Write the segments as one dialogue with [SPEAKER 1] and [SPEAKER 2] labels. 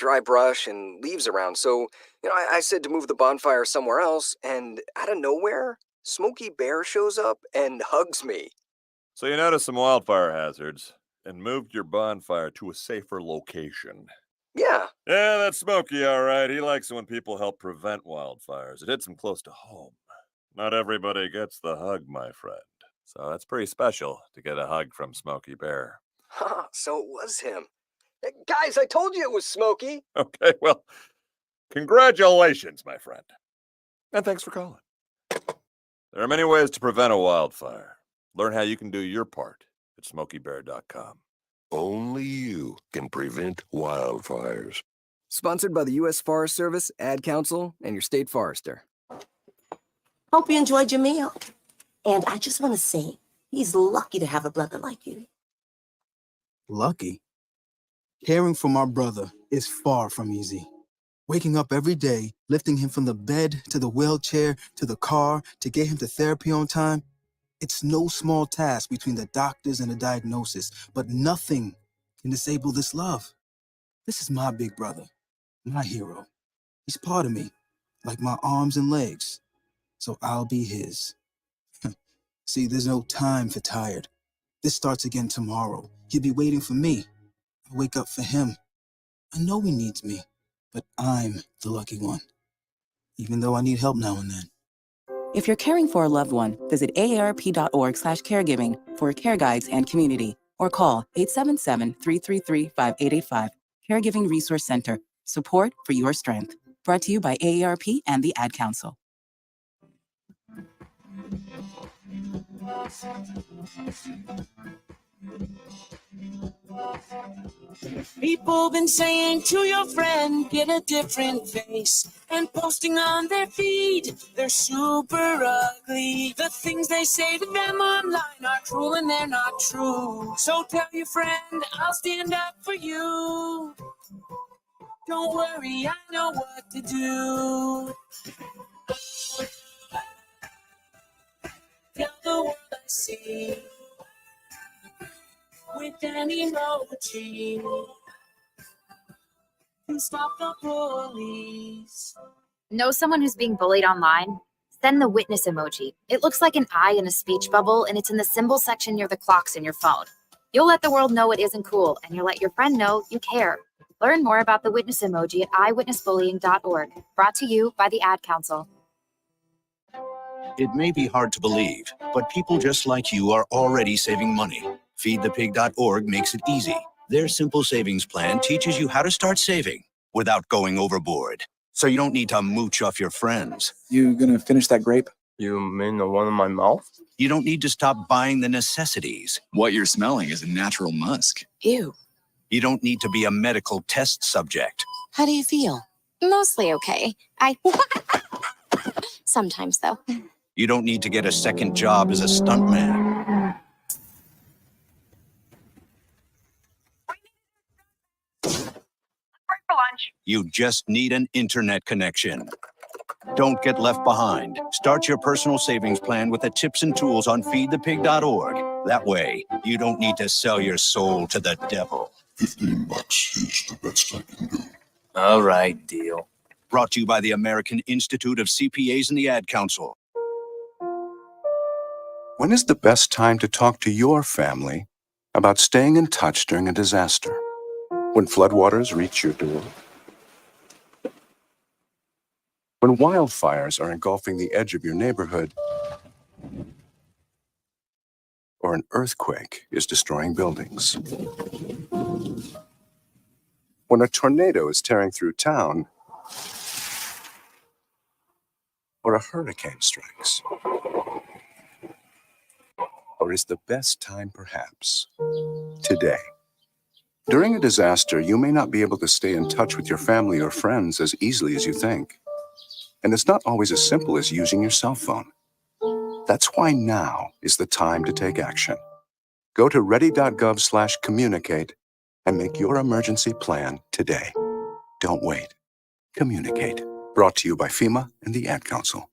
[SPEAKER 1] dry brush and leaves around, so, I said to move the bonfire somewhere else, and out of nowhere, Smokey Bear shows up and hugs me.
[SPEAKER 2] So you noticed some wildfire hazards and moved your bonfire to a safer location.
[SPEAKER 1] Yeah.
[SPEAKER 2] Yeah, that's Smokey, all right. He likes it when people help prevent wildfires. It hits him close to home. Not everybody gets the hug, my friend. So that's pretty special to get a hug from Smokey Bear.
[SPEAKER 1] Haha, so it was him. Guys, I told you it was Smokey.
[SPEAKER 2] Okay, well, congratulations, my friend. And thanks for calling. There are many ways to prevent a wildfire. Learn how you can do your part at smokeybear.com.
[SPEAKER 3] Only you can prevent wildfires.
[SPEAKER 1] Sponsored by the U.S. Forest Service, Ad Council, and your state forester.
[SPEAKER 4] Hope you enjoyed your meal. And I just want to say, he's lucky to have a brother like you.
[SPEAKER 5] Lucky? Caring for my brother is far from easy. Waking up every day, lifting him from the bed to the wheelchair to the car to get him to therapy on time, it's no small task between the doctors and the diagnosis, but nothing can disable this love. This is my big brother, my hero. He's part of me, like my arms and legs, so I'll be his. See, there's no time for tired. This starts again tomorrow. He'll be waiting for me. I wake up for him. I know he needs me, but I'm the lucky one, even though I need help now and then.
[SPEAKER 6] If you're caring for a loved one, visit aarp.org/caregiving for care guides and community, or call 877-333-5885. Caregiving Resource Center. Support for your strength. Brought to you by AARP and the Ad Council.
[SPEAKER 7] People been saying to your friend, get a different face, and posting on their feed, they're super ugly. The things they say to them online are cruel and they're not true. So tell your friend, I'll stand up for you. Don't worry, I know what to do. Tell the world I see with an emoji to stop the bullies.
[SPEAKER 8] Know someone who's being bullied online? Send the witness emoji. It looks like an eye in a speech bubble, and it's in the symbol section near the clocks in your phone. You'll let the world know it isn't cool, and you'll let your friend know you care. Learn more about the witness emoji at eyewitnessbullying.org. Brought to you by the Ad Council.
[SPEAKER 9] It may be hard to believe, but people just like you are already saving money. Feedthepig.org makes it easy. Their simple savings plan teaches you how to start saving without going overboard. So you don't need to mooch off your friends.
[SPEAKER 10] You gonna finish that grape?
[SPEAKER 11] You mean the one in my mouth?
[SPEAKER 9] You don't need to stop buying the necessities.
[SPEAKER 10] What you're smelling is a natural musk.
[SPEAKER 4] Ew.
[SPEAKER 9] You don't need to be a medical test subject.
[SPEAKER 4] How do you feel?
[SPEAKER 12] Mostly okay. Sometimes, though.
[SPEAKER 9] You don't need to get a second job as a stuntman.
[SPEAKER 13] Break for lunch.
[SPEAKER 9] You just need an internet connection. Don't get left behind. Start your personal savings plan with the tips and tools on feedthepig.org. That way, you don't need to sell your soul to the devil.
[SPEAKER 3] $15 is the best I can do.
[SPEAKER 11] All right, deal.
[SPEAKER 9] Brought to you by the American Institute of CPAs and the Ad Council.
[SPEAKER 14] When is the best time to talk to your family about staying in touch during a disaster? When floodwaters reach your door? When wildfires are engulfing the edge of your neighborhood? Or an earthquake is destroying buildings? When a tornado is tearing through town? Or a hurricane strikes? Or is the best time perhaps today? During a disaster, you may not be able to stay in touch with your family or friends as easily as you think. And it's not always as simple as using your cell phone. That's why now is the time to take action. Go to ready.gov/communicate and make your emergency plan today. Don't wait. Communicate. Brought to you by FEMA and the Ad Council.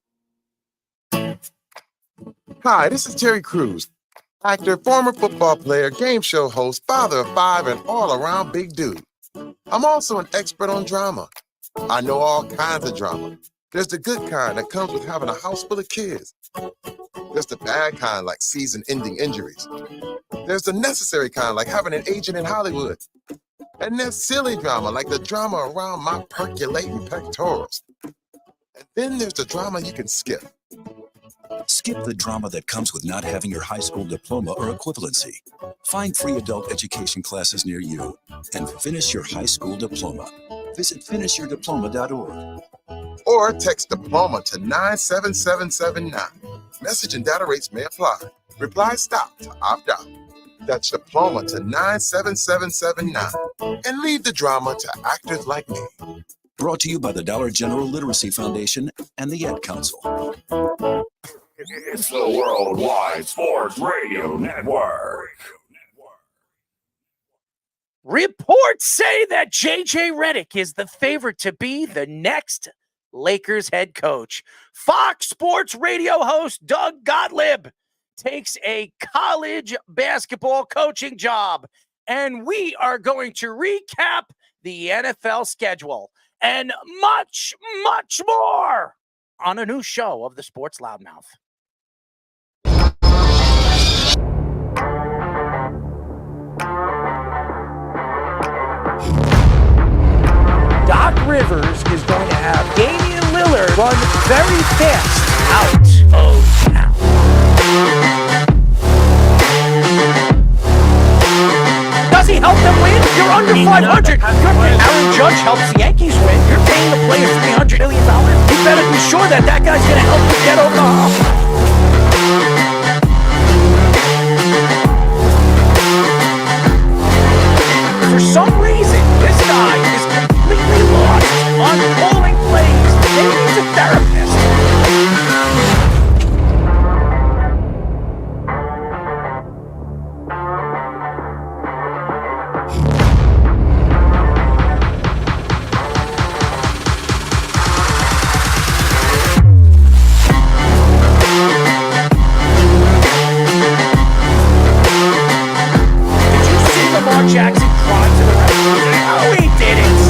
[SPEAKER 15] Hi, this is Terry Crews, actor, former football player, game show host, father of 5, and all-around big dude. I'm also an expert on drama. I know all kinds of drama. There's the good kind that comes with having a house full of kids. There's the bad kind like season-ending injuries. There's the necessary kind like having an agent in Hollywood. And there's silly drama like the drama around my percolating pectorals. And then there's the drama you can skip.
[SPEAKER 9] Skip the drama that comes with not having your high school diploma or equivalency. Find free adult education classes near you and finish your high school diploma. Visit finishyourdiploma.org.
[SPEAKER 15] Or text diploma to 97779. Message and data rates may apply. Reply stop to opt out. That's diploma to 97779. And leave the drama to actors like me.
[SPEAKER 9] Brought to you by the Dollar General Literacy Foundation and the Ad Council.
[SPEAKER 3] It's the Worldwide Sports Radio Network.
[SPEAKER 16] Reports say that J.J. Redick is the favorite to be the next Lakers head coach. Fox Sports Radio host Doug Gottlieb takes a college basketball coaching job, and we are going to recap the NFL schedule and much, much more on a new show of the Sports Loudmouth. Doc Rivers is going to have Damian Lillard run very fast out of town. Does he help them win? You're under 500. Aaron Judge helps the Yankees win. You're paying the player $300 million. You better be sure that that guy's going to help you get over the hump. For some reason, this guy is completely lost on calling plays. Maybe he's a therapist. Did you see Lamar Jackson cry to the rest? No, he didn't.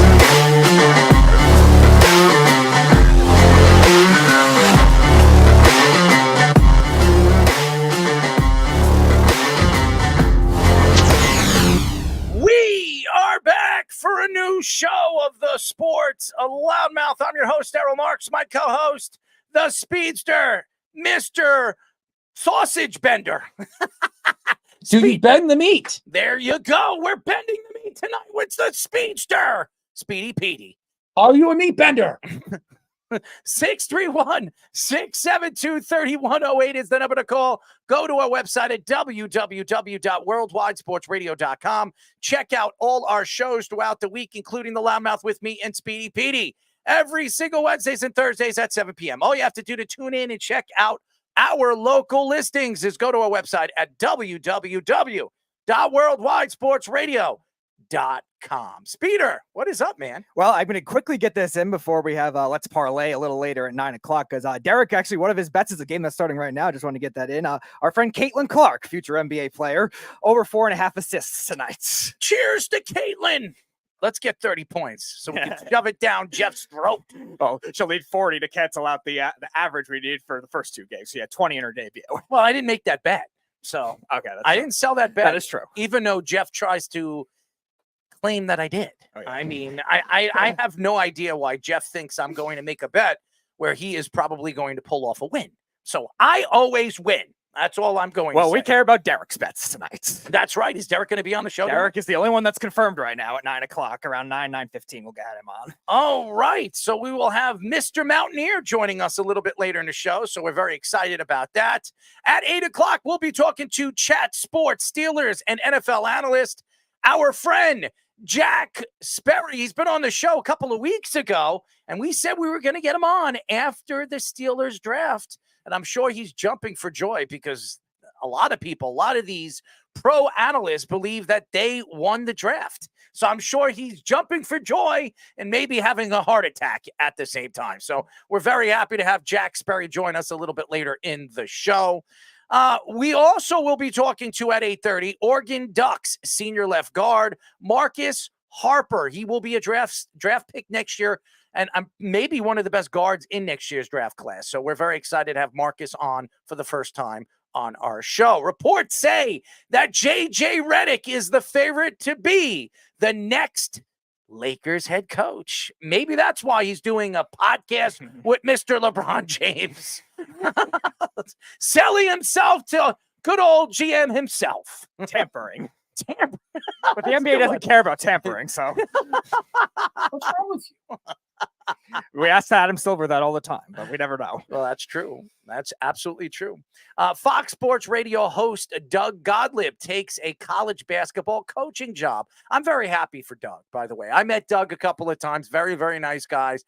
[SPEAKER 16] We are back for a new show of the Sports Loudmouth. I'm your host, Errol Marks, my co-host, the Speedster, Mr. Sausage Bender.
[SPEAKER 17] Do you bend the meat?
[SPEAKER 16] There you go. We're bending the meat tonight with the Speedster, Speedy Petey.
[SPEAKER 17] Are you a meat bender?
[SPEAKER 16] 631-672-3108 is the number to call. Go to our website at www.worldwidesportsradio.com. Check out all our shows throughout the week, including the Loudmouth with me and Speedy Petey, every single Wednesdays and Thursdays at 7 p.m. All you have to do to tune in and check out our local listings is go to our website at www.worldwidesportsradio.com. Speeder, what is up, man?
[SPEAKER 18] Well, I'm going to quickly get this in before we have Let's Parlay a little later at 9 o'clock because Derek, actually, one of his bets is a game that's starting right now. Just want to get that in. Our friend Caitlin Clark, future NBA player, over 4.5 assists tonight.
[SPEAKER 16] Cheers to Caitlin. Let's get 30 points so we can shove it down Jeff's throat.
[SPEAKER 18] Oh, she'll need 40 to cancel out the average we need for the first two games. She had 20 in her debut.
[SPEAKER 16] Well, I didn't make that bet. So
[SPEAKER 18] okay,
[SPEAKER 16] I didn't sell that bet.
[SPEAKER 18] That is true.
[SPEAKER 16] Even though Jeff tries to claim that I did.
[SPEAKER 18] Oh, yeah.
[SPEAKER 16] I mean, I have no idea why Jeff thinks I'm going to make a bet where he is probably going to pull off a win. So I always win. That's all I'm going to say.
[SPEAKER 18] Well, we care about Derek's bets tonight.
[SPEAKER 16] That's right. Is Derek going to be on the show?
[SPEAKER 18] Derek is the only one that's confirmed right now at 9 o'clock. Around 9:15, we'll get him on.
[SPEAKER 16] All right. So we will have Mr. Mountaineer joining us a little bit later in the show. So we're very excited about that. At 8 o'clock, we'll be talking to Chat Sports Steelers and NFL analyst, our friend Jack Sperry. He's been on the show a couple of weeks ago, and we said we were going to get him on after the Steelers draft. And I'm sure he's jumping for joy because a lot of these pro analysts believe that they won the draft. So I'm sure he's jumping for joy and maybe having a heart attack at the same time. So we're very happy to have Jack Sperry join us a little bit later in the show. We also will be talking to, at 8:30, Oregon Ducks senior left guard Marcus Harper. He will be a draft pick next year, and maybe one of the best guards in next year's draft class. So we're very excited to have Marcus on for the first time on our show. Reports say that J.J. Redick is the favorite to be the next Lakers head coach. Maybe that's why he's doing a podcast with Mr. LeBron James. Selling himself to good old GM himself.
[SPEAKER 18] Tampering.
[SPEAKER 16] Tampering.
[SPEAKER 18] But the NBA doesn't care about tampering, so.
[SPEAKER 17] What's wrong with you?
[SPEAKER 18] We ask Adam Silver that all the time, but we never know.
[SPEAKER 16] Well, that's true. That's absolutely true. Fox Sports Radio host Doug Gottlieb takes a college basketball coaching job. I'm very happy for Doug, by the way. I met Doug a couple of times. Very, very nice guys.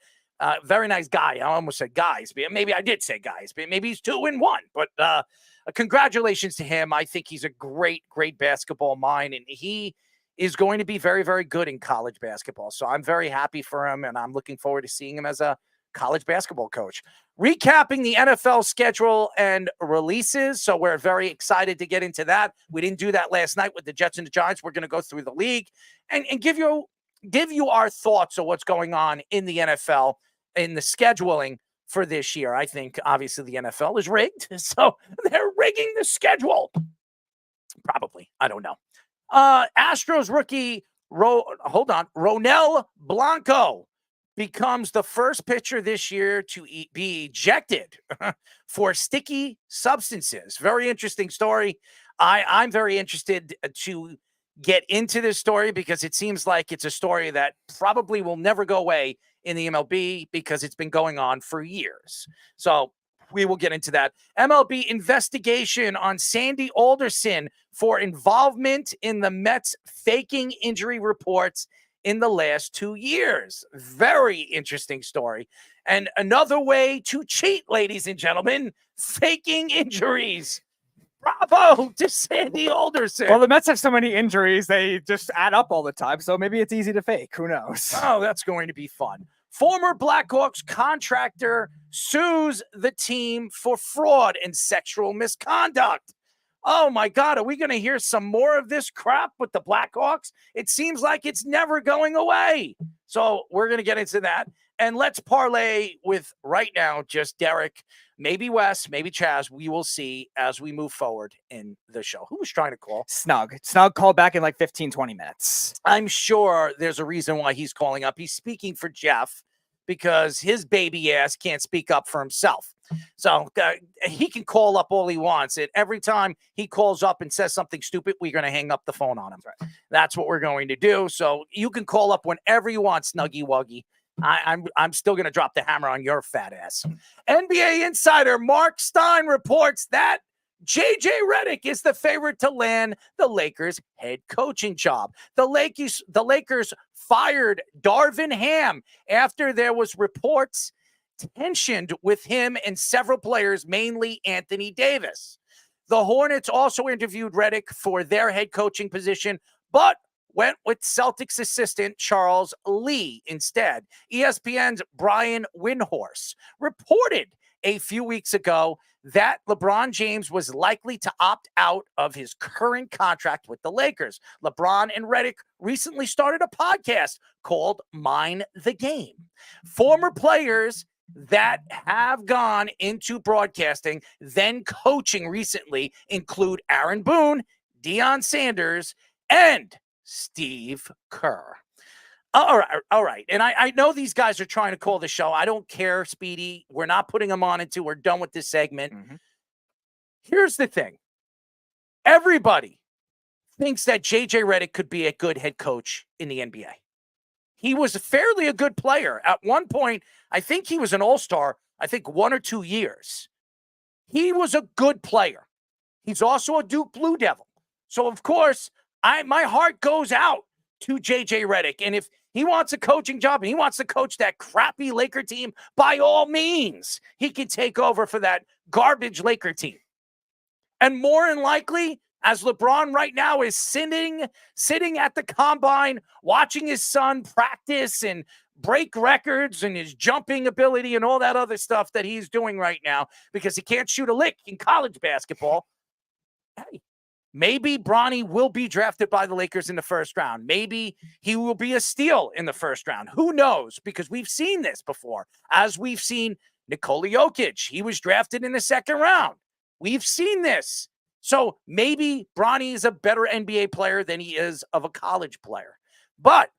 [SPEAKER 16] Very nice guy. I almost said guys. Maybe I did say guys. Maybe he's 2-1. But congratulations to him. I think he's a great, great basketball mind, and he is going to be very, very good in college basketball. So I'm very happy for him, and I'm looking forward to seeing him as a college basketball coach. Recapping the NFL schedule and releases. So we're very excited to get into that. We didn't do that last night with the Jets and the Giants. We're going to go through the league and give you our thoughts on what's going on in the NFL in the scheduling for this year. I think obviously the NFL is rigged, so they're rigging the schedule. Probably. I don't know. Astros rookie Ronel Blanco becomes the first pitcher this year to be ejected for sticky substances. Very interesting story. I'm very interested to get into this story because it seems like it's a story that probably will never go away in the MLB because it's been going on for years. So we will get into that. MLB investigation on Sandy Alderson for involvement in the Mets faking injury reports in the last 2 years. Very interesting story. And another way to cheat, ladies and gentlemen, faking injuries. Bravo to Sandy Alderson.
[SPEAKER 18] Well, the Mets have so many injuries, they just add up all the time. So maybe it's easy to fake. Who knows?
[SPEAKER 16] Oh, that's going to be fun. Former Blackhawks contractor sues the team for fraud and sexual misconduct. Oh my God, are we going to hear some more of this crap with the Blackhawks? It seems like it's never going away. So we're going to get into that. And let's parlay with right now just Derek, maybe Wes, maybe Chaz. We will see as we move forward in the show. Who was trying to call?
[SPEAKER 18] Snug called back in like 15, 20 minutes.
[SPEAKER 16] I'm sure there's a reason why he's calling up. He's speaking for Jeff because his baby ass can't speak up for himself. So he can call up all he wants. And every time he calls up and says something stupid, we're going to hang up the phone on him. Right. That's what we're going to do. So you can call up whenever you want, Snuggy Wuggy. I'm still going to drop the hammer on your fat ass. NBA insider Mark Stein reports that J.J. Redick is the favorite to land the Lakers head coaching job. The Lakers fired Darvin Ham after there was reports tensioned with him and several players, mainly Anthony Davis. The Hornets also interviewed Redick for their head coaching position, but went with Celtics assistant Charles Lee instead. ESPN's Brian Windhorst reported a few weeks ago that LeBron James was likely to opt out of his current contract with the Lakers. LeBron and Redick recently started a podcast called Mind the Game. Former players that have gone into broadcasting, then coaching recently, include Aaron Boone, Deion Sanders, and Steve Kerr. All right. And I know these guys are trying to call the show. I don't care, Speedy. We're not putting them on until we're done with this segment. Mm-hmm. Here's the thing. Everybody thinks that J.J. Redick could be a good head coach in the NBA. He was fairly a good player. At one point, I think he was an all-star, 1 or 2 years. He was a good player. He's also a Duke Blue Devil. So, of course, my heart goes out to J.J. Redick. And if he wants a coaching job and he wants to coach that crappy Laker team, by all means, he can take over for that garbage Laker team. And more than likely, as LeBron right now is sitting at the combine, watching his son practice and break records and his jumping ability and all that other stuff that he's doing right now because he can't shoot a lick in college basketball. Hey, Maybe Bronny will be drafted by the Lakers in the first round. Maybe he will be a steal in the first round. Who knows? Because we've seen this before. As we've seen Nikola Jokic, he was drafted in the second round. We've seen this. So maybe Bronny is a better NBA player than he is of a college player. But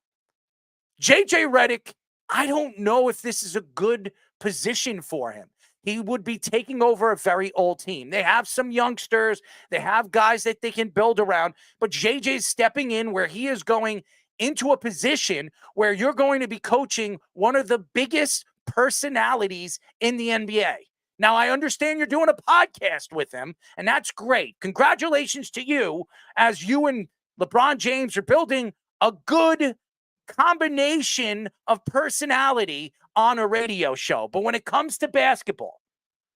[SPEAKER 16] JJ Redick, I don't know if this is a good position for him. He would be taking over a very old team. They have some youngsters. They have guys that they can build around. But JJ's stepping in where he is going into a position where you're going to be coaching one of the biggest personalities in the NBA. Now, I understand you're doing a podcast with him, and that's great. Congratulations to you as you and LeBron James are building a good combination of personality on a radio show. But when it comes to basketball,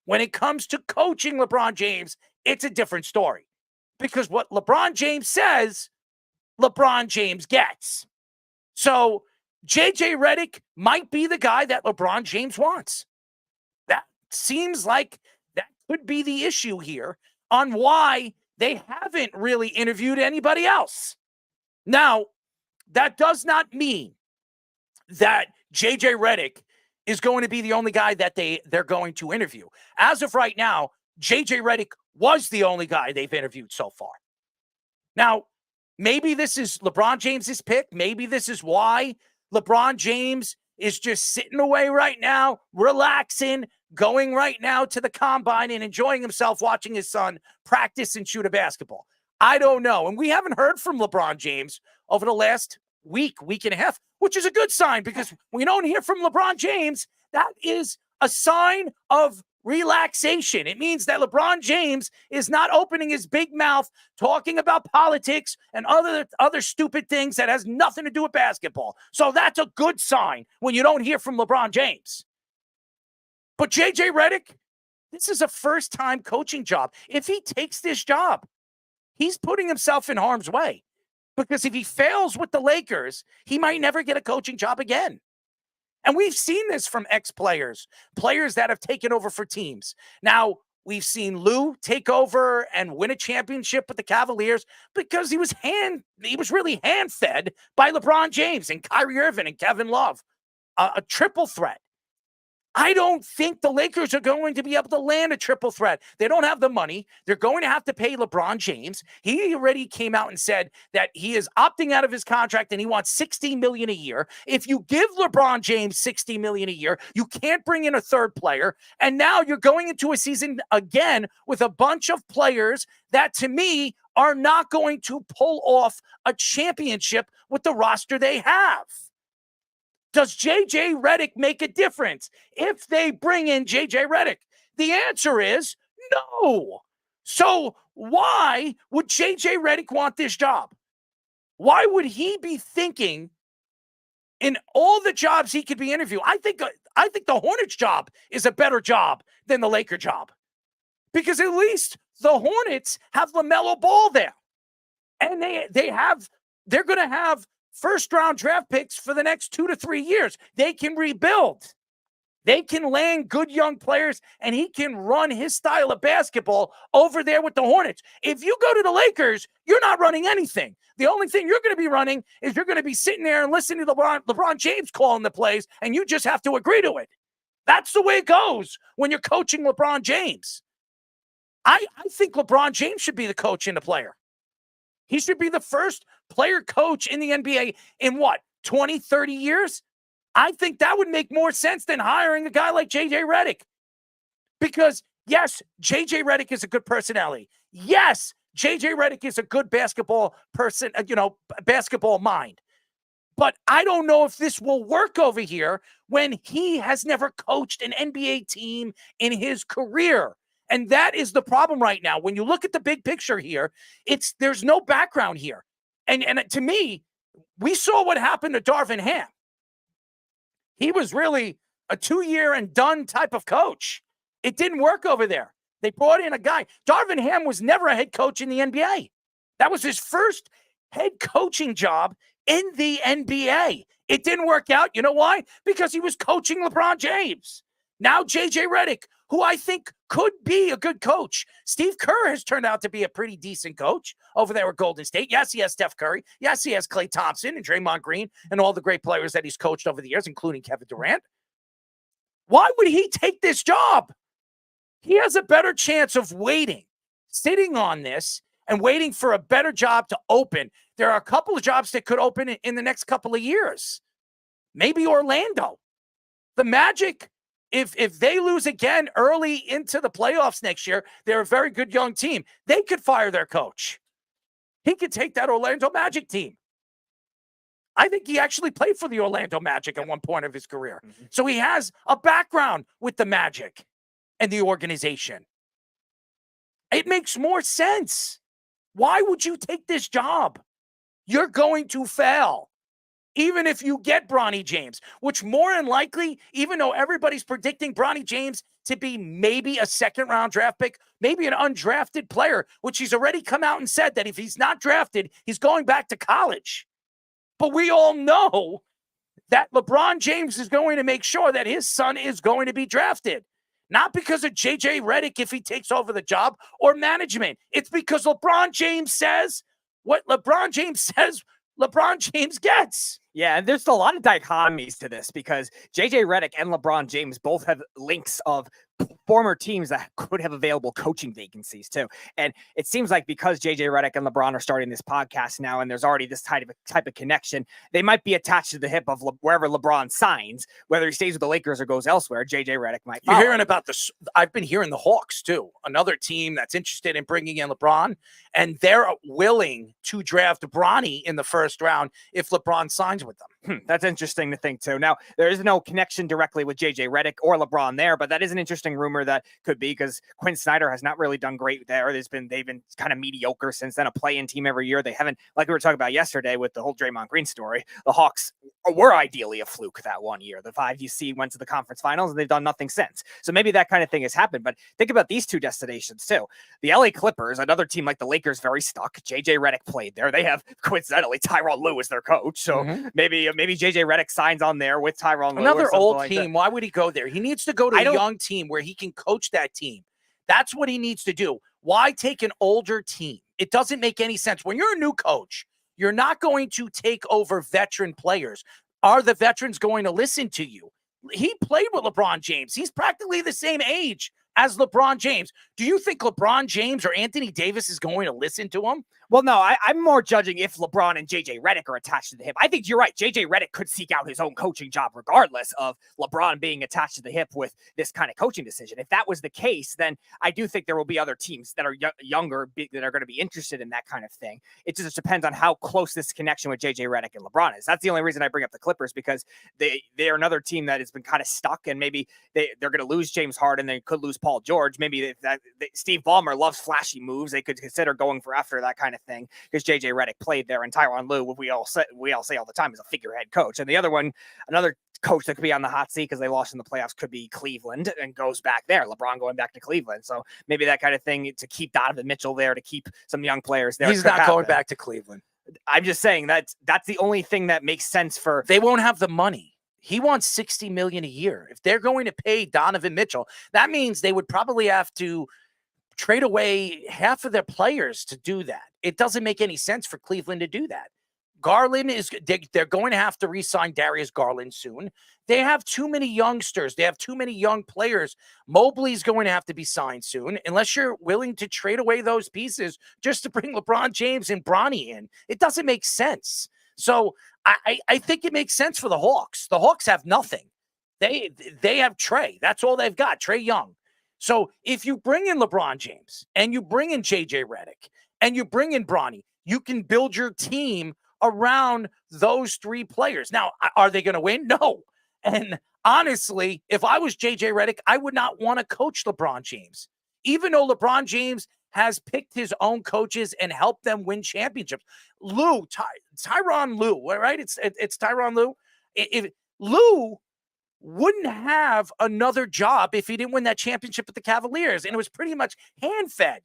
[SPEAKER 16] when it comes to coaching LeBron James, it's a different story. Because what LeBron James says, LeBron James gets. So JJ Redick might be the guy that LeBron James wants. That seems like that could be the issue here on why they haven't really interviewed anybody else. Now, that does not mean that JJ Redick is going to be the only guy that they're going to interview. As of right now, JJ Redick was the only guy they've interviewed so far. Now, maybe this is LeBron James's pick. Maybe this is why LeBron James is just sitting away right now, relaxing, going right now to the combine and enjoying himself watching his son practice and shoot a basketball. I don't know. And we haven't heard from LeBron James over the last week and a half, which is a good sign because we don't hear from LeBron James. That is a sign of relaxation. It means that LeBron James is not opening his big mouth talking about politics and other stupid things that has nothing to do with basketball. So that's a good sign when you don't hear from LeBron James. But JJ Redick, this is a first-time coaching job. If he takes this job, he's putting himself in harm's way. Because if he fails with the Lakers, he might never get a coaching job again. And we've seen this from ex-players, players that have taken over for teams. Now, we've seen Lou take over and win a championship with the Cavaliers because he was really hand-fed by LeBron James and Kyrie Irving and Kevin Love, a triple threat. I don't think the Lakers are going to be able to land a triple threat. They don't have the money. They're going to have to pay LeBron James. He already came out and said that he is opting out of his contract and he wants $60 million a year. If you give LeBron James $60 million a year, you can't bring in a third player. And now you're going into a season again with a bunch of players that, to me, are not going to pull off a championship with the roster they have. Does JJ Redick make a difference if they bring in JJ Redick? The answer is no. So why would JJ Redick want this job? Why would he be thinking in all the jobs he could be interviewing? I think the Hornets job is a better job than the Laker job. Because at least the Hornets have LaMelo Ball there. And they're going to have first-round draft picks for the next 2 to 3 years. They can rebuild. They can land good young players, and he can run his style of basketball over there with the Hornets. If you go to the Lakers, you're not running anything. The only thing you're going to be running is you're going to be sitting there and listening to LeBron James calling the plays, and you just have to agree to it. That's the way it goes when you're coaching LeBron James. I think LeBron James should be the coach and the player. He should be the first player coach in the NBA in 20, 30 years? I think that would make more sense than hiring a guy like JJ Redick. Because, yes, JJ Redick is a good personality. Yes, JJ Redick is a good basketball person, basketball mind. But I don't know if this will work over here when he has never coached an NBA team in his career. And that is the problem right now. When you look at the big picture here, there's no background here. And to me, we saw what happened to Darvin Ham. He was really a 2-year and done type of coach. It didn't work over there. They brought in a guy. Darvin Ham was never a head coach in the NBA. That was his first head coaching job in the NBA. It didn't work out. You know why? Because he was coaching LeBron James. Now JJ Redick, who I think could be a good coach. Steve Kerr has turned out to be a pretty decent coach over there at Golden State. Yes, he has Steph Curry. Yes, he has Klay Thompson and Draymond Green and all the great players that he's coached over the years, including Kevin Durant. Why would he take this job? He has a better chance of waiting, sitting on this and waiting for a better job to open. There are a couple of jobs that could open in the next couple of years. Maybe Orlando. The Magic, if they lose again early into the playoffs next year, they're a very good young team. They could fire their coach. He could take that Orlando Magic team. I think he actually played for the Orlando Magic at one point of his career. So he has a background with the Magic and the organization. It makes more sense. Why would you take this job? You're going to fail. Even if you get Bronny James, which more than likely, even though everybody's predicting Bronny James to be maybe a second-round draft pick, maybe an undrafted player, which he's already come out and said that if he's not drafted, he's going back to college. But we all know that LeBron James is going to make sure that his son is going to be drafted. Not because of J.J. Redick if he takes over the job or management. It's because LeBron James says what LeBron James says LeBron James gets.
[SPEAKER 18] Yeah, and there's a lot of dichotomies to this because J.J. Redick and LeBron James both have links of former teams that could have available coaching vacancies too. And it seems like because J.J. Redick and LeBron are starting this podcast now and there's already this type of connection, they might be attached to the hip of wherever LeBron signs, whether he stays with the Lakers or goes elsewhere. J.J. Redick might follow.
[SPEAKER 16] You're hearing about this. I've been hearing the Hawks too, another team that's interested in bringing in LeBron, and they're willing to draft Bronny in the first round if LeBron signs with them.
[SPEAKER 18] That's interesting to think too. Now, there is no connection directly with J.J. Redick or LeBron there, but that is an interesting rumor that could be because Quinn Snyder has not really done great there. They've been kind of mediocre since then, a play-in team every year. They haven't, like we were talking about yesterday with the whole Draymond Green story, the Hawks were ideally a fluke that one year. The 5UC went to the conference finals and they've done nothing since. So maybe that kind of thing has happened, but think about these two destinations too. The LA Clippers, another team like the Lakers, very stuck. J.J. Redick played there. They have coincidentally Tyronn Lue as their coach. So maybe J.J. Redick signs on there with Tyronn Lue.
[SPEAKER 16] Another old
[SPEAKER 18] like
[SPEAKER 16] team. Why would he go there? He needs to go to a young team where he can coach that team. That's what he needs to do. Why take an older team? It doesn't make any sense. When you're a new coach, you're not going to take over veteran players. Are the veterans going to listen to you? He played with LeBron James. He's practically the same age as LeBron James. Do you think LeBron James or Anthony Davis is going to listen to him?
[SPEAKER 18] Well, no, I'm more judging if LeBron and J.J. Redick are attached to the hip. I think you're right. J.J. Redick could seek out his own coaching job regardless of LeBron being attached to the hip with this kind of coaching decision. If that was the case, then I do think there will be other teams that are younger that are going to be interested in that kind of thing. It just depends on how close this connection with J.J. Redick and LeBron is. That's the only reason I bring up the Clippers, because they are another team that has been kind of stuck, and maybe they're going to lose James Harden. They could lose Paul George. Maybe Steve Ballmer loves flashy moves. They could consider going for after that kind of thing, because J.J. Redick played there, and Tyronn Lue, we all say all the time, is a figurehead coach. And the other one, another coach that could be on the hot seat because they lost in the playoffs, could be Cleveland, and goes back there. LeBron going back to Cleveland. So maybe that kind of thing to keep Donovan Mitchell there, to keep some young players there.
[SPEAKER 16] He's not going back to Cleveland.
[SPEAKER 18] I'm just saying that's the only thing that makes sense for.
[SPEAKER 16] They won't have the money. He wants $60 million a year. If they're going to pay Donovan Mitchell, that means they would probably have to trade away half of their players to do that. It doesn't make any sense for Cleveland to do that. Garland they're going to have to re-sign Darius Garland soon. They have too many youngsters. They have too many young players. Mobley's going to have to be signed soon, unless you're willing to trade away those pieces just to bring LeBron James and Bronny in. It doesn't make sense. So I think it makes sense for the Hawks. The Hawks have nothing. They have Trae. That's all they've got, Trae Young. So if you bring in LeBron James and you bring in J.J. Redick and you bring in Bronny, you can build your team around those three players. Now, are they going to win? No. And honestly, if I was J.J. Redick, I would not want to coach LeBron James. Even though LeBron James has picked his own coaches and helped them win championships. Tyronn Lue, right? It's Tyronn Lue. If Lue wouldn't have another job if he didn't win that championship with the Cavaliers, and it was pretty much hand-fed.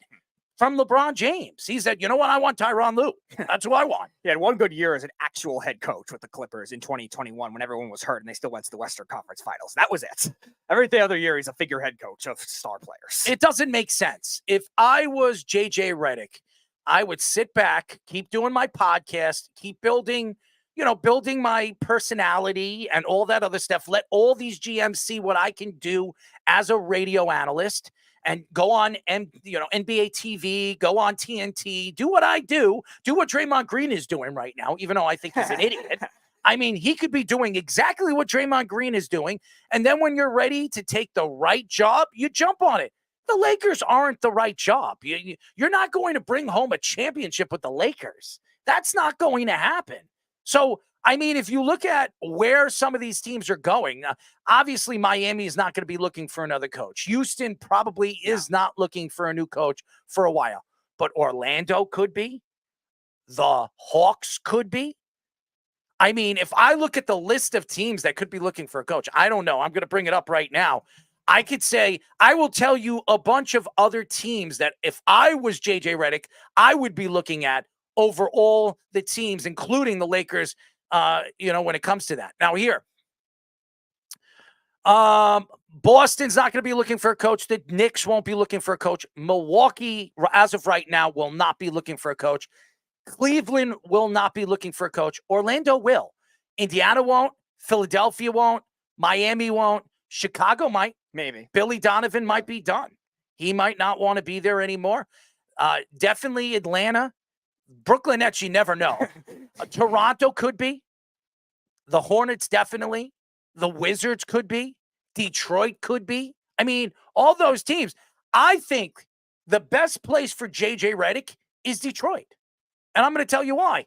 [SPEAKER 16] from LeBron James. He said, you know what? I want Tyronn Lue. That's who I want.
[SPEAKER 18] He had one good year as an actual head coach with the Clippers in 2021 when everyone was hurt and they still went to the Western Conference Finals. That was it. Every other year, he's a figurehead coach of star players.
[SPEAKER 16] It doesn't make sense. If I was JJ Redick, I would sit back, keep doing my podcast, keep building my personality and all that other stuff. Let all these GMs see what I can do as a radio analyst and go on NBA TV, go on TNT, do what I do what Draymond Green is doing right now, even though I think he's an idiot. I mean, he could be doing exactly what Draymond Green is doing. And then when you're ready to take the right job, you jump on it. The Lakers aren't the right job. You're not going to bring home a championship with the Lakers. That's not going to happen. So, I mean, if you look at where some of these teams are going, obviously Miami is not going to be looking for another coach. Houston probably is not looking for a new coach for a while. But Orlando could be. The Hawks could be. I mean, if I look at the list of teams that could be looking for a coach, I don't know. I'm going to bring it up right now. I could say, I will tell you a bunch of other teams that if I was JJ Redick, I would be looking at over all the teams, including the Lakers, when it comes to that. Now here, Boston's not going to be looking for a coach. The Knicks won't be looking for a coach. Milwaukee, as of right now, will not be looking for a coach. Cleveland will not be looking for a coach. Orlando will. Indiana won't. Philadelphia won't. Miami won't. Chicago might.
[SPEAKER 18] Maybe.
[SPEAKER 16] Billy Donovan might be done. He might not want to be there anymore. Definitely Atlanta. Brooklyn Nets, you never know. Toronto could be. The Hornets, definitely. The Wizards could be. Detroit could be. I mean, all those teams. I think the best place for JJ Redick is Detroit. And I'm going to tell you why.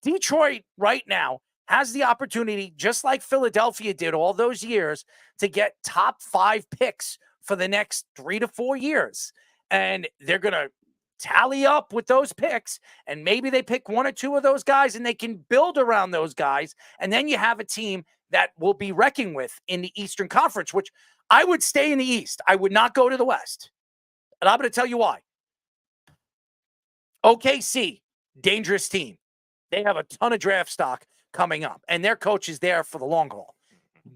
[SPEAKER 16] Detroit right now has the opportunity, just like Philadelphia did all those years, to get top 5 picks for the next 3 to 4 years. And they're going to tally up with those picks, and maybe they pick 1 or 2 of those guys and they can build around those guys. And then you have a team that will be reckoning with in the Eastern Conference, which I would stay in the East. I would not go to the West. And I'm going to tell you why. OKC, dangerous team. They have a ton of draft stock coming up, and their coach is there for the long haul.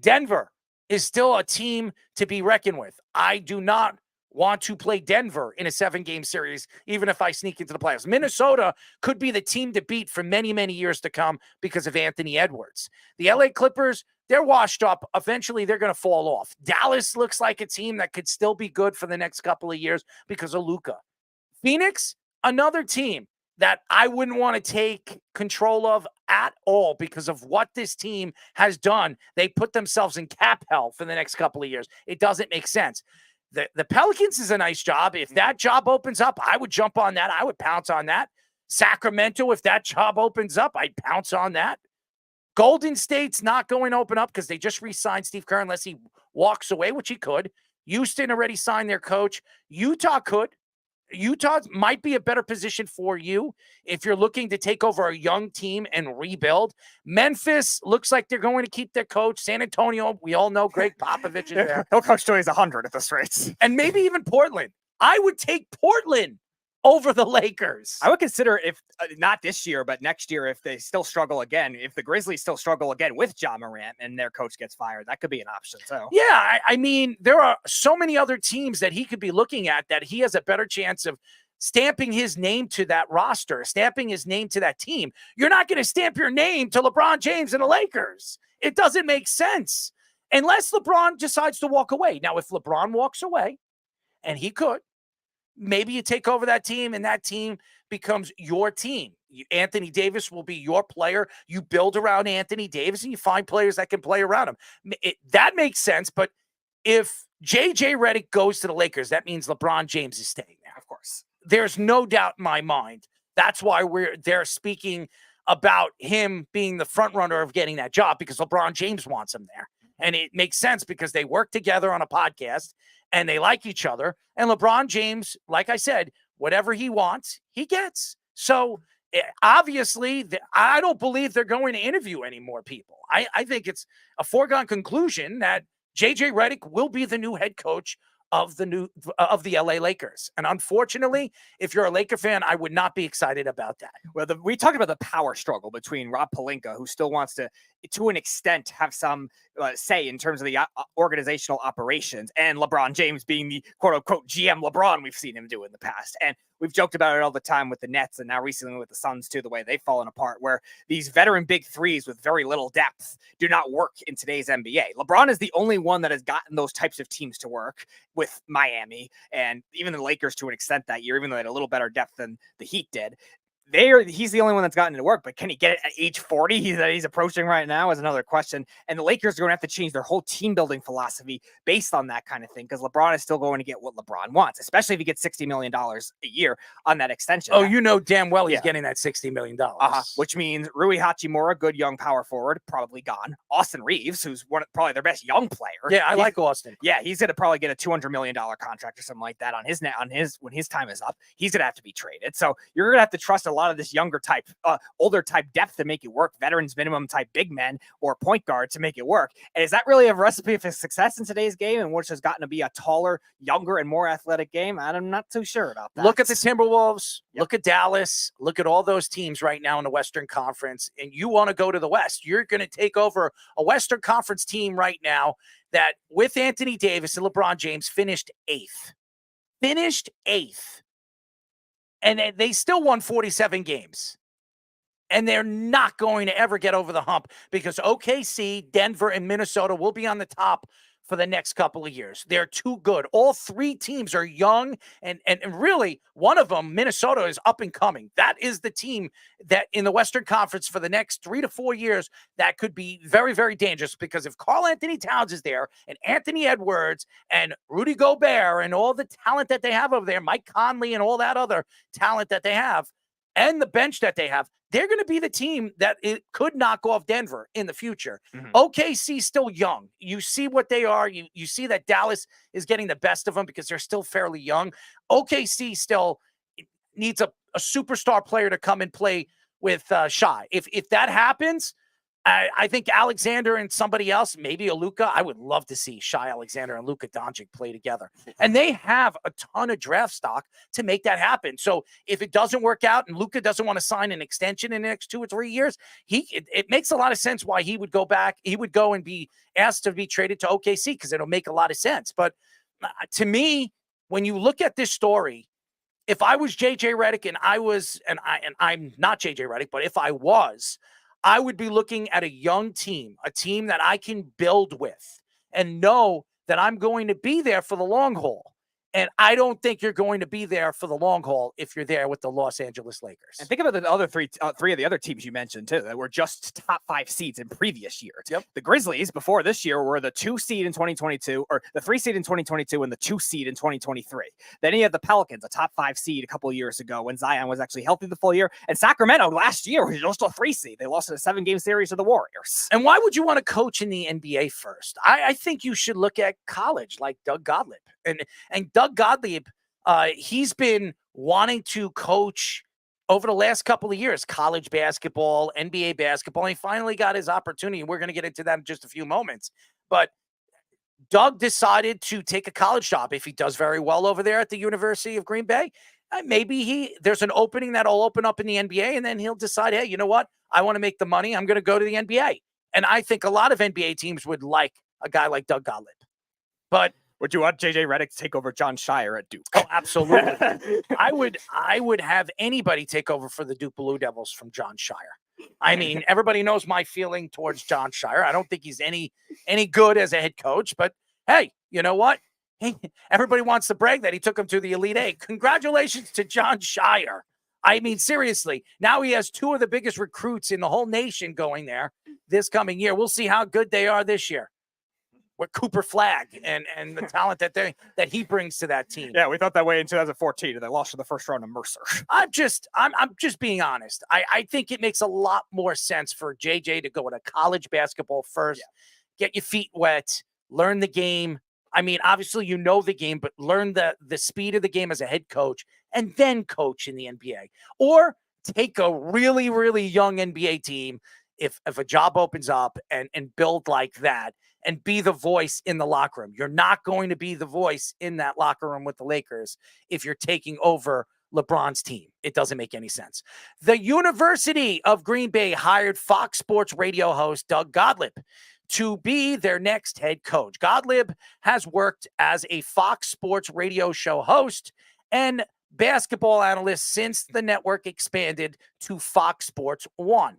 [SPEAKER 16] Denver is still a team to be reckoned with. I do not want to play Denver in a 7-game series, even if I sneak into the playoffs. Minnesota could be the team to beat for many, many years to come because of Anthony Edwards. The LA Clippers, they're washed up. Eventually, they're going to fall off. Dallas looks like a team that could still be good for the next couple of years because of Luka. Phoenix, another team that I wouldn't want to take control of at all because of what this team has done. They put themselves in cap hell for the next couple of years. It doesn't make sense. The Pelicans is a nice job. If that job opens up, I would jump on that. I would pounce on that. Sacramento, if that job opens up, I'd pounce on that. Golden State's not going to open up because they just re-signed Steve Kerr unless he walks away, which he could. Houston already signed their coach. Utah could. Utah might be a better position for you if you're looking to take over a young team and rebuild. Memphis looks like they're going to keep their coach. San Antonio, we all know Greg Popovich is there.
[SPEAKER 18] He'll coach till he's 100 at this rate.
[SPEAKER 16] And maybe even Portland. I would take Portland over the Lakers.
[SPEAKER 18] I would consider if not this year, but next year, if they still struggle again, if the Grizzlies still struggle again with Ja Morant and their coach gets fired, that could be an option too.
[SPEAKER 16] Yeah, I mean, there are so many other teams that he could be looking at that he has a better chance of stamping his name to that roster, stamping his name to that team. You're not going to stamp your name to LeBron James and the Lakers. It doesn't make sense unless LeBron decides to walk away. Now, if LeBron walks away, and he could, maybe you take over that team and that team becomes your team. Anthony Davis will be your player. You build around Anthony Davis and you find players that can play around him. That makes sense. But if JJ Redick goes to the Lakers, that means LeBron James is staying there.
[SPEAKER 18] Of course.
[SPEAKER 16] There's no doubt in my mind. That's why they're speaking about him being the front runner of getting that job because LeBron James wants him there. And it makes sense because they work together on a podcast and they like each other. And LeBron James, like I said, whatever he wants, he gets. So obviously, I don't believe they're going to interview any more people. I think it's a foregone conclusion that JJ Redick will be the new head coach of the LA Lakers. And unfortunately, if you're a Laker fan, I would not be excited about that.
[SPEAKER 18] Well, we talked about the power struggle between Rob Pelinka, who still wants to an extent, have some say in terms of the organizational operations, and LeBron James being the quote-unquote GM LeBron we've seen him do in the past. And we've joked about it all the time with the Nets, and now recently with the Suns too, the way they've fallen apart, where these veteran big threes with very little depth do not work in today's NBA. LeBron is the only one that has gotten those types of teams to work with Miami, and even the Lakers to an extent that year, even though they had a little better depth than the Heat did. He's the only one that's gotten it to work, but can he get it at age 40 that he's approaching right now is another question. And the Lakers are going to have to change their whole team building philosophy based on that kind of thing, because LeBron is still going to get what LeBron wants, especially if he gets $60 million a year on that extension.
[SPEAKER 16] Oh, you know damn well he's getting that $60 million.
[SPEAKER 18] Which means Rui Hachimura, good young power forward, probably gone. Austin Reeves, who's probably their best young player.
[SPEAKER 16] Yeah, I like Austin.
[SPEAKER 18] Yeah, he's going to probably get a $200 million contract or something like that when his time is up. He's going to have to be traded. So you're going to have to trust a lot of this younger type, older type depth to make it work, veterans minimum type big men or point guard to make it work. And is that really a recipe for success in today's game, and which has gotten to be a taller, younger, and more athletic game? I'm not too sure about that.
[SPEAKER 16] Look at the Timberwolves, look at Dallas, look at all those teams right now in the Western Conference, and you want to go to the West. You're going to take over a Western Conference team right now that, with Anthony Davis and LeBron James, finished eighth. And they still won 47 games. And they're not going to ever get over the hump because OKC, Denver, and Minnesota will be on the top for the next couple of years. They're too good. All three teams are young, and really, one of them, Minnesota, is up and coming. That is the team that in the Western Conference for the next 3 to 4 years that could be very, very dangerous, because if Karl Anthony Towns is there and Anthony Edwards and Rudy Gobert and all the talent that they have over there, Mike Conley and all that other talent that they have, and the bench that they have, they're going to be the team that it could knock off Denver in the future. OKC still young. You see what they are. You see that Dallas is getting the best of them because they're still fairly young. OKC still needs a superstar player to come and play with Shai. If that happens, I think Alexander and somebody else, maybe a Luka. I would love to see Shai Alexander and Luka Doncic play together. And they have a ton of draft stock to make that happen. So if it doesn't work out and Luka doesn't want to sign an extension in the next 2 or 3 years, it makes a lot of sense why he would go back. He would go and be asked to be traded to OKC because it'll make a lot of sense. But to me, when you look at this story, if I was JJ Redick and I'm not JJ Redick, but if I was, I would be looking at a young team, a team that I can build with and know that I'm going to be there for the long haul. And I don't think you're going to be there for the long haul if you're there with the Los Angeles Lakers.
[SPEAKER 18] And think about the other three of the other teams you mentioned too that were just top 5 seeds in previous years.
[SPEAKER 16] Yep.
[SPEAKER 18] The Grizzlies before this year were the 2 seed in 2022, or the 3 seed in 2022 and the 2 seed in 2023. Then you have the Pelicans, a top 5 seed a couple of years ago when Zion was actually healthy the full year. And Sacramento last year was just a 3 seed. They lost in a 7-game series to the Warriors.
[SPEAKER 16] And why would you want to coach in the NBA first? I think you should look at college like Doug Gottlieb. And Doug Gottlieb, he's been wanting to coach over the last couple of years, college basketball, NBA basketball. And he finally got his opportunity. We're going to get into that in just a few moments. But Doug decided to take a college job. If he does very well over there at the University of Green Bay, maybe there's an opening that'll open up in the NBA, and then he'll decide, hey, you know what? I want to make the money. I'm going to go to the NBA. And I think a lot of NBA teams would like a guy like Doug Gottlieb. But
[SPEAKER 18] would you want JJ Redick to take over John Shire at Duke?
[SPEAKER 16] Oh, absolutely. I would have anybody take over for the Duke Blue Devils from John Shire. I mean, everybody knows my feeling towards John Shire. I don't think he's any good as a head coach, but hey, you know what? Hey, everybody wants to brag that he took him to the Elite Eight. Congratulations to John Shire. I mean, seriously, now he has 2 of the biggest recruits in the whole nation going there this coming year. We'll see how good they are this year with Cooper Flagg and the talent that he brings to that team.
[SPEAKER 18] Yeah, we thought that way in 2014, and they lost in the first round to Mercer.
[SPEAKER 16] I'm just being honest. I think it makes a lot more sense for JJ to go to college basketball first, get your feet wet, learn the game. I mean, obviously you know the game, but learn the speed of the game as a head coach, and then coach in the NBA. Or take a really, really young NBA team, if a job opens up and build like that and be the voice in the locker room. You're not going to be the voice in that locker room with the Lakers if you're taking over LeBron's team. It doesn't make any sense. The University of Green Bay hired Fox Sports radio host Doug Gottlieb to be their next head coach. Gottlieb has worked as a Fox Sports radio show host and basketball analyst since the network expanded to Fox Sports 1.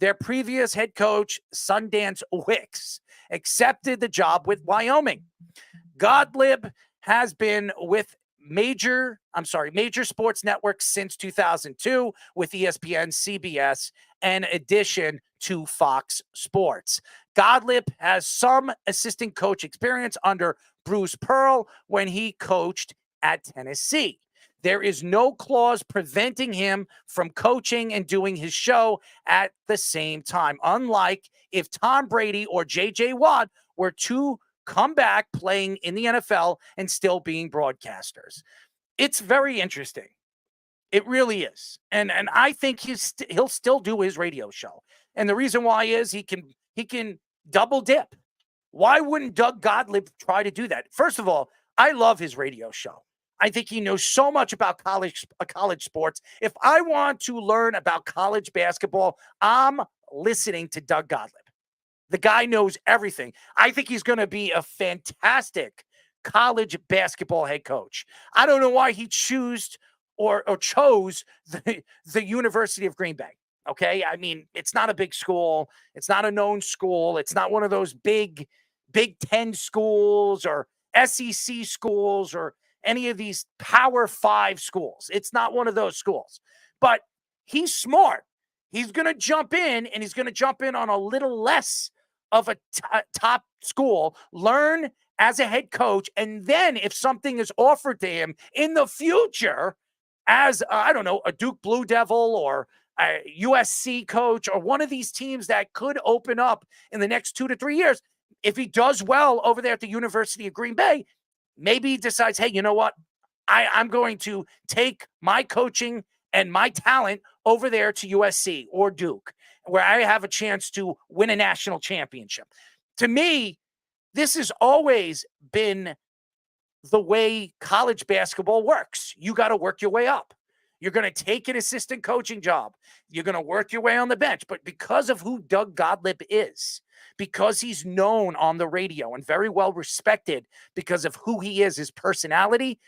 [SPEAKER 16] Their previous head coach, Sundance Wicks, accepted the job with Wyoming. Gottlieb has been with major sports networks since 2002 with ESPN, CBS, and addition to Fox Sports. Gottlieb has some assistant coach experience under Bruce Pearl when he coached at Tennessee. There is no clause preventing him from coaching and doing his show at the same time, unlike if Tom Brady or J.J. Watt were to come back playing in the NFL and still being broadcasters. It's very interesting. It really is. And I think he'll still do his radio show. And the reason why is he can double dip. Why wouldn't Doug Gottlieb try to do that? First of all, I love his radio show. I think he knows so much about college sports. If I want to learn about college basketball, I'm listening to Doug Gottlieb. The guy knows everything. I think he's going to be a fantastic college basketball head coach. I don't know why he chose the University of Green Bay. Okay. I mean, it's not a big school. It's not a known school. It's not one of those Big Ten schools or SEC schools or any of these Power 5 schools. It's not one of those schools. But he's smart. He's going to jump in, and he's going to jump in on a little less of a top school, learn as a head coach, and then if something is offered to him in the future as, a Duke Blue Devil or a USC coach or one of these teams that could open up in the next 2 to 3 years, if he does well over there at the University of Green Bay, maybe he decides, hey, you know what? I'm going to take my coaching and my talent over there to USC or Duke, where I have a chance to win a national championship. To me, this has always been the way college basketball works. You got to work your way up. You're going to take an assistant coaching job. You're going to work your way on the bench. But because of who Doug Gottlieb is, because he's known on the radio and very well respected because of who he is, his personality,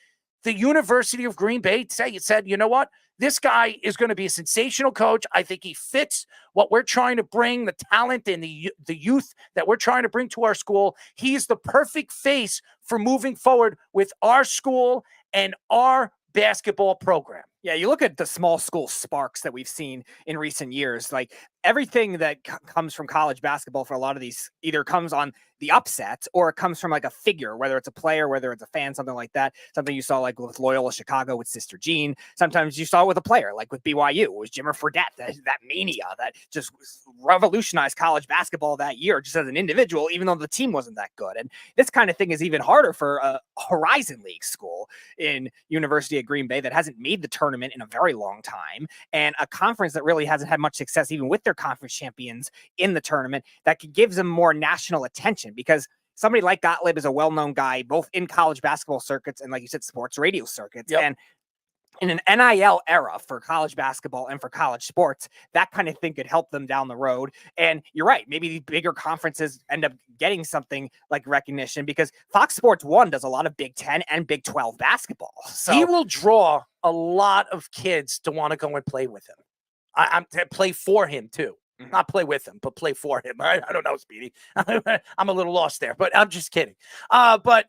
[SPEAKER 16] the University of Green Bay said, you know what? This guy is going to be a sensational coach. I think he fits what we're trying to bring, the talent and the youth that we're trying to bring to our school. He's the perfect face for moving forward with our school and our basketball program.
[SPEAKER 18] Yeah, you look at the small school sparks that we've seen in recent years, like everything that comes from college basketball for a lot of these either comes on the upset or it comes from like a figure, whether it's a player, whether it's a fan, something like that. Something you saw like with Loyola Chicago with Sister Jean. Sometimes you saw it with a player, like with BYU. It was Jimmer Fredette, that mania that just revolutionized college basketball that year, just as an individual, even though the team wasn't that good. And this kind of thing is even harder for a Horizon League school in University of Green Bay that hasn't made the tournament in a very long time, and a conference that really hasn't had much success even with their conference champions in the tournament, that gives them more national attention, because somebody like Gottlieb is a well-known guy both in college basketball circuits and, like you said, sports radio circuits. Yep. And in an NIL era for college basketball and for college sports, that kind of thing could help them down the road. And you're right, maybe the bigger conferences end up getting something like recognition, because Fox Sports 1 does a lot of Big 10 and Big 12 basketball. So
[SPEAKER 16] he will draw a lot of kids to want to go and play with him. I'm to play for him too. Mm-hmm. Not play with him, but play for him. I don't know, Speedy. I'm a little lost there, but I'm just kidding. But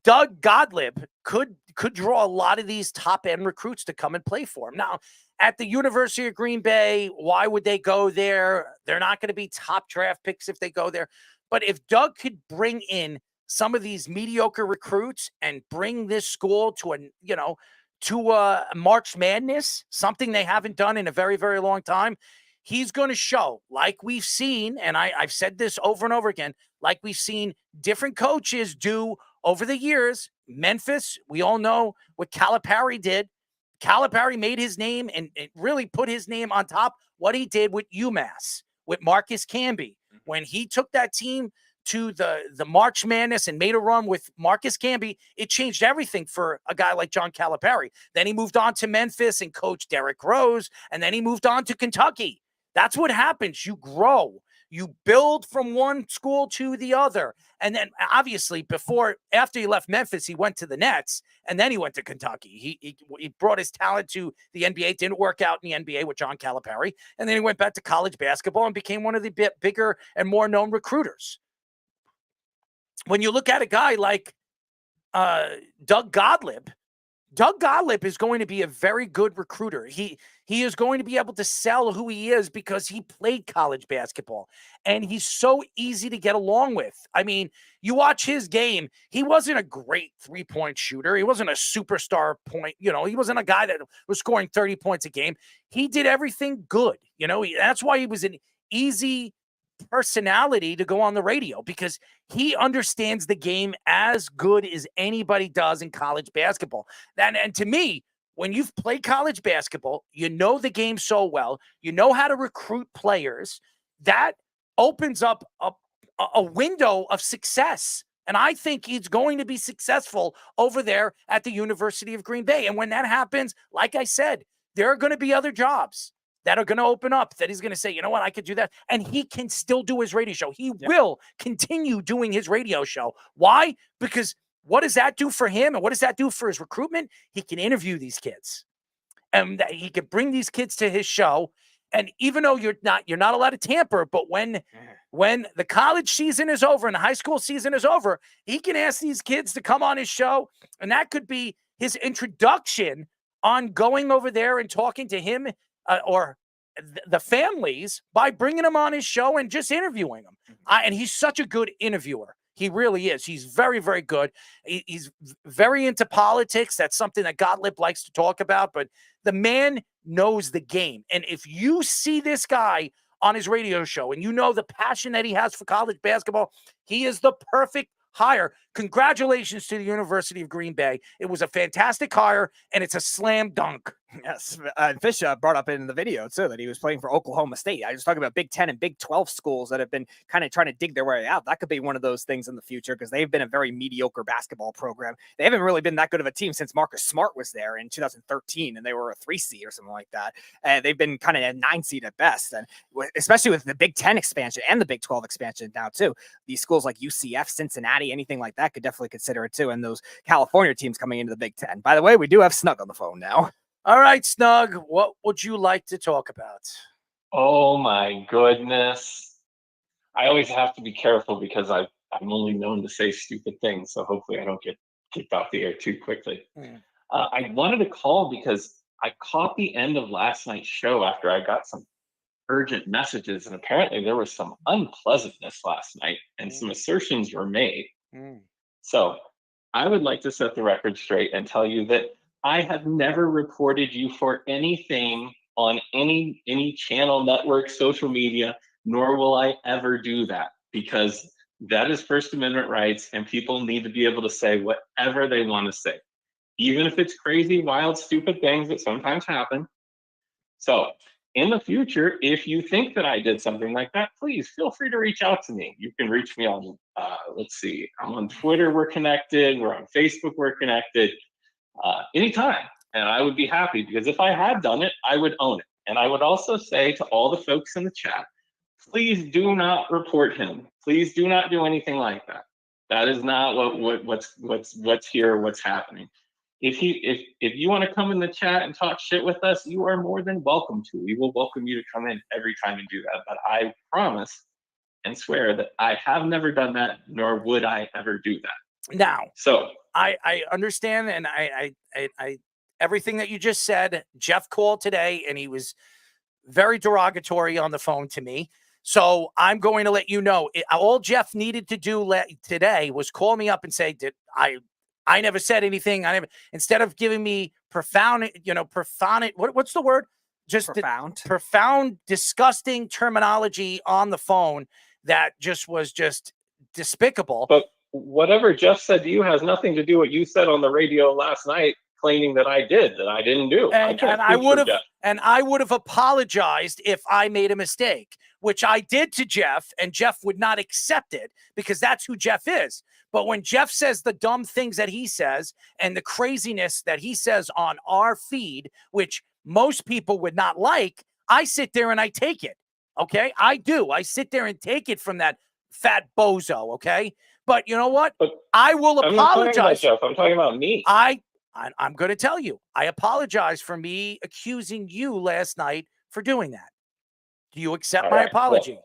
[SPEAKER 16] Doug Gottlieb could draw a lot of these top-end recruits to come and play for him. Now, at the University of Green Bay, why would they go there? They're not going to be top draft picks if they go there. But if Doug could bring in some of these mediocre recruits and bring this school to a March Madness, something they haven't done in a very, very long time, he's going to show, like we've seen, and I've said this over and over again, like we've seen different coaches do over the years. Memphis, we all know what Calipari did. Calipari made his name and really put his name on top what he did with UMass, with Marcus Camby. When he took that team to the March Madness and made a run with Marcus Camby, it changed everything for a guy like John Calipari. Then he moved on to Memphis and coached Derrick Rose, and then he moved on to Kentucky. That's what happens. You grow. You build from one school to the other. And then obviously after he left Memphis, he went to the Nets, and then he went to Kentucky. He brought his talent to the NBA. Didn't work out in the NBA with John Calipari. And then he went back to college basketball and became one of the bigger and more known recruiters. When you look at a guy like Doug Gottlieb is going to be a very good recruiter. He is going to be able to sell who he is because he played college basketball, and he's so easy to get along with. I mean, you watch his game, he wasn't a great three-point shooter. He wasn't a superstar point. He wasn't a guy that was scoring 30 points a game. He did everything good. That's why he was an easy personality to go on the radio, because he understands the game as good as anybody does in college basketball. And to me, when you've played college basketball, you know the game so well, you know how to recruit players, that opens up a window of success. And I think he's going to be successful over there at the University of Green Bay. And when that happens, like I said, there are going to be other jobs that are going to open up that he's going to say, you know what, I could do that. And he can still do his radio show. He will continue doing his radio show. Why? Because what does that do for him? And what does that do for his recruitment? He can interview these kids, and he can bring these kids to his show. And even though you're not allowed to tamper, but when the college season is over and the high school season is over, he can ask these kids to come on his show. And that could be his introduction on going over there and talking to him or the families by bringing them on his show and just interviewing them. And he's such a good interviewer. He really is. He's very, very good. He's very into politics. That's something that Gottlieb likes to talk about, but the man knows the game. And if you see this guy on his radio show and you know the passion that he has for college basketball, he is the perfect hire. Congratulations to the University of Green Bay. It was a fantastic hire, and it's a slam dunk.
[SPEAKER 18] Yes. Fish brought up in the video, too, that he was playing for Oklahoma State. I was talking about Big 10 and Big 12 schools that have been kind of trying to dig their way out. That could be one of those things in the future, because they've been a very mediocre basketball program. They haven't really been that good of a team since Marcus Smart was there in 2013, and they were a 3 seed or something like that. And they've been kind of a 9 seed at best. And especially with the Big 10 expansion and the Big 12 expansion now, too. These schools like UCF, Cincinnati, anything like that could definitely consider it, too. And those California teams coming into the Big 10. By the way, we do have Snug on the phone now.
[SPEAKER 16] All right, Snug, what would you like to talk about?
[SPEAKER 19] Oh my goodness. I always have to be careful because I'm only known to say stupid things, so hopefully I don't get kicked off the air too quickly. I wanted to call because I caught the end of last night's show after I got some urgent messages, and apparently there was some unpleasantness last night and some assertions were made. So I would like to set the record straight and tell you that I have never reported you for anything on any channel, network, social media, nor will I ever do that, because that is First Amendment rights and people need to be able to say whatever they want to say, even if it's crazy, wild, stupid things that sometimes happen. So in the future, if you think that I did something like that, please feel free to reach out to me. You can reach me on, let's see, I'm on Twitter, we're connected. We're on Facebook, we're connected. Anytime, and I would be happy, because if I had done it, I would own it. And I would also say to all the folks in the chat, please do not report him. Please do not do anything like that. That is not what's here, what's happening. If you want to come in the chat and talk shit with us, you are more than welcome to. We will welcome you to come in every time and do that. But I promise and swear that I have never done that, nor would I ever do that.
[SPEAKER 16] Now,
[SPEAKER 19] so
[SPEAKER 16] I understand, and I everything that you just said. Jeff called today, and he was very derogatory on the phone to me. So I'm going to let you know. All Jeff needed to do today was call me up and say, "Did I never said anything. Instead of giving me profound, what's the word? Just profound, disgusting terminology on the phone that was just despicable."
[SPEAKER 19] But whatever Jeff said to you has nothing to do with what you said on the radio last night, claiming that I didn't do.
[SPEAKER 16] And I would have apologized if I made a mistake. which I did to Jeff, and Jeff would not accept it because that's who Jeff is. But when Jeff says the dumb things that he says and the craziness that he says on our feed, which most people would not like, I sit there and I take it. Okay, I do. I sit there and take it from that fat bozo. Okay, but you know what? I will
[SPEAKER 19] I'm not talking about
[SPEAKER 16] apologize.
[SPEAKER 19] Jeff. I'm talking about me.
[SPEAKER 16] I'm going to tell you. I apologize for me accusing you last night for doing that. Do you accept
[SPEAKER 19] All
[SPEAKER 16] my
[SPEAKER 19] right,
[SPEAKER 16] apology?
[SPEAKER 19] well,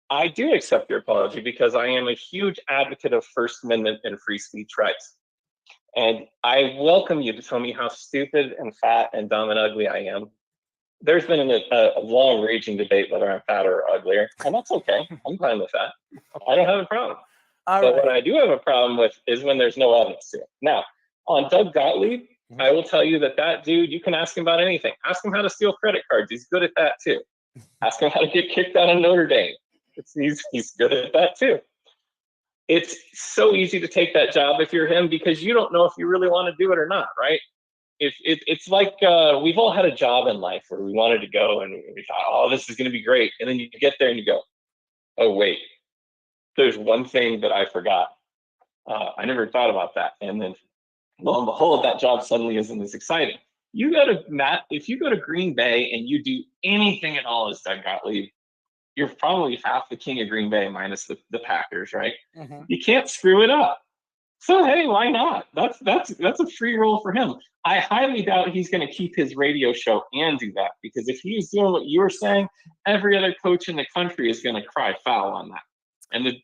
[SPEAKER 19] I do accept your apology because I am a huge advocate of First Amendment and free speech rights. And I welcome you to tell me how stupid and fat and dumb and ugly I am. There's been a long raging debate whether I'm fatter or uglier, and that's okay. I'm fine with that. I don't have a problem. But what I do have a problem with is when there's no evidence to it. Now, on Doug Gottlieb, I will tell you that dude, you can ask him about anything. Ask him how to steal credit cards. He's good at that too. Ask him how to get kicked out of Notre Dame. He's good at that too. It's so easy to take that job if you're him because you don't know if you really want to do it or not, right? It's like we've all had a job in life where we wanted to go and we thought, oh, this is going to be great. And then you get there and you go, oh, wait, there's one thing that I forgot. I never thought about that. And then lo and behold, that job suddenly isn't as exciting. You go to if you go to Green Bay and you do anything at all as Doug Gottlieb, you're probably half the king of Green Bay minus the Packers, right? You can't screw it up. So hey, why not? That's a free role for him. I highly doubt he's going to keep his radio show and do that because if he's doing what you were saying, every other coach in the country is going to cry foul on that, and the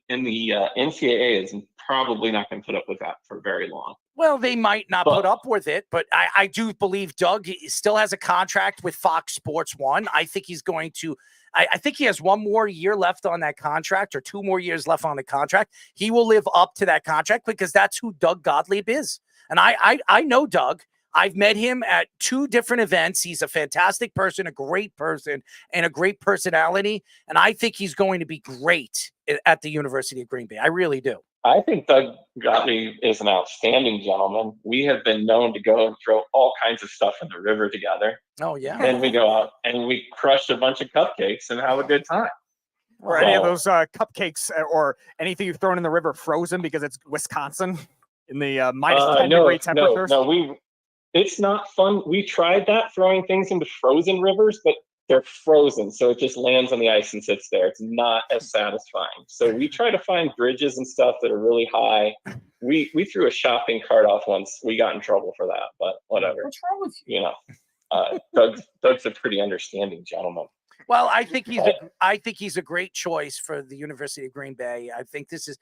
[SPEAKER 19] NCAA is probably not going to put up with that for very long.
[SPEAKER 16] Well, they might not put up with it, but I do believe Doug still has a contract with Fox Sports 1. I think he's going to. I think he has one more year left on that contract or 2 more years left on the contract. He will live up to that contract because that's who Doug Gottlieb is. And I know Doug. I've met him at 2 different events. He's a fantastic person, a great person, and a great personality. And I think he's going to be great at the University of Green Bay. I really do.
[SPEAKER 19] I think Doug Gottlieb is an outstanding gentleman. We have been known to go and throw all kinds of stuff in the river together.
[SPEAKER 16] Oh, yeah.
[SPEAKER 19] Then we go out and we crush a bunch of cupcakes and have a good time.
[SPEAKER 18] Or any of those cupcakes or anything you've thrown in the river frozen because it's Wisconsin in the minus 10 degree temperatures?
[SPEAKER 19] No, it's not fun. We tried that, throwing things into frozen rivers, but they're frozen, so it just lands on the ice and sits there. It's not as satisfying. So we try to find bridges and stuff that are really high. We threw a shopping cart off once. We got in trouble for that, but whatever.
[SPEAKER 17] What's wrong with you?
[SPEAKER 19] You know, Doug's a pretty understanding gentleman.
[SPEAKER 16] Well, I think he's a great choice for the University of Green Bay. I think this is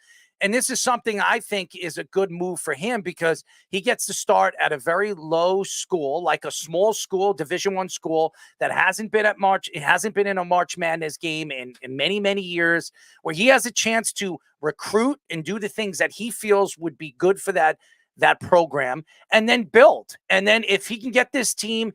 [SPEAKER 16] something I think is a good move for him because he gets to start at a very low school, like a small school, Division I school that hasn't been in a March Madness game in many, many years, where he has a chance to recruit and do the things that he feels would be good for that program, and then build. And then if he can get this team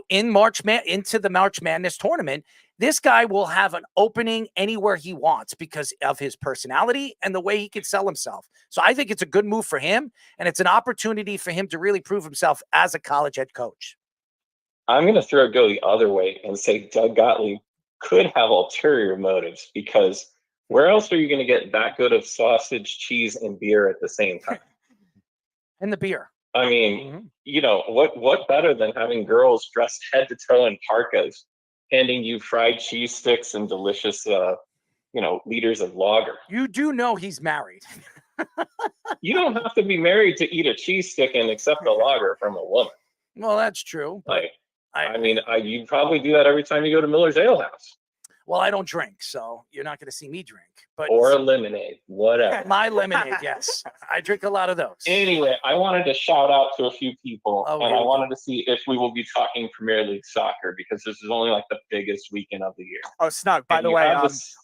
[SPEAKER 16] into the March Madness tournament, this guy will have an opening anywhere he wants because of his personality and the way he can sell himself. So I think it's a good move for him, and it's an opportunity for him to really prove himself as a college head coach.
[SPEAKER 19] I'm going to go the other way and say Doug Gottlieb could have ulterior motives because where else are you going to get that good of sausage, cheese, and beer at the same time?
[SPEAKER 16] And the beer.
[SPEAKER 19] I mean, you know, what better than having girls dressed head to toe in parkas, handing you fried cheese sticks and delicious, liters of lager.
[SPEAKER 16] You do know he's married.
[SPEAKER 19] You don't have to be married to eat a cheese stick and accept a lager from a woman.
[SPEAKER 16] Well, that's true.
[SPEAKER 19] You probably do that every time you go to Miller's Ale House.
[SPEAKER 16] Well, I don't drink, so you're not going to see me drink.
[SPEAKER 19] Or a lemonade, whatever.
[SPEAKER 16] My lemonade, yes. I drink a lot of those.
[SPEAKER 19] Anyway, I wanted to shout out to a few people, and I wanted to see if we will be talking Premier League soccer because this is only like the biggest weekend of the year.
[SPEAKER 18] Oh, Snug, by the way,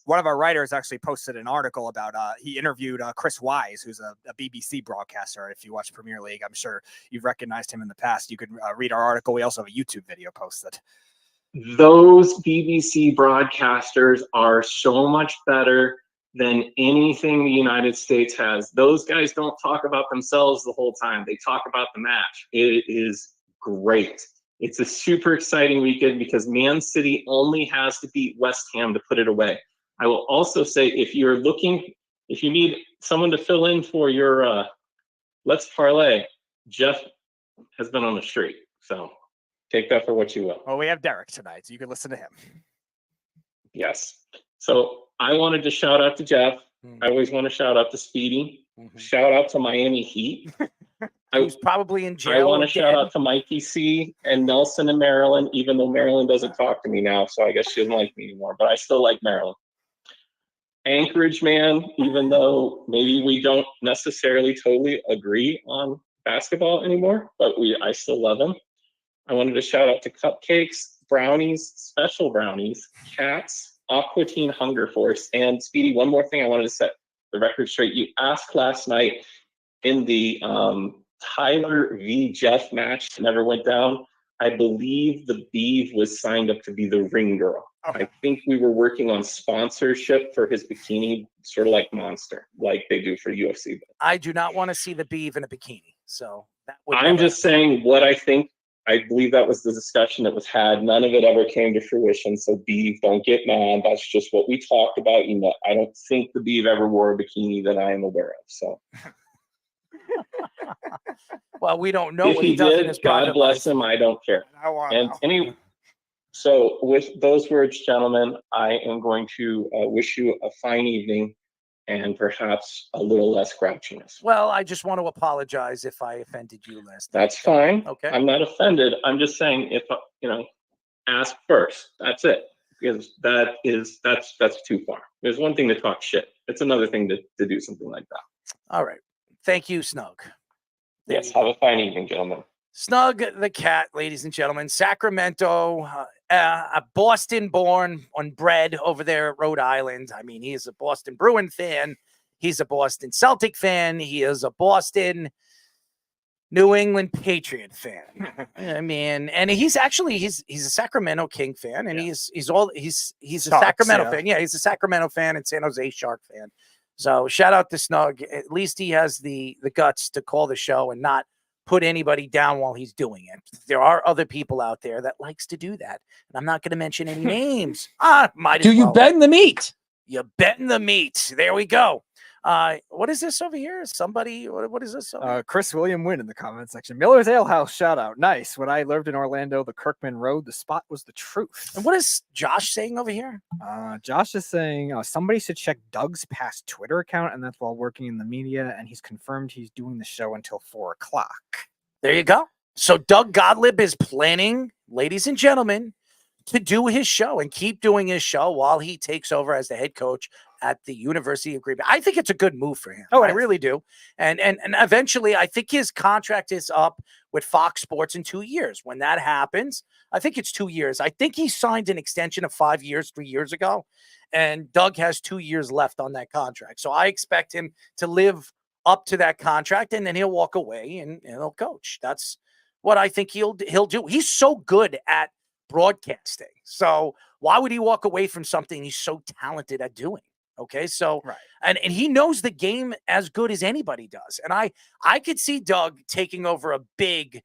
[SPEAKER 18] one of our writers actually posted an article about, he interviewed Chris Wise, who's a BBC broadcaster. If you watch Premier League, I'm sure you've recognized him in the past. You can read our article. We also have a YouTube video posted.
[SPEAKER 19] Those BBC broadcasters are so much better than anything the United States has. Those guys don't talk about themselves the whole time. They talk about the match. It is great. It's a super exciting weekend because Man City only has to beat West Ham to put it away. I will also say, if you need someone to fill in for your Let's Parlay, Jeff has been on the street. So take that for what you will.
[SPEAKER 18] Well, we have Derek tonight, so you can listen to him.
[SPEAKER 19] Yes. So I wanted to shout out to Jeff. I always want to shout out to Speedy. Shout out to Miami Heat.
[SPEAKER 16] Who's probably in jail.
[SPEAKER 19] I want to
[SPEAKER 16] again.
[SPEAKER 19] shout out to Mikey C and Nelson and Marilyn, even though Marilyn doesn't talk to me now, so I guess she doesn't like me anymore, but I still like Marilyn. Anchorage Man, even though maybe we don't necessarily totally agree on basketball anymore, but I still love him. I wanted to shout out to Cupcakes, Brownies, Special Brownies, Cats, Aqua Teen Hunger Force, and Speedy, one more thing I wanted to set the record straight. You asked last night in the Tyler v. Jeff match that never went down. I believe the Beeve was signed up to be the ring girl. I think we were working on sponsorship for his bikini, sort of like Monster, like they do for UFC.
[SPEAKER 16] I do not want to see the Beeve in a bikini. So that would
[SPEAKER 19] I'm just saying what I think. I believe that was the discussion that was had. None of it ever came to fruition. So Beeve, don't get mad. That's just what we talked about. You know, I don't think the Beeve ever wore a bikini that I am aware of. So.
[SPEAKER 16] Well, we don't know
[SPEAKER 19] If
[SPEAKER 16] what
[SPEAKER 19] he
[SPEAKER 16] he does in
[SPEAKER 19] did,
[SPEAKER 16] his
[SPEAKER 19] God
[SPEAKER 16] private
[SPEAKER 19] bless
[SPEAKER 16] life.
[SPEAKER 19] him. I don't care.
[SPEAKER 16] Wow.
[SPEAKER 19] So with those words, gentlemen, I am going to wish you a fine evening and perhaps a little less grouchiness.
[SPEAKER 16] Well, I just want to apologize if I offended you last night.
[SPEAKER 19] That's fine.
[SPEAKER 16] Okay.
[SPEAKER 19] I'm not offended. I'm just saying, if ask first. That's it. Because that's too far. There's one thing to talk shit. It's another thing to do something like that.
[SPEAKER 16] All right. Thank you, Snug.
[SPEAKER 19] Yes. Have a fine evening, gentlemen.
[SPEAKER 16] Snug the cat, ladies and gentlemen. Sacramento, a Boston born on bred over there at Rhode Island. I mean, he is a Boston Bruin fan. He's a Boston Celtic fan. He is a Boston New England Patriot fan. I mean, and he's a Sacramento King fan, and he's a
[SPEAKER 18] Sharks,
[SPEAKER 16] Sacramento
[SPEAKER 18] yeah.
[SPEAKER 16] fan. Yeah, he's a Sacramento fan and San Jose Shark fan. So shout out to Snug. At least he has the guts to call the show and not put anybody down while he's doing it. There are other people out there that likes to do that, and I'm not going to mention any names. Might as
[SPEAKER 17] Do you
[SPEAKER 16] well.
[SPEAKER 17] bet in the meat?
[SPEAKER 16] You betting the meat. There we go. What is this over here? Somebody, what is this?
[SPEAKER 18] Chris William Wynn in the comment section. Miller's Ale House shout out. Nice. When I lived in Orlando, the Kirkman Road, the spot was the truth.
[SPEAKER 16] And what is Josh saying over here?
[SPEAKER 18] Josh is saying somebody should check Doug's past Twitter account, and that's while working in the media, and he's confirmed he's doing the show until 4 o'clock.
[SPEAKER 16] There you go. So Doug Gottlieb is planning, ladies and gentlemen, to do his show and keep doing his show while he takes over as the head coach at the University of Green Bay. I think it's a good move for him. I really do. And eventually, I think his contract is up with Fox Sports in 2 years. When that happens, I think it's 2 years. I think he signed an extension of 5 years 3 years ago, and Doug has 2 years left on that contract. So I expect him to live up to that contract, and then he'll walk away and he'll coach. That's what I think he'll do. He's so good at broadcasting. So why would he walk away from something he's so talented at doing? Okay, so and he knows the game as good as anybody does. And I could see Doug taking over a big,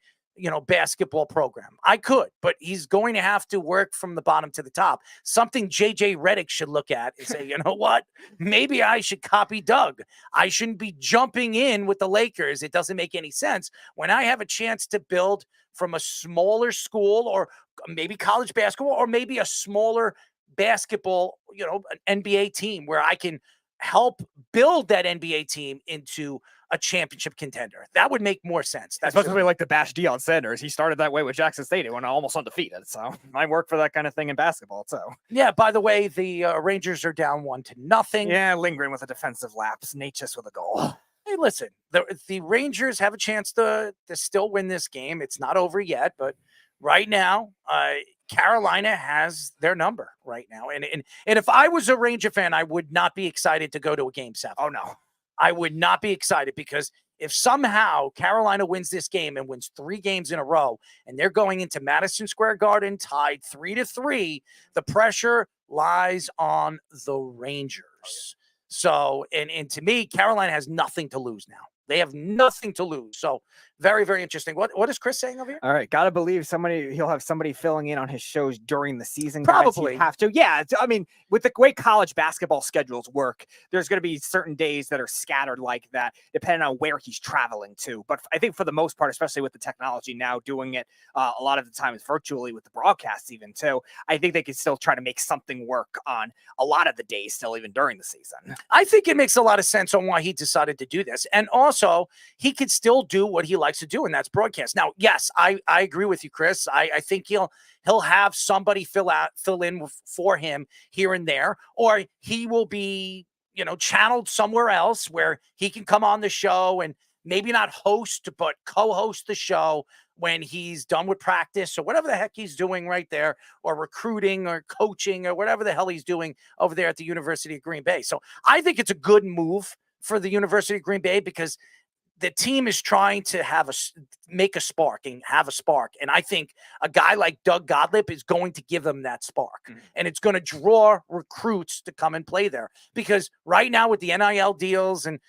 [SPEAKER 16] basketball program. I could, but he's going to have to work from the bottom to the top. Something JJ Redick should look at and say, you know what? Maybe I should copy Doug. I shouldn't be jumping in with the Lakers. It doesn't make any sense when I have a chance to build from a smaller school or maybe college basketball or maybe a smaller basketball, an NBA team where I can help build that NBA team into a championship contender. That would make more sense. That's
[SPEAKER 18] Especially like the Bash Deion Sanders. He started that way with Jackson State and went almost undefeated. So I work for that kind of thing in basketball. So
[SPEAKER 16] yeah, by the way, the Rangers are down 1-0.
[SPEAKER 18] Yeah, lingering with a defensive lapse. Natchez with a goal.
[SPEAKER 16] Hey, listen, the Rangers have a chance to still win this game. It's not over yet, but right now, Carolina has their number right now. And if I was a Ranger fan, I would not be excited to go to a Game 7.
[SPEAKER 18] Oh, no.
[SPEAKER 16] I would not be excited because if somehow Carolina wins this game and wins 3 games in a row and they're going into Madison Square Garden tied 3-3, the pressure lies on the Rangers. So, and to me, Carolina has nothing to lose now. They have nothing to lose. So very, very interesting. What is Chris saying over here?
[SPEAKER 18] All right, gotta believe he'll have somebody filling in on his shows during the season. Guys.
[SPEAKER 16] Probably
[SPEAKER 18] He'd have to. Yeah, I mean, with the way college basketball schedules work, there's going to be certain days that are scattered like that, depending on where he's traveling to. But I think for the most part, especially with the technology now doing it a lot of the times virtually with the broadcasts even too, I think they can still try to make something work on a lot of the days still even during the season.
[SPEAKER 16] I think it makes a lot of sense on why he decided to do this. And also, he could still do what he likes to do, and that's broadcast. Now, yes, I agree with you, Chris. I think he'll have somebody fill in for him here and there, or he will be, channeled somewhere else where he can come on the show and maybe not host, but co-host the show when he's done with practice or whatever the heck he's doing right there, or recruiting or coaching or whatever the hell he's doing over there at the University of Green Bay. So I think it's a good move for the University of Green Bay because the team is trying to make a spark and have a spark. And I think a guy like Doug Gottlieb is going to give them that spark. And it's going to draw recruits to come and play there. Because right now with the NIL deals, and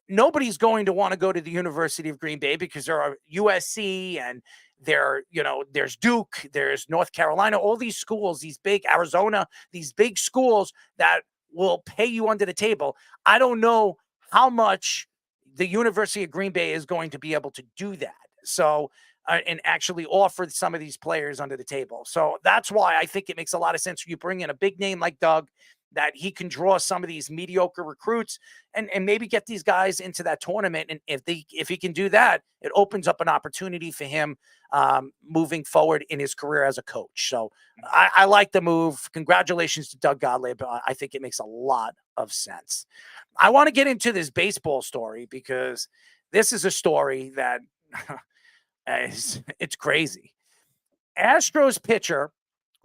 [SPEAKER 16] nobody's going to want to go to the University of Green Bay because there are USC and there's Duke, there's North Carolina, all these schools, these big Arizona, these big schools that will pay you under the table. I don't know how much the University of Green Bay is going to be able to do that. So, and actually offer some of these players under the table. So that's why I think it makes a lot of sense for you bring in a big name like Doug, that he can draw some of these mediocre recruits and maybe get these guys into that tournament. And if he can do that, it opens up an opportunity for him moving forward in his career as a coach. So I like the move. Congratulations to Doug Gottlieb. I think it makes a lot of sense. I want to get into this baseball story because this is a story that it's crazy. Astros pitcher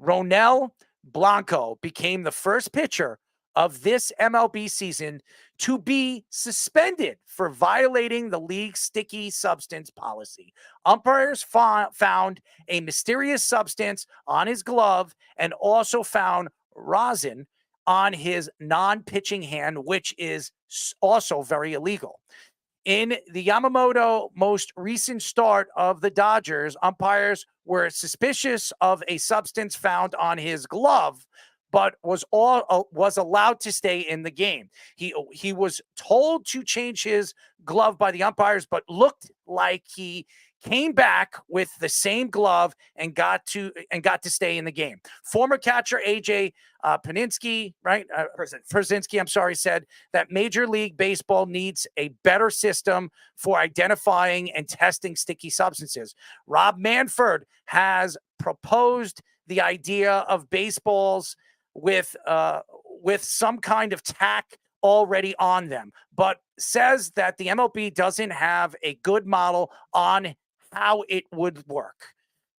[SPEAKER 16] Ronel Blanco became the first pitcher of this MLB season to be suspended for violating the league's sticky substance policy. Umpires found a mysterious substance on his glove and also found rosin on his non-pitching hand, which is also very illegal. In the Yamamoto most recent start of the Dodgers, umpires were suspicious of a substance found on his glove, but was allowed to stay in the game. He was told to change his glove by the umpires, but looked like he came back with the same glove and got to stay in the game. Former catcher AJ Pierzynski, said that Major League Baseball needs a better system for identifying and testing sticky substances. Rob Manfred has proposed the idea of baseballs with some kind of tack already on them, but says that the MLB doesn't have a good model on how it would work.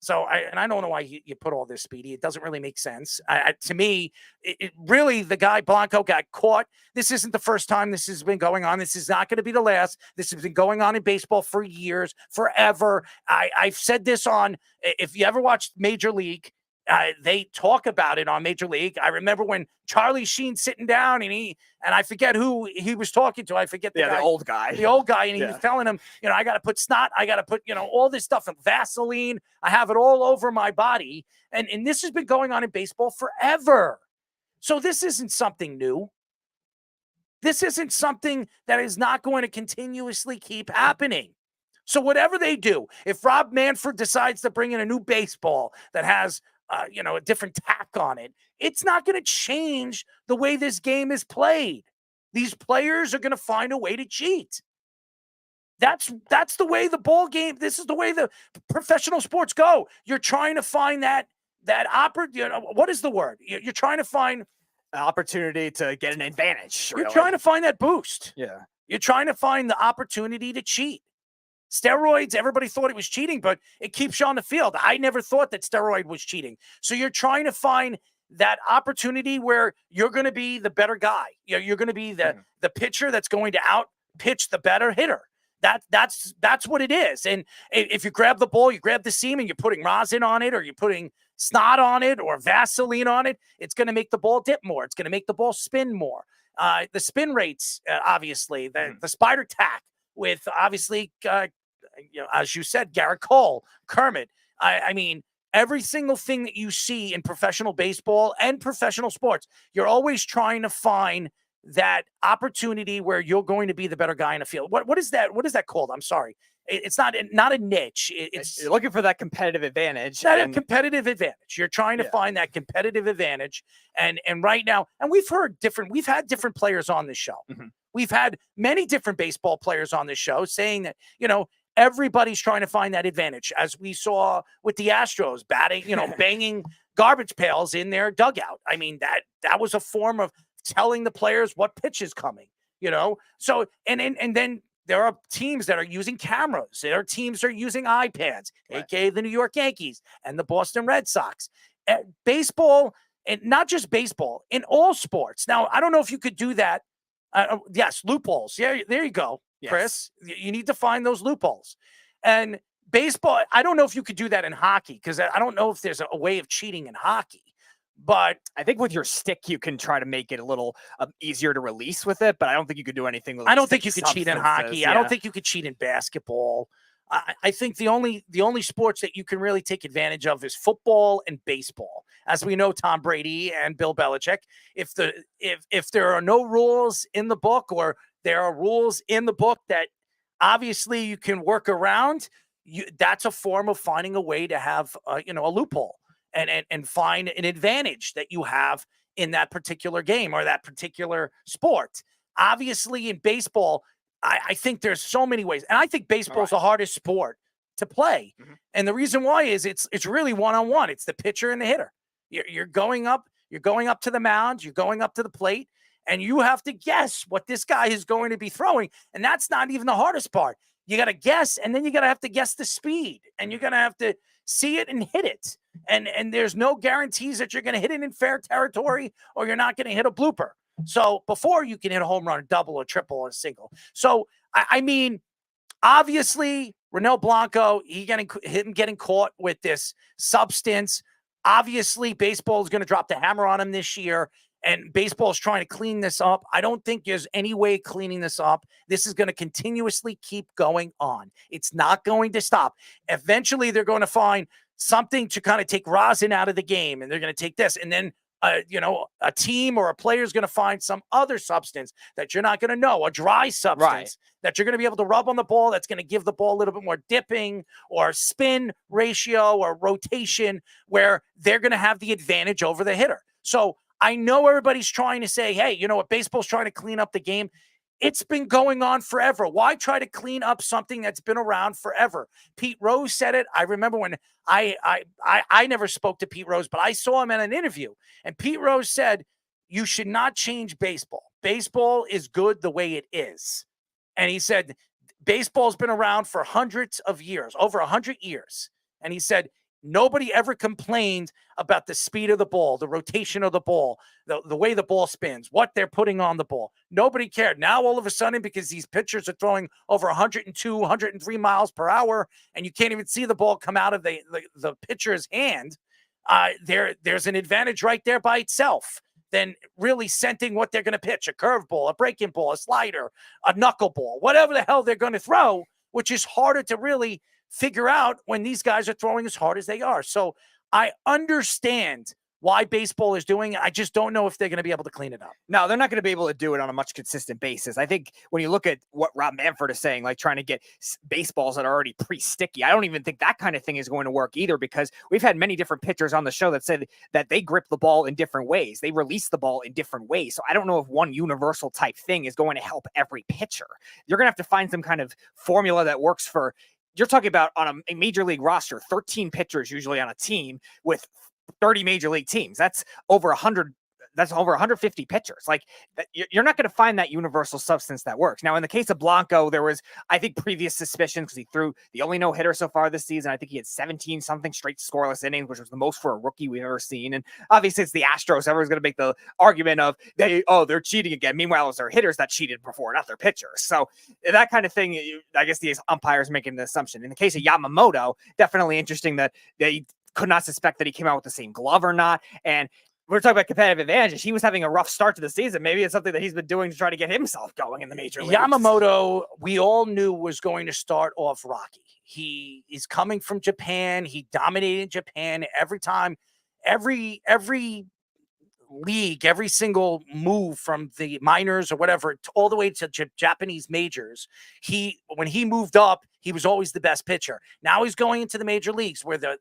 [SPEAKER 16] So I don't know why you put all this, Speedy. It doesn't really make sense. To me, it really, the guy Blanco got caught. This isn't the first time this has been going on. This is not going to be the last. This has been going on in baseball for years, forever. I've said this on, if you ever watched Major League, they talk about it on Major League. I remember when Charlie Sheen sitting down and I forget who he was talking to. I forget
[SPEAKER 18] the old guy.
[SPEAKER 16] The old guy. And he was telling him, I got to put snot. I got to put, all this stuff and Vaseline. I have it all over my body. And this has been going on in baseball forever. So this isn't something new. This isn't something that is not going to continuously keep happening. So whatever they do, if Rob Manfred decides to bring in a new baseball that has a different tack on it, it's not going to change the way this game is played. These players are going to find a way to cheat. That's the way the ball game, this is the way the professional sports go. You're trying to find what is the word? You're trying to find
[SPEAKER 18] an opportunity to get an advantage.
[SPEAKER 16] You're trying to find that boost.
[SPEAKER 18] Yeah.
[SPEAKER 16] You're trying to find the opportunity to cheat. Steroids, everybody thought it was cheating, but it keeps you on the field. I never thought that steroid was cheating. So you're trying to find that opportunity where you're going to be the better guy. You're going to be the pitcher that's going to out pitch the better hitter. That's what it is. And if you grab the ball, you grab the seam and you're putting rosin on it, or you're putting snot on it or Vaseline on it, it's going to make the ball dip more. It's going to make the ball spin more. The spin rates, obviously, the spider tack with obviously, as you said, Garrett Cole, Kermit. I mean, every single thing that you see in professional baseball and professional sports, you're always trying to find that opportunity where you're going to be the better guy in the field. What is that? What is that called? I'm sorry. It's not a niche. It's
[SPEAKER 18] You're looking for that competitive advantage.
[SPEAKER 16] a competitive advantage. You're trying to find that competitive advantage. And right now, and we've had different players on this show. We've had many different baseball players on this show saying that, everybody's trying to find that advantage, as we saw with the Astros batting, banging garbage pails in their dugout. I mean, that was a form of telling the players what pitch is coming, So, and then there are teams that are using cameras. There are teams that are using iPads, aka the New York Yankees and the Boston Red Sox. Baseball, and not just baseball, in all sports. Now, I don't know if you could do that. Yes, loopholes. Yeah, there you go, Chris. You need to find those loopholes. And baseball, I don't know if you could do that in hockey, because I don't know if there's a way of cheating in hockey. But
[SPEAKER 18] I think with your stick, you can try to make it a little easier to release with it, but I don't think you could do anything with
[SPEAKER 16] I don't think you could cheat in hockey.
[SPEAKER 18] Yeah.
[SPEAKER 16] I don't think you could cheat in basketball. I think the only sports that you can really take advantage of is football and baseball. As we know, Tom Brady and Bill Belichick, if there are no rules in the book, or there are rules in the book that obviously you can work around, that's a form of finding a way to have a loophole and find an advantage that you have in that particular game or that particular sport. Obviously, in baseball, I think there's so many ways. And I think baseball is the hardest sport to play. And the reason why is it's really one-on-one. It's the pitcher and the hitter. You're going up to the mound, you're going up to the plate, and you have to guess what this guy is going to be throwing. And that's not even the hardest part. You got to guess, and then you got to have to guess the speed, and you're going to have to see it and hit it. And there's no guarantees that you're going to hit it in fair territory, or you're not going to hit a blooper. So before you can hit a home run, a double, a triple, or a single. So, I mean, obviously, Ronel Blanco, him getting caught with this substance. Obviously, baseball is going to drop the hammer on him this year, and baseball is trying to clean this up. I don't think there's any way cleaning this up. This is going to continuously keep going on. It's not going to stop. Eventually, they're going to find something to kind of take rosin out of the game, and they're going to take this, and then a team or a player is going to find some other substance that you're not going to know, a dry substance that you're going to be able to rub on the ball that's going to give the ball a little bit more dipping or spin ratio or rotation, where they're going to have the advantage over the hitter. So I know everybody's trying to say, hey, what baseball's trying to clean up the game. It's been going on forever. Why try to clean up something that's been around forever? Pete Rose said it. I remember when I never spoke to Pete Rose, but I saw him in an interview, and Pete Rose said, you should not change baseball. Baseball is good the way it is. And he said, baseball's been around for hundreds of years, over 100 years. And he said, nobody ever complained about the speed of the ball, the rotation of the ball, the way the ball spins, what they're putting on the ball. Nobody cared. Now, all of a sudden, because these pitchers are throwing over 102, 103 miles per hour, and you can't even see the ball come out of the pitcher's hand, there's an advantage right there by itself than really scenting what they're going to pitch, a curveball, a breaking ball, a slider, a knuckleball, whatever the hell they're going to throw, which is harder to really figure out when these guys are throwing as hard as they are. So I understand why baseball is doing it. I just don't know if they're going to be able to clean it up.
[SPEAKER 18] No, they're not going to be able to do it on a much consistent basis. I think when you look at what Rob Manfred is saying, like trying to get baseballs that are already pre-sticky, I don't even think that kind of thing is going to work either, because we've had many different pitchers on the show that said that they grip the ball in different ways. They release the ball in different ways. So I don't know if one universal type thing is going to help every pitcher. You're going to have to find some kind of formula that works for. You're talking about on a major league roster, 13 pitchers usually on a team with 30 major league teams. That's over 100. That's over 150 pitchers. Like, you're not going to find that universal substance that works. Now, in the case of Blanco, there was, I think, previous suspicion because he threw the only no-hitter so far this season. I think he had 17-something straight scoreless innings, which was the most for a rookie we've ever seen. And obviously, it's the Astros. Everyone's going to make the argument of, they're cheating again. Meanwhile, it's their hitters that cheated before, not their pitchers. So that kind of thing, I guess the umpires making the assumption. In the case of Yamamoto, definitely interesting that they could not suspect that he came out with the same glove or not. And we're talking about competitive advantages. He was having a rough start to the season. Maybe it's something that he's been doing to try to get himself going in the major leagues.
[SPEAKER 16] Yamamoto, we all knew was going to start off rocky. He is coming from Japan. He dominated Japan every time, every league, every single move from the minors or whatever, all the way to Japanese majors. When he moved up, he was always the best pitcher. Now he's going into the major leagues where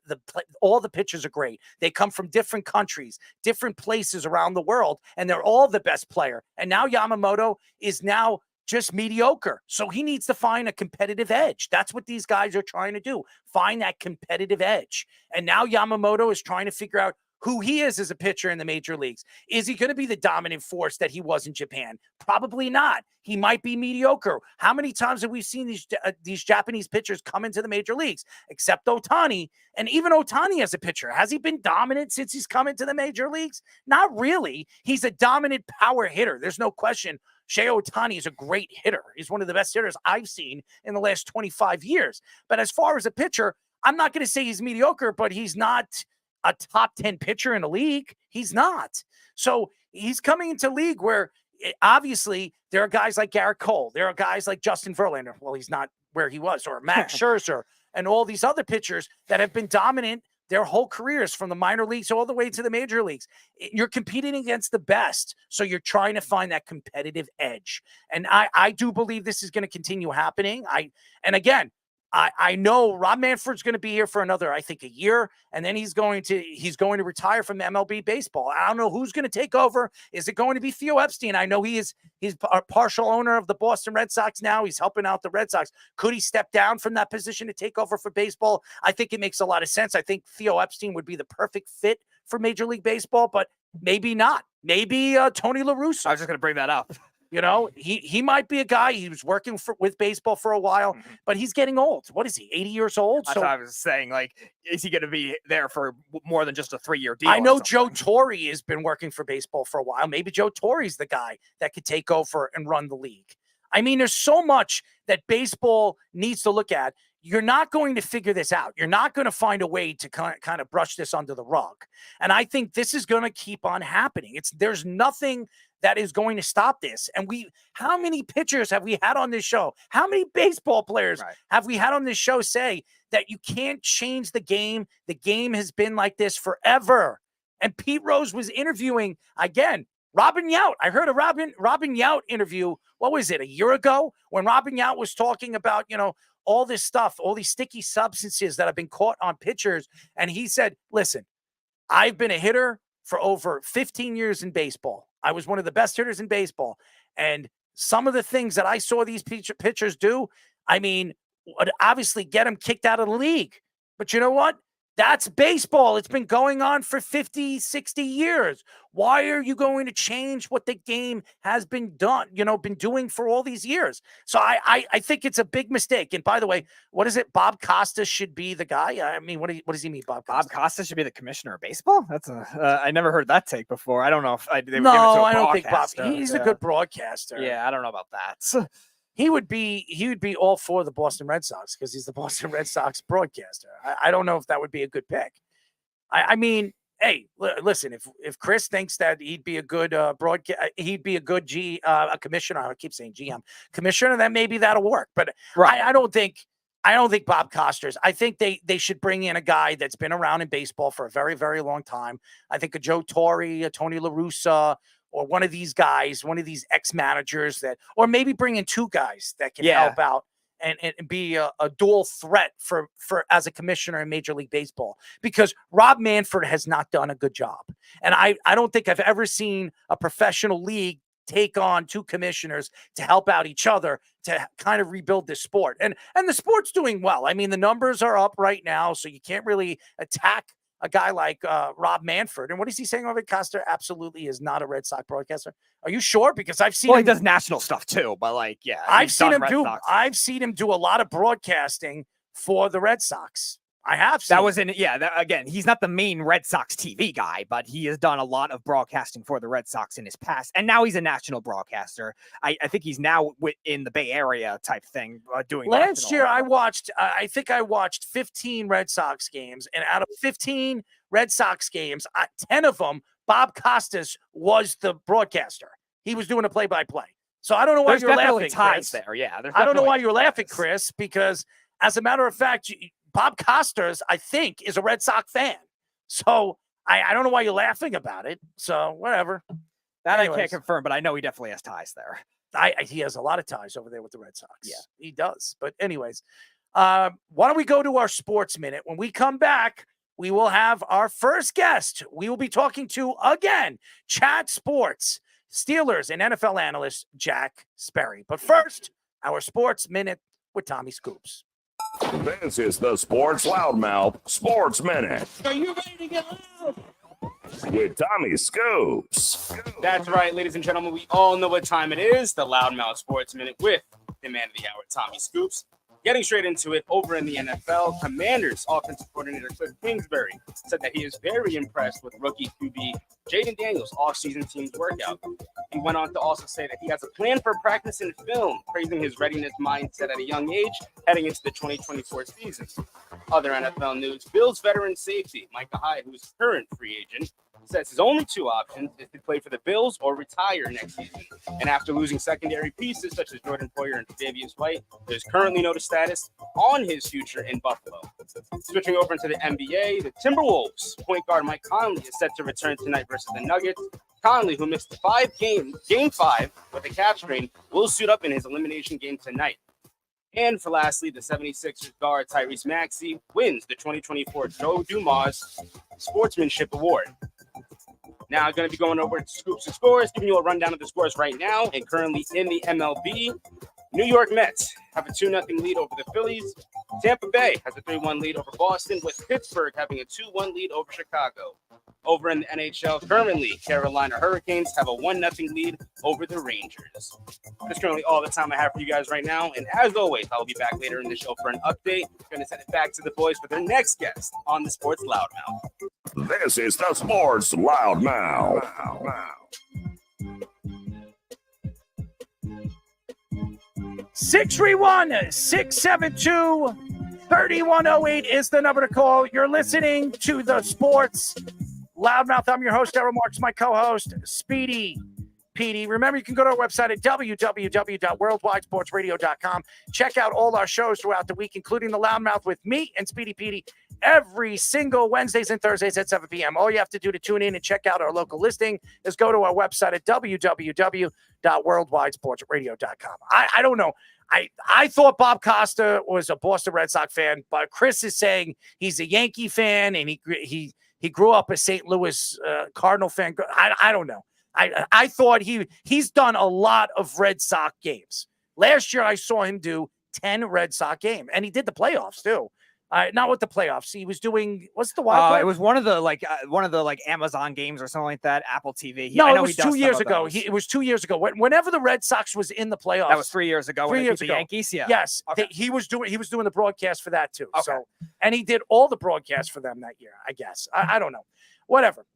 [SPEAKER 16] all the pitchers are great. They come from different countries, different places around the world, and they're all the best player. And now Yamamoto is now just mediocre. So he needs to find a competitive edge. That's what these guys are trying to do. Find that competitive edge. And now Yamamoto is trying to figure out who he is as a pitcher in the major leagues. Is he going to be the dominant force that he was in Japan? Probably not. He might be mediocre. How many times have we seen these Japanese pitchers come into the major leagues, except Ohtani? And even Ohtani as a pitcher, has he been dominant since he's come into the major leagues? Not really. He's a dominant power hitter. There's no question. Shohei Ohtani is a great hitter. He's one of the best hitters I've seen in the last 25 years. But as far as a pitcher, I'm not going to say he's mediocre, but he's not a top 10 pitcher in the league. He's not. So he's coming into a league where obviously there are guys like Garrett Cole. There are guys like Justin Verlander. Well, he's not where he was, or Max Scherzer and all these other pitchers that have been dominant their whole careers from the minor leagues all the way to the major leagues. You're competing against the best. So you're trying to find that competitive edge. And I do believe this is going to continue happening. I know Rob Manfred's going to be here for another, I think, a year, and then he's going to retire from MLB baseball. I don't know who's going to take over. Is it going to be Theo Epstein? I know he's a partial owner of the Boston Red Sox now. He's helping out the Red Sox. Could he step down from that position to take over for baseball? I think it makes a lot of sense. I think Theo Epstein would be the perfect fit for Major League Baseball, but maybe not. Maybe Tony La Russa.
[SPEAKER 18] I was just going to bring that up.
[SPEAKER 16] You know, he might be a guy. He was working with baseball for a while, but he's getting old. What is he, 80 years old?
[SPEAKER 18] So I was saying, like, is he going to be there for more than just a 3-year deal?
[SPEAKER 16] I know Joe Torre has been working for baseball for a while. Maybe Joe Torre's the guy that could take over and run the league. I mean, there's so much that baseball needs to look at. You're not going to figure this out. You're not going to find a way to kind of brush this under the rug. And I think this is going to keep on happening. There's nothing that is going to stop this. And how many pitchers have we had on this show? How many baseball players have we had on this show say that you can't change the game? The game has been like this forever. And Pete Rose was interviewing, again, Robin Yount. I heard a Robin Yount interview, what was it, a year ago? When Robin Yount was talking about, all this stuff, all these sticky substances that have been caught on pitchers. And he said, listen, I've been a hitter for over 15 years in baseball. I was one of the best hitters in baseball. And some of the things that I saw these pitchers do, I mean, would obviously get them kicked out of the league. But you know what? That's baseball. It's been going on for 50, 60 years. Why are you going to change what the game has been doing for all these years? So I think it's a big mistake. And by the way, what is it? Bob Costas should be the guy? I mean, what does he mean, Bob Costas?
[SPEAKER 18] Bob Costas should be the commissioner of baseball? That's I never heard that take before. I don't know if they would give it to a
[SPEAKER 16] No, I don't think Bob.
[SPEAKER 18] broadcaster.
[SPEAKER 16] He's a good broadcaster.
[SPEAKER 18] Yeah, I don't know about that.
[SPEAKER 16] He would be all for the Boston Red Sox because he's the Boston Red Sox broadcaster. I don't know if that would be a good pick. I mean, hey, listen, if Chris thinks that he'd be a good he'd be a good a commissioner. I keep saying GM commissioner, then maybe that'll work. But I don't think Bob Costas. I think they should bring in a guy that's been around in baseball for a very, very long time. I think a Joe Torre, a Tony La Russa, or one of these guys, one of these ex-managers or maybe bring in two guys that can help out and be a dual threat for as a commissioner in Major League Baseball, because Rob Manfred has not done a good job. And I don't think I've ever seen a professional league take on two commissioners to help out each other to kind of rebuild this sport. And the sport's doing well. I mean, the numbers are up right now, so you can't really attack a guy like Rob Manfred. And what is he saying over Costa? Absolutely is not a Red Sox broadcaster. Are you sure? Because I've seen
[SPEAKER 18] he does national stuff too, but
[SPEAKER 16] I've seen him do a lot of broadcasting for the Red Sox. I have seen.
[SPEAKER 18] That was again, he's not the main Red Sox TV guy, but he has done a lot of broadcasting for the Red Sox in his past. And now he's a national broadcaster. I think he's now in the Bay Area type thing doing.
[SPEAKER 16] Last year, I think I watched 15 Red Sox games, and out of 15 Red Sox games, 10 of them Bob Costas was the broadcaster. He was doing a play-by-play. So I don't know why
[SPEAKER 18] There's
[SPEAKER 16] you're
[SPEAKER 18] definitely
[SPEAKER 16] laughing,
[SPEAKER 18] ties
[SPEAKER 16] Chris.
[SPEAKER 18] there. Yeah, there's
[SPEAKER 16] I don't know
[SPEAKER 18] definitely
[SPEAKER 16] why you're laughing,
[SPEAKER 18] ties.
[SPEAKER 16] Chris, because as a matter of fact, Bob Costas, I think, is a Red Sox fan. So I don't know why you're laughing about it. So whatever.
[SPEAKER 18] That I
[SPEAKER 16] Anyways.
[SPEAKER 18] can't confirm, but I know he definitely has ties there.
[SPEAKER 16] He has a lot of ties over there with the Red Sox.
[SPEAKER 18] Yeah.
[SPEAKER 16] He does. But anyways, why don't we go to our sports minute? When we come back, we will have our first guest. We will be talking to, again, Chat Sports, Steelers and NFL analyst Jack Sperry. But first, our sports minute with Tommy Scoops.
[SPEAKER 3] This is the Sports Loudmouth Sports Minute
[SPEAKER 17] Are you ready to get loud?
[SPEAKER 3] with Tommy Scoops.
[SPEAKER 20] That's right, ladies and gentlemen. We all know what time it is. The Loudmouth Sports Minute with the man of the hour, Tommy Scoops. Getting straight into it, over in the NFL, Commanders offensive coordinator Cliff Kingsbury said that he is very impressed with rookie QB Jaden Daniels' offseason team's workout. He went on to also say that he has a plan for practice and film, praising his readiness mindset at a young age heading into the 2024 season. Other NFL news, Bills veteran safety Micah Hyde, who is a current free agent, says his only two options is to play for the Bills or retire next season. And after losing secondary pieces such as Jordan Poyer and Davius White, there's currently no status on his future in Buffalo. Switching over into the NBA, the Timberwolves point guard Mike Conley is set to return tonight versus the Nuggets. Conley, who missed game 5 with a calf strain, will suit up in his elimination game tonight. And for lastly, the 76ers guard Tyrese Maxey wins the 2024 Joe Dumas Sportsmanship Award. Now, I'm going to be going over to Scoops and Scores, giving you a rundown of the scores right now. And currently in the MLB, New York Mets have a 2-0 lead over the Phillies. Tampa Bay has a 3-1 lead over Boston, with Pittsburgh having a 2-1 lead over Chicago. Over in the NHL, currently, Carolina Hurricanes have a 1-0 lead over the Rangers. That's currently all the time I have for you guys right now. And as always, I'll be back later in the show for an update. Going to send it back to the boys for their next guest on the Sports Loudmouth.
[SPEAKER 3] This is the Sports Loudmouth.
[SPEAKER 16] 631-672-3108 is the number to call. You're listening to the Sports Loudmouth. I'm your host, Errol Marks, my co-host, Speedy Petey. Remember, you can go to our website at www.worldwidesportsradio.com. Check out all our shows throughout the week, including the Loudmouth with me and Speedy Petey every single Wednesdays and Thursdays at 7 p.m. All you have to do to tune in and check out our local listing is go to our website at www.worldwidesportsradio.com. I don't know. I thought Bob Costa was a Boston Red Sox fan, but Chris is saying he's a Yankee fan and he grew up a St. Louis Cardinal fan. I don't know. I thought he's done a lot of Red Sox games. Last year, I saw him do 10 Red Sox games, and he did the playoffs too. Not with the playoffs. He was doing, what's the wild card?
[SPEAKER 18] It was one of the Amazon games or something like that, Apple TV.
[SPEAKER 16] No, it was 2 years ago. It was 2 years ago. Whenever the Red Sox was in the playoffs.
[SPEAKER 18] That was 3 years ago.
[SPEAKER 16] 3 years
[SPEAKER 18] the
[SPEAKER 16] ago.
[SPEAKER 18] Yankees, yeah.
[SPEAKER 16] Yes,
[SPEAKER 18] Okay.
[SPEAKER 16] he was doing the broadcast for that too.
[SPEAKER 18] Okay.
[SPEAKER 16] So, and he did all the broadcasts for them that year, I guess. I don't know. Whatever.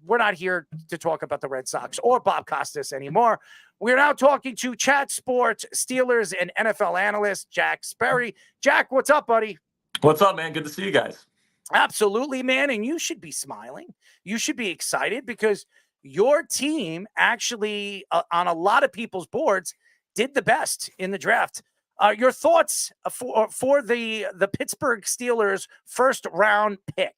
[SPEAKER 16] We're not here to talk about the Red Sox or Bob Costas anymore. We're now talking to Chat Sports, Steelers, and NFL analyst Jack Sperry. Jack, what's up, buddy?
[SPEAKER 21] What's up, man? Good to see you guys.
[SPEAKER 16] Absolutely, man. And you should be smiling. You should be excited because your team actually, on a lot of people's boards, did the best in the draft. Your thoughts for the Pittsburgh Steelers first round pick?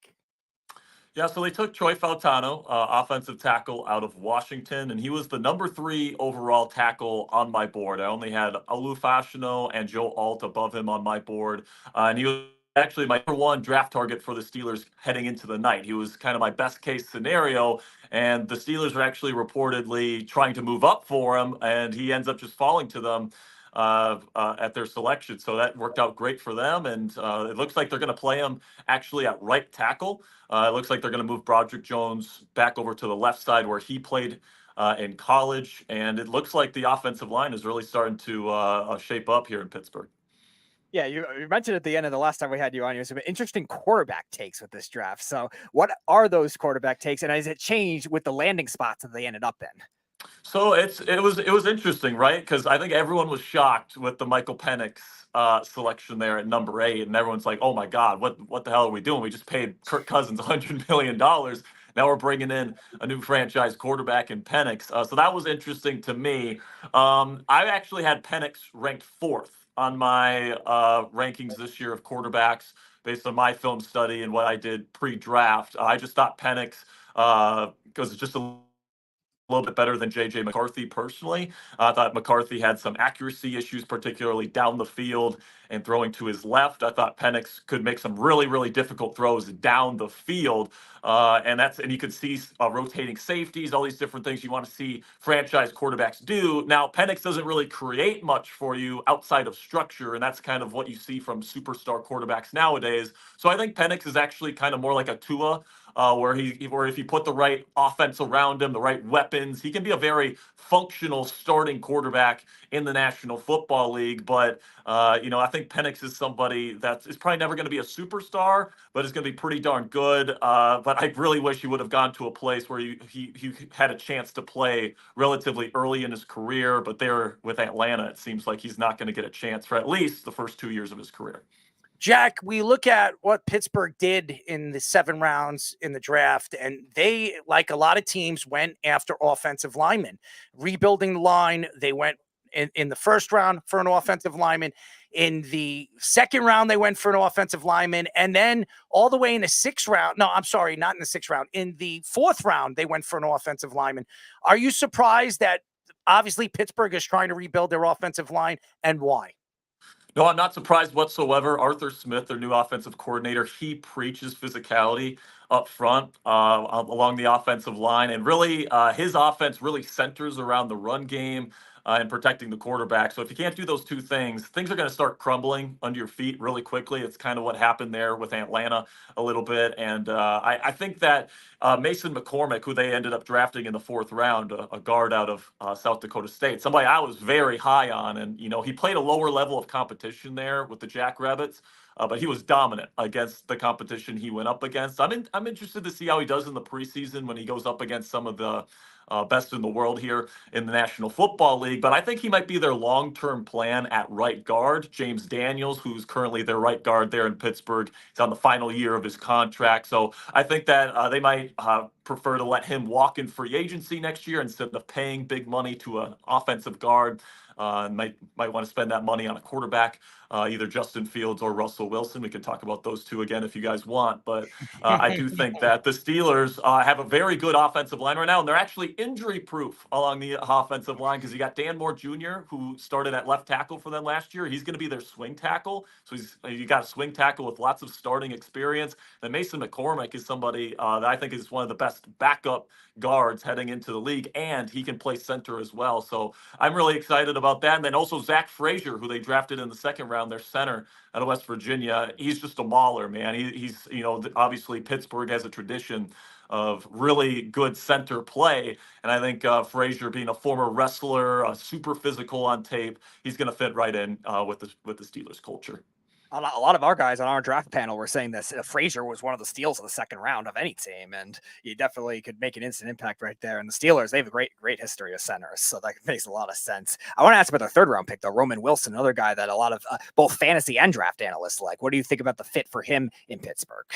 [SPEAKER 21] Yeah, so they took Troy Fautano, offensive tackle out of Washington, and he was the number 3 overall tackle on my board. I only had Olu Fashanu and Joe Alt above him on my board, and he was actually my number 1 draft target for the Steelers heading into the night. He was kind of my best case scenario, and the Steelers are actually reportedly trying to move up for him, and he ends up just falling to them at their selection. So that worked out great for them, and it looks like they're going to play him actually at right tackle. It looks like they're going to move Broderick Jones back over to the left side where he played in college, and it looks like the offensive line is really starting to shape up here in Pittsburgh.
[SPEAKER 18] Yeah, you mentioned at the end of the last time we had you on, you had some interesting quarterback takes with this draft. So what are those quarterback takes, and has it changed with the landing spots that they ended up in?
[SPEAKER 21] So it was interesting, right? Because I think everyone was shocked with the Michael Penix selection there at number 8, and everyone's like, "Oh my God, what the hell are we doing? We just paid Kirk Cousins $100 million. Now we're bringing in a new franchise quarterback in Penix." So that was interesting to me. I actually had Penix ranked 4th on my rankings this year of quarterbacks based on my film study and what I did pre-draft. I just thought Penix because it's just a little bit better than JJ McCarthy personally. I thought McCarthy had some accuracy issues, particularly down the field and throwing to his left. I thought Penix could make some really, really difficult throws down the field. And you could see rotating safeties, all these different things you want to see franchise quarterbacks do. Now, Penix doesn't really create much for you outside of structure, and that's kind of what you see from superstar quarterbacks nowadays. So I think Penix is actually kind of more like a Tua, where if you put the right offense around him, the right weapons, he can be a very functional starting quarterback in the National Football League. But I think Penix is somebody that is probably never going to be a superstar, but is going to be pretty darn good. But I really wish he would have gone to a place where he had a chance to play relatively early in his career. But there with Atlanta, it seems like he's not going to get a chance for at least the first 2 years of his career.
[SPEAKER 16] Jack, we look at what Pittsburgh did in the 7 rounds in the draft, and they, like a lot of teams, went after offensive linemen, rebuilding the line. They went in the first round for an offensive lineman. In the second round, they went for an offensive lineman. And then all the way in the 6th round. No, I'm sorry, not in the 6th round. In the 4th round, they went for an offensive lineman. Are you surprised that obviously Pittsburgh is trying to rebuild their offensive line, and why?
[SPEAKER 21] No, I'm not surprised whatsoever. Arthur Smith, their new offensive coordinator, he preaches physicality up front along the offensive line. And really, his offense really centers around the run game and protecting the quarterback. So if you can't do those two things are going to start crumbling under your feet really quickly. It's kind of what happened there with Atlanta a little bit. And I think that Mason McCormick, who they ended up drafting in the 4th round, a guard out of South Dakota State, somebody I was very high on. And, he played a lower level of competition there with the Jackrabbits. But he was dominant against the competition he went up against. I'm interested to see how he does in the preseason when he goes up against some of the best in the world here in the National Football League. But I think he might be their long-term plan at right guard. James Daniels, who's currently their right guard there in Pittsburgh, he's on the final year of his contract. So I think that they might prefer to let him walk in free agency next year instead of paying big money to an offensive guard. Might want to spend that money on a quarterback, either Justin Fields or Russell Wilson. We can talk about those two again if you guys want. But I do think that the Steelers have a very good offensive line right now, and they're actually injury-proof along the offensive line because you got Dan Moore Jr., who started at left tackle for them last year. He's going to be their swing tackle. So you got a swing tackle with lots of starting experience. Then Mason McCormick is somebody that I think is one of the best backup guards heading into the league, and he can play center as well. So I'm really excited about that. And then also Zach Frazier, who they drafted in the 2nd round, their center out of West Virginia. He's just a mauler, man. He's obviously Pittsburgh has a tradition of really good center play. And I think Frazier, being a former wrestler, super physical on tape, he's going to fit right in with the Steelers culture.
[SPEAKER 18] A lot of our guys on our draft panel were saying this. Frazier was one of the steals of the 2nd round of any team, and he definitely could make an instant impact right there. And the Steelers, they have a great history of centers, so that makes a lot of sense. I want to ask about their 3rd round pick, though, Roman Wilson, another guy that a lot of both fantasy and draft analysts like. What do you think about the fit for him in Pittsburgh?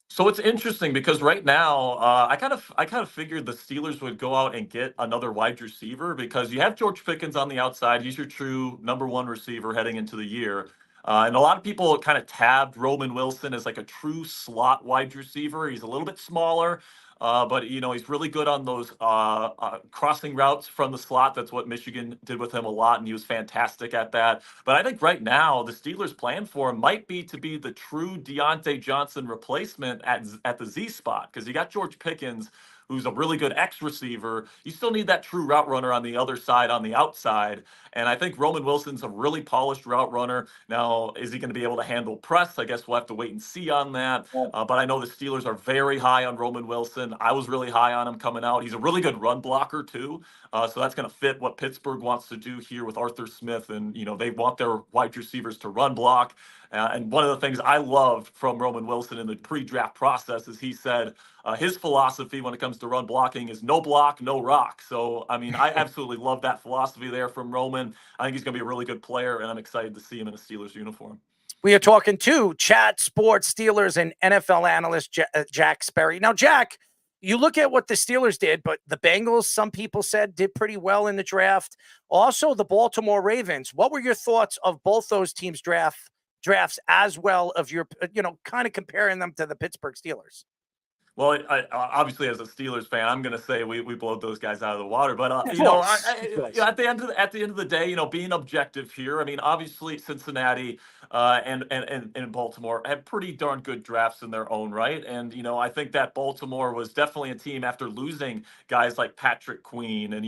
[SPEAKER 21] So it's interesting because right now, I kind of figured the Steelers would go out and get another wide receiver because you have George Pickens on the outside. He's your true number 1 receiver heading into the year. And a lot of people kind of tabbed Roman Wilson as like a true slot wide receiver. He's a little bit smaller, but he's really good on those crossing routes from the slot. That's what Michigan did with him a lot, and he was fantastic at that. But I think right now the Steelers' plan for him might be to be the true Deontay Johnson replacement at the Z spot because you got George Pickens, who's a really good X receiver. You still need that true route runner on the other side, on the outside. And I think Roman Wilson's a really polished route runner. Now, is he going to be able to handle press? I guess we'll have to wait and see on that. But I know the Steelers are very high on Roman Wilson. I was really high on him coming out. He's a really good run blocker, too. So that's going to fit what Pittsburgh wants to do here with Arthur Smith. And, they want their wide receivers to run block. And one of the things I loved from Roman Wilson in the pre-draft process is he said his philosophy when it comes to run blocking is no block, no rock. So, I mean, I absolutely love that philosophy there from Roman. I think he's going to be a really good player, and I'm excited to see him in a Steelers uniform.
[SPEAKER 16] We are talking to Chat Sports Steelers and NFL analyst Jack Sperry. Now, Jack, you look at what the Steelers did, but the Bengals, some people said, did pretty well in the draft. Also, the Baltimore Ravens. What were your thoughts of both those teams' drafts as well of your, kind of comparing them to the Pittsburgh Steelers?
[SPEAKER 21] Well, I obviously, as a Steelers fan, I'm going to say we blow those guys out of the water. But at the end of the day, being objective here, I mean, obviously Cincinnati and Baltimore had pretty darn good drafts in their own right, and I think that Baltimore was definitely a team after losing guys like Patrick Queen and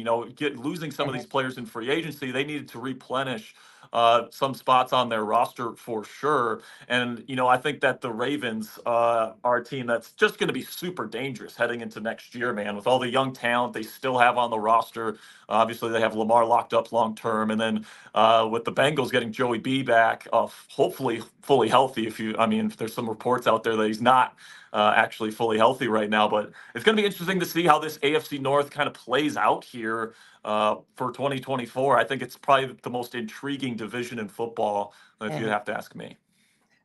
[SPEAKER 21] losing some of these players in free agency, they needed to replenish some spots on their roster for sure. And, I think that the Ravens are a team that's just going to be super dangerous heading into next year, man, with all the young talent they still have on the roster. Obviously, they have Lamar locked up long term. And then with the Bengals getting Joey B back, hopefully fully healthy. If there's some reports out there that he's not actually fully healthy right now. But it's going to be interesting to see how this AFC North kind of plays out here for 2024. I think it's probably the most intriguing division in football, if you'd have to ask me.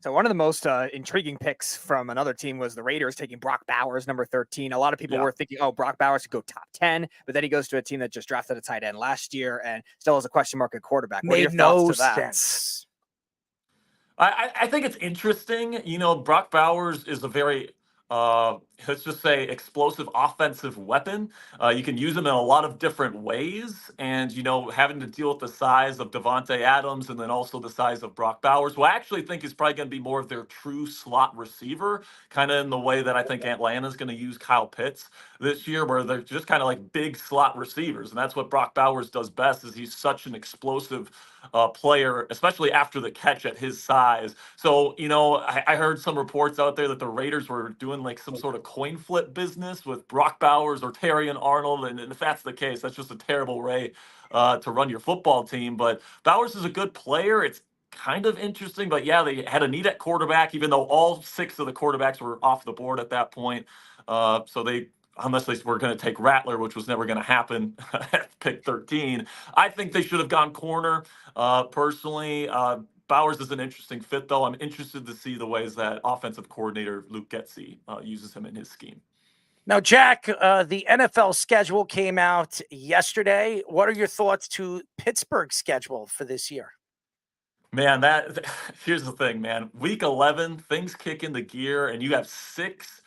[SPEAKER 18] So one of the most intriguing picks from another team was the Raiders taking Brock Bowers, number 13. A lot of people were thinking, Brock Bowers could go top 10, but then he goes to a team that just drafted a tight end last year and still has a question mark at quarterback. What are your thoughts to that?
[SPEAKER 16] Sense.
[SPEAKER 21] I think it's interesting. Brock Bowers is a very let's just say explosive offensive weapon. You can use him in a lot of different ways, and having to deal with the size of Devontae Adams and then also the size of Brock Bowers, who I actually think is probably going to be more of their true slot receiver, kind of in the way that I think Atlanta's going to use Kyle Pitts this year, where they're just kind of like big slot receivers, and that's what Brock Bowers does best. Is he's such an explosive player, especially after the catch at his size. So, I heard some reports out there that the Raiders were doing like some sort of coin flip business with Brock Bowers or Terrion Arnold. And if that's the case, that's just a terrible way to run your football team. But Bowers is a good player. It's kind of interesting, but yeah, they had a need at quarterback, even though all 6 of the quarterbacks were off the board at that point. Unless they were going to take Rattler, which was never going to happen at pick 13. I think they should have gone corner, personally. Bowers is an interesting fit, though. I'm interested to see the ways that offensive coordinator Luke Getsy uses him in his scheme.
[SPEAKER 16] Now, Jack, the NFL schedule came out yesterday. What are your thoughts to Pittsburgh's schedule for this year?
[SPEAKER 21] Man, here's the thing, man. Week 11, things kick into gear, and you have 6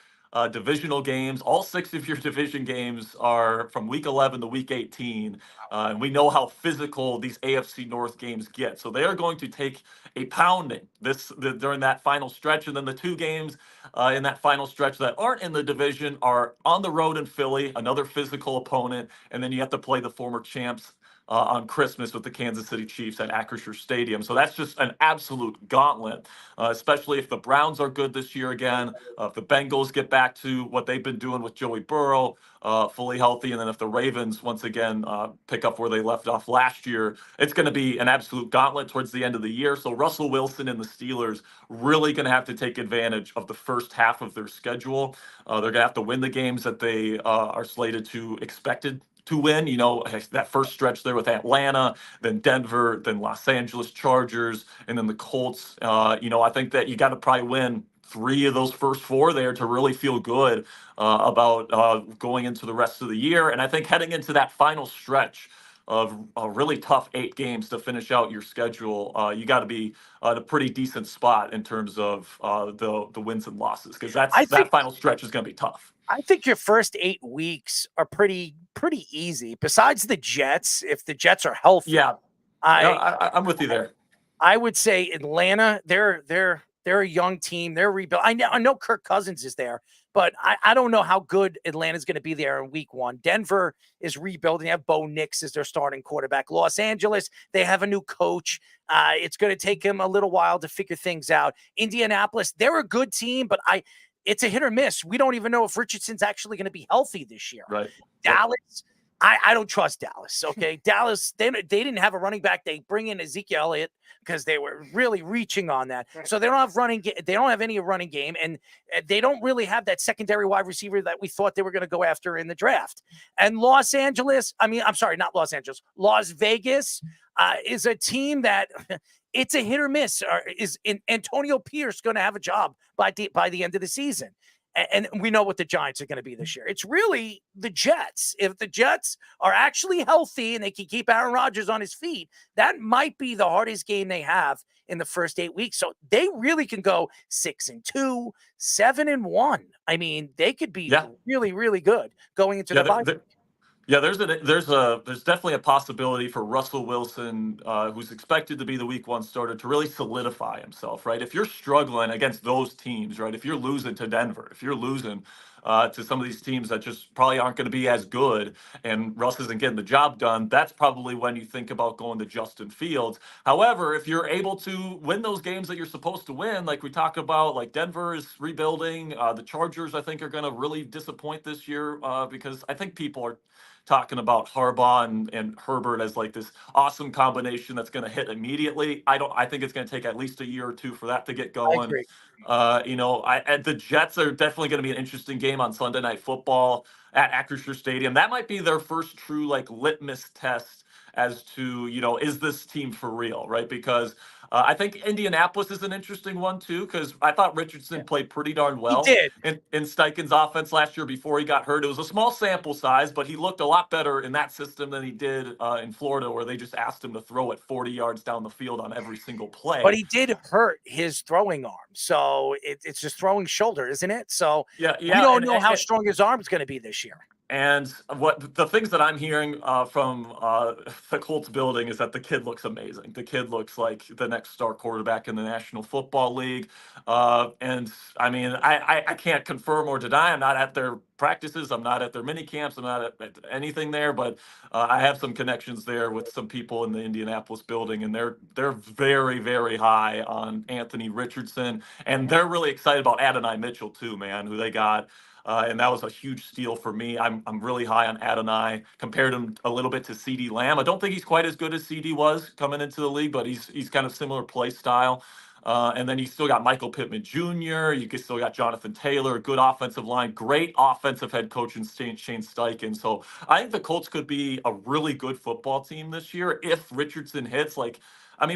[SPEAKER 21] divisional games. All 6 of your division games are from week 11 to week 18. And we know how physical these AFC North games get. So they are going to take a pounding during that final stretch. And then the 2 games in that final stretch that aren't in the division are on the road in Philly, another physical opponent. And then you have to play the former champs on Christmas with the Kansas City Chiefs at Acrisure Stadium. So that's just an absolute gauntlet, especially if the Browns are good this year again, if the Bengals get back to what they've been doing with Joey Burrow, fully healthy, and then if the Ravens once again pick up where they left off last year, it's going to be an absolute gauntlet towards the end of the year. So Russell Wilson and the Steelers really going to have to take advantage of the first half of their schedule. They're going to have to win the games that they are slated to expected to win, that first stretch there with Atlanta, then Denver, then Los Angeles Chargers, and then the Colts. I think that you got to probably win 3 of those first 4 there to really feel good about going into the rest of the year. And I think heading into that final stretch of a really tough 8 games to finish out your schedule, you got to be at a pretty decent spot in terms of the wins and losses, because that final stretch is going to be tough.
[SPEAKER 16] I think your first 8 weeks are pretty easy. Besides the Jets, if the Jets are healthy,
[SPEAKER 21] I'm with you there.
[SPEAKER 16] I would say Atlanta. They're a young team. They're rebuilt. I know Kirk Cousins is there, but I don't know how good Atlanta's going to be there in week 1. Denver is rebuilding. They have Bo Nix as their starting quarterback. Los Angeles, they have a new coach. It's going to take him a little while to figure things out. Indianapolis, they're a good team, but it's a hit or miss. We don't even know if Richardson's actually going to be healthy this year.
[SPEAKER 21] Right.
[SPEAKER 16] Dallas, I don't trust Dallas. Okay, Dallas, they didn't have a running back. They bring in Ezekiel Elliott because they were really reaching on that. So they don't have they don't have any running game, and they don't really have that secondary wide receiver that we thought they were going to go after in the draft. And Las Vegas is a team that it's a hit or miss. Is Antonio Pierce going to have a job by the end of the season? And we know what the Giants are going to be this year. It's really the Jets. If the Jets are actually healthy and they can keep Aaron Rodgers on his feet, that might be the hardest game they have in the first 8 weeks. So they really can go 6-2, 7-1. I mean, they could be really, really good going into the bye week.
[SPEAKER 21] Yeah, there's definitely a possibility for Russell Wilson, who's expected to be the Week 1 starter, to really solidify himself, right? If you're struggling against those teams, right? If you're losing to Denver, if you're losing to some of these teams that just probably aren't going to be as good, and Russ isn't getting the job done, that's probably when you think about going to Justin Fields. However, if you're able to win those games that you're supposed to win, like we talk about, like Denver is rebuilding, the Chargers, I think, are going to really disappoint this year because I think people are talking about Harbaugh and Herbert as like this awesome combination that's going to hit immediately. I think it's going to take at least a year or two for that to get going.
[SPEAKER 16] I agree.
[SPEAKER 21] The Jets are definitely going to be an interesting game on Sunday Night Football at Acrisure Stadium. That might be their first true like litmus test as to, is this team for real, right? Because I think Indianapolis is an interesting one too, because I thought Richardson played pretty darn well in Steichen's offense last year before he got hurt. It was a small sample size, but he looked a lot better in that system than he did in Florida, where they just asked him to throw it 40 yards down the field on every single play.
[SPEAKER 16] But he did hurt his throwing arm, so it's just throwing shoulder, isn't it? So we don't know how strong his arm is going to be this year.
[SPEAKER 21] And what the things that I'm hearing from the Colts building is that the kid looks amazing. The kid looks like the next star quarterback in the National Football League. And I mean, I can't confirm or deny. I'm not at their practices. I'm not at their mini camps. I'm not at anything there. But I have some connections there with some people in the Indianapolis building, and they're very, very high on Anthony Richardson, and they're really excited about Adonai Mitchell too, man, who they got. And that was a huge steal for me. I'm really high on Adonai. Compared him a little bit to CeeDee Lamb. I don't think he's quite as good as CeeDee was coming into the league, but he's kind of similar play style. And then you still got Michael Pittman Jr. You still got Jonathan Taylor, a good offensive line, great offensive head coach in Shane Steichen. So I think the Colts could be a really good football team this year if Richardson hits.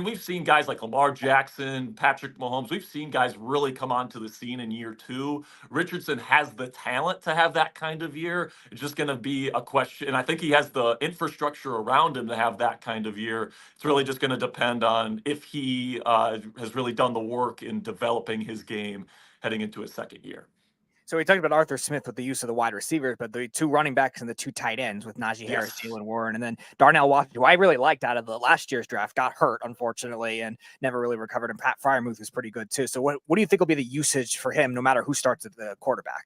[SPEAKER 21] We've seen guys like Lamar Jackson, Patrick Mahomes. We've seen guys really come onto the scene in year 2. Richardson has the talent to have that kind of year. It's just going to be a question. And I think he has the infrastructure around him to have that kind of year. It's really just going to depend on if he has really done the work in developing his game heading into his second year.
[SPEAKER 18] So we talked about Arthur Smith with the use of the wide receivers, but the 2 running backs and the 2 tight ends with Najee Harris, Jaylen Warren, and then Darnell Washington, who I really liked out of the last year's draft, got hurt, unfortunately, and never really recovered. And Pat Freiermuth was pretty good, too. So what do you think will be the usage for him, no matter who starts at the quarterback?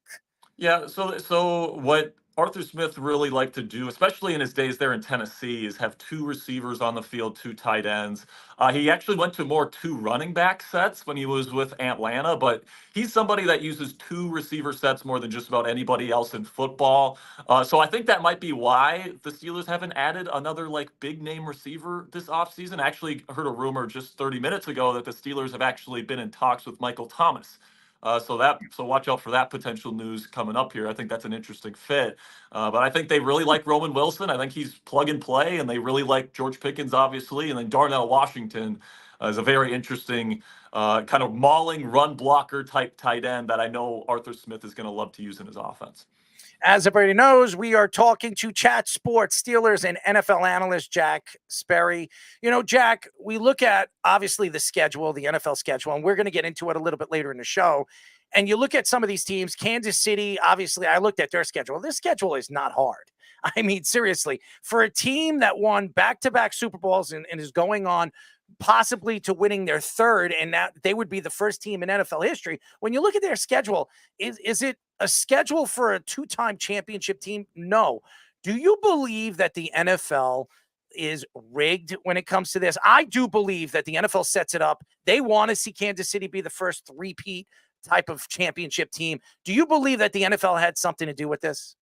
[SPEAKER 21] Yeah, so what Arthur Smith really liked to do, especially in his days there in Tennessee, is have 2 receivers on the field, 2 tight ends. He actually went to more 2 running back sets when he was with Atlanta, but he's somebody that uses 2 receiver sets more than just about anybody else in football. So I think that might be why the Steelers haven't added another big name receiver this offseason. I actually heard a rumor just 30 minutes ago that the Steelers have actually been in talks with Michael Thomas. So watch out for that potential news coming up here. I think that's an interesting fit. But I think they really like Roman Wilson. I think he's plug and play, and they really like George Pickens, obviously. And then Darnell Washington is a very interesting kind of mauling run blocker type tight end that I know Arthur Smith is going to love to use in his offense.
[SPEAKER 16] As everybody knows, we are talking to Chat Sports Steelers and NFL analyst Jack Sperry. Jack, we look at obviously the schedule, the NFL schedule, and we're going to get into it a little bit later in the show. And you look at some of these teams, Kansas City, obviously I looked at their schedule. This schedule is not hard. I mean, seriously, for a team that won back-to-back Super Bowls and is going on possibly to winning their 3rd, and that they would be the first team in NFL history. When you look at their schedule, is it a schedule for a 2-time championship team? No. Do you believe that the NFL is rigged when it comes to this? I do believe that the NFL sets it up. They want to see Kansas City be the first repeat type of championship team. Do you believe that the NFL had something to do with this?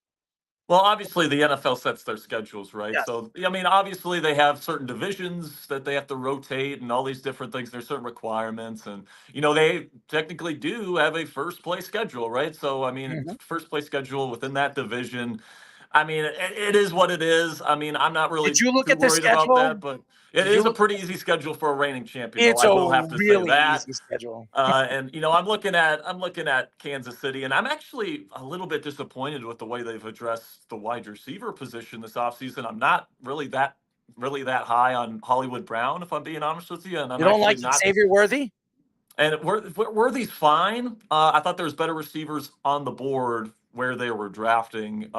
[SPEAKER 21] Well, obviously the NFL sets their schedules, right?
[SPEAKER 16] Yes.
[SPEAKER 21] So, I mean, obviously they have certain divisions that they have to rotate and all these different things. There's certain requirements, and they technically do have a first place schedule, right? So, I mean,
[SPEAKER 16] Mhm.
[SPEAKER 21] first place schedule within that division. I mean, it is what it is. I mean, I'm not
[SPEAKER 16] Did
[SPEAKER 21] really
[SPEAKER 16] you look
[SPEAKER 21] too
[SPEAKER 16] at the
[SPEAKER 21] worried about
[SPEAKER 16] schedule?
[SPEAKER 21] that, but it
[SPEAKER 16] Did you
[SPEAKER 21] is a
[SPEAKER 16] look?
[SPEAKER 21] pretty easy schedule for a reigning champion, though.
[SPEAKER 16] It's
[SPEAKER 21] I
[SPEAKER 16] a
[SPEAKER 21] will have to say
[SPEAKER 16] really
[SPEAKER 21] that.
[SPEAKER 16] easy schedule.
[SPEAKER 21] And I'm looking at Kansas City, and I'm actually a little bit disappointed with the way they've addressed the wide receiver position this offseason. I'm not really that high on Hollywood Brown, if I'm being honest with you, and I'm
[SPEAKER 16] You don't
[SPEAKER 21] actually
[SPEAKER 16] like
[SPEAKER 21] not.
[SPEAKER 16] Xavier Worthy?
[SPEAKER 21] And Worthy's fine. I thought there was better receivers on the board where they were drafting,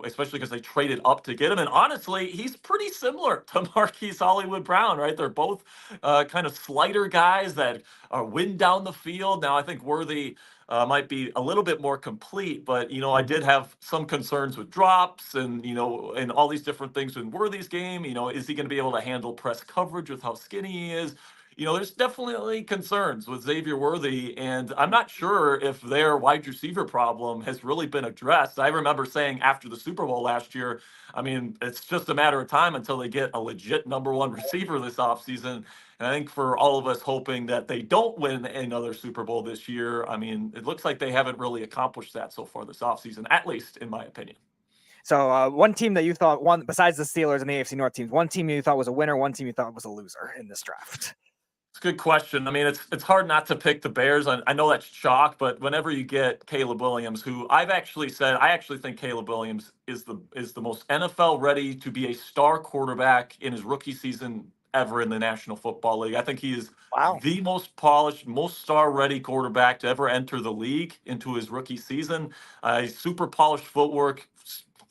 [SPEAKER 21] especially because they traded up to get him. And honestly, he's pretty similar to Marquise Hollywood Brown, right? They're both kind of slighter guys that are win down the field. Now, I think Worthy might be a little bit more complete, but I did have some concerns with drops and and all these different things in Worthy's game. Is he going to be able to handle press coverage with how skinny he is? There's definitely concerns with Xavier Worthy, and I'm not sure if their wide receiver problem has really been addressed. I remember saying after the Super Bowl last year, I mean, it's just a matter of time until they get a legit number one receiver this offseason. And I think for all of us hoping that they don't win another Super Bowl this year, I mean, it looks like they haven't really accomplished that so far this offseason, at least in my opinion.
[SPEAKER 18] So one team that you thought won, besides the Steelers and the AFC North teams, one team you thought was a winner, one team you thought was a loser in this draft.
[SPEAKER 21] It's a good question. I mean, it's hard not to pick the Bears. I know that's chalk, but whenever you get Caleb Williams, who I actually think Caleb Williams is the most NFL ready to be a star quarterback in his rookie season ever in the National Football League. I think he is the most polished, most star ready quarterback to ever enter the league into his rookie season. Super polished footwork,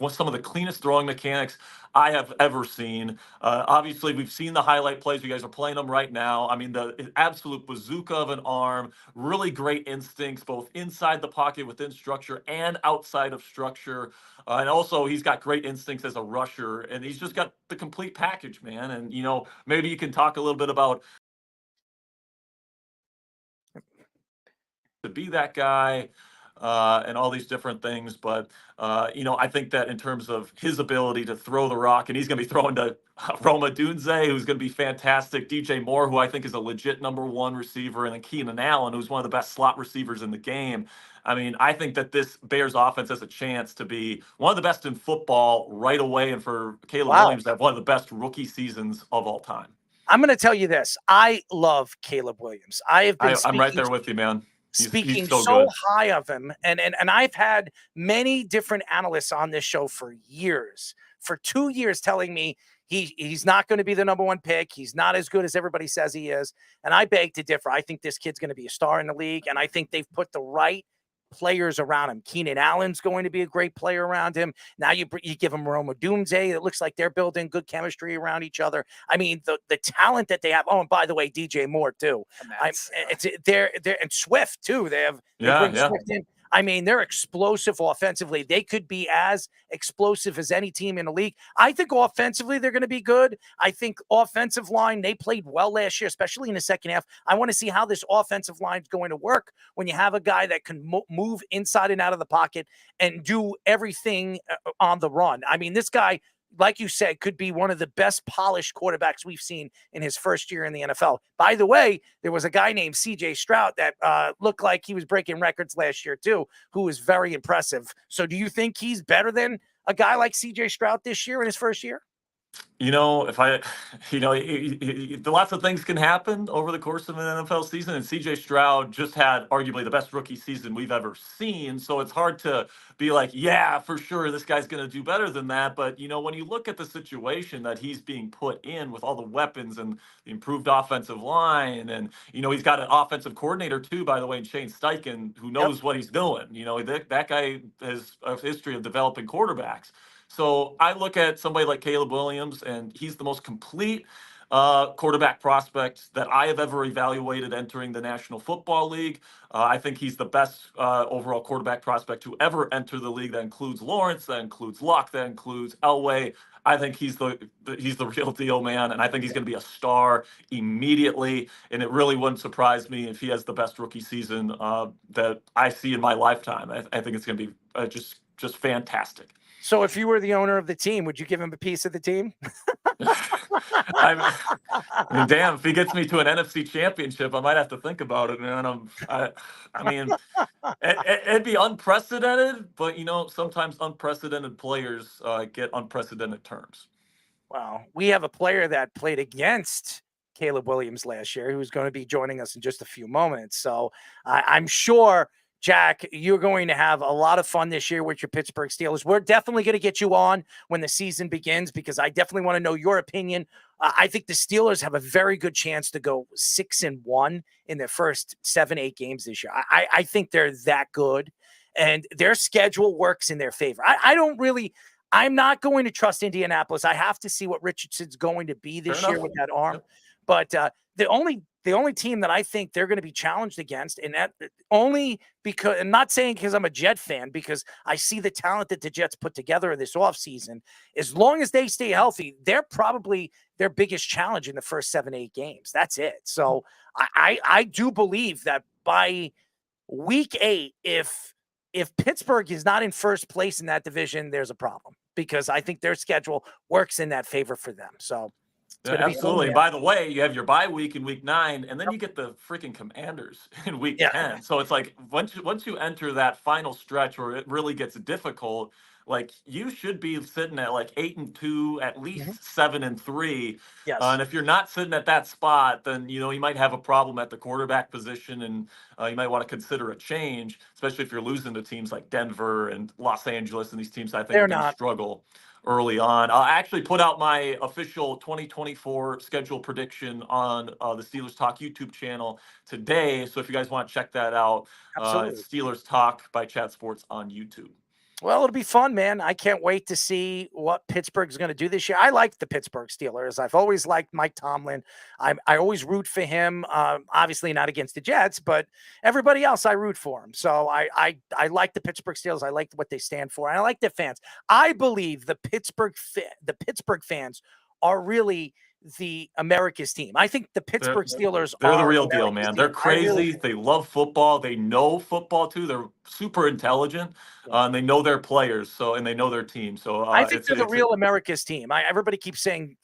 [SPEAKER 21] some of the cleanest throwing mechanics I have ever seen. Obviously, we've seen the highlight plays. You guys are playing them right now. I mean, the absolute bazooka of an arm, really great instincts, both inside the pocket within structure and outside of structure. And also, he's got great instincts as a rusher, and he's just got the complete package, man. And, maybe you can talk a little bit about to be that guy. And all these different things. But, I think that in terms of his ability to throw the rock, and he's going to be throwing to Rome Odunze, who's going to be fantastic, DJ Moore, who I think is a legit number one receiver, and then Keenan Allen, who's one of the best slot receivers in the game. I mean, I think that this Bears offense has a chance to be one of the best in football right away, and for Caleb Williams to have one of the best rookie seasons of all time.
[SPEAKER 16] I'm going to tell you this. I love Caleb Williams. I'm
[SPEAKER 21] right there with you, man.
[SPEAKER 16] Speaking
[SPEAKER 21] he's
[SPEAKER 16] so
[SPEAKER 21] good.
[SPEAKER 16] high of him, and I've had many different analysts on this show for years, for 2 years, telling me he's not going to be the number one pick. He's not as good as everybody says he is, and I beg to differ. I think this kid's going to be a star in the league, and I think they've put the right players around him. Keenan Allen's going to be a great player around him. Now you give him Rome Odunze. It looks like they're building good chemistry around each other. I mean, the talent that they have. Oh, and by the way, DJ Moore too. They're and Swift too. They bring Swift in. I mean, they're explosive offensively. They could be as explosive as any team in the league. I think offensively they're going to be good. I think offensive line, they played well last year, especially in the second half. I want to see how this offensive line is going to work when you have a guy that can move inside and out of the pocket and do everything on the run. I mean, this guy, like you said, could be one of the best polished quarterbacks we've seen in his first year in the NFL. By the way, there was a guy named CJ Stroud that looked like he was breaking records last year too, who was very impressive. So do you think he's better than a guy like CJ Stroud this year in his first year?
[SPEAKER 21] Lots of things can happen over the course of an NFL season, and CJ Stroud just had arguably the best rookie season we've ever seen. So it's hard to be like, yeah, for sure, this guy's going to do better than that. But, when you look at the situation that he's being put in with all the weapons and the improved offensive line, and, he's got an offensive coordinator too, by the way, in Shane Steichen, who knows what he's doing. That guy has a history of developing quarterbacks. So I look at somebody like Caleb Williams, and he's the most complete quarterback prospect that I have ever evaluated entering the National Football League. I think he's the best overall quarterback prospect to ever enter the league. That includes Lawrence, that includes Luck, that includes Elway. I think he's the real deal, man, and I think he's going to be a star immediately. And it really wouldn't surprise me if he has the best rookie season that I see in my lifetime. I think it's going to be just just fantastic.
[SPEAKER 16] So if you were the owner of the team, would you give him a piece of the team?
[SPEAKER 21] I mean, damn, if he gets me to an NFC championship, I might have to think about it, man. I mean, it'd be unprecedented, but, sometimes unprecedented players get unprecedented terms.
[SPEAKER 16] Well, we have a player that played against Caleb Williams last year who's going to be joining us in just a few moments. So I'm sure, Jack, you're going to have a lot of fun this year with your Pittsburgh Steelers. We're definitely going to get you on when the season begins because I definitely want to know your opinion. I think the Steelers have a very good chance to go 6-1 in their first 7-8 games this year. I think they're that good, and their schedule works in their favor. I'm not going to trust Indianapolis. I have to see what Richardson's going to be this year with that arm. Yep. But the only team that I think they're going to be challenged against, and that only because, I'm not saying because I'm a Jet fan, because I see the talent that the Jets put together this offseason. As long as they stay healthy, they're probably their biggest challenge in the first 7-8 games. That's it. So I do believe that by week 8, if Pittsburgh is not in first place in that division, there's a problem because I think their schedule works in that favor for them. So
[SPEAKER 21] yeah, absolutely. And by the way, you have your bye week in week 9, and then you get the freaking Commanders in week 10. So it's like once you enter that final stretch where it really gets difficult, like you should be sitting at like 8-2, at least 7-3.
[SPEAKER 16] Yes.
[SPEAKER 21] And if you're not sitting at that spot, then you might have a problem at the quarterback position, and you might want to consider a change, especially if you're losing to teams like Denver and Los Angeles, and these teams I think are going to struggle early on. I'll actually put out my official 2024 schedule prediction on the Steelers Talk YouTube channel today. So if you guys want to check that out, it's Steelers Talk by Chat Sports on YouTube.
[SPEAKER 16] Well, it'll be fun, man. I can't wait to see what Pittsburgh's going to do this year. I like the Pittsburgh Steelers. I've always liked Mike Tomlin. I always root for him. Obviously not against the Jets, but everybody else I root for him. So I like the Pittsburgh Steelers. I like what they stand for, and I like their fans. I believe the Pittsburgh fans are really the America's team. I think the Pittsburgh Steelers
[SPEAKER 21] they're
[SPEAKER 16] are
[SPEAKER 21] the real
[SPEAKER 16] America's
[SPEAKER 21] deal, man.
[SPEAKER 16] team.
[SPEAKER 21] They're crazy. They love football. They know football too. They're super intelligent, and they know their players. And they know their team. So
[SPEAKER 16] I think they're the real America's team. Everybody keeps saying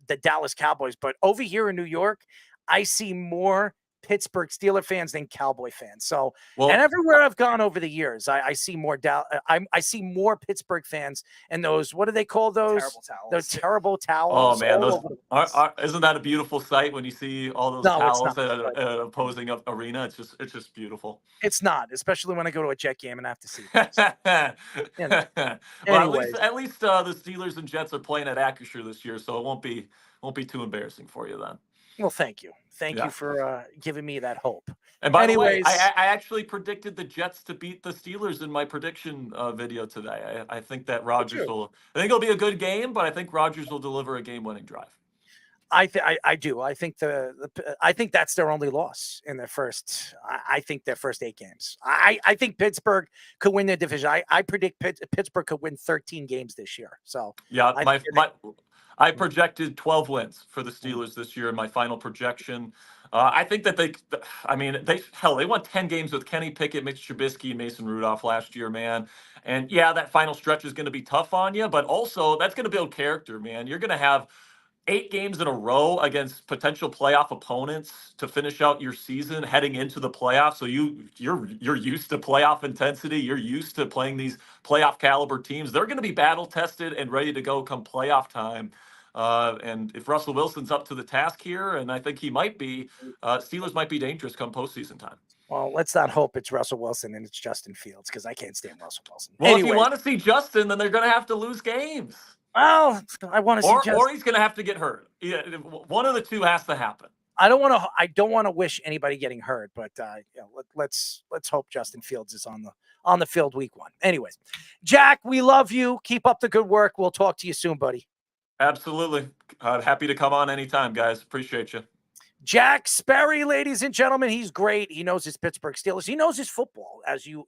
[SPEAKER 16] the Dallas Cowboys, but over here in New York, I see more Pittsburgh Steeler fans than Cowboy fans. So, and everywhere I've gone over the years, I see more I see more Pittsburgh fans and those, what do they call those?
[SPEAKER 18] Terrible towels.
[SPEAKER 16] Those terrible towels.
[SPEAKER 21] Oh man, those isn't that a beautiful sight when you see all those towels at an opposing arena? It's just beautiful.
[SPEAKER 16] It's not, especially when I go to a Jet game and I have to see
[SPEAKER 21] well, at least the Steelers and Jets are playing at Acrisure this year, so it won't be too embarrassing for you then.
[SPEAKER 16] Well, thank you. Thank you for giving me that hope.
[SPEAKER 21] And by the way, I actually predicted the Jets to beat the Steelers in my prediction video today. I think that Rodgers I think it'll be a good game, but I think Rodgers will deliver a game-winning drive.
[SPEAKER 16] I do. I think I think that's their only loss in their first. I think their first 8 games. I think Pittsburgh could win their division. I predict Pittsburgh could win 13 games this year. So
[SPEAKER 21] yeah, I projected 12 wins for the Steelers this year in my final projection. I think that they won 10 games with Kenny Pickett, Mitch Trubisky, and Mason Rudolph last year, man. And yeah, that final stretch is going to be tough on you, but also that's going to build character, man. You're going to have 8 games in a row against potential playoff opponents to finish out your season heading into the playoffs. So you're used to playoff intensity. You're used to playing these playoff caliber teams. They're going to be battle tested and ready to go come playoff time. And if Russell Wilson's up to the task here, and I think he might be, Steelers might be dangerous come postseason time.
[SPEAKER 16] Well, let's not hope it's Russell Wilson and it's Justin Fields, because I can't stand Russell Wilson.
[SPEAKER 21] Well, if you want to see Justin, then they're going to have to lose games.
[SPEAKER 16] Well, I want to see Justin.
[SPEAKER 21] Or he's going to have to get hurt. Yeah, one of the two has to happen.
[SPEAKER 16] I don't want to wish anybody getting hurt, but let's hope Justin Fields is on the field week 1. Anyways, Jack, we love you. Keep up the good work. We'll talk to you soon, buddy.
[SPEAKER 21] Absolutely. Happy to come on anytime, guys. Appreciate you.
[SPEAKER 16] Jack Sperry, ladies and gentlemen, he's great. He knows his Pittsburgh Steelers. He knows his football. As you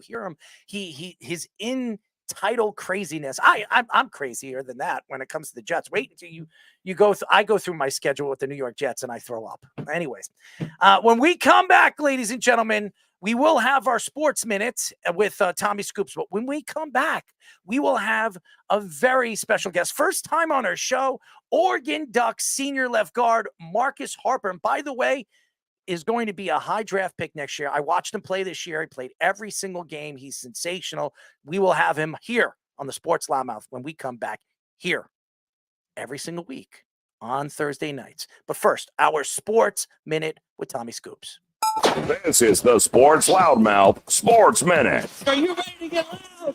[SPEAKER 16] hear him, his in title craziness. I'm crazier than that when it comes to the Jets. Wait until you go. I go through my schedule with the New York Jets and I throw up. Anyways, when we come back, ladies and gentlemen, we will have our sports minute with Tommy Scoops. But when we come back, we will have a very special guest. First time on our show, Oregon Ducks senior left guard Marcus Harper. And by the way, is going to be a high draft pick next year. I watched him play this year. He played every single game. He's sensational. We will have him here on the Sports Loudmouth when we come back here every single week on Thursday nights. But first, our Sports Minute with Tommy Scoops.
[SPEAKER 3] This is the Sports Loudmouth Sports Minute
[SPEAKER 17] Are you ready to get loud?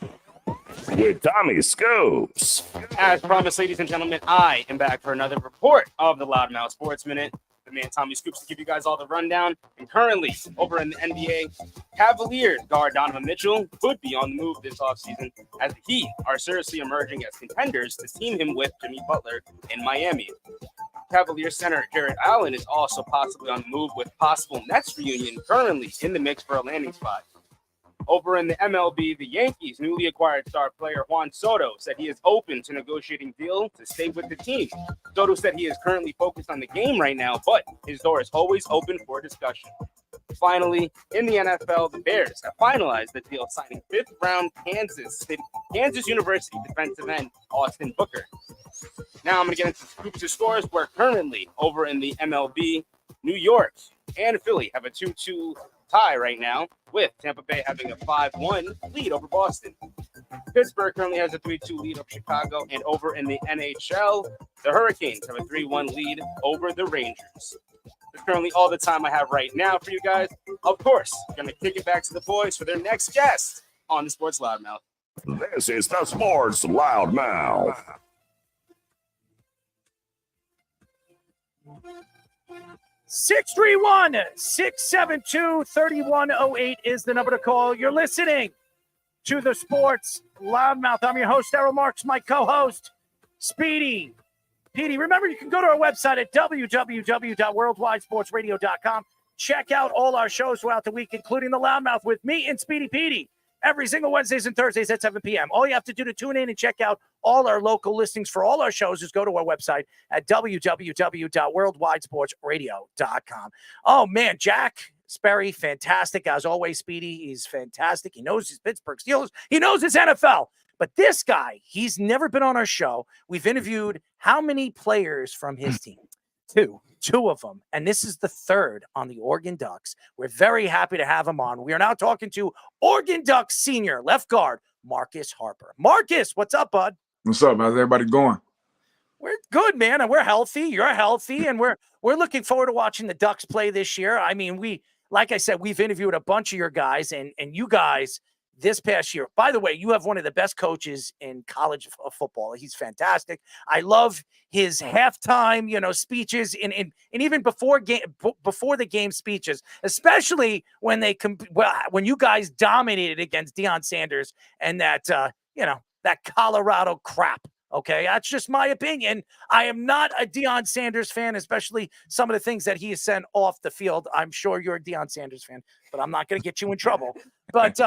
[SPEAKER 3] with Tommy Scoops.
[SPEAKER 20] As promised, ladies and gentlemen, I am back for another report of the Loudmouth Sports Minute. The man Tommy Scoops to give you guys all the rundown. And currently, over in the NBA, Cavaliers guard Donovan Mitchell could be on the move this offseason as the Heat are seriously emerging as contenders to team him with Jimmy Butler in Miami. Cavaliers center Jared Allen is also possibly on the move with possible Nets reunion currently in the mix for a landing spot. Over in the MLB, the Yankees' newly acquired star player Juan Soto said he is open to negotiating deal to stay with the team. Soto said he is currently focused on the game right now, but his door is always open for discussion. Finally, in the NFL, the Bears have finalized the deal signing fifth-round Kansas University defensive end Austin Booker. Now I'm going to get into Scoops' scores, where currently over in the MLB, New York and Philly have a 2-2 tie right now, with Tampa Bay having a 5-1 lead over Boston. Pittsburgh currently has a 3-2 lead over Chicago, and over in the NHL, the Hurricanes have a 3-1 lead over the Rangers. That's currently all the time I have right now for you guys. Of course, going to kick it back to the boys for their next guest on the Sports Loudmouth.
[SPEAKER 3] This is the Sports Loudmouth.
[SPEAKER 16] Six 631-672-3108 is the number to call. You're listening to the Sports Loudmouth. I'm your host, Errol Marks, my co-host, Speedy Petey. Remember, you can go to our website at www.worldwidesportsradio.com. Check out all our shows throughout the week, including the Loudmouth with me and Speedy Petey, every single Wednesdays and Thursdays at 7 p.m. All you have to do to tune in and check out all our local listings for all our shows is go to our website at www.worldwidesportsradio.com. Oh, man, Jack Sperry, fantastic. As always, Speedy, he's fantastic. He knows his Pittsburgh Steelers. He knows his NFL. But this guy, he's never been on our show. We've interviewed how many players from his team? Two of them. And this is the third on the Oregon Ducks. We're very happy to have him on. We are now talking to Oregon Ducks senior left guard, Marcus Harper. Marcus, what's up, bud?
[SPEAKER 2] What's up? How's everybody going?
[SPEAKER 16] We're good, man, and we're healthy. You're healthy, and we're looking forward to watching the Ducks play this year. I mean, like I said, we've interviewed a bunch of your guys, and you guys this past year. By the way, you have one of the best coaches in college football. He's fantastic. I love his halftime, speeches, and even before the game speeches, especially when when you guys dominated against Deion Sanders and that that Colorado crap. Okay, that's just my opinion. I am not a Deion Sanders fan, especially some of the things that he has sent off the field. I'm sure you're a Deion Sanders fan, but I'm not going to get you in trouble. But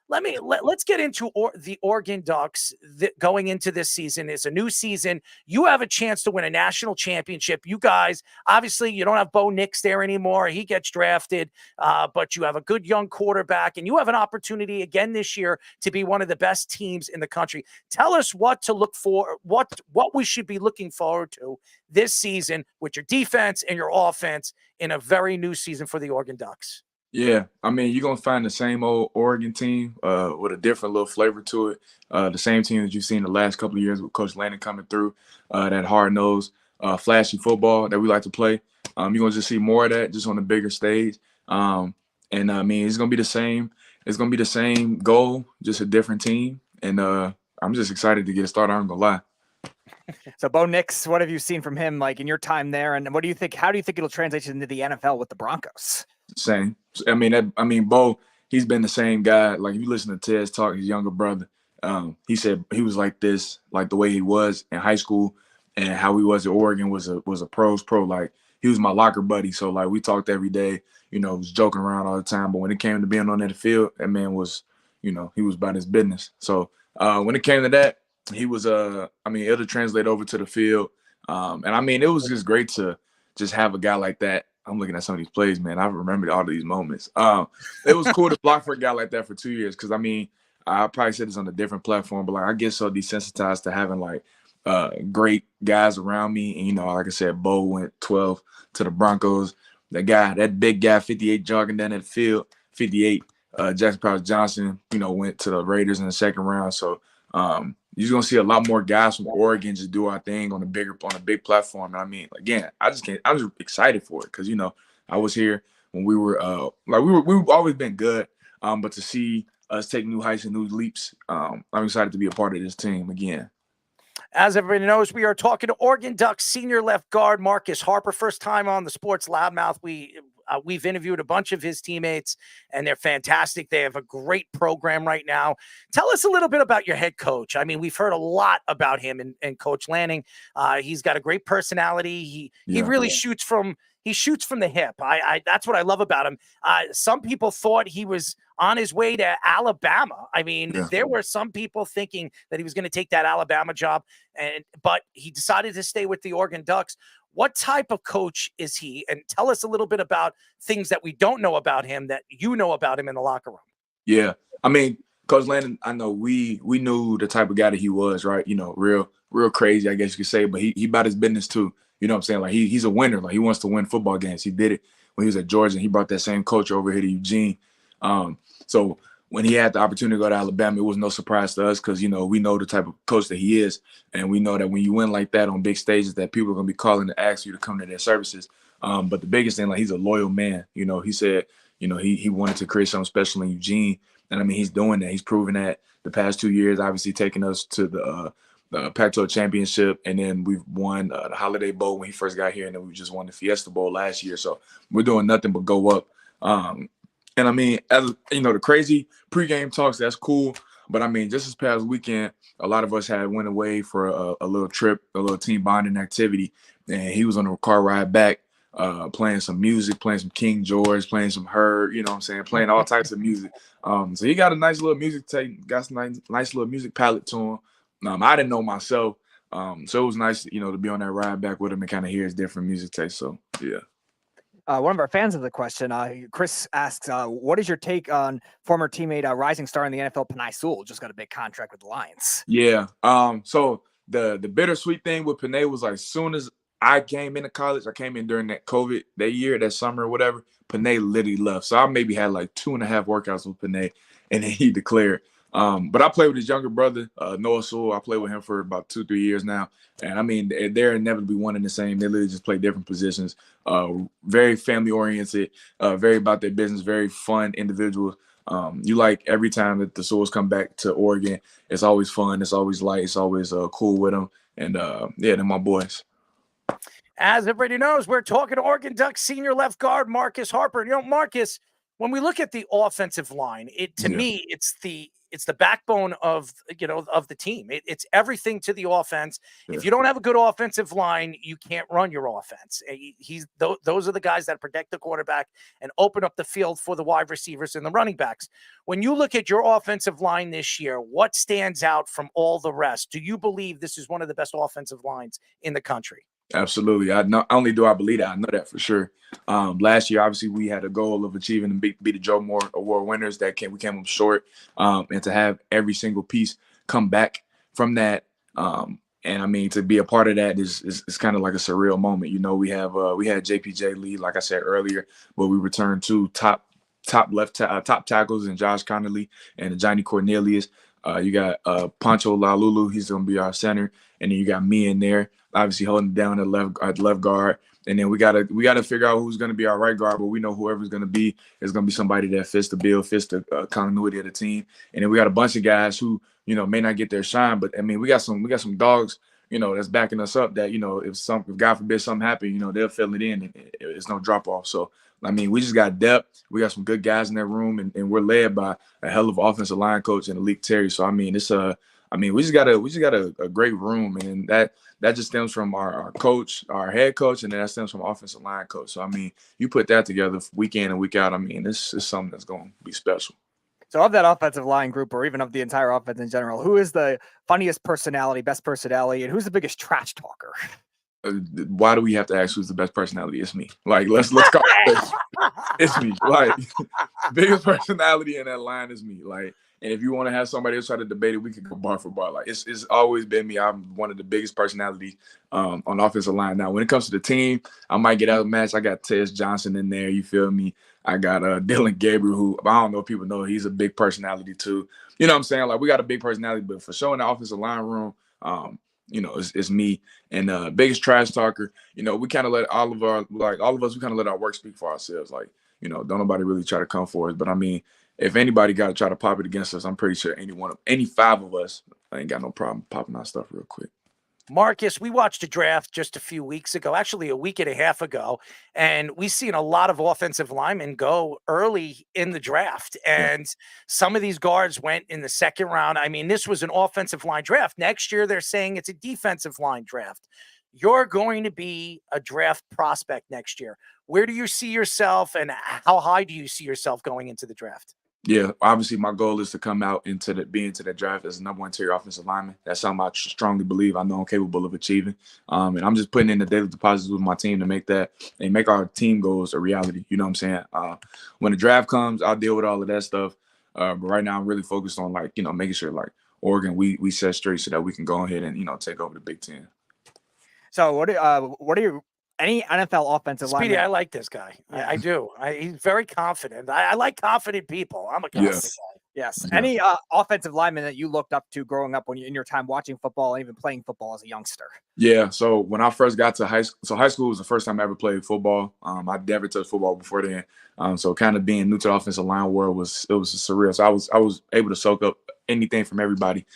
[SPEAKER 16] let's get into the Oregon Ducks going into this season. It's a new season. You have a chance to win a national championship. You guys, obviously, you don't have Bo Nix there anymore. He gets drafted, but you have a good young quarterback, and you have an opportunity again this year to be one of the best teams in the country. Tell us what to look for, what we should be looking forward to this season with your defense and your offense in a very new season for the Oregon Ducks.
[SPEAKER 2] Yeah, I mean, you're going to find the same old Oregon team with a different little flavor to it. The same team that you've seen the last couple of years with Coach Landon coming through, that hard-nosed, flashy football that we like to play. You're going to just see more of that just on a bigger stage. I mean, it's going to be the same. It's going to be the same goal, just a different team. And I'm just excited to get it started. I'm going to lie.
[SPEAKER 18] So Bo Nix, what have you seen from him in your time there? And what do you think? How do you think it'll translate into the NFL with the Broncos?
[SPEAKER 2] Same. I mean, Bo, he's been the same guy. Like, if you listen to Ted's talk, his younger brother, he said he was like this, like the way he was in high school and how he was at Oregon was a pro. Like, he was my locker buddy. So, like, we talked every day, was joking around all the time. But when it came to being on that field, that man was, he was about his business. So when it came to that, he was I mean, it'll translate over to the field. And I mean, it was just great to just have a guy like that. I'm looking at some of these plays, man. I remembered all of these moments. It was cool to block for a guy like that for 2 years because I mean, I probably said this on a different platform, but like I get so desensitized to having like great guys around me. And like I said, Bo went 12 to the Broncos. That big guy, 58 jogging down that field, 58. Jackson Powers Johnson, went to the Raiders in the second round. So you're gonna see a lot more guys from Oregon just do our thing on a big platform. And I mean, again, I'm just excited for it because I was here when we were we've always been good. But to see us take new heights and new leaps, I'm excited to be a part of this team again.
[SPEAKER 16] As everybody knows, we are talking to Oregon Ducks senior left guard Marcus Harper. First time on the Sports Loudmouth. We've interviewed a bunch of his teammates, and they're fantastic. They have a great program right now. Tell us a little bit about your head coach. I mean, we've heard a lot about him and Coach Lanning. He's got a great personality. He really shoots from the hip. That's what I love about him. Some people thought he was on his way to Alabama. I mean, there were some people thinking that he was going to take that Alabama job, but he decided to stay with the Oregon Ducks. What type of coach is he? And tell us a little bit about things that we don't know about him that you know about him in the locker room.
[SPEAKER 2] Yeah. I mean, Coach Landon, I know we knew the type of guy that he was, right? Real crazy, I guess you could say, but he about his business too. You know what I'm saying? Like he's a winner. Like he wants to win football games. He did it when he was at Georgia, and he brought that same coach over here to Eugene. So when he had the opportunity to go to Alabama, it was no surprise to us because, we know the type of coach that he is. And we know that when you win like that on big stages that people are going to be calling to ask you to come to their services. But the biggest thing, like he's a loyal man. He said, he wanted to create something special in Eugene. And I mean, he's doing that. He's proven that the past 2 years, obviously taking us to the Pac-12 championship. And then we've won the Holiday Bowl when he first got here. And then we just won the Fiesta Bowl last year. So we're doing nothing but go up. And I mean, as the crazy pregame talks, that's cool. But I mean, just this past weekend, a lot of us had went away for a little trip, a little team bonding activity. And he was on a car ride back, playing some music, playing some King George, playing some Her, playing all types of music. So he got a nice little music tape, got some nice little music palette to him. I didn't know myself. So it was nice, to be on that ride back with him and kind of hear his different music taste. So, yeah.
[SPEAKER 18] One of our fans of the question, Chris asks, what is your take on former teammate, rising star in the NFL, Penei Sewell, just got a big contract with the Lions?
[SPEAKER 2] Yeah. So the bittersweet thing with Penei was like, as soon as I came into college, I came in during that COVID, that summer or whatever, Penei literally left. So I maybe had like 2.5 workouts with Penei, and then he declared. But I played with his younger brother, Noah Sewell. I played with him for about 2-3 years now. And I mean, they're inevitably one and the same. They literally just play different positions. Very family oriented, very about their business, very fun individuals. You like every time that the Sewells come back to Oregon, it's always fun. It's always light. It's always cool with them. And they're my boys.
[SPEAKER 16] As everybody knows, we're talking to Oregon Ducks senior left guard Marcus Harper. Marcus, when we look at the offensive line, to me, it's the backbone of the team. It's everything to the offense. Yeah. If you don't have a good offensive line, you can't run your offense. Those are the guys that protect the quarterback and open up the field for the wide receivers and the running backs. When you look at your offensive line this year, what stands out from all the rest? Do you believe this is one of the best offensive lines in the country?
[SPEAKER 2] Absolutely. Not only do I believe that, I know that for sure. Last year, obviously, we had a goal of achieving and be the Joe Moore Award winners. We came up short, and to have every single piece come back from that, and I mean, to be a part of that is kind of like a surreal moment. We had JPJ Lee, like I said earlier, but we returned 2 top tackles in Josh Connolly and Johnny Cornelius. You got Pancho Lalulu, he's going to be our center, and then you got me in there, obviously holding down at left guard. And then we gotta figure out who's gonna be our right guard, but we know whoever's gonna be is gonna be somebody that fits the bill, fits the continuity of the team. And then we got a bunch of guys who may not get their shine, but I mean we got some dogs that's backing us up that if God forbid something happen, they'll fill it in and it's no drop off. So I mean we just got depth. We got some good guys in that room, and we're led by a hell of an offensive line coach and Alik Terry. So I mean we just got a great room, and that just stems from our coach, our head coach, and then that stems from offensive line coach. So, I mean, you put that together week in and week out, I mean, this is something that's going to be special.
[SPEAKER 18] So of that offensive line group, or even of the entire offense in general, who is the funniest personality, best personality, and who's the biggest trash talker?
[SPEAKER 2] Why do we have to ask who's the best personality? It's me. Like, let's call it. It's me. Like, biggest personality in that line is me. Like, and if you want to have somebody else try to debate it, we could go bar for bar. Like, it's always been me. I'm one of the biggest personalities on the offensive line. Now, when it comes to the team, I might get outmatched. I got Tez Johnson in there. You feel me? I got Dylan Gabriel, who I don't know if people know, he's a big personality too. You know what I'm saying? Like, we got a big personality, but for showing the offensive line room, you know, it's me. And biggest trash talker, you know, we kind of let all of us, we kind of let our work speak for ourselves. Like, you know, don't nobody really try to come for us. But I mean, if anybody got to try to pop it against us, I'm pretty sure any 5 of us, I ain't got no problem popping our stuff real quick.
[SPEAKER 16] Marcus, we watched a draft just a few weeks ago, actually a week and a half ago, and we've seen a lot of offensive linemen go early in the draft. And some of these guards went in the second round. I mean, this was an offensive line draft. Next year, they're saying it's a defensive line draft. You're going to be a draft prospect next year. Where do you see yourself, and how high do you see yourself going into the draft?
[SPEAKER 2] Yeah, obviously my goal is to come out into the draft as a number 1 interior offensive lineman. That's something I strongly believe I know I'm capable of achieving. And I'm just putting in the daily deposits with my team to make that and make our team goals a reality. You know what I'm saying? When the draft comes, I'll deal with all of that stuff. But right now I'm really focused on, like, you know, making sure, like, Oregon, we set straight so that we can go ahead and, you know, take over the Big Ten.
[SPEAKER 18] So what are your any NFL offensive line?
[SPEAKER 16] Speedy, I like this guy. Yeah. I do. He's very confident. I like confident people. I'm a confident guy.
[SPEAKER 18] Yes. Yeah. Any offensive lineman that you looked up to growing up when you in your time watching football and even playing football as a youngster?
[SPEAKER 2] Yeah. So when I first got to high school was the first time I ever played football. I never touched football before then. So kind of being new to the offensive line world was surreal. So I was able to soak up anything from everybody.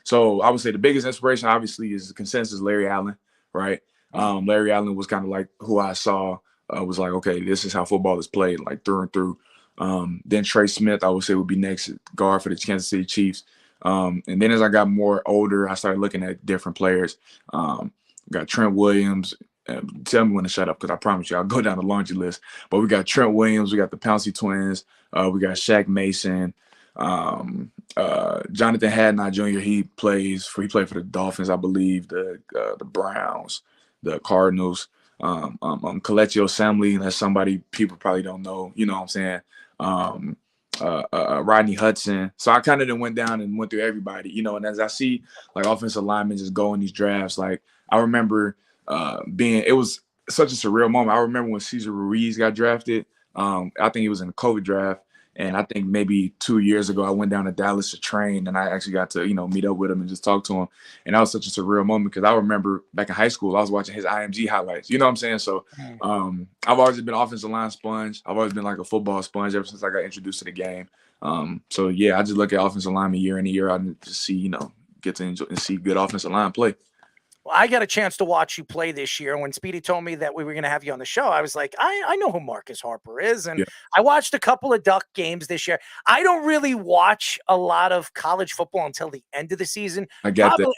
[SPEAKER 2] So I would say the biggest inspiration obviously is the consensus Larry Allen, right? Larry Allen was kind of like who I saw was like, okay, this is how football is played, like through and through. Then Trey Smith, I would say, would be next guard for the Kansas City Chiefs. And then as I got more older, I started looking at different players. Got Trent Williams. Tell me when to shut up, because I promise you I'll go down the laundry list. But we got Trent Williams. We got the Pouncey twins. We got Shaq Mason. Jonathan Hadnot Jr. He played for the Dolphins, I believe, the Browns, the Cardinals. Kelechi Osemele, that's somebody people probably don't know. You know what I'm saying? Rodney Hudson. So I kind of went down and went through everybody, you know. And as I see like offensive linemen just go in these drafts, like I remember it was such a surreal moment. I remember when Cesar Ruiz got drafted. I think it was in the COVID draft. And I think maybe 2 years ago, I went down to Dallas to train, and I actually got to, you know, meet up with him and just talk to him. And that was such a surreal moment, because I remember back in high school, I was watching his IMG highlights. You know what I'm saying? So I've always been an offensive line sponge. I've always been like a football sponge ever since I got introduced to the game. So, yeah, I just look at offensive linemen year in and year out and just see, you know, get to enjoy and see good offensive line play.
[SPEAKER 16] Well, I got a chance to watch you play this year. When Speedy told me that we were going to have you on the show, I was like, I know who Marcus Harper is. And I watched a couple of Duck games this year. I don't really watch a lot of college football until the end of the season.
[SPEAKER 2] I get that.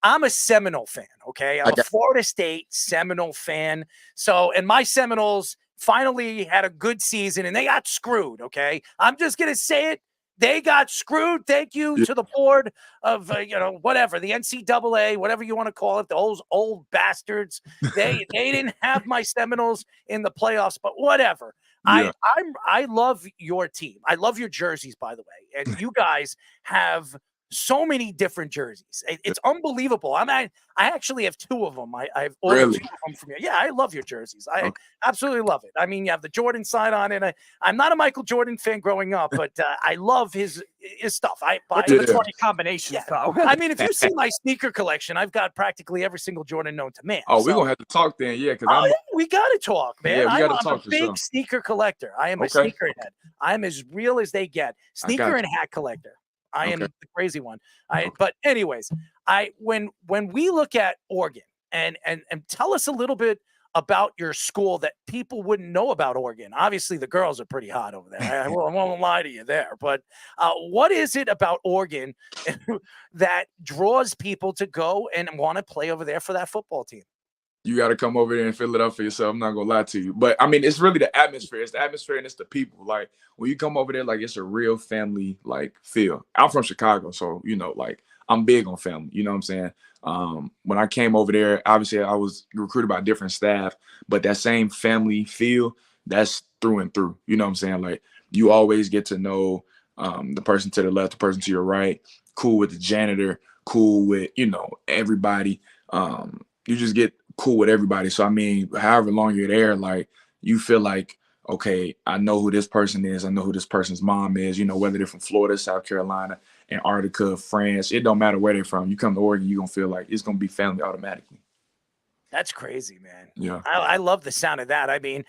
[SPEAKER 16] I'm a Seminole fan, okay? I'm a Florida State Seminole fan. So, and my Seminoles finally had a good season, and they got screwed, okay? I'm just going to say it. They got screwed. Thank you to the board of, you know, whatever, the NCAA, whatever you want to call it, those old bastards. They didn't have my Seminoles in the playoffs, but whatever. Yeah. I love your team. I love your jerseys, by the way. And you guys have so many different jerseys. It's unbelievable. I actually have 2 of them. I've ordered 2 of them from you. Yeah, I love your jerseys. I absolutely love it. I mean, you have the Jordan side on it. I'm not a Michael Jordan fan growing up, but I love his stuff. I buy
[SPEAKER 18] the 20 combinations, though.
[SPEAKER 16] I mean, if you see my sneaker collection, I've got practically every single Jordan known to man.
[SPEAKER 2] Oh, we're going to have to talk then, yeah. Because
[SPEAKER 16] we got to talk, man.
[SPEAKER 2] Yeah, we got to
[SPEAKER 16] I'm
[SPEAKER 2] talk
[SPEAKER 16] a big sneaker collector. I am a sneakerhead. I'm as real as they get. Sneaker and hat collector. I am the crazy one. But anyways, when we look at Oregon and tell us a little bit about your school that people wouldn't know about Oregon. Obviously, the girls are pretty hot over there. I won't lie to you there. But what is it about Oregon that draws people to go and want to play over there for that football team?
[SPEAKER 2] You got to come over there and fill it up for yourself. I'm not gonna lie to you, but I mean, it's really the atmosphere. It's the atmosphere and it's the people. Like when you come over there, like it's a real family like feel. I'm from Chicago, so like I'm big on family. You know what I'm saying? When I came over there, obviously I was recruited by different staff, but that same family feel, that's through and through. You know what I'm saying? Like you always get to know the person to the left, the person to your right. Cool with the janitor. Cool with everybody. You just get cool with everybody. So I mean, however long you're there, like you feel like, okay, I know who this person is. I know who this person's mom is. Whether they're from Florida, South Carolina, Antarctica, France, it don't matter where they're from. You come to Oregon, you're gonna feel like it's gonna be family automatically.
[SPEAKER 16] That's crazy, man.
[SPEAKER 2] Yeah.
[SPEAKER 16] I love the sound of that. I mean,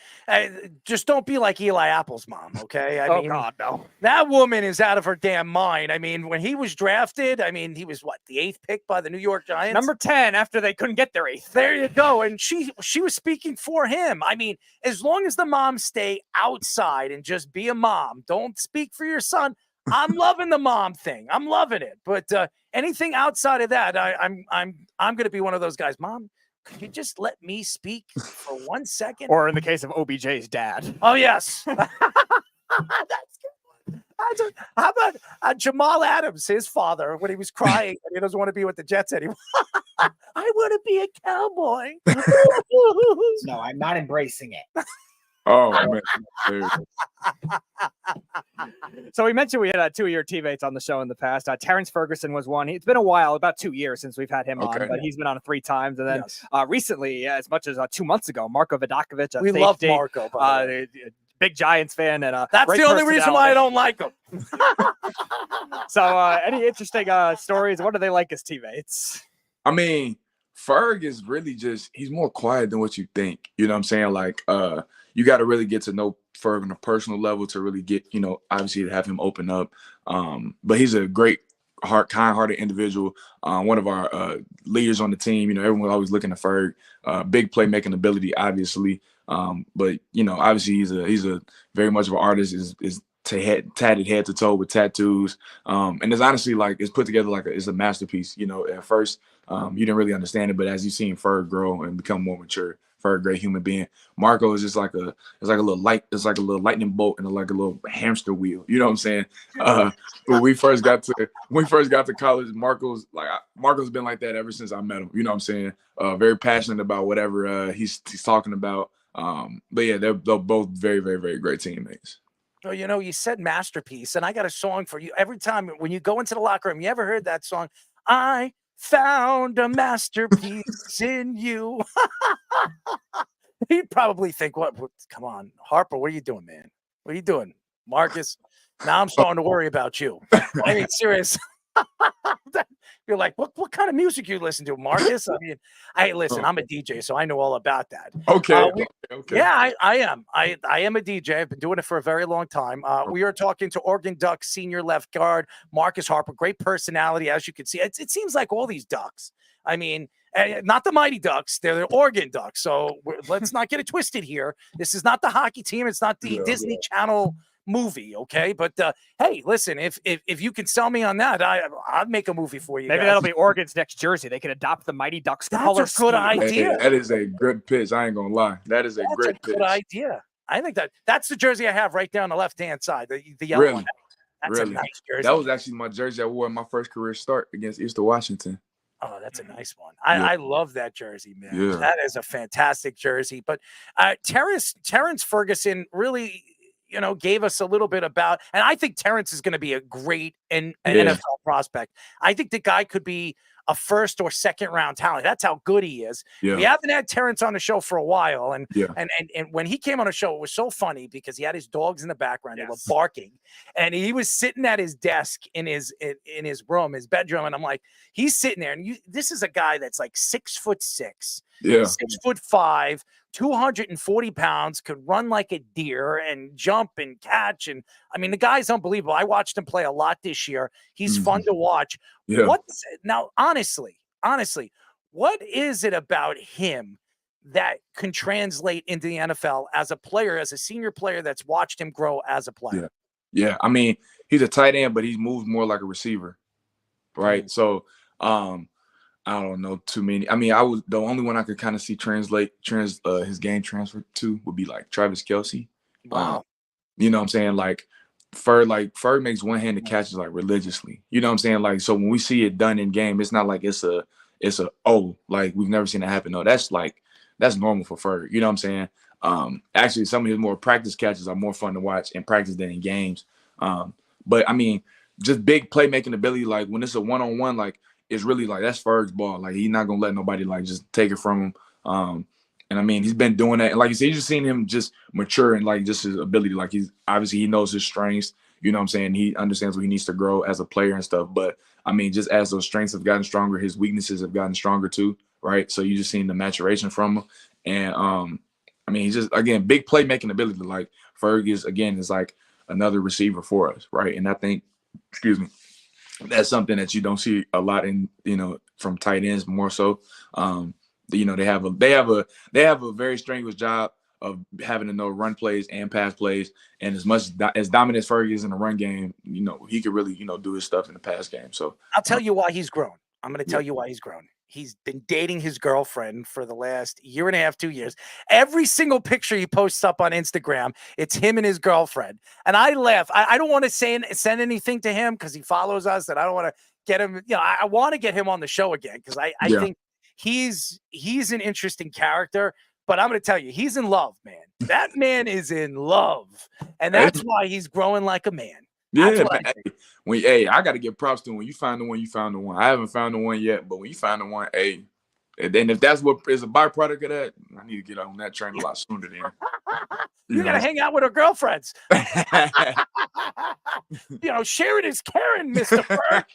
[SPEAKER 16] just don't be like Eli Apple's mom, okay? I mean,
[SPEAKER 18] God, no.
[SPEAKER 16] That woman is out of her damn mind. I mean, when he was drafted, I mean, he was the 8th pick by the New York Giants?
[SPEAKER 18] Number 10 after they couldn't get their 8th.
[SPEAKER 16] There you go. And she was speaking for him. I mean, as long as the moms stay outside and just be a mom, don't speak for your son. I'm loving the mom thing. I'm loving it. But anything outside of that, I'm going to be one of those guys. Mom, could you just let me speak for 1 second?
[SPEAKER 18] Or in the case of OBJ's dad.
[SPEAKER 16] Oh, yes. That's good. How about Jamal Adams, his father, when he was crying and he doesn't want to be with the Jets anymore? I want to be a cowboy.
[SPEAKER 1] No, I'm not embracing it.
[SPEAKER 2] Oh, man.
[SPEAKER 18] So we mentioned we had 2 of your teammates on the show in the past. Terrence Ferguson was one. It's been a while, about 2 years since we've had him on, but he's been on 3 times. And then recently, as much as 2 months ago, Marco Vidakovic.
[SPEAKER 16] We love Marco.
[SPEAKER 18] Big Giants fan. And
[SPEAKER 16] that's the only reason why I don't like him.
[SPEAKER 18] So any interesting stories? What are they like as teammates?
[SPEAKER 2] I mean, Ferg is really he's more quiet than what you think. You know what I'm saying? Like, you got to really get to know Ferg on a personal level to really get, obviously to have him open up. But he's a great, kind-hearted individual. One of our leaders on the team. Everyone's always looking at Ferg. Big playmaking ability, obviously. But obviously he's a very much of an artist. Is tatted head to toe with tattoos. And it's honestly it's put together it's a masterpiece. At first you didn't really understand it, but as you've seen Ferg grow and become more mature, Ferg, a great human being. Marco is just like a little lightning bolt and a little hamster wheel. You know what I'm saying? When we first got to college, Marco's been like that ever since I met him. You know what I'm saying? Very passionate about whatever he's talking about. But yeah, they're both very, very, very great teammates.
[SPEAKER 16] Oh, you said masterpiece, and I got a song for you. Every time when you go into the locker room, you ever heard that song? I found a masterpiece in you. He'd probably think, what? Come on, Harper, what are you doing, man? What are you doing? Marcus, now I'm starting to worry about you. I mean, serious. You're like, what kind of music you listen to, Marcus? I mean, listen, I'm a DJ, so I know all about that.
[SPEAKER 2] Okay. Okay.
[SPEAKER 16] Yeah, I am. I am a DJ. I've been doing it for a very long time. We are talking to Oregon Ducks senior left guard, Marcus Harper. Great personality, as you can see. It seems like all these Ducks. I mean, not the Mighty Ducks. They're the Oregon Ducks. So let's not get it twisted here. This is not the hockey team. It's not the Disney Channel movie, okay? But hey, listen, if you can sell me on that, I'd make a movie for you.
[SPEAKER 18] Maybe
[SPEAKER 16] guys.
[SPEAKER 18] That'll be Oregon's next jersey. They can adopt the Mighty Ducks color
[SPEAKER 16] That's a good
[SPEAKER 18] scheme.
[SPEAKER 16] idea.
[SPEAKER 2] That is a good pitch. I ain't gonna lie. That is a great pitch.
[SPEAKER 16] Good idea. I think that's the jersey I have right down the left-hand side, the yellow one. That's a nice jersey.
[SPEAKER 2] That was actually my jersey I wore in my first career start against Eastern Washington.
[SPEAKER 16] Oh, that's a nice one. I love that jersey, man.
[SPEAKER 2] Yeah.
[SPEAKER 16] That is a fantastic jersey. But Terrence Ferguson really, gave us a little bit about, and I think Terrence is going to be a great NFL prospect. I think the guy could be a first or second round talent. That's how good he is.
[SPEAKER 2] Yeah.
[SPEAKER 16] We haven't had Terrence on the show for a while. And
[SPEAKER 2] Yeah.
[SPEAKER 16] and when he came on the show, it was so funny because he had his dogs in the background. They were barking. And he was sitting at his desk in his room, his bedroom. And I'm like, he's sitting there. And this is a guy that's like 6'6".
[SPEAKER 2] Yeah.
[SPEAKER 16] 6'5", 240 pounds, could run like a deer and jump and catch. And I mean, the guy's unbelievable. I watched him play a lot this year. He's fun to watch.
[SPEAKER 2] Yeah.
[SPEAKER 16] Now, honestly, what is it about him that can translate into the NFL as a player, as a senior player that's watched him grow as a player?
[SPEAKER 2] Yeah. I mean, he's a tight end, but he moves more like a receiver. Right. So, I don't know too many. I mean, the only one I could kind of see his game transfer to would be like Travis Kelce.
[SPEAKER 16] Wow.
[SPEAKER 2] You know what I'm saying? Like Ferg makes one-handed catches like religiously. You know what I'm saying? Like, so when we see it done in game, it's not like it's a like we've never seen it happen. No, that's normal for Ferg. You know what I'm saying? Actually, some of his more practice catches are more fun to watch in practice than in games. But I mean, just big playmaking ability. Like when it's a one-on-one, like it's really like that's Ferg's ball. Like he's not gonna let nobody like just take it from him. And I mean, he's been doing that. And like you said, you just seen him just mature and like just his ability. Like he knows his strengths. You know what I'm saying? He understands what he needs to grow as a player and stuff. But I mean, just as those strengths have gotten stronger, his weaknesses have gotten stronger too, right? So you just seen the maturation from him. And I mean, he's just, again, big playmaking ability. Like Ferg is like another receiver for us, right? And I think, that's something that you don't see a lot in, from tight ends more so. They have a very strenuous job of having to know run plays and pass plays. And as much as dominant as Fergie is in the run game, he could really, do his stuff in the pass game. So
[SPEAKER 16] I'll tell you why he's grown. I'm going to tell you why he's grown. He's been dating his girlfriend for the last year and a half, 2 years. Every single picture he posts up on Instagram, it's him and his girlfriend. And I laugh. I don't want to send anything to him because he follows us, and I don't want to get him. I want to get him on the show again because I think he's an interesting character. But I'm going to tell you, he's in love, man. That man is in love, and that's why he's growing like a man.
[SPEAKER 2] Yeah, I got to give props to him. When you find the one, you found the one. I haven't found the one yet, but when you find the one, and then if that's what is a byproduct of that, I need to get on that train a lot sooner than.
[SPEAKER 16] You got to hang out with her girlfriends. Sharon is caring, Mr. Ferg.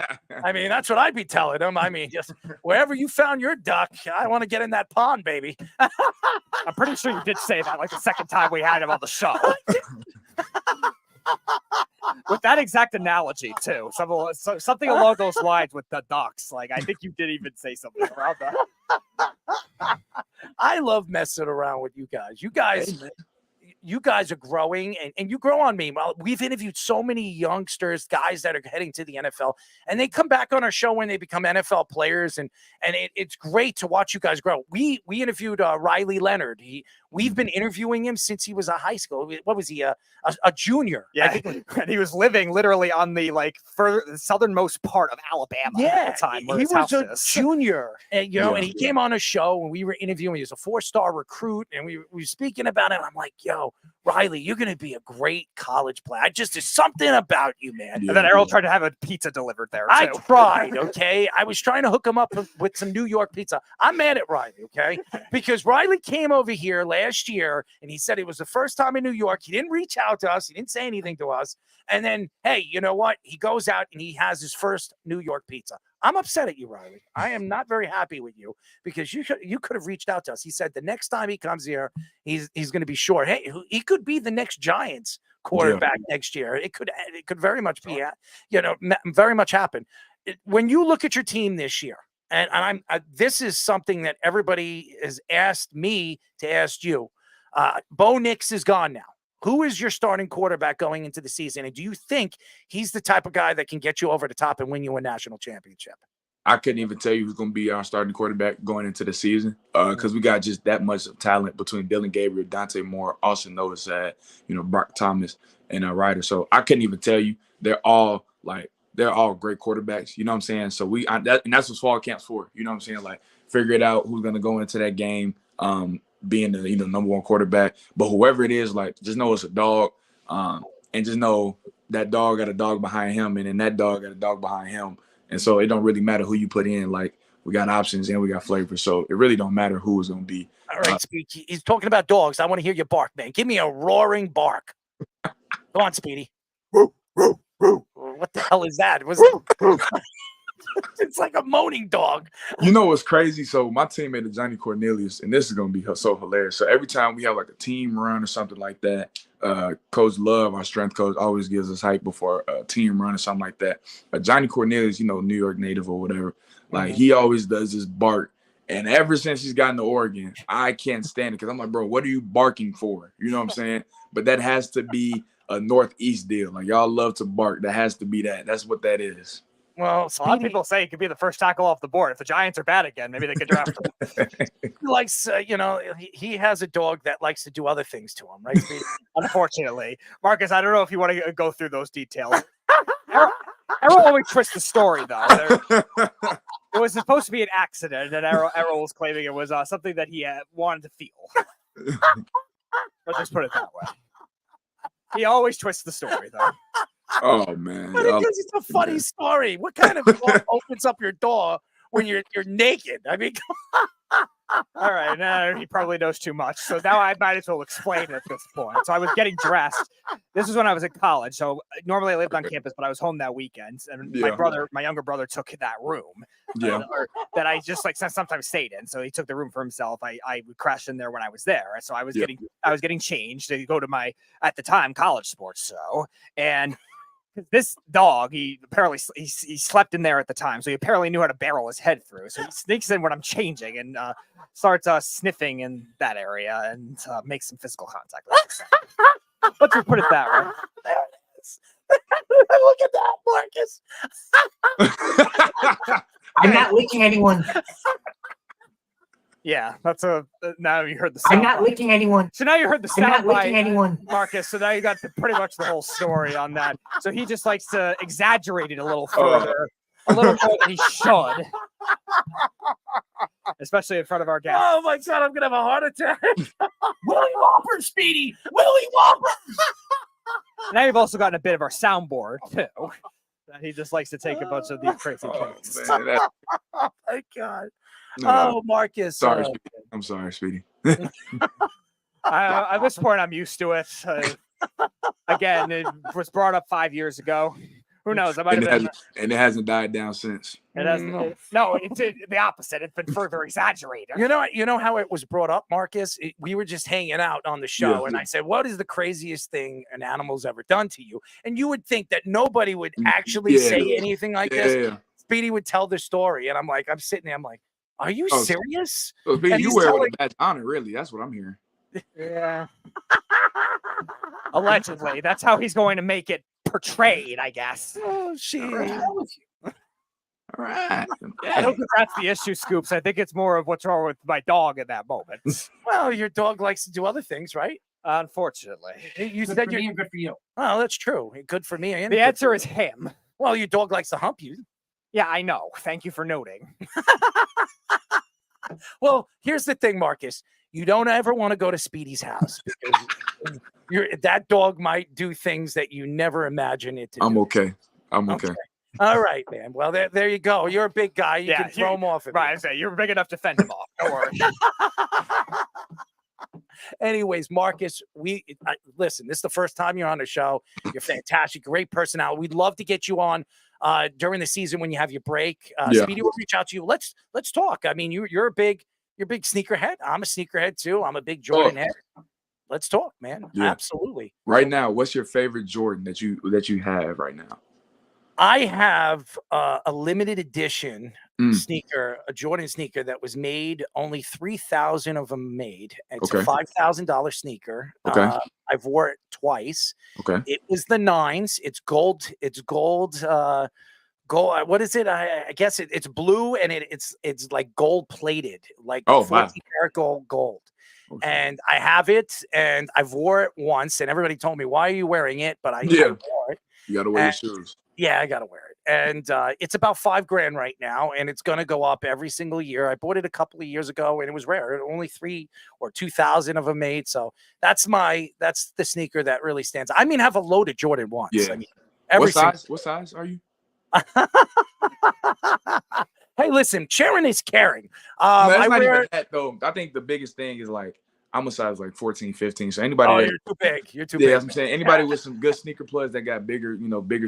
[SPEAKER 16] I mean, that's what I'd be telling him. I mean, just wherever you found your duck, I want to get in that pond, baby.
[SPEAKER 18] I'm pretty sure you did say that like the second time we had him on the show. With that exact analogy, too. Something along those lines with the ducks. Like, I think you did even say something around that.
[SPEAKER 16] I love messing around with you guys. You guys are growing, and you grow on me. Well, we've interviewed so many youngsters, guys that are heading to the NFL, and they come back on our show when they become NFL players, and it's great to watch you guys grow. We interviewed Riley Leonard. We've been interviewing him since he was a high school. What was he? A junior?
[SPEAKER 18] Yeah, and he was living literally on the southernmost part of Alabama at the time.
[SPEAKER 16] He was a junior, and and he came on a show and we were interviewing. He was a 4-star recruit, and we were speaking about him. I'm like, yo, Riley, you're going to be a great college player. There's something about you, man.
[SPEAKER 18] And then Errol tried to have a pizza delivered there, too.
[SPEAKER 16] I tried, okay? I was trying to hook him up with some New York pizza. I'm mad at Riley, okay? Because Riley came over here last year, and he said it was the first time in New York. He didn't reach out to us. He didn't say anything to us. And then, hey, you know what? He goes out, and he has his first New York pizza. I'm upset at you, Riley. I am not very happy with you because you could have reached out to us. He said the next time he comes here, he's going to be short. Hey, he could be the next Giants quarterback next year. It could very much be, very much happen. When you look at your team this year, and this is something that everybody has asked me to ask you. Bo Nix is gone now. Who is your starting quarterback going into the season? And do you think he's the type of guy that can get you over the top and win you a national championship?
[SPEAKER 2] I couldn't even tell you who's going to be our starting quarterback going into the season because we got just that much talent between Dylan Gabriel, Dante Moore, Austin Novosad, Brock Thomas, and Ryder. So I couldn't even tell you. They're all great quarterbacks. You know what I'm saying? So and that's what fall camp's for. You know what I'm saying? Like figure it out who's going to go into that game. Being the number one quarterback, but whoever it is, like just know it's a dog, and just know that dog got a dog behind him, and then that dog got a dog behind him, and so it don't really matter who you put in. Like we got options and we got flavor, so it really don't matter who is going to be.
[SPEAKER 16] All right, Speedy. He's talking about dogs. I want to hear your bark, man. Give me a roaring bark. Go on, Speedy. What the hell is that? It's like a moaning dog.
[SPEAKER 2] You know what's crazy? So my teammate, Johnny Cornelius, and this is going to be so hilarious. So every time we have like a team run or something like that, Coach Love, our strength coach, always gives us hype before a team run or something like that. Johnny Cornelius, New York native or whatever, like he always does this bark. And ever since he's gotten to Oregon, I can't stand it because I'm like, bro, what are you barking for? You know what I'm saying? But that has to be a Northeast deal. Like y'all love to bark. That has to be that. That's what that is.
[SPEAKER 16] Well,
[SPEAKER 18] A lot of
[SPEAKER 16] Speedy
[SPEAKER 18] people say he could be the first tackle off the board. If the Giants are bad again, maybe they could draft him.
[SPEAKER 16] likes, he has a dog that likes to do other things to him, right, Speedy?
[SPEAKER 18] Unfortunately, Marcus, I don't know if you want to go through those details. Errol always twists the story, though. It was supposed to be an accident, and Errol was claiming it was something that he wanted to feel. Let's just put it that way. He always twists the story, though.
[SPEAKER 2] Oh man,
[SPEAKER 16] Because it's a funny story. What kind of dog opens up your door when you're naked? I mean,
[SPEAKER 18] All right, no, he probably knows too much. So now I might as well explain it at this point. So I was getting dressed. This was when I was in college. So normally I lived on campus, but I was home that weekend. And my younger brother took that room. That I just sometimes stayed in. So he took the room for himself. I would crash in there when I was there. So I was getting changed to go to my, at the time, college sports show. And this dog, he slept in there at the time, so he apparently knew how to barrel his head through. So he sneaks in when I'm changing and starts sniffing in that area and makes some physical contact. Let's just put it that way.
[SPEAKER 16] There it is. Look at that, Marcus.
[SPEAKER 1] I'm not licking anyone.
[SPEAKER 18] Yeah, that's now you heard the
[SPEAKER 1] I'm
[SPEAKER 18] sound.
[SPEAKER 1] not licking anyone.
[SPEAKER 18] So now you heard the
[SPEAKER 1] I'm
[SPEAKER 18] sound
[SPEAKER 1] not licking
[SPEAKER 18] bite,
[SPEAKER 1] anyone.
[SPEAKER 18] Marcus. So now you got pretty much the whole story on that. So he just likes to exaggerate it a little further, a little more than he should, especially in front of our guests.
[SPEAKER 16] Oh my God, I'm gonna have a heart attack. Willie Whopper, Speedy. Willie Whopper.
[SPEAKER 18] Now you've also gotten a bit of our soundboard too. That he just likes to take a bunch of these crazy things.
[SPEAKER 16] Oh my God. Oh, Marcus.
[SPEAKER 2] Sorry, Speedy. I'm sorry, Speedy.
[SPEAKER 18] At this point, I'm used to it. Again, it was brought up 5 years ago. Who knows? I might have been.
[SPEAKER 2] And it hasn't died down since.
[SPEAKER 18] It has, no, it's the opposite. It's been further exaggerated.
[SPEAKER 16] You know how it was brought up, Marcus? We were just hanging out on the show, and I said, "What is the craziest thing an animal's ever done to you?" And you would think that nobody would actually say anything like this. Speedy would tell the story, and I'm sitting there, I'm like, "Are you serious?"
[SPEAKER 2] So Speedy, you wear it with a badge of honor, really? That's what I'm hearing.
[SPEAKER 18] Yeah. Allegedly, that's how he's going to make it portrayed, I guess.
[SPEAKER 16] Oh, shit.
[SPEAKER 2] All right.
[SPEAKER 18] I don't think that's the issue, Scoops. I think it's more of what's wrong with my dog at that moment.
[SPEAKER 16] Well, your dog likes to do other things, right?
[SPEAKER 18] Unfortunately.
[SPEAKER 16] You said you're good for you. Oh, that's true. Good for me. And
[SPEAKER 18] the answer is him.
[SPEAKER 16] Well, your dog likes to hump you.
[SPEAKER 18] Yeah, I know. Thank you for noting.
[SPEAKER 16] Well, here's the thing, Marcus. You don't ever want to go to Speedy's house. That dog might do things that you never imagine it to do.
[SPEAKER 2] I'm okay.
[SPEAKER 16] All right, man. Well, there you go. You're a big guy. You can throw him off.
[SPEAKER 18] Right, I say you're big enough to fend him off. Don't worry.
[SPEAKER 16] Anyways, Marcus, listen, this is the first time you're on the show. You're fantastic. Great personality. We'd love to get you on during the season when you have your break. Speedy will reach out to you. Let's talk. I mean, you're a big sneakerhead. I'm a sneakerhead too. I'm a big Jordan head. Let's talk, man. Yeah. Absolutely.
[SPEAKER 2] Right now, what's your favorite Jordan that you have right now?
[SPEAKER 16] I have a limited edition sneaker, a Jordan sneaker that was made. Only 3,000 of them made. It's a $5,000 sneaker.
[SPEAKER 2] Okay.
[SPEAKER 16] I've wore it twice.
[SPEAKER 2] Okay.
[SPEAKER 16] It was the 9s. It's gold. It's gold. Gold. What is it? I guess it's blue and it's like gold plated, like 14-karat gold. Okay. And I have it, and I've wore it once, and everybody told me, "Why are you wearing it?" But I wore it.
[SPEAKER 2] You gotta wear your shoes.
[SPEAKER 16] Yeah, I gotta wear it. And it's about $5,000 right now, and it's gonna go up every single year. I bought it a couple of years ago, and it was rare. Only 3,000 or 2,000 of them made. So that's the sneaker that really stands. I mean, I have a loaded Jordan ones.
[SPEAKER 2] Yeah.
[SPEAKER 16] I mean,
[SPEAKER 2] what size are you?
[SPEAKER 16] Hey, listen, sharing is caring.
[SPEAKER 2] That's not even that, though. I think the biggest thing is like I'm a size like 14, 15. So anybody
[SPEAKER 16] you're too big. You're too big.
[SPEAKER 2] Yeah, I'm saying anybody with some good sneaker plugs that got bigger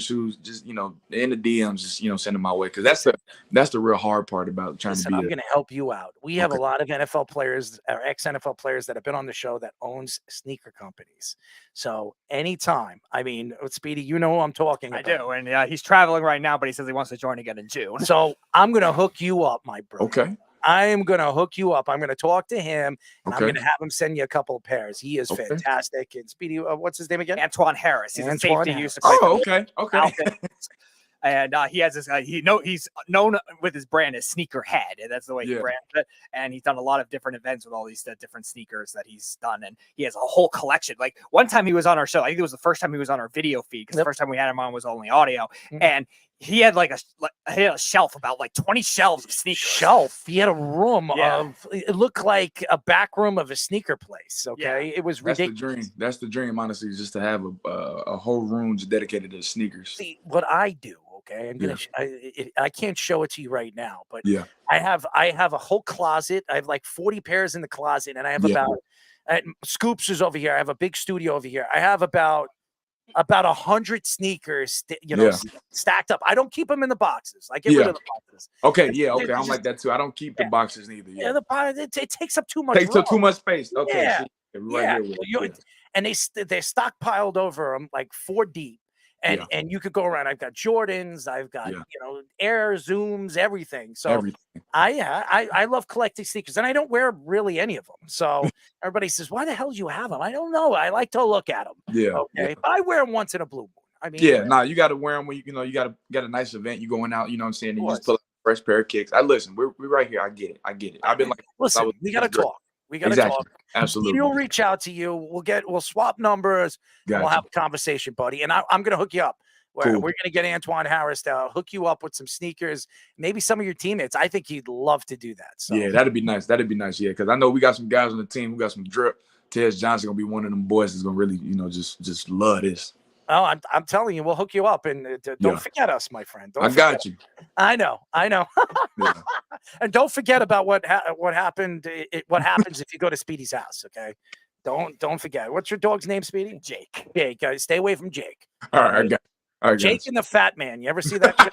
[SPEAKER 2] shoes, just in the DMs, just send them my way, because that's the real hard part about trying to be.
[SPEAKER 16] I'm going to help you out. We have a lot of NFL players or ex-NFL players that have been on the show that owns sneaker companies. So anytime, I mean, Speedy, you know who I'm talking about.
[SPEAKER 18] I do, and he's traveling right now, but he says he wants to join again in June.
[SPEAKER 16] So I'm going to hook you up, my bro.
[SPEAKER 2] Okay.
[SPEAKER 16] I am going to hook you up. I'm going to talk to him, and I'm going to have him send you a couple of pairs. He is fantastic. And Speedy, what's his name again?
[SPEAKER 18] Antoine Harris. He's a safety.
[SPEAKER 2] Oh, okay.
[SPEAKER 18] And he has this. He's known with his brand as Sneakerhead, and that's the way he brands it. And he's done a lot of different events with all these different sneakers that he's done, and he has a whole collection. Like one time he was on our show, I think it was the first time he was on our video feed because the first time we had him on was only audio, and he had he had a shelf, about like 20 shelves of sneakers.
[SPEAKER 16] He had a room of, it looked like a back room of a sneaker place. Okay, it was ridiculous.
[SPEAKER 2] That's the dream, honestly, just to have a whole room just dedicated to sneakers.
[SPEAKER 16] See what I do. Okay, I'm gonna. I can't show it to you right now, but I have a whole closet. I have like 40 pairs in the closet, and I have about Scoops is over here. I have a big studio over here. I have about 100 sneakers, stacked up. I don't keep them in the boxes. I get rid of the boxes.
[SPEAKER 2] Okay, I'm like that too. I don't keep the boxes neither.
[SPEAKER 16] Yeah, the box it takes up too much.
[SPEAKER 2] Takes up too much space. Okay,
[SPEAKER 16] and they're stockpiled over them like 4 deep. And you could go around. I've got Jordans, I've got Air Zooms, everything. So I love collecting sneakers, and I don't wear really any of them. So everybody says, "Why the hell do you have them?" I don't know. I like to look at them. But I wear them once in a blue moon. I mean,
[SPEAKER 2] you got to wear them when you got a nice event. You going out, you know what I'm saying? And you just pull out a fresh pair of kicks. We're right here. I get it. I've been like,
[SPEAKER 16] listen, we got to talk. We got to talk.
[SPEAKER 2] Absolutely.
[SPEAKER 16] He'll reach out to you. We'll swap numbers. We'll have a conversation, buddy. And I'm going to hook you up. We're going to get Antoine Harris to hook you up with some sneakers, maybe some of your teammates. I think he'd love to do that. So.
[SPEAKER 2] Yeah, that'd be nice. Yeah, because I know we got some guys on the team. We got some drip. Tez Johnson going to be one of them boys that's going to really, just love this.
[SPEAKER 16] Oh, I'm telling you, we'll hook you up, and don't forget us, my friend.
[SPEAKER 2] I got you.
[SPEAKER 16] I know. And don't forget about what happened. What happens if you go to Speedy's house? Okay, don't forget. What's your dog's name, Speedy? Jake. Jake. Stay away from Jake.
[SPEAKER 2] All right, I got. All right,
[SPEAKER 16] Jake and the Fat Man. You ever see that show?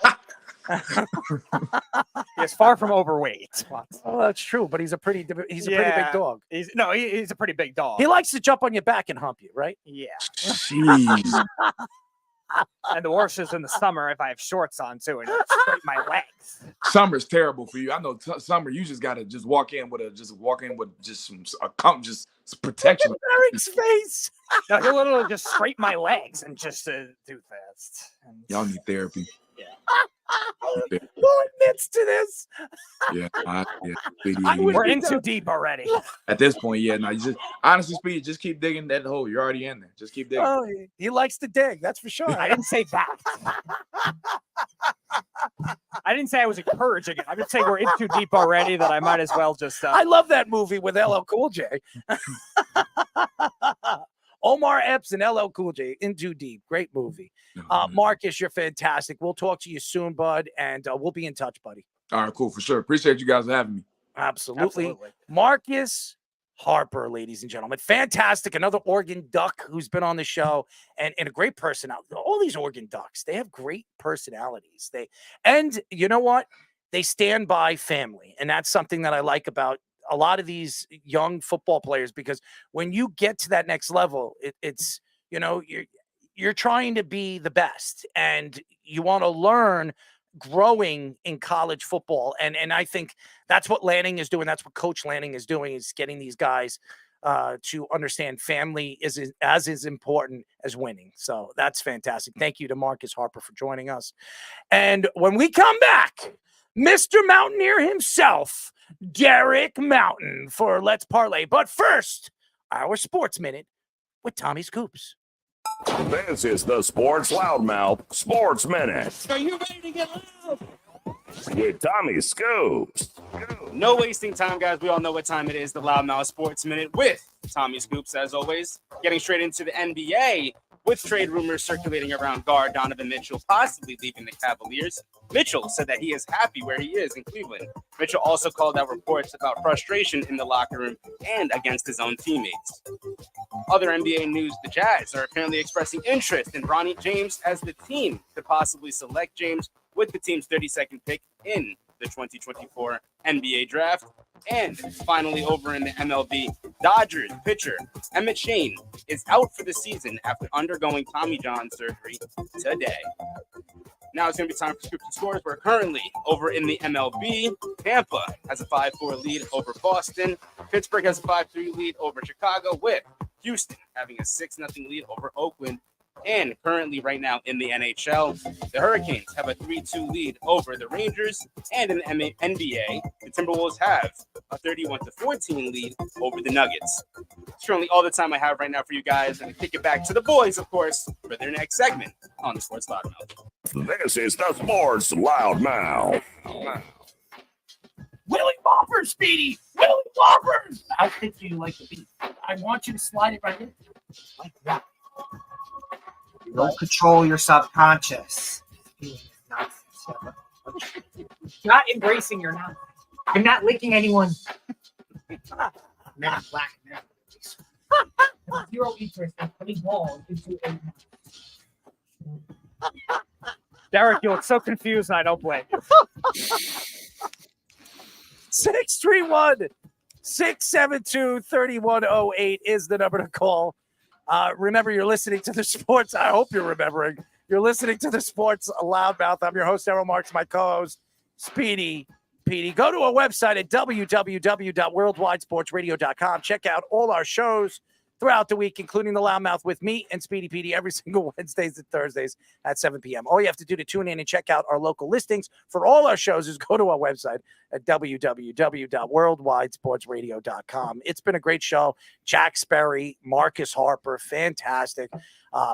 [SPEAKER 18] He's far from overweight.
[SPEAKER 16] Oh, that's true, but he's a pretty big dog.
[SPEAKER 18] He's a pretty big dog.
[SPEAKER 16] He likes to jump on your back and hump you, right?
[SPEAKER 18] Yeah.
[SPEAKER 2] Jeez.
[SPEAKER 18] And the worst is in the summer if I have shorts on too, and scrape my legs.
[SPEAKER 2] Summer's terrible for you. I know summer. You just gotta walk in with some protection.
[SPEAKER 16] Eric's face.
[SPEAKER 18] No, he'll literally just scrape my legs and just do fast.
[SPEAKER 2] Y'all need therapy.
[SPEAKER 18] Yeah.
[SPEAKER 16] Who admits to this?
[SPEAKER 18] We're in too deep already.
[SPEAKER 2] At this point, you just honestly, Speed, just keep digging that hole. You're already in there. Just keep digging.
[SPEAKER 16] Oh, he likes to dig. That's for sure.
[SPEAKER 18] I didn't say that. I didn't say I was encouraging it. I would say we're in too deep already that I might as well just.
[SPEAKER 16] I love that movie with LL Cool J. Omar Epps and LL Cool J, In Too Deep. Great movie. Marcus, you're fantastic. We'll talk to you soon, bud, and we'll be in touch, buddy.
[SPEAKER 2] All right, cool, for sure. Appreciate you guys having me.
[SPEAKER 16] Absolutely. Marcus Harper, ladies and gentlemen. Fantastic. Another Oregon Duck who's been on the show and a great personality. All these Oregon Ducks, they have great personalities. And you know what? They stand by family, and that's something that I like about a lot of these young football players, because when you get to that next level, it's you're trying to be the best, and you want to learn growing in college football. And I think that's what Lanning is doing. That's what Coach Lanning is doing, is getting these guys to understand family is as important as winning. So that's fantastic. Thank you to Marcus Harper for joining us. And when we come back, Mr. Mountaineer himself, Derek Mountain, for Let's Parlay. But first, our Sports Minute with Tommy Scoops.
[SPEAKER 3] This is the Sports Loudmouth Sports Minute.
[SPEAKER 17] Are you ready to get loud?
[SPEAKER 3] With Tommy Scoops.
[SPEAKER 20] No wasting time, guys. We all know what time it is. The Loudmouth Sports Minute with Tommy Scoops, as always. Getting straight into the NBA with trade rumors circulating around guard Donovan Mitchell possibly leaving the Cavaliers. Mitchell said that he is happy where he is in Cleveland. Mitchell also called out reports about frustration in the locker room and against his own teammates. Other NBA news, the Jazz are apparently expressing interest in Bronny James, as the team could possibly select James with the team's 32nd pick in the 2024 NBA draft. And finally, over in the MLB, Dodgers pitcher Emmett Shane is out for the season after undergoing Tommy John surgery today. Now it's going to be time for Scoops and Scores. We're currently over in the MLB. Tampa has a 5-4 lead over Boston. Pittsburgh has a 5-3 lead over Chicago, with Houston having a 6-0 lead over Oakland. And currently, right now in the NHL, the Hurricanes have a 3-2 lead over the Rangers. And in the NBA, the Timberwolves have a 31-14 lead over the Nuggets. It's currently all the time I have right now for you guys. And I kick it back to the boys, of course, for their next segment on the Sports Loudmouth.
[SPEAKER 3] This is the Sports Loudmouth.
[SPEAKER 17] Willie Whoppers, Speedy! Willie Whoppers! How thick do you like the beef? I want you to slide it right in. Like that.
[SPEAKER 1] Don't control your subconscious.
[SPEAKER 17] Not embracing your nonsense.
[SPEAKER 1] I'm not licking anyone.
[SPEAKER 17] Man, black man. Zero interest in putting balls into a.
[SPEAKER 18] Derek, you look so confused, and I don't blame you.
[SPEAKER 16] 631-672-3108 is the number to call. Remember, you're listening to the sports. I hope you're remembering. You're listening to the Sports Loudmouth. I'm your host, Errol Marks, my co-host, Speedy Petey. Go to our website at www.worldwidesportsradio.com. Check out all our shows throughout the week, including the Loudmouth with me and Speedy Petey every single Wednesdays and Thursdays at 7 p.m. All you have to do to tune in and check out our local listings for all our shows is go to our website at www.worldwidesportsradio.com. It's been a great show. Jack Sperry, Marcus Harper, fantastic.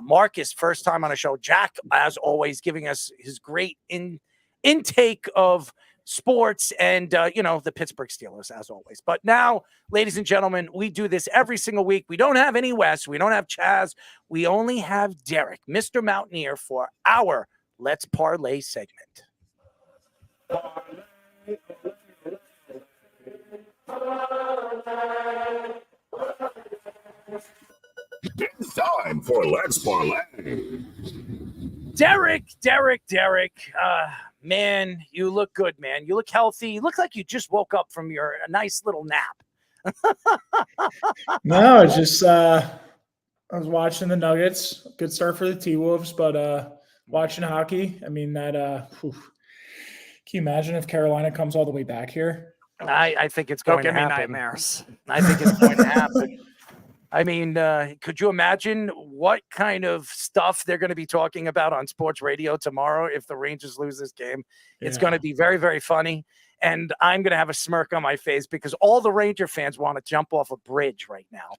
[SPEAKER 16] Marcus, first time on a show. Jack, as always, giving us his great intake of sports and, the Pittsburgh Steelers, as always. But now, ladies and gentlemen, we do this every single week. We don't have any Wes. We don't have Chaz. We only have Derek, Mr. Mountaineer, for our Let's Parlay segment.
[SPEAKER 3] It's time for Let's Parlay.
[SPEAKER 16] Derek. Man, you look good, man. You look healthy. You look like you just woke up from your nice little nap.
[SPEAKER 5] No, it's just I was watching the Nuggets. Good start for the T-Wolves, but watching hockey. I mean, can you imagine if Carolina comes all the way back here?
[SPEAKER 16] I think it's going to happen.
[SPEAKER 18] Nightmares.
[SPEAKER 16] I think it's going to happen. I mean, could you imagine what kind of stuff they're going to be talking about on sports radio tomorrow if the Rangers lose this game? It's going to be very, very funny. And I'm going to have a smirk on my face because all the Ranger fans want to jump off a bridge right now.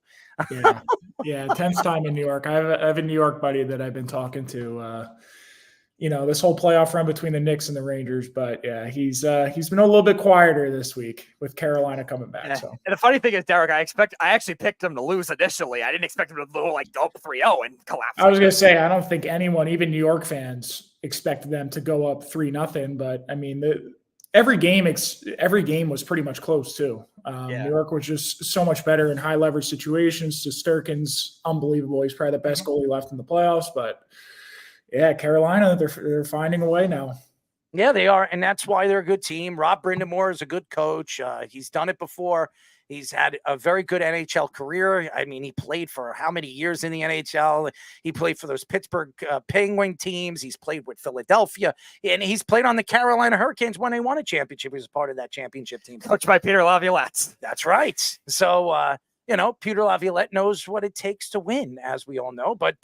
[SPEAKER 5] Yeah, 10th time in New York. I have a New York buddy that I've been talking to, this whole playoff run between the Knicks and the Rangers. But yeah, he's been a little bit quieter this week with Carolina coming back.
[SPEAKER 18] Yeah.
[SPEAKER 5] So,
[SPEAKER 18] and the funny thing is, Derek, I actually picked him to lose initially. I didn't expect him to go 3-0 and collapse.
[SPEAKER 5] I was going to say, I don't think anyone, even New York fans, expected them to go up 3-0. But I mean, every game was pretty much close too. New York was just so much better in high leverage situations. Shesterkin's unbelievable. He's probably the best goalie left in the playoffs, but yeah, Carolina, they're finding a way now.
[SPEAKER 16] Yeah, they are, and that's why they're a good team. Rob Brindamore is a good coach. He's done it before. He's had a very good NHL career. I mean, he played for how many years in the NHL? He played for those Pittsburgh Penguin teams. He's played with Philadelphia, and he's played on the Carolina Hurricanes when they won a championship. He was part of that championship team.
[SPEAKER 18] Coached by Peter Laviolette.
[SPEAKER 16] That's right. So, Peter Laviolette knows what it takes to win, as we all know. But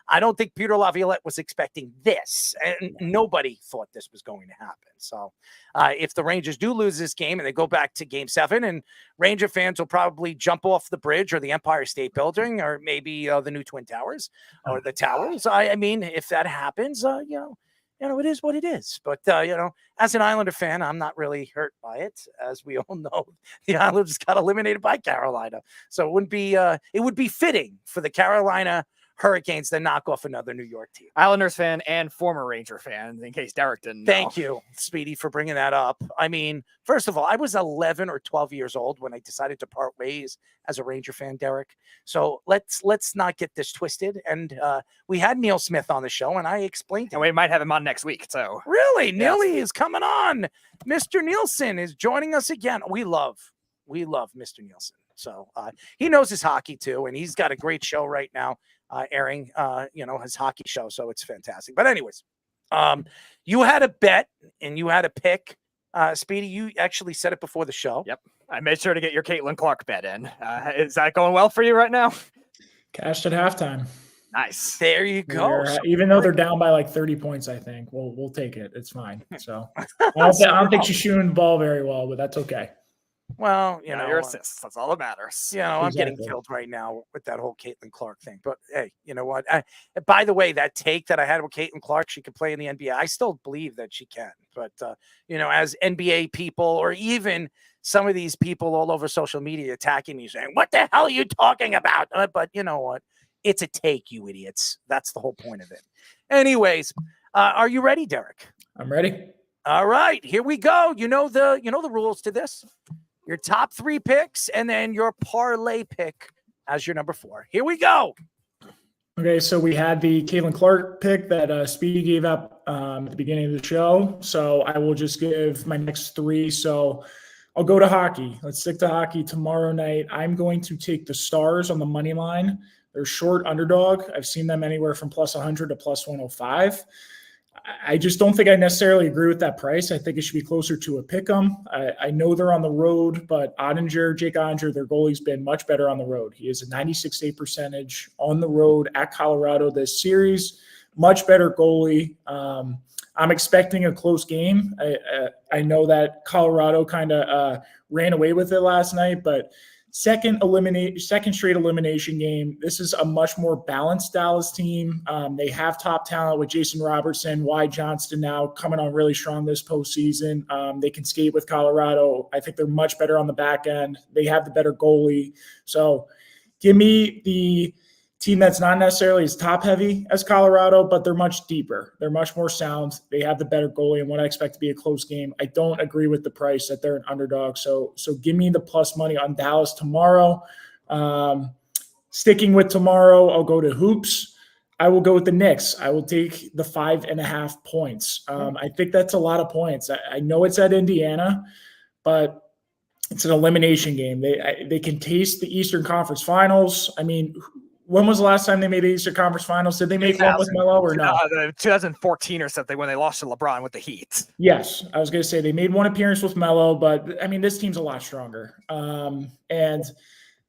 [SPEAKER 16] I don't think Peter Laviolette was expecting this, and nobody thought this was going to happen. So if the Rangers do lose this game and they go back to Game 7, and Ranger fans will probably jump off the bridge or the Empire State Building or maybe the new Twin Towers or the Towers. I mean, if that happens, it is what it is. But, as an Islander fan, I'm not really hurt by it. As we all know, the Islanders got eliminated by Carolina. So it would be fitting for the Carolina Hurricanes to knock off another New York team.
[SPEAKER 18] Islanders fan and former Ranger fan, in case Derek didn't know.
[SPEAKER 16] Thank you, Speedy, for bringing that up. I mean, first of all, I was 11 or 12 years old when I decided to part ways as a Ranger fan, Derek. So let's not get this twisted. And we had Neil Smith on the show, and I explained
[SPEAKER 18] and we might have him on next week. So
[SPEAKER 16] really, yes. Neely is coming on. Mr. Nielsen is joining us again. We love Mr. Nielsen. So he knows his hockey too, and he's got a great show right now. Airing, his hockey show. So it's fantastic. But anyways, you had a bet and you had a pick. Speedy, you actually said it before the show.
[SPEAKER 18] Yep. I made sure to get your Caitlin Clark bet in. Is that going well for you right now?
[SPEAKER 5] Cashed at halftime.
[SPEAKER 18] Nice.
[SPEAKER 16] There you go.
[SPEAKER 5] Even though they're down by like 30 points, I think we'll take it. It's fine. So I don't think she's shooting the ball very well, but that's okay.
[SPEAKER 16] Well, you know,
[SPEAKER 18] your assists. That's all that matters.
[SPEAKER 16] You know, I'm getting killed right now with that whole Caitlin Clark thing. But hey, you know what? By the way, that take that I had with Caitlin Clark, she could play in the NBA. I still believe that she can. But, you know, as NBA people or even some of these people all over social media attacking me saying, what the hell are you talking about? But you know what? It's a take, you idiots. That's the whole point of it. Anyways, are you ready, Derek?
[SPEAKER 5] I'm ready.
[SPEAKER 16] All right, here we go. You know the rules to this. Your top 3 picks and then your parlay pick as your number 4. Here we go.
[SPEAKER 5] Okay, so we had the Caitlin Clark pick that Speedy gave up at the beginning of the show. So I will just give my next 3. So I'll go to hockey. Let's stick to hockey tomorrow night. I'm going to take the Stars on the money line. They're short underdog. I've seen them anywhere from plus 100 to plus 105. I just don't think I necessarily agree with that price. I think it should be closer to a pick 'em. I know they're on the road, but Jake Ottinger, their goalie's been much better on the road. He has a 96 save percentage on the road at Colorado this series. Much better goalie. I'm expecting a close game. I know that Colorado kind of ran away with it last night, but second straight elimination game. This is a much more balanced Dallas team. They have top talent with Jason Robertson, Wyatt Johnston now coming on really strong this postseason. They can skate with Colorado. I think they're much better on the back end. They have the better goalie. So give me the team that's not necessarily as top heavy as Colorado, but they're much deeper. They're much more sound. They have the better goalie and what I expect to be a close game. I don't agree with the price that they're an underdog. So give me the plus money on Dallas tomorrow. Sticking with tomorrow, I'll go to hoops. I will go with the Knicks. I will take the 5.5 points. I think that's a lot of points. I know it's at Indiana, but it's an elimination game. They can taste the Eastern Conference Finals. I mean, when was the last time they made the Eastern Conference Finals? Did they make one with Melo or not?
[SPEAKER 18] 2014 or something when they lost to LeBron with the Heat.
[SPEAKER 5] Yes, I was going to say they made one appearance with Melo, but I mean, this team's a lot stronger. And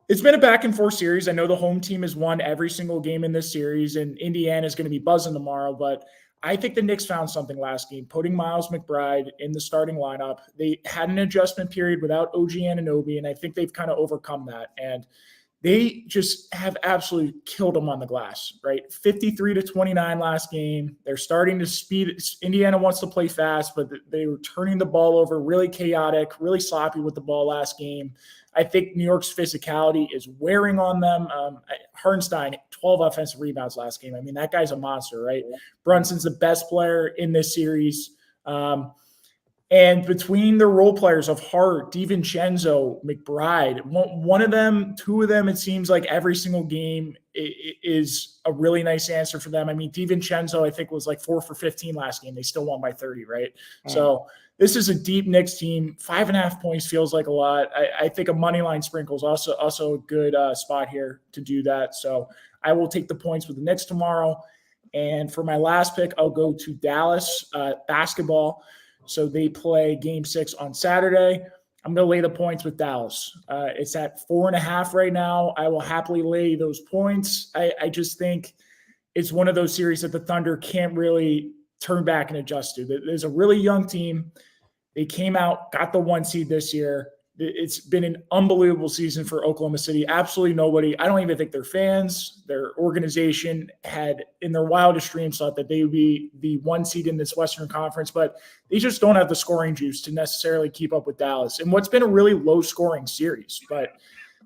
[SPEAKER 5] it's been a back and forth series. I know the home team has won every single game in this series, and Indiana is going to be buzzing tomorrow, but I think the Knicks found something last game, putting Miles McBride in the starting lineup. They had an adjustment period without OG Anunoby, and I think they've kind of overcome that. And they just have absolutely killed them on the glass, right? 53-29 last game. They're starting to speed. Indiana wants to play fast, but they were turning the ball over, really chaotic, really sloppy with the ball last game. I think New York's physicality is wearing on them. Hartenstein, 12 offensive rebounds last game. I mean, that guy's a monster, right? Brunson's the best player in this series. And between the role players of Hart, DiVincenzo, McBride, one of them, two of them, it seems like every single game is a really nice answer for them. I mean, DiVincenzo, I think, was like 4 for 15 last game. They still won by 30, right? So this is a deep Knicks team. 5.5 points feels like a lot. I think a money line sprinkle is also a good spot here to do that. So I will take the points with the Knicks tomorrow. And for my last pick, I'll go to Dallas basketball. So they play Game 6 on Saturday. I'm going to lay the points with Dallas. It's at 4.5 right now. I will happily lay those points. I just think it's one of those series that the Thunder can't really turn back and adjust to. There's a really young team. They came out, got the 1 seed this year. It's been an unbelievable season for Oklahoma City. Absolutely nobody. I don't even think their fans, their organization had in their wildest dreams thought that they would be the 1 seed in this Western Conference, but they just don't have the scoring juice to necessarily keep up with Dallas. And what's been a really low scoring series, but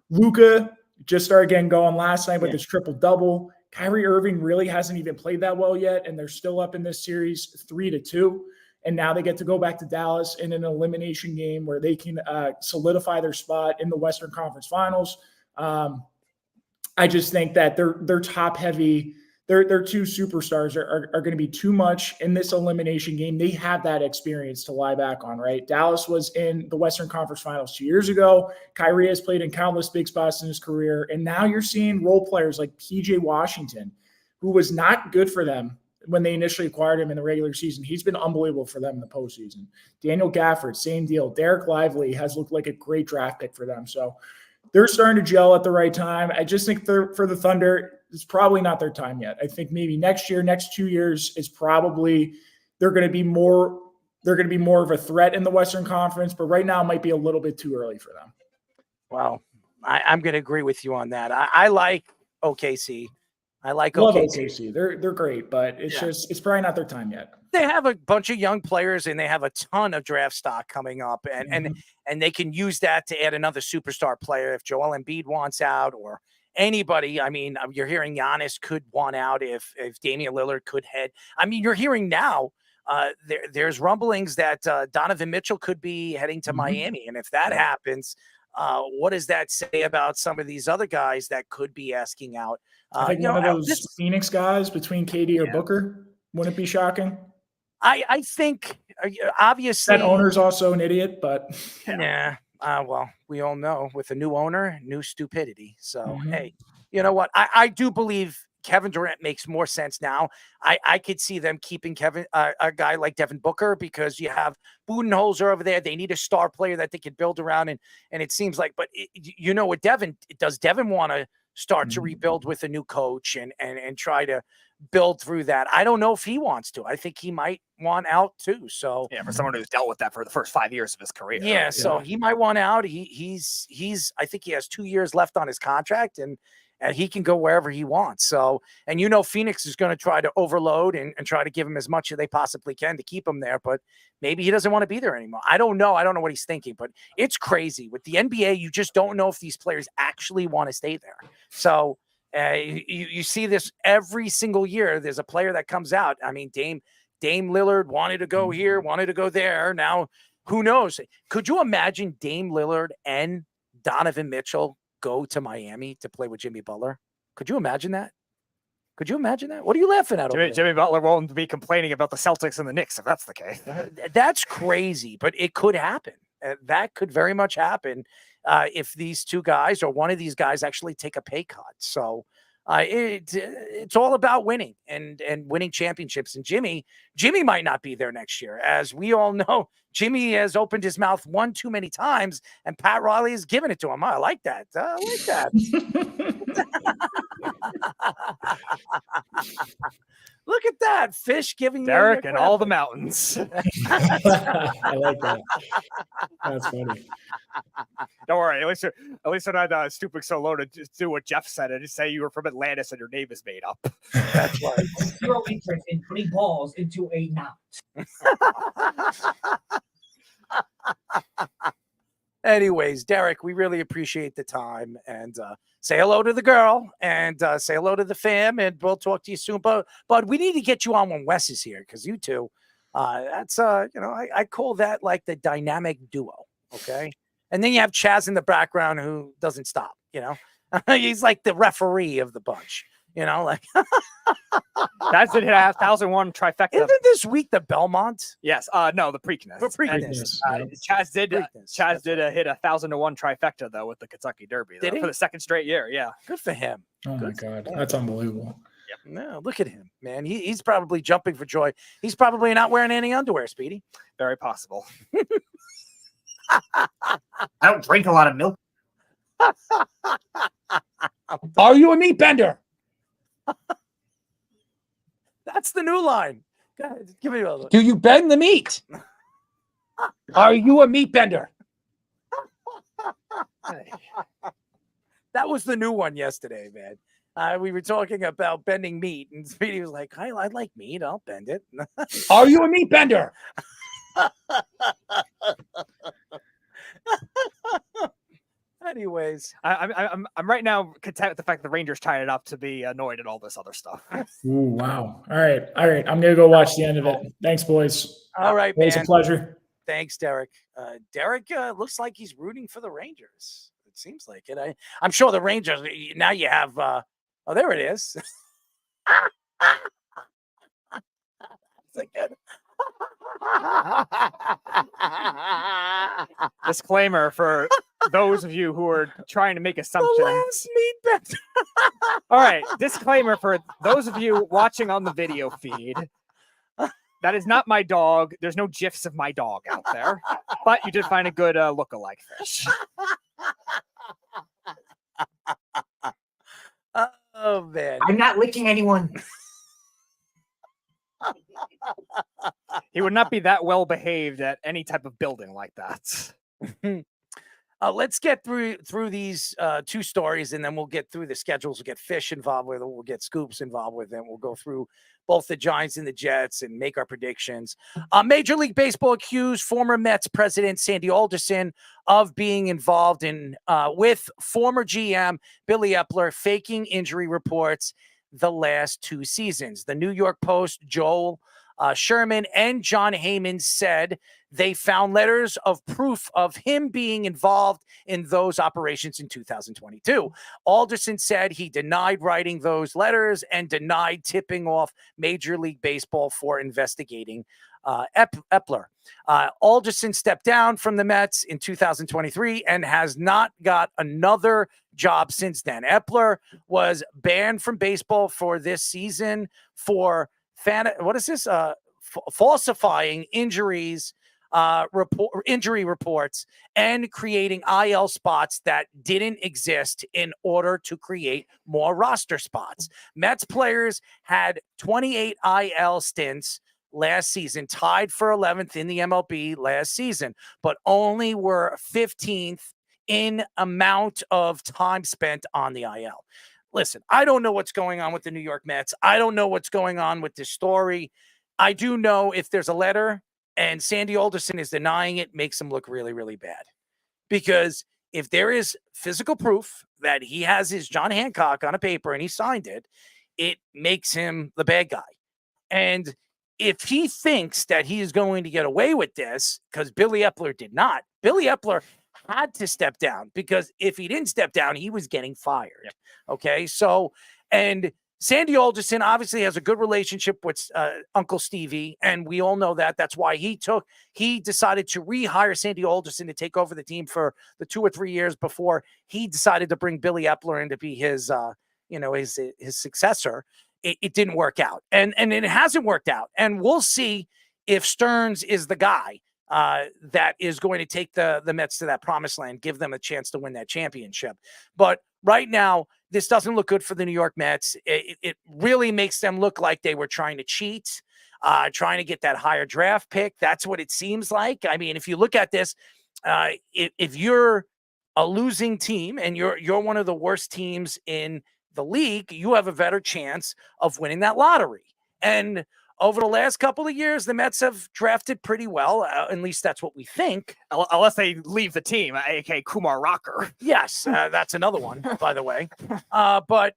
[SPEAKER 5] Luka just started getting going last night with his triple-double. Kyrie Irving really hasn't even played that well yet, and they're still up in this series 3-2. And now they get to go back to Dallas in an elimination game where they can solidify their spot in the Western Conference Finals. I just think that they're top heavy. Their 2 superstars are going to be too much in this elimination game. They have that experience to lie back on, right? Dallas was in the Western Conference Finals 2 years ago. Kyrie has played in countless big spots in his career. And now you're seeing role players like PJ Washington, who was not good for them when they initially acquired him in the regular season. He's been unbelievable for them in the postseason. Daniel Gafford, same deal. Derek Lively has looked like a great draft pick for them. So they're starting to gel at the right time. I just think for the Thunder, it's probably not their time yet. I think maybe next year, next 2 years is probably they're going to be more of a threat in the Western Conference, but right now it might be a little bit too early for them.
[SPEAKER 16] Well, I'm going to agree with you on that. I like OKC. I like
[SPEAKER 5] Love
[SPEAKER 16] OKC.
[SPEAKER 5] OKC. They're great, but it's probably not their time yet.
[SPEAKER 16] They have a bunch of young players and they have a ton of draft stock coming up, and they can use that to add another superstar player if Joel Embiid wants out or anybody. I mean, you're hearing Giannis could want out if Damian Lillard could head. I mean, you're hearing now there's rumblings that Donovan Mitchell could be heading to Miami, and if that happens, what does that say about some of these other guys that could be asking out?
[SPEAKER 5] I think one of those Phoenix guys between KD or Booker. Wouldn't it be shocking?
[SPEAKER 16] I think obviously
[SPEAKER 5] that owner's also an idiot, but
[SPEAKER 16] yeah. Well, we all know with a new owner, new stupidity. So hey, you know what? I do believe Kevin Durant makes more sense now. I could see them keeping a guy like Devin Booker because you have Budenholzer over there. They need a star player that they could build around, and it seems like. But you know what, does Devin want to start to rebuild with a new coach and try to build through that? I don't know if he wants to. I think he might want out too. So
[SPEAKER 18] yeah, for someone who's dealt with that for the first 5 years of his career.
[SPEAKER 16] Yeah, so he might want out. He's I think he has 2 years left on his contract, and he can go wherever he wants. So, and Phoenix is going to try to overload and try to give him as much as they possibly can to keep him there, but maybe he doesn't want to be there anymore. I don't know. I don't know what he's thinking, but it's crazy. With the NBA, you just don't know if these players actually want to stay there. So you see this every single year. There's a player that comes out. I mean, Dame Lillard wanted to go here, wanted to go there. Now, who knows? Could you imagine Dame Lillard and Donovan Mitchell go to Miami to play with Jimmy Butler? Could you imagine that? Could you imagine that? What are you laughing at?
[SPEAKER 18] Jimmy Butler won't be complaining about the Celtics and the Knicks if that's the case.
[SPEAKER 16] That's crazy, but it could happen. That could very much happen if these two guys or one of these guys actually take a pay cut. So it's all about winning and winning championships. And Jimmy might not be there next year. As we all know, Jimmy has opened his mouth one too many times, and Pat Riley has given it to him. I like that. Look at that. Fish giving
[SPEAKER 18] Derek and all the mountains.
[SPEAKER 5] I like that. That's funny.
[SPEAKER 18] Don't worry. At least we're not stooping so low to just do what Jeff said and just say you were from Atlantis and your name is made up.
[SPEAKER 16] That's right.
[SPEAKER 17] Zero interest in putting balls into a knot.
[SPEAKER 16] Anyways, Derek, we really appreciate the time, and say hello to the girl and say hello to the fam, and we'll talk to you soon. But we need to get you on when Wes is here, because you two, that's I call that like the dynamic duo. Okay. And then you have Chaz in the background who doesn't stop, he's like the referee of the bunch, like
[SPEAKER 18] Chaz did hit a 1,001 trifecta.
[SPEAKER 16] Isn't this week the Belmont?
[SPEAKER 18] Yes. No, the Preakness. Chaz did hit a 1,001 trifecta though with the Kentucky Derby for the second straight year. Yeah.
[SPEAKER 16] Good for him.
[SPEAKER 5] Oh my God. That's unbelievable.
[SPEAKER 16] Yep. No, look at him, man. He's probably jumping for joy. He's probably not wearing any underwear, Speedy.
[SPEAKER 18] Very possible.
[SPEAKER 1] I don't drink a lot of milk.
[SPEAKER 17] Are you a meat bender?
[SPEAKER 16] That's the new line. Go ahead, give me a look.
[SPEAKER 17] Do you bend the meat? Are you a meat bender?
[SPEAKER 16] That was the new one yesterday, man. We were talking about bending meat, and Speedy was like, I like meat. I'll bend it.
[SPEAKER 17] Are you a meat bender?
[SPEAKER 16] Anyways,
[SPEAKER 18] I'm right now content with the fact the Rangers tied it up to be annoyed at all this other stuff.
[SPEAKER 5] Ooh, wow. All right. I'm gonna go watch the end of it. Thanks, boys.
[SPEAKER 16] All right,
[SPEAKER 5] man. It's a pleasure.
[SPEAKER 16] Thanks, Derek. Derek looks like he's rooting for the Rangers. It seems like it. I'm sure the Rangers. Now you have. Oh, there it is.
[SPEAKER 18] Disclaimer for those of you who are trying to make assumptions.
[SPEAKER 16] The last meat bender.
[SPEAKER 18] All right. Disclaimer for those of you watching on the video feed. That is not my dog. There's no GIFs of my dog out there, but you did find a good look-alike fish.
[SPEAKER 16] Oh, man.
[SPEAKER 17] I'm not licking anyone.
[SPEAKER 18] He would not be that well behaved at any type of building like that.
[SPEAKER 16] Let's get through these two stories, and then we'll get through the schedules. We'll get Fish involved with it. We'll get Scoops involved with it. We'll go through both the Giants and the Jets and make our predictions. Major League Baseball accused former Mets president Sandy Alderson of being involved in with former GM Billy Epler faking injury reports the last 2 seasons. The New York Post, Joel Sherman and John Heyman said they found letters of proof of him being involved in those operations in 2022. Alderson said he denied writing those letters and denied tipping off Major League Baseball for investigating Epler. Alderson stepped down from the Mets in 2023 and has not got another job since then. Epler was banned from baseball for this season for falsifying injury reports and creating IL spots that didn't exist in order to create more roster spots. Mets players had 28 IL stints last season, tied for 11th in the MLB last season, but only were 15th in amount of time spent on the IL. Listen, I don't know what's going on with the New York Mets. I don't know what's going on with this story. I do know if there's a letter and Sandy Alderson is denying it, makes him look really, really bad. Because if there is physical proof that he has his John Hancock on a paper and he signed it, it makes him the bad guy. And if he thinks that he is going to get away with this, because Billy Epler did not, Billy Epler had to step down, because if he didn't step down, he was getting fired. Yep. Okay. So, and Sandy Alderson obviously has a good relationship with Uncle Stevie, and we all know that. That's why he decided to rehire Sandy Alderson to take over the team for the 2 or 3 years before he decided to bring Billy Epler in to be his successor. It didn't work out, and it hasn't worked out. And we'll see if Stearns is the guy that is going to take the Mets to that promised land, give them a chance to win that championship. But right now, this doesn't look good for the New York Mets. It really makes them look like they were trying to cheat, trying to get that higher draft pick. That's what it seems like. I mean, if you look at this, if you're a losing team and you're one of the worst teams in the league, you have a better chance of winning that lottery. And over the last couple of years, the Mets have drafted pretty well. At least that's what we think.
[SPEAKER 18] Unless they leave the team, a.k.a. Kumar Rocker.
[SPEAKER 16] Yes, that's another one, by the way. But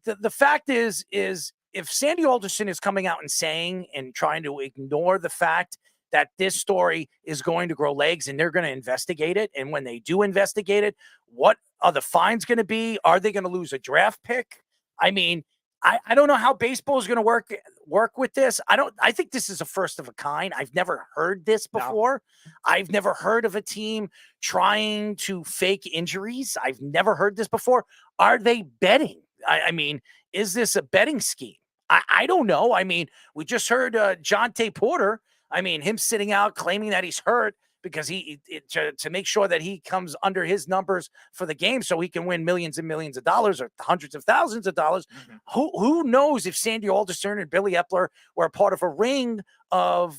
[SPEAKER 16] the fact is if Sandy Alderson is coming out and saying and trying to ignore the fact that this story is going to grow legs and they're going to investigate it, and when they do investigate it, what are the fines going to be? Are they going to lose a draft pick? I mean, I don't know how baseball is going to work with this. I think this is a first of a kind. I've never heard this before. No. I've never heard of a team trying to fake injuries. I've never heard this before. Are they betting? I mean, is this a betting scheme? I don't know. I mean, we just heard Jonte Porter. I mean, him sitting out claiming that he's hurt because to make sure that he comes under his numbers for the game so he can win millions and millions of dollars or hundreds of thousands of dollars. Mm-hmm. Who knows if Sandy Alderson and Billy Epler were part of a ring of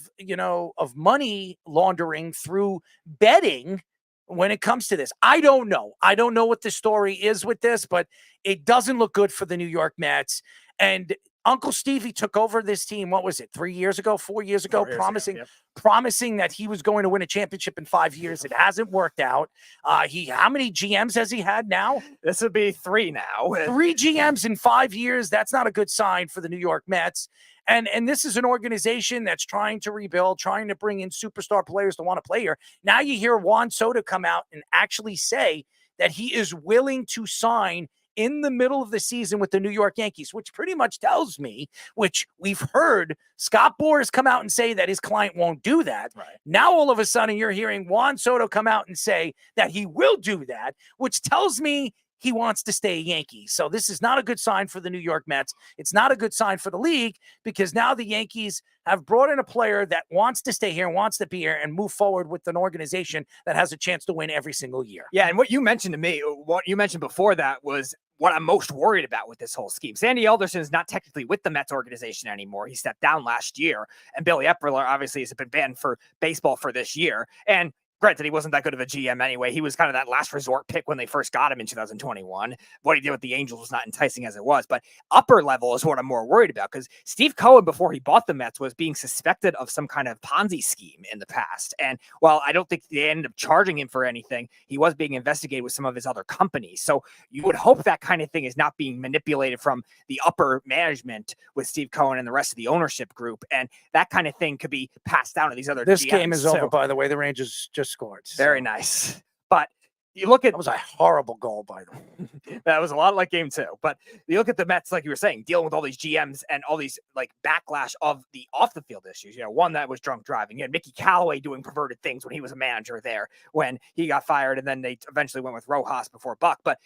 [SPEAKER 16] money laundering through betting when it comes to this? I don't know. I don't know what the story is with this, but it doesn't look good for the New York Mets. And Uncle Stevie took over this team, what was it, 4 years ago, promising that he was going to win a championship in 5 years. It hasn't worked out. How many GMs has he had now?
[SPEAKER 18] This would be 3 now.
[SPEAKER 16] 3 GMs in 5 years. That's not a good sign for the New York Mets. And this is an organization that's trying to rebuild, trying to bring in superstar players to want to play here. Now you hear Juan Soto come out and actually say that he is willing to sign in the middle of the season with the New York Yankees, which pretty much tells me, which we've heard Scott Boras come out and say that his client won't do that. Right. Now, all of a sudden, you're hearing Juan Soto come out and say that he will do that, which tells me he wants to stay a Yankee. So this is not a good sign for the New York Mets. It's not a good sign for the league, because now the Yankees have brought in a player that wants to stay here, wants to be here, and move forward with an organization that has a chance to win every single year.
[SPEAKER 18] Yeah, and what you mentioned to me, what you mentioned before that was what I'm most worried about with this whole scheme. Sandy Alderson is not technically with the Mets organization anymore. He stepped down last year, and Billy Epperler obviously has been banned for baseball for this year. And granted, he wasn't that good of a GM anyway. He was kind of that last resort pick when they first got him in 2021. What he did with the Angels was not enticing as it was, but upper level is what I'm more worried about, because Steve Cohen, before he bought the Mets, was being suspected of some kind of Ponzi scheme in the past. And while I don't think they ended up charging him for anything, he was being investigated with some of his other companies. So you would hope that kind of thing is not being manipulated from the upper management with Steve Cohen and the rest of the ownership group. And that kind of thing could be passed down to these other
[SPEAKER 16] This
[SPEAKER 18] GMs.
[SPEAKER 16] game is over, by the way. The Rangers just scored.
[SPEAKER 18] Very nice. But you look at...
[SPEAKER 16] That was a horrible goal, by the way.
[SPEAKER 18] That was a lot like game 2. But you look at the Mets, like you were saying, dealing with all these GMs and all these like backlash of the off the field issues. You know, one that was drunk driving. You had Mickey Callaway doing perverted things when he was a manager there, when he got fired, and then they eventually went with Rojas before Buck. But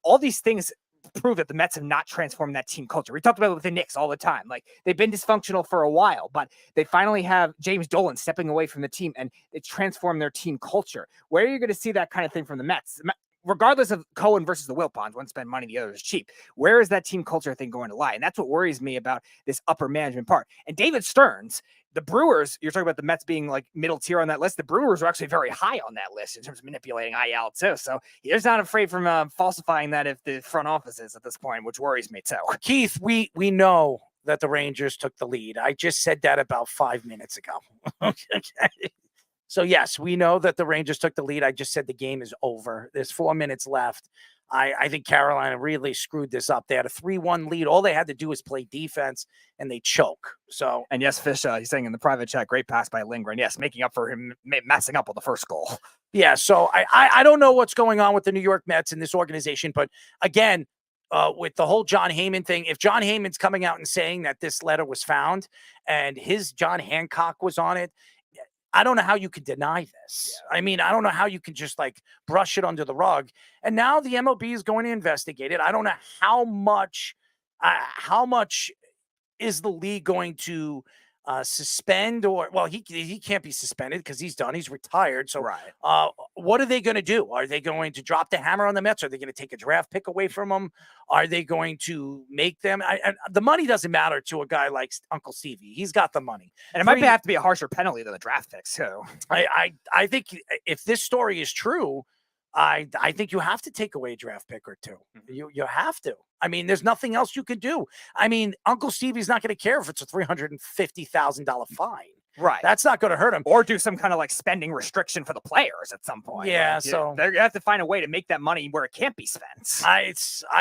[SPEAKER 18] all these things prove that the Mets have not transformed that team culture. We talked about it with the Knicks all the time. Like, they've been dysfunctional for a while, but they finally have James Dolan stepping away from the team, and it transformed their team culture. Where are you going to see that kind of thing from the Mets? Regardless of Cohen versus the Wilpons, one spend money, the other is cheap. Where is that team culture thing going to lie? And that's what worries me about this upper management part. And David Stearns, the Brewers, you're talking about the Mets being like middle tier on that list. The Brewers are actually very high on that list in terms of manipulating IL too. So he's not afraid from falsifying that if the front office is at this point, which worries me too.
[SPEAKER 16] Keith, we know that the Rangers took the lead. I just said that about 5 minutes ago. Okay. So, yes, we know that the Rangers took the lead. I just said the game is over. There's 4 minutes left. I think Carolina really screwed this up. They had a 3-1 lead. All they had to do was play defense, and they choke. So,
[SPEAKER 18] and yes, Fish, he's saying in the private chat, great pass by Lindgren. Yes, making up for him messing up on the first goal.
[SPEAKER 16] Yeah, so I don't know what's going on with the New York Mets in this organization. But, again, with the whole John Heyman thing, if John Heyman's coming out and saying that this letter was found and his John Hancock was on it, I don't know how you could deny this. Yeah. I mean, I don't know how you can just like brush it under the rug. And now the MLB is going to investigate it. I don't know how much is the league going to suspend, or, well, he can't be suspended because he's done. He's retired. So
[SPEAKER 18] right.
[SPEAKER 16] What are they going to do? Are they going to drop the hammer on the Mets? Are they going to take a draft pick away from them? Are they going to make them? The money doesn't matter to a guy like Uncle Stevie. He's got the money.
[SPEAKER 18] And it might have to be a harsher penalty than the draft picks too.
[SPEAKER 16] I think if this story is true, I think you have to take away a draft pick or two. You have to. I mean, there's nothing else you could do. I mean, Uncle Stevie's not going to care if it's a $350,000 fine.
[SPEAKER 18] Right.
[SPEAKER 16] That's not going to hurt him.
[SPEAKER 18] Or do some kind of like spending restriction for the players at some point.
[SPEAKER 16] Yeah.
[SPEAKER 18] Like,
[SPEAKER 16] so
[SPEAKER 18] they have to find a way to make that money where it can't be spent.
[SPEAKER 16] I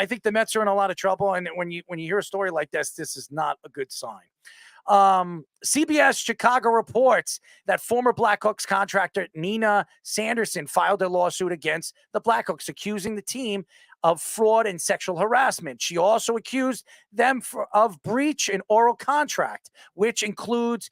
[SPEAKER 16] think the Mets are in a lot of trouble. And when you hear a story like this is not a good sign. CBS Chicago reports that former Blackhawks contractor Nina Sanderson filed a lawsuit against the Blackhawks, accusing the team of fraud and sexual harassment. She also accused them of breach an oral contract, which includes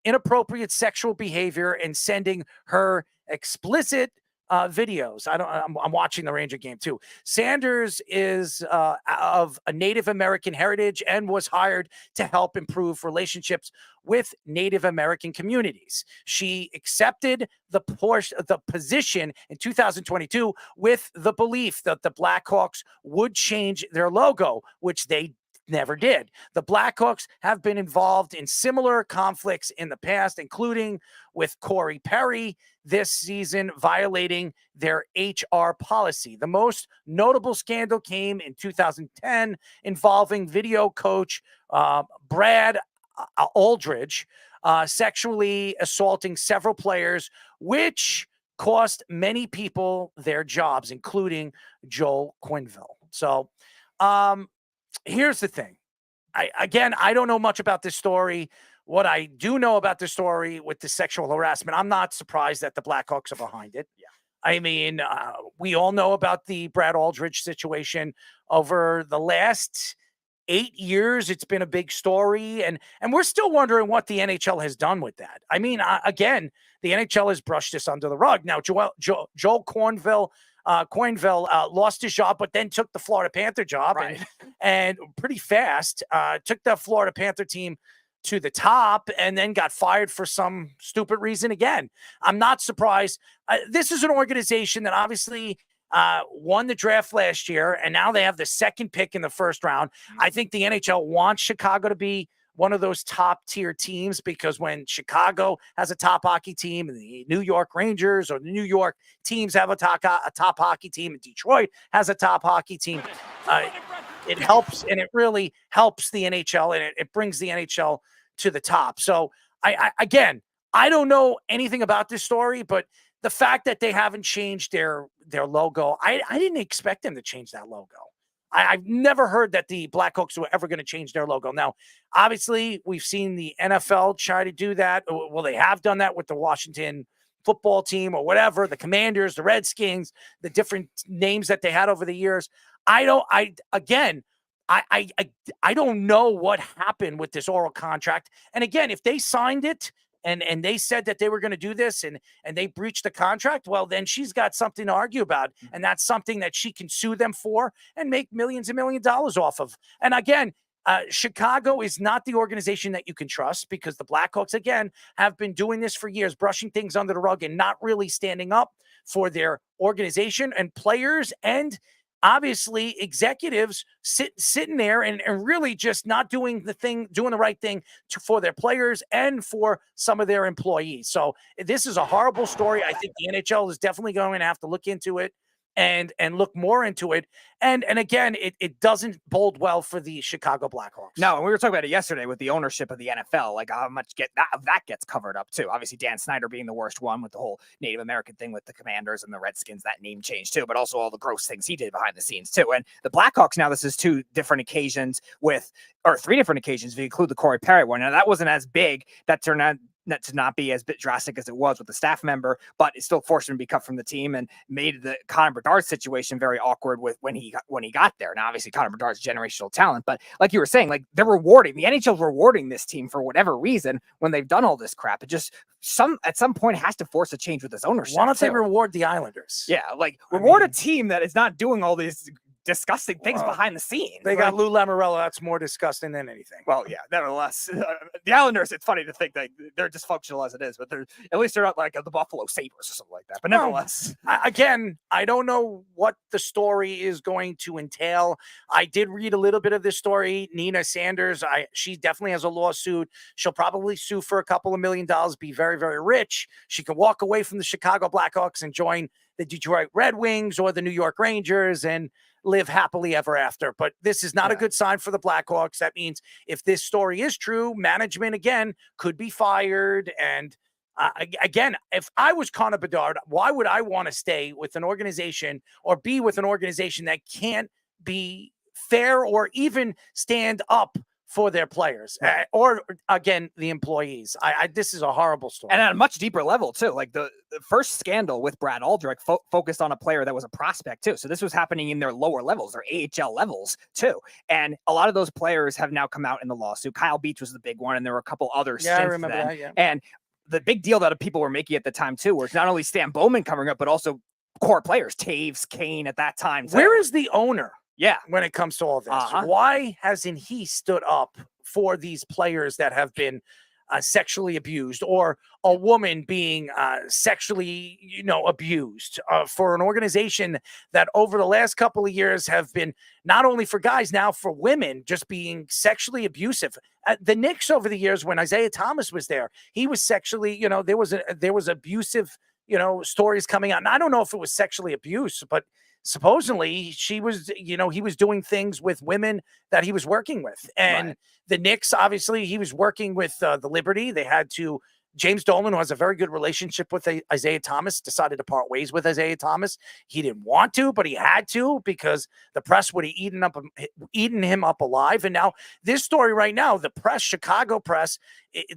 [SPEAKER 16] inappropriate sexual behavior and sending her explicit videos. I'm watching the Ranger game too. Sanders is of a Native American heritage and was hired to help improve relationships with Native American communities. She accepted the position in 2022 with the belief that the Blackhawks would change their logo, which they never did. The Blackhawks have been involved in similar conflicts in the past, including with Corey Perry this season, violating their HR policy. The most notable scandal came in 2010 involving video coach Brad Aldridge sexually assaulting several players, which cost many people their jobs, including Joel Quenneville. So, here's the thing. I don't know much about this story. What I do know about this story with the sexual harassment, I'm not surprised that the Blackhawks are behind it. Yeah. I mean, we all know about the Brad Aldridge situation. Over the last 8 years, it's been a big story, and we're still wondering what the NHL has done with that. I mean, again, the NHL has brushed this under the rug. Now, Joel Quenneville lost his job, but then took the Florida Panther job,
[SPEAKER 18] right,
[SPEAKER 16] and pretty fast took the Florida Panther team to the top, and then got fired for some stupid reason again. I'm not surprised. This is an organization that obviously won the draft last year, and now they have the second pick in the first round. I think the NHL wants Chicago to be one of those top tier teams, because when Chicago has a top hockey team and the New York Rangers or the New York teams have a top hockey team and Detroit has a top hockey team, it helps, and it really helps the NHL, and it brings the NHL to the top. So again, I don't know anything about this story, but the fact that they haven't changed their logo, I didn't expect them to change that logo. I've never heard that the Blackhawks were ever going to change their logo. Now, obviously, we've seen the NFL try to do that. Well, they have done that with the Washington football team or whatever, the Commanders, the Redskins, the different names that they had over the years. I don't know what happened with this oral contract. And again, if they signed it and they said that they were going to do this and they breached the contract, well, then she's got something to argue about. And that's something that she can sue them for and make millions and millions of dollars off of. And again, Chicago is not the organization that you can trust, because the Blackhawks, again, have been doing this for years, brushing things under the rug and not really standing up for their organization and players, and obviously executives sitting there and really just not doing the right thing for their players and for some of their employees. So this is a horrible story. I think the NHL is definitely going to have to look into it and look more into it. And again, it doesn't bode well for the Chicago Blackhawks.
[SPEAKER 18] No, and we were talking about it yesterday with the ownership of the NFL, like how much that gets covered up too. Obviously, Dan Snyder being the worst one with the whole Native American thing with the Commanders and the Redskins, that name change too, but also all the gross things he did behind the scenes too. And the Blackhawks, now this is three different occasions if you include the Corey Perry one. Now that wasn't as big. That turned out to not be as bit drastic as it was with the staff member, but it still forced him to be cut from the team and made the Connor Bedard situation very awkward with when he got there. Now, obviously, Connor Bedard's generational talent, but like you were saying, like the NHL's rewarding this team for whatever reason when they've done all this crap. It just at some point has to force a change with this ownership.
[SPEAKER 16] Why don't they reward the Islanders?
[SPEAKER 18] Yeah, like reward a team that is not doing all these disgusting things behind the scenes.
[SPEAKER 16] They got Lou Lamoriello. That's more disgusting than anything.
[SPEAKER 18] Well, yeah, nevertheless, the Islanders, it's funny to think that they're dysfunctional as it is, but at least they're not like the Buffalo Sabres or something like that. But nevertheless,
[SPEAKER 16] again, I don't know what the story is going to entail. I did read a little bit of this story. Nina Sanders, she definitely has a lawsuit. She'll probably sue for a couple of $1 million, be very, very rich. She can walk away from the Chicago Blackhawks and join the Detroit Red Wings or the New York Rangers and live happily ever after. But this is not a good sign for the Blackhawks. That means if this story is true, management again could be fired. And again, if I was Connor Bedard, why would I want to stay with an organization or be with an organization that can't be fair or even stand up for their players or again, the employees? This is a horrible story.
[SPEAKER 18] And at a much deeper level too. Like the first scandal with Brad Aldrich focused on a player that was a prospect too. So this was happening in their lower levels, their AHL levels too. And a lot of those players have now come out in the lawsuit. Kyle Beach was the big one, and there were a couple others.
[SPEAKER 16] Yeah, I remember that. Yeah.
[SPEAKER 18] And the big deal that people were making at the time too, was not only Stan Bowman coming up, but also core players, Taves, Kane at that time. So,
[SPEAKER 16] where is the owner?
[SPEAKER 18] Yeah,
[SPEAKER 16] when it comes to all this, why hasn't he stood up for these players that have been sexually abused, or a woman being sexually, abused, for an organization that over the last couple of years have been not only for guys, now for women, just being sexually abusive. The Knicks over the years, when Isaiah Thomas was there, he was sexually, there was abusive, stories coming out. And I don't know if it was sexually abuse, but supposedly he was doing things with women that he was working with. And the Knicks, obviously, he was working with the Liberty. They had to, James Dolan, who has a very good relationship with Isaiah Thomas, decided to part ways with Isaiah Thomas. He didn't want to, but he had to, because the press would have eaten him up alive. And now this story right now, the press, Chicago press,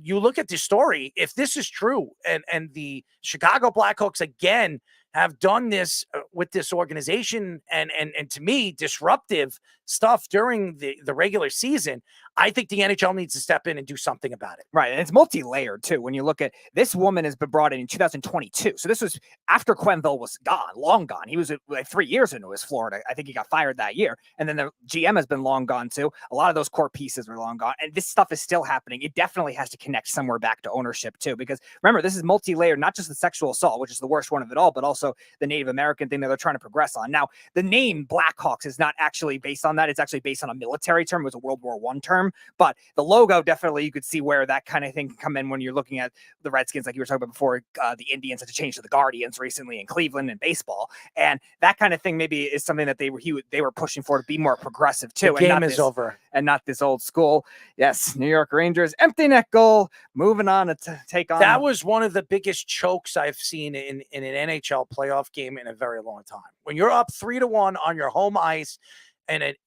[SPEAKER 16] you look at this story, if this is true, and the Chicago Blackhawks again have done this with this organization and to me, disruptive stuff during the regular season, I think the NHL needs to step in and do something about it.
[SPEAKER 18] Right. And it's multi-layered too. When you look at this, woman has been brought in 2022. So this was after Quenneville was long gone. He was like 3 years into his Florida. I think he got fired that year. And then the GM has been long gone too. A lot of those core pieces are long gone. And this stuff is still happening. It definitely has has to connect somewhere back to ownership too. Because remember, this is multi-layered, not just the sexual assault, which is the worst one of it all, but also the Native American thing that they're trying to progress on. Now, the name Blackhawks is not actually based on that. It's actually based on a military term. It was a World War I term, but the logo, definitely you could see where that kind of thing can come in when you're looking at the Redskins, like you were talking about before. The Indians had to change to the Guardians recently in Cleveland in baseball, and that kind of thing maybe is something that they were pushing for, to be more progressive too.
[SPEAKER 16] The game is over,
[SPEAKER 18] and not this old school. Yes, New York Rangers empty net goal. Moving on to take on.
[SPEAKER 16] That was one of the biggest chokes I've seen in an NHL playoff game in a very long time. When you're up 3-1 on your home ice, and it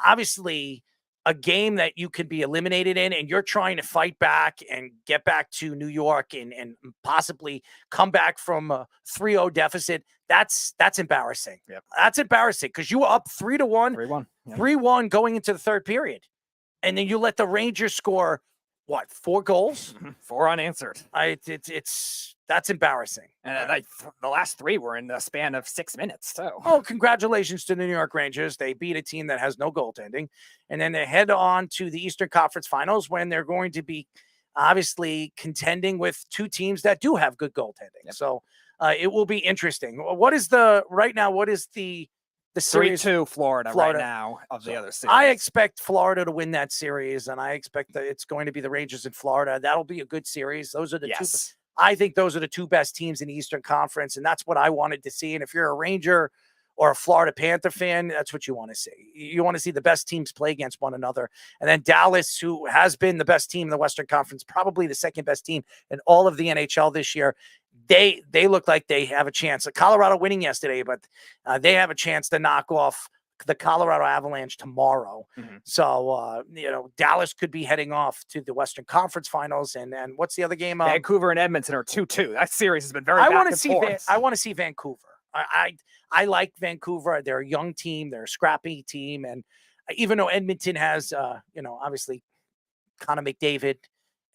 [SPEAKER 16] obviously a game that you could be eliminated in, and you're trying to fight back and get back to New York and possibly come back from a 3-0 deficit. That's embarrassing.
[SPEAKER 18] Yep.
[SPEAKER 16] That's embarrassing because you were up 3-1,
[SPEAKER 18] 3-1, yeah.
[SPEAKER 16] 3-1 going into the third period. And then you let the Rangers score, what, 4 goals?
[SPEAKER 18] 4 unanswered.
[SPEAKER 16] That's embarrassing.
[SPEAKER 18] And the last 3 were in the span of 6 minutes. So,
[SPEAKER 16] oh, congratulations to the New York Rangers. They beat a team that has no goaltending. And then they head on to the Eastern Conference Finals when they're going to be obviously contending with 2 teams that do have good goaltending. Yep. So it will be interesting. What is the series?
[SPEAKER 18] 3-2 Florida right now of the other series.
[SPEAKER 16] I expect Florida to win that series, and I expect that it's going to be the Rangers in Florida. That'll be a good series. Those are the two. I think those are the 2 best teams in the Eastern Conference, and that's what I wanted to see. And if you're a Ranger or a Florida Panther fan, that's what you want to see. You want to see the best teams play against one another. And then Dallas, who has been the best team in the Western Conference, probably the second best team in all of the NHL this year, they look like they have a chance. Colorado winning yesterday, but they have a chance to knock off the Colorado Avalanche tomorrow.
[SPEAKER 18] Mm-hmm.
[SPEAKER 16] So, Dallas could be heading off to the Western Conference Finals. And what's the other game?
[SPEAKER 18] Vancouver and Edmonton are 2-2. That series has been very
[SPEAKER 16] I
[SPEAKER 18] back
[SPEAKER 16] want to
[SPEAKER 18] and
[SPEAKER 16] see
[SPEAKER 18] forth.
[SPEAKER 16] I want to see Vancouver. I like Vancouver. They're a young team. They're a scrappy team. And even though Edmonton has, obviously Connor McDavid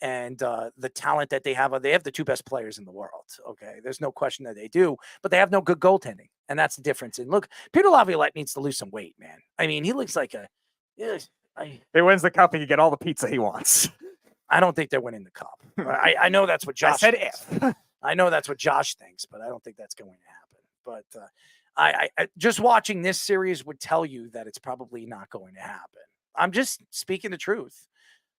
[SPEAKER 16] and the talent that they have the 2 best players in the world. Okay. There's no question that they do, but they have no good goaltending. And that's the difference. And look, Peter Laviolette needs to lose some weight, man. I mean, he looks like
[SPEAKER 18] he wins the cup and you get all the pizza he wants.
[SPEAKER 16] I don't think they're winning the cup. I know that's what Josh
[SPEAKER 18] I said
[SPEAKER 16] thinks.
[SPEAKER 18] if.
[SPEAKER 16] I know that's what Josh thinks, but I don't think that's going to happen. But I just watching this series would tell you that it's probably not going to happen. I'm just speaking the truth.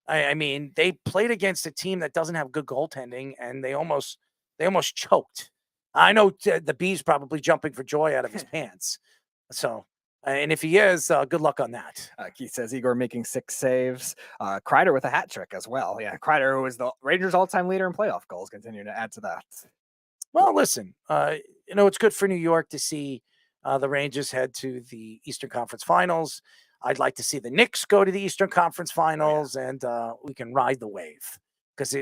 [SPEAKER 16] I mean, they played against a team that doesn't have good goaltending, and they almost choked. I know the B's probably jumping for joy out of his pants. So, and if he is, good luck on that.
[SPEAKER 18] Keith says Igor making 6 saves. Kreider with a hat trick as well. Yeah, Kreider, who is the Rangers' all-time leader in playoff goals, continue to add to that.
[SPEAKER 16] Well, listen, it's good for New York to see the Rangers head to the Eastern Conference Finals. I'd like to see the Knicks go to the Eastern Conference Finals, and we can ride the wave. Because,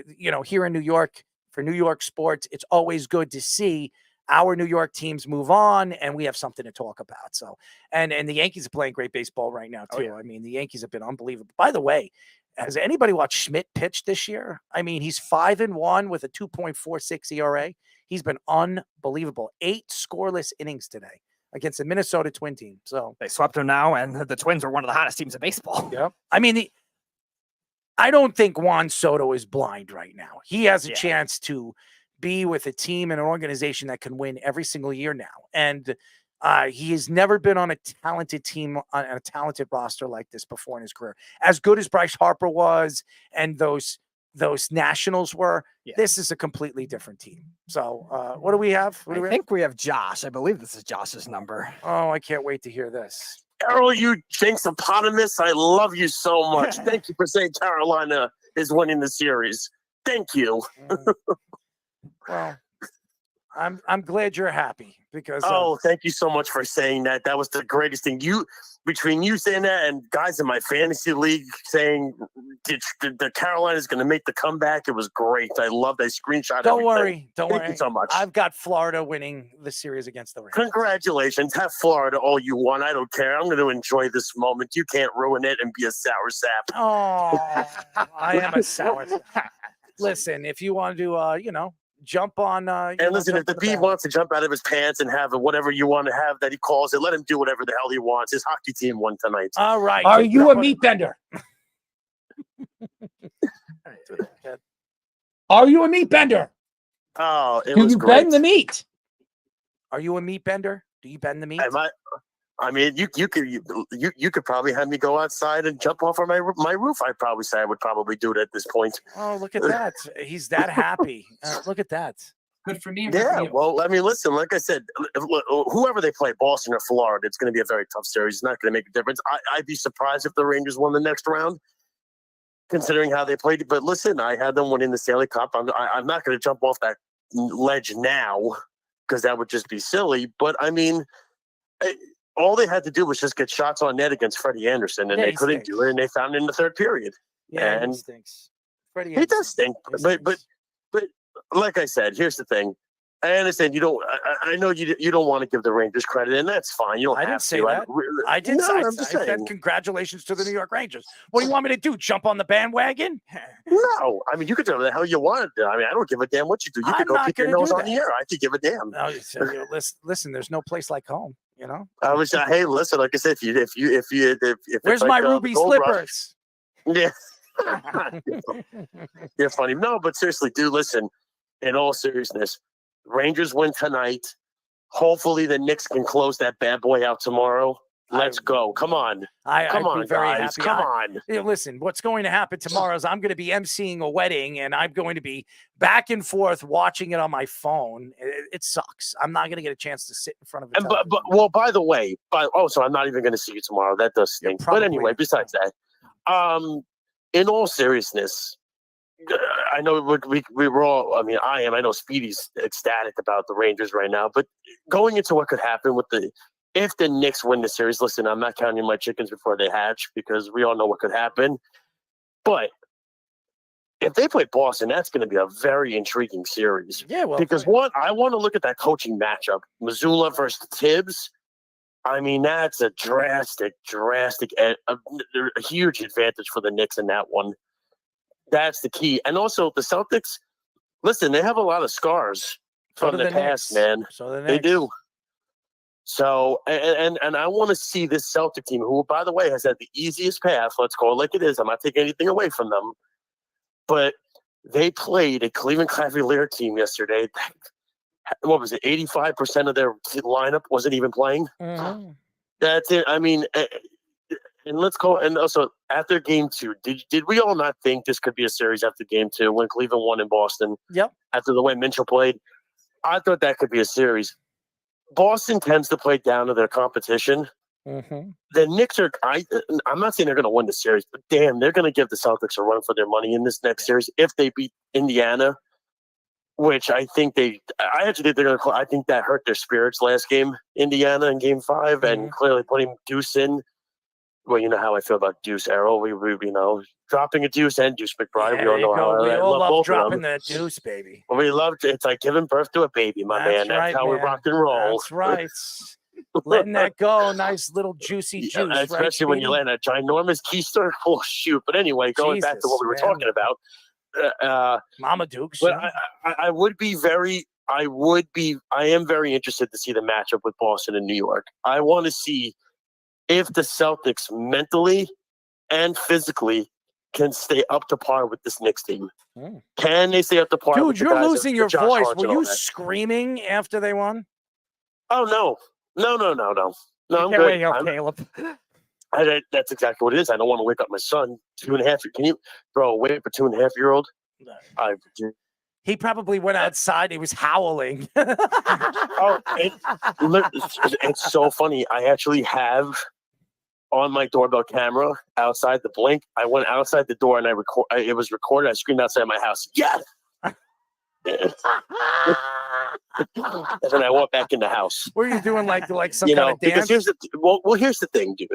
[SPEAKER 16] here in New York, for New York sports, it's always good to see our New York teams move on, and we have something to talk about. So, and the Yankees are playing great baseball right now, too. I mean, the Yankees have been unbelievable. By the way, has anybody watched Schmidt pitch this year? I mean, he's 5-1 with a 2.46 ERA. He's been unbelievable. 8 scoreless innings today against the Minnesota Twin team. So
[SPEAKER 18] they swept them now, and the Twins are one of the hottest teams in baseball.
[SPEAKER 16] Yep. I mean, I don't think Juan Soto is blind right now. He has a chance to be with a team and an organization that can win every single year now. And he has never been on a talented team, on a talented roster like this before in his career. As good as Bryce Harper was and those Nationals were, this is a completely different team. So what do we have?
[SPEAKER 18] I think we have Josh. I believe this is Josh's number.
[SPEAKER 16] Oh, I can't wait to hear this.
[SPEAKER 1] Errol, you jinxopotamus, I love you so much. Thank you for saying Carolina is winning the series. Thank you.
[SPEAKER 16] Well, I'm glad you're happy because
[SPEAKER 1] thank you so much for saying that. That was the greatest thing. Between you saying that and guys in my fantasy league saying the Carolina is going to make the comeback, it was great. I love that screenshot.
[SPEAKER 16] Don't worry.
[SPEAKER 1] Thank you so much.
[SPEAKER 16] I've got Florida winning the series against the Rangers.
[SPEAKER 1] Congratulations. Have Florida all you want. I don't care. I'm going to enjoy this moment. You can't ruin it and be a sour sap.
[SPEAKER 16] Oh, I am a sour sap. Listen, if you want to jump on
[SPEAKER 1] and listen, if the Bee wants to jump out of his pants and have whatever you want to have that he calls it, let him do whatever the hell he wants. His hockey team won tonight.
[SPEAKER 16] All right.
[SPEAKER 17] Are you a meat bender? Are you a meat bender?
[SPEAKER 1] Oh, it
[SPEAKER 17] Do
[SPEAKER 1] was
[SPEAKER 17] you
[SPEAKER 1] great.
[SPEAKER 17] bend the meat?
[SPEAKER 16] Are you a meat bender? Do you bend the meat?
[SPEAKER 1] I mean, you could probably have me go outside and jump off of my roof. I'd probably say I would probably do it at this point.
[SPEAKER 16] Oh, look at that. He's that happy. Look at that.
[SPEAKER 17] Good for me.
[SPEAKER 1] Yeah, well, I mean, listen, like I said, whoever they play, Boston or Florida, it's going to be a very tough series. It's not going to make a difference. I'd be surprised if the Rangers won the next round, considering how they played. But listen, I had them winning the Stanley Cup. I'm not going to jump off that ledge now because that would just be silly. But, I mean, all they had to do was just get shots on net against Freddie Anderson, and they couldn't do it, and they found it in the third period.
[SPEAKER 16] Yeah,
[SPEAKER 1] and
[SPEAKER 16] he stinks. Freddie
[SPEAKER 1] he does stink, but like I said, here's the thing. I understand you don't. I know you don't want to give the Rangers credit, and that's fine. You don't
[SPEAKER 16] I
[SPEAKER 1] have
[SPEAKER 16] didn't say
[SPEAKER 1] to.
[SPEAKER 16] that. I did.
[SPEAKER 1] No,
[SPEAKER 16] I
[SPEAKER 1] I'm just
[SPEAKER 16] said
[SPEAKER 1] saying.
[SPEAKER 16] congratulations to the New York Rangers. What do you want me to do? Jump on the bandwagon?
[SPEAKER 1] No, I mean you could do whatever the hell you want. I mean I don't give a damn what you do. You
[SPEAKER 16] I'm
[SPEAKER 1] could go
[SPEAKER 16] not
[SPEAKER 1] kick your
[SPEAKER 16] gonna
[SPEAKER 1] nose
[SPEAKER 16] do
[SPEAKER 1] on the
[SPEAKER 16] that.
[SPEAKER 1] air. I could give a damn.
[SPEAKER 16] No, listen. There's no place like home. You know.
[SPEAKER 1] I was hey, listen. Like I said, if
[SPEAKER 16] Where's
[SPEAKER 1] it's
[SPEAKER 16] my
[SPEAKER 1] like,
[SPEAKER 16] ruby
[SPEAKER 1] the Gold
[SPEAKER 16] slippers?
[SPEAKER 1] Rush- yeah. You're funny. No, but seriously, dude, listen. In all seriousness, Rangers win tonight. Hopefully, the Knicks can close that bad boy out tomorrow. Let's go. Come on.
[SPEAKER 16] I'd
[SPEAKER 1] on,
[SPEAKER 16] be very
[SPEAKER 1] guys.
[SPEAKER 16] happy.
[SPEAKER 1] Come on.
[SPEAKER 16] Listen, what's going to happen tomorrow is I'm going to be emceeing a wedding, and I'm going to be back and forth watching it on my phone. It sucks. I'm not going to get a chance to sit in front of it.
[SPEAKER 1] Well, by the way, so I'm not even going to see you tomorrow. That does stink. But anyway, besides that, in all seriousness, I know we were all. I mean, I know Speedy's ecstatic about the Rangers right now. But going into what could happen if the Knicks win the series, listen, I'm not counting my chickens before they hatch because we all know what could happen. But if they play Boston, that's going to be a very intriguing series.
[SPEAKER 16] Yeah, well,
[SPEAKER 1] because I want to look at that coaching matchup, Missoula versus Tibbs. I mean, that's a drastic, a huge advantage for the Knicks in that one. That's the key. And also the Celtics, listen, they have a lot of scars from the past, man.
[SPEAKER 16] So
[SPEAKER 1] they do. So, and I want to see this Celtic team, who, by the way, has had the easiest path. Let's call it like it is. I'm not taking anything away from them. But they played a Cleveland Cavalier team yesterday. What was it? 85% of their lineup wasn't even playing.
[SPEAKER 16] Mm-hmm.
[SPEAKER 1] That's it. I mean, and let's call. And also after Game 2, did we all not think this could be a series after Game 2 when Cleveland won in Boston?
[SPEAKER 16] Yep. After
[SPEAKER 1] the way Mitchell played, I thought that could be a series. Boston tends to play down to their competition.
[SPEAKER 16] Mm-hmm.
[SPEAKER 1] The Knicks are. I'm not saying they're going to win the series, but damn, they're going to give the Celtics a run for their money in this next series if they beat Indiana. Which I think I actually think they're going to. I think that hurt their spirits last game, Indiana in Game 5, and clearly putting Deuce in. Well, you know how I feel about Deuce Arrow. We dropping a Deuce and Deuce McBride. We all know how
[SPEAKER 16] we
[SPEAKER 1] I
[SPEAKER 16] all love
[SPEAKER 1] both
[SPEAKER 16] dropping
[SPEAKER 1] of them.
[SPEAKER 16] that Deuce, baby.
[SPEAKER 1] Well, we loved it's like giving birth to a baby, my man. That's
[SPEAKER 16] right,
[SPEAKER 1] how we
[SPEAKER 16] man.
[SPEAKER 1] rock and roll.
[SPEAKER 16] That's right. Letting that go, nice little juicy juice, right,
[SPEAKER 1] especially when you
[SPEAKER 16] Speedy?
[SPEAKER 1] land a ginormous keister. Oh shoot! But anyway, going back to what we were
[SPEAKER 16] Jesus,
[SPEAKER 1] talking about.
[SPEAKER 16] Mama Dukes.
[SPEAKER 1] But I am very interested to see the matchup with Boston and New York. I want to see if the Celtics mentally and physically can stay up to par with this Knicks team. Can they stay up to par?
[SPEAKER 16] Dude,
[SPEAKER 1] with the
[SPEAKER 16] you're
[SPEAKER 1] guys
[SPEAKER 16] losing
[SPEAKER 1] that
[SPEAKER 16] your
[SPEAKER 1] Josh
[SPEAKER 16] voice.
[SPEAKER 1] Hart
[SPEAKER 16] Were
[SPEAKER 1] and all
[SPEAKER 16] you
[SPEAKER 1] that?
[SPEAKER 16] screaming after they won?
[SPEAKER 1] Oh no, no, I'm
[SPEAKER 18] Get
[SPEAKER 1] good.
[SPEAKER 18] away,
[SPEAKER 1] I'm-
[SPEAKER 18] Caleb.
[SPEAKER 1] that's exactly what it is. I don't want to wake up my son. 2.5. Can you, bro? Wait for 2.5-year-old.
[SPEAKER 16] He probably went outside. He was howling.
[SPEAKER 1] It's so funny. I actually have on my doorbell camera outside the blink. I went outside the door and it was recorded. I screamed outside my house. Yes. And then I walked back in the house.
[SPEAKER 16] What are you doing? Like some kind of
[SPEAKER 1] because
[SPEAKER 16] dance?
[SPEAKER 1] here's the thing, dude.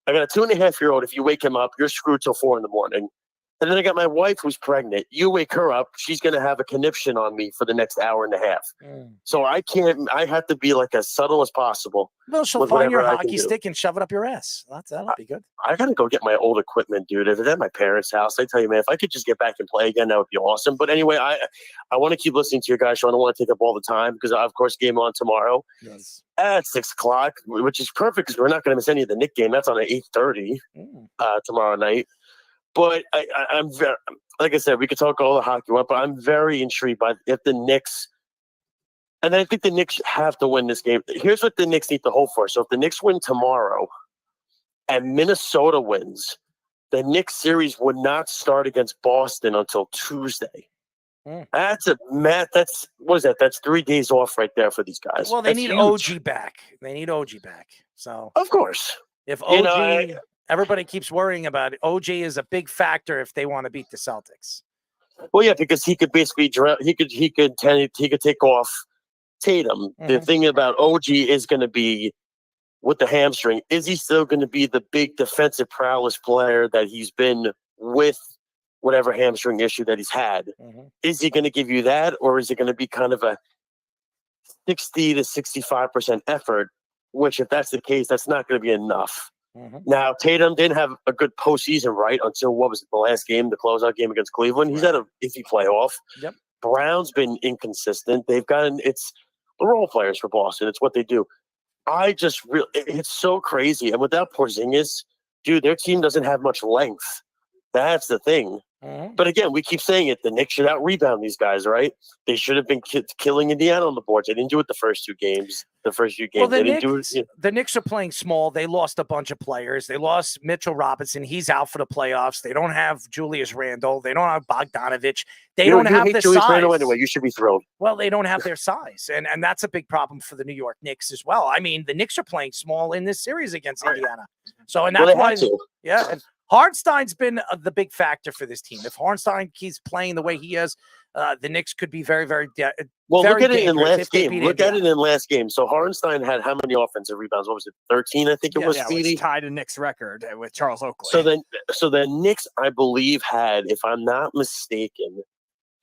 [SPEAKER 1] I got a 2.5-year-old. If you wake him up, you're screwed till 4 a.m. And then I got my wife who's pregnant. You wake her up, she's going to have a conniption on me for the next hour and a half. So I have to be like as subtle as possible.
[SPEAKER 16] Well, she'll
[SPEAKER 1] with
[SPEAKER 16] find your
[SPEAKER 1] whatever I can
[SPEAKER 16] hockey
[SPEAKER 1] do.
[SPEAKER 16] stick and shove it up your ass. That'll be good.
[SPEAKER 1] I got to go get my old equipment, dude. If it's at my parents' house, I tell you, man, if I could just get back and play again, that would be awesome. But anyway, I want to keep listening to your guys' show. I don't want to take up all the time because, of course, game on tomorrow at 6 o'clock, which is perfect because we're not going to miss any of the Knick game. That's on at 8:30 tomorrow night. But I'm very, like I said, we could talk all the hockey about, but I'm very intrigued by if the Knicks, and I think the Knicks have to win this game. Here's what the Knicks need to hope for. So if the Knicks win tomorrow and Minnesota wins, the Knicks series would not start against Boston until Tuesday. That's what is that? That's 3 days off right there for these guys.
[SPEAKER 16] Well, they
[SPEAKER 1] That's
[SPEAKER 16] need
[SPEAKER 1] huge.
[SPEAKER 16] OG back. They need OG back. So
[SPEAKER 1] Of course.
[SPEAKER 16] if
[SPEAKER 1] You
[SPEAKER 16] OG,
[SPEAKER 1] know,
[SPEAKER 16] everybody keeps worrying about it. OG is a big factor if they want to beat the Celtics.
[SPEAKER 1] Well, yeah, because he could basically he could take off Tatum. The thing about OG is going to be with the hamstring. Is he still going to be the big defensive prowess player that he's been with whatever hamstring issue that he's had? Is he going to give you that, or is it going to be kind of a 60 to 65% effort? Which, if that's the case, that's not going to be enough. Now, Tatum didn't have a good postseason, right? Until what was it, the last game, the closeout game against Cleveland. He's had a iffy playoff.
[SPEAKER 16] Yep.
[SPEAKER 1] Brown's been inconsistent. They've gotten it's the role players for Boston. It's what they do. It's so crazy. And without Porzingis, dude, their team doesn't have much length. That's the thing. But again, we keep saying it. The Knicks should out-rebound these guys, right? They should have been killing Indiana on the boards. They didn't do it the first few games.
[SPEAKER 16] Well,
[SPEAKER 1] They didn't do it.
[SPEAKER 16] the Knicks are playing small. They lost a bunch of players. They lost Mitchell Robinson. He's out for the playoffs. They don't have Julius Randle. They don't have Bogdanovich. They don't have the
[SPEAKER 1] Julius
[SPEAKER 16] size.
[SPEAKER 1] Randle anyway. You should be thrilled.
[SPEAKER 16] Well, they don't have their size, and that's a big problem for the New York Knicks as well. I mean, the Knicks are playing small in this series against Indiana. So, and that's
[SPEAKER 1] Well, they
[SPEAKER 16] why,
[SPEAKER 1] had to.
[SPEAKER 16] yeah. And Hartenstein's been the big factor for this team. If Hartenstein keeps playing the way he is, the Knicks could be very, very
[SPEAKER 1] Well,
[SPEAKER 16] very
[SPEAKER 1] look at it in
[SPEAKER 16] dangerous if
[SPEAKER 1] last
[SPEAKER 16] they
[SPEAKER 1] game.
[SPEAKER 16] beat
[SPEAKER 1] Look at
[SPEAKER 16] Indiana.
[SPEAKER 1] it in last game. So Hartenstein had how many offensive rebounds? What was it? 13, I think it was.
[SPEAKER 18] Yeah,
[SPEAKER 1] Speedy.
[SPEAKER 18] which tied a Knicks record with Charles Oakley.
[SPEAKER 1] So the Knicks, I believe, had, if I'm not mistaken,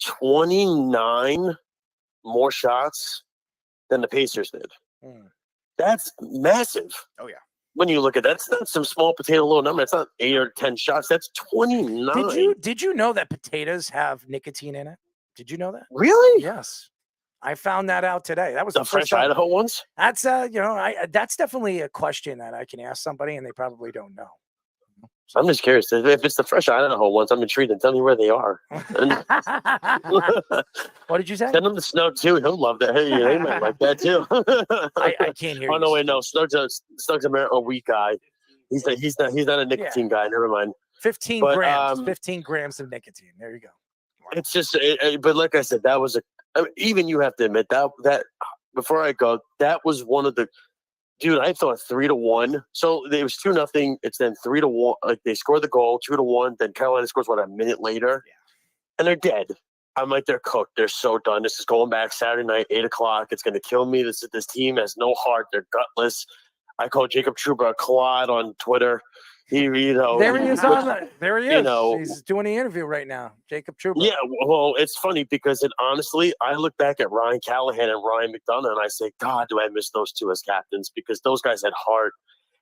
[SPEAKER 1] 29 more shots than the Pacers did. That's massive.
[SPEAKER 16] Oh yeah.
[SPEAKER 1] When you look at that, that's not some small potato little number. It's not 8 or 10 shots. That's 29.
[SPEAKER 16] Did you know that potatoes have nicotine in it? Did you know that?
[SPEAKER 1] Really?
[SPEAKER 16] Yes. I found that out today. That was
[SPEAKER 1] The
[SPEAKER 16] the
[SPEAKER 1] fresh
[SPEAKER 16] first time.
[SPEAKER 1] Idaho ones?
[SPEAKER 16] That's that's definitely a question that I can ask somebody, and they probably don't know.
[SPEAKER 1] I'm just curious. If it's the fresh Idaho ones, I'm intrigued. And tell me where they are.
[SPEAKER 16] What did you say?
[SPEAKER 1] Send him the Snow too. He'll love that. Hey, they might like that too.
[SPEAKER 16] I can't hear
[SPEAKER 1] Oh
[SPEAKER 16] you.
[SPEAKER 1] no, wait, no. Snug's a weak guy. He's not a nicotine guy. Never mind.
[SPEAKER 16] 15
[SPEAKER 1] But,
[SPEAKER 16] grams. 15 grams of nicotine. There you go.
[SPEAKER 1] It's just, but like I said, that was even you have to admit that before I go, that was one of the. Dude, I thought 3-1. So it was 2-0. It's then 3-1. Like they scored the goal, 2-1. Then Carolina scores a minute later, and they're dead. I'm like, they're cooked. They're so done. This is going back Saturday night, 8:00. It's going to kill me. This team has no heart. They're gutless. I call Jacob Trouba a clod on Twitter. There he is.
[SPEAKER 16] There he is. He's doing the interview right now. Jacob Trouba.
[SPEAKER 1] Yeah, well, it's funny because honestly, I look back at Ryan Callahan and Ryan McDonough and I say, God, do I miss those two as captains? Because those guys had heart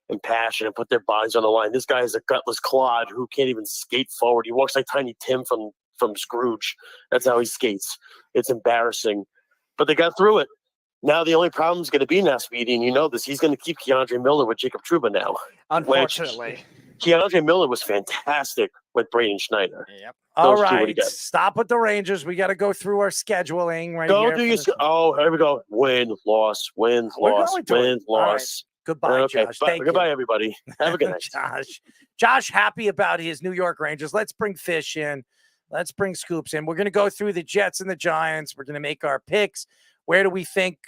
[SPEAKER 1] and passion and put their bodies on the line. This guy is a gutless clod who can't even skate forward. He walks like Tiny Tim from Scrooge. That's how he skates. It's embarrassing. But they got through it. Now the only problem is going to be now, Speedy, and you know this. He's going to keep Keandre Miller with Jacob Trouba now.
[SPEAKER 18] Unfortunately.
[SPEAKER 1] Keandre Miller was fantastic with Braden Schneider.
[SPEAKER 18] Yep.
[SPEAKER 16] All right. Stop with the Rangers. We got to go through our scheduling right here.
[SPEAKER 1] Here we go. Win, loss, win, loss, win, loss.
[SPEAKER 16] Goodbye,
[SPEAKER 1] Okay.
[SPEAKER 16] Josh.
[SPEAKER 1] Bye.
[SPEAKER 16] Thank
[SPEAKER 1] Goodbye,
[SPEAKER 16] you.
[SPEAKER 1] everybody. Have a good night.
[SPEAKER 16] Josh happy about his New York Rangers. Let's bring Fish in. Let's bring Scoops in. We're going to go through the Jets and the Giants. We're going to make our picks. Where do we think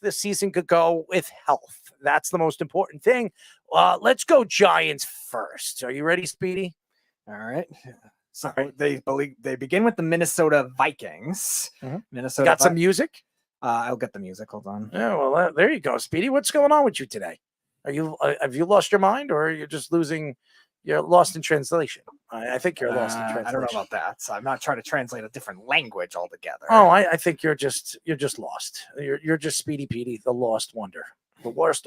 [SPEAKER 16] this season could go with health? That's the most important thing. Let's go Giants first. Are you ready, Speedy?
[SPEAKER 18] All right. So they begin with the Minnesota Vikings. Minnesota
[SPEAKER 16] Got some music?
[SPEAKER 18] I'll get the music. Hold on.
[SPEAKER 16] Yeah, well, there you go, Speedy. What's going on with you today? Are you have you lost your mind, or are you just losing? You're lost in translation. I think you're lost in translation.
[SPEAKER 18] I don't know about that. So I'm not trying to translate a different language altogether.
[SPEAKER 16] Oh, I think you're just lost. You're just Speedy Petey, the lost wonder, the lost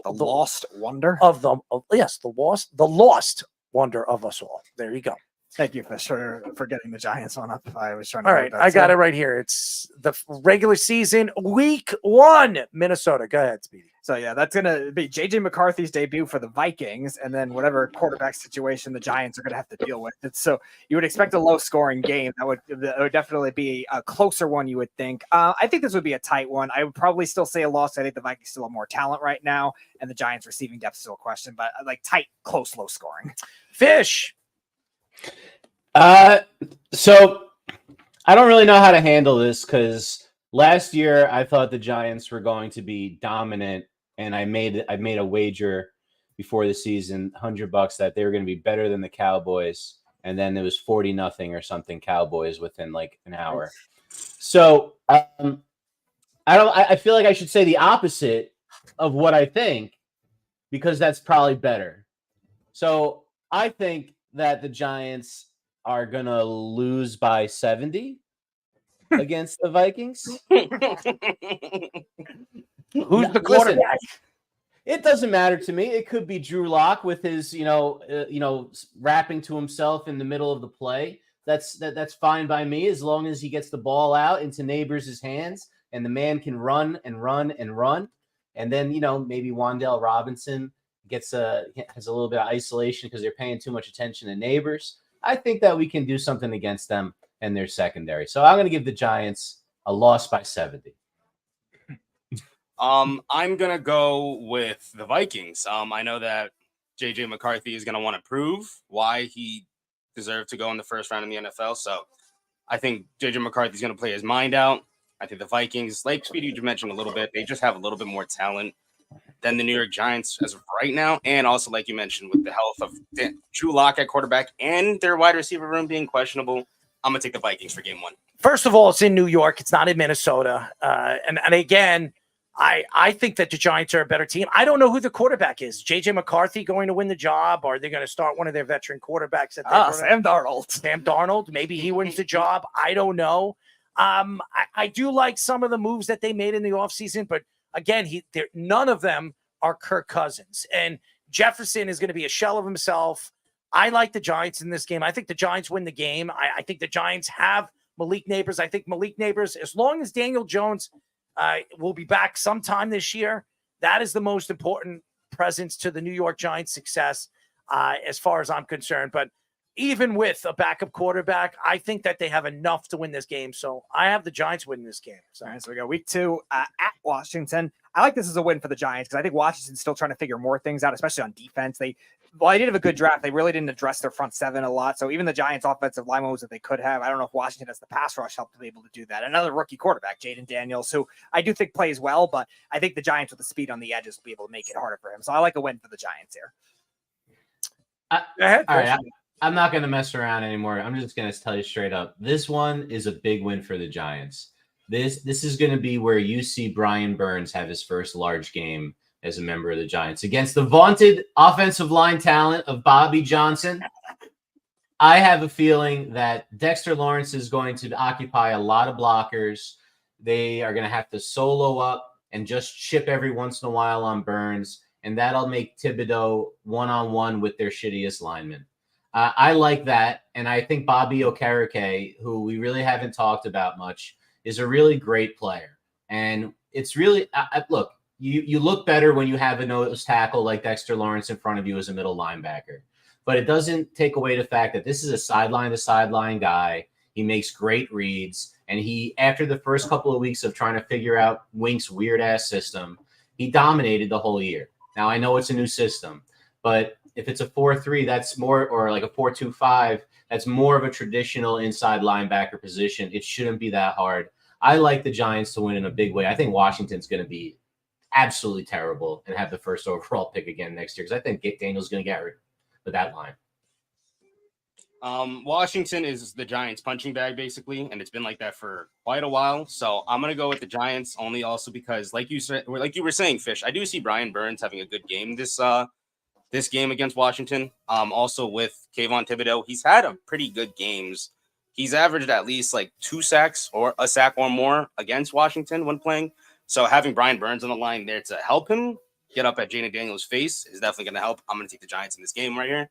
[SPEAKER 18] wonder
[SPEAKER 16] of the yes, the lost wonder of us all. There you go.
[SPEAKER 18] Thank you for getting the Giants on up. I was trying to.
[SPEAKER 16] All right, I got it right here. It's the regular season, week 1, Minnesota. Go ahead, Speedy.
[SPEAKER 18] So yeah, that's gonna be JJ McCarthy's debut for the Vikings, and then whatever quarterback situation the Giants are gonna have to deal with. So you would expect a low-scoring game. That would definitely be a closer one, you would think. I think this would be a tight one. I would probably still say a loss. I think the Vikings still have more talent right now, and the Giants receiving depth is still a question. But like tight, close, low scoring.
[SPEAKER 16] Fish.
[SPEAKER 6] So I don't really know how to handle this because last year I thought the Giants were going to be dominant, and I made a wager before the season, $100 that they were going to be better than the Cowboys, and then it was 40-0 or something Cowboys within like an hour. So I feel like I should say the opposite of what I think because that's probably better. So I think that the Giants are going to lose by 70 against the Vikings.
[SPEAKER 16] Who's the quarterback?
[SPEAKER 6] It doesn't matter to me. It could be Drew Lock with his, rapping to himself in the middle of the play. That's fine by me as long as he gets the ball out into Neighbors' hands and the man can run and run and run. And then, maybe Wan'Dale Robinson has a little bit of isolation because they're paying too much attention to Neighbors. I think that we can do something against them and their secondary. So I'm going to give the Giants a loss by 70.
[SPEAKER 20] I'm going to go with the Vikings. I know that JJ McCarthy is going to want to prove why he deserved to go in the first round in the NFL. So I think JJ McCarthy is going to play his mind out. I think the Vikings, like Speedy you mentioned a little bit, they just have a little bit more talent than the New York Giants as of right now. And also, like you mentioned, with the health of Drew Lock at quarterback and their wide receiver room being questionable, I'm going to take the Vikings for game one.
[SPEAKER 16] First of all, it's in New York. It's not in Minnesota. And again, I think that the Giants are a better team. I don't know who the quarterback is. JJ McCarthy going to win the job? Or are they going to start one of their veteran quarterbacks?
[SPEAKER 18] Sam Darnold.
[SPEAKER 16] Sam Darnold. Maybe he wins the job. I don't know. I do like some of the moves that they made in the offseason, but again, none of them are Kirk Cousins. And Jefferson is going to be a shell of himself. I like the Giants in this game. I think the Giants win the game. I think the Giants have Malik Neighbors. I think Malik Neighbors, as long as Daniel Jones will be back sometime this year, that is the most important presence to the New York Giants' success as far as I'm concerned. But even with a backup quarterback, I think that they have enough to win this game. So I have the Giants winning this game.
[SPEAKER 18] All right, so we go week 2 at Washington. I like this as a win for the Giants because I think Washington's still trying to figure more things out, especially on defense. They did have a good draft. They really didn't address their front seven a lot. So even the Giants' offensive line moves that they could have, I don't know if Washington has the pass rush help to be able to do that. Another rookie quarterback, Jaden Daniels, who I do think plays well, but I think the Giants with the speed on the edges will be able to make it harder for him. So I like a win for the Giants here.
[SPEAKER 6] All right, I'm not going to mess around anymore. I'm just going to tell you straight up. This one is a big win for the Giants. This is going to be where you see Brian Burns have his first large game as a member of the Giants against the vaunted offensive line talent of Bobby Johnson. I have a feeling that Dexter Lawrence is going to occupy a lot of blockers. They are going to have to solo up and just chip every once in a while on Burns, and that'll make Thibodeau one-on-one with their shittiest linemen. I like that, and I think Bobby Okereke, who we really haven't talked about much, is a really great player. And it's really look, you look better when you have a nose tackle like Dexter Lawrence in front of you as a middle linebacker. But it doesn't take away the fact that this is a sideline-to-sideline guy. He makes great reads, and after the first couple of weeks of trying to figure out Wink's weird-ass system, he dominated the whole year. Now, I know it's a new system, but if it's a 4-3, that's more, or like a 4-2-5, that's more of a traditional inside linebacker position. It shouldn't be that hard. I like the Giants to win in a big way. I think Washington's going to be absolutely terrible and have the first overall pick again next year because I think Daniel's going to get rid of that line.
[SPEAKER 20] Washington is the Giants' punching bag, basically, and it's been like that for quite a while. So I'm going to go with the Giants only also because, like you said, like you were saying, Fish, I do see Brian Burns having a good game this game against Washington. Also with Kayvon Thibodeau, he's had a pretty good games. He's averaged at least like 2 sacks or a sack or more against Washington when playing. So having Brian Burns on the line there to help him get up at Jaden Daniels' face is definitely going to help. I'm going to take the Giants in this game right here.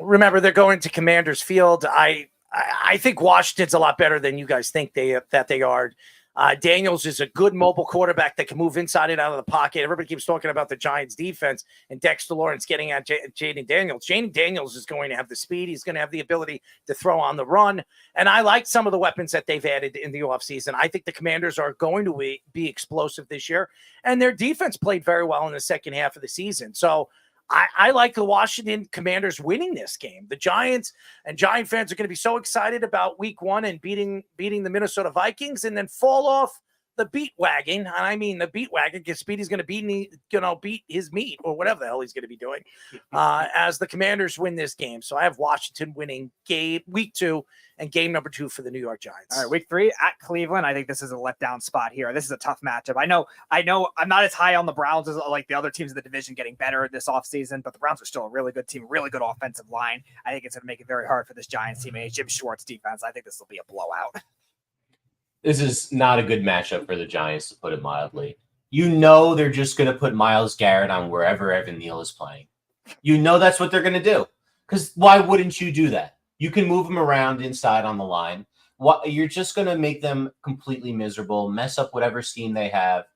[SPEAKER 16] Remember, they're going to Commanders Field. I think Washington's a lot better than you guys think that they are. Daniels is a good mobile quarterback that can move inside and out of the pocket. Everybody keeps talking about the Giants defense and Dexter Lawrence getting at Jaden Daniels. Jaden Daniels is going to have the speed. He's going to have the ability to throw on the run. And I like some of the weapons that they've added in the offseason. I think the Commanders are going to be explosive this year. And their defense played very well in the second half of the season. So I like the Washington Commanders winning this game. The Giants and Giant fans are going to be so excited about week 1 and beating the Minnesota Vikings and then fall off the beat wagon. And I mean the beat wagon because Speedy's going to beat his meat or whatever the hell he's going to be doing as the Commanders win this game. So I have Washington winning week 2 and game number 2 for the New York Giants.
[SPEAKER 18] All right, week 3 at Cleveland. I think this is a letdown spot here. This is a tough matchup. I know I'm not as high on the Browns as like the other teams in the division getting better this offseason, but the Browns are still a really good team, really good offensive line. I think it's going to make it very hard for this Giants team and Jim Schwartz defense. I think this will be a blowout.
[SPEAKER 6] This is not a good matchup for the Giants, to put it mildly. You know they're just going to put Myles Garrett on wherever Evan Neal is playing. You know that's what they're going to do. Because why wouldn't you do that? You can move them around inside on the line. You're just going to make them completely miserable, mess up whatever scheme they have.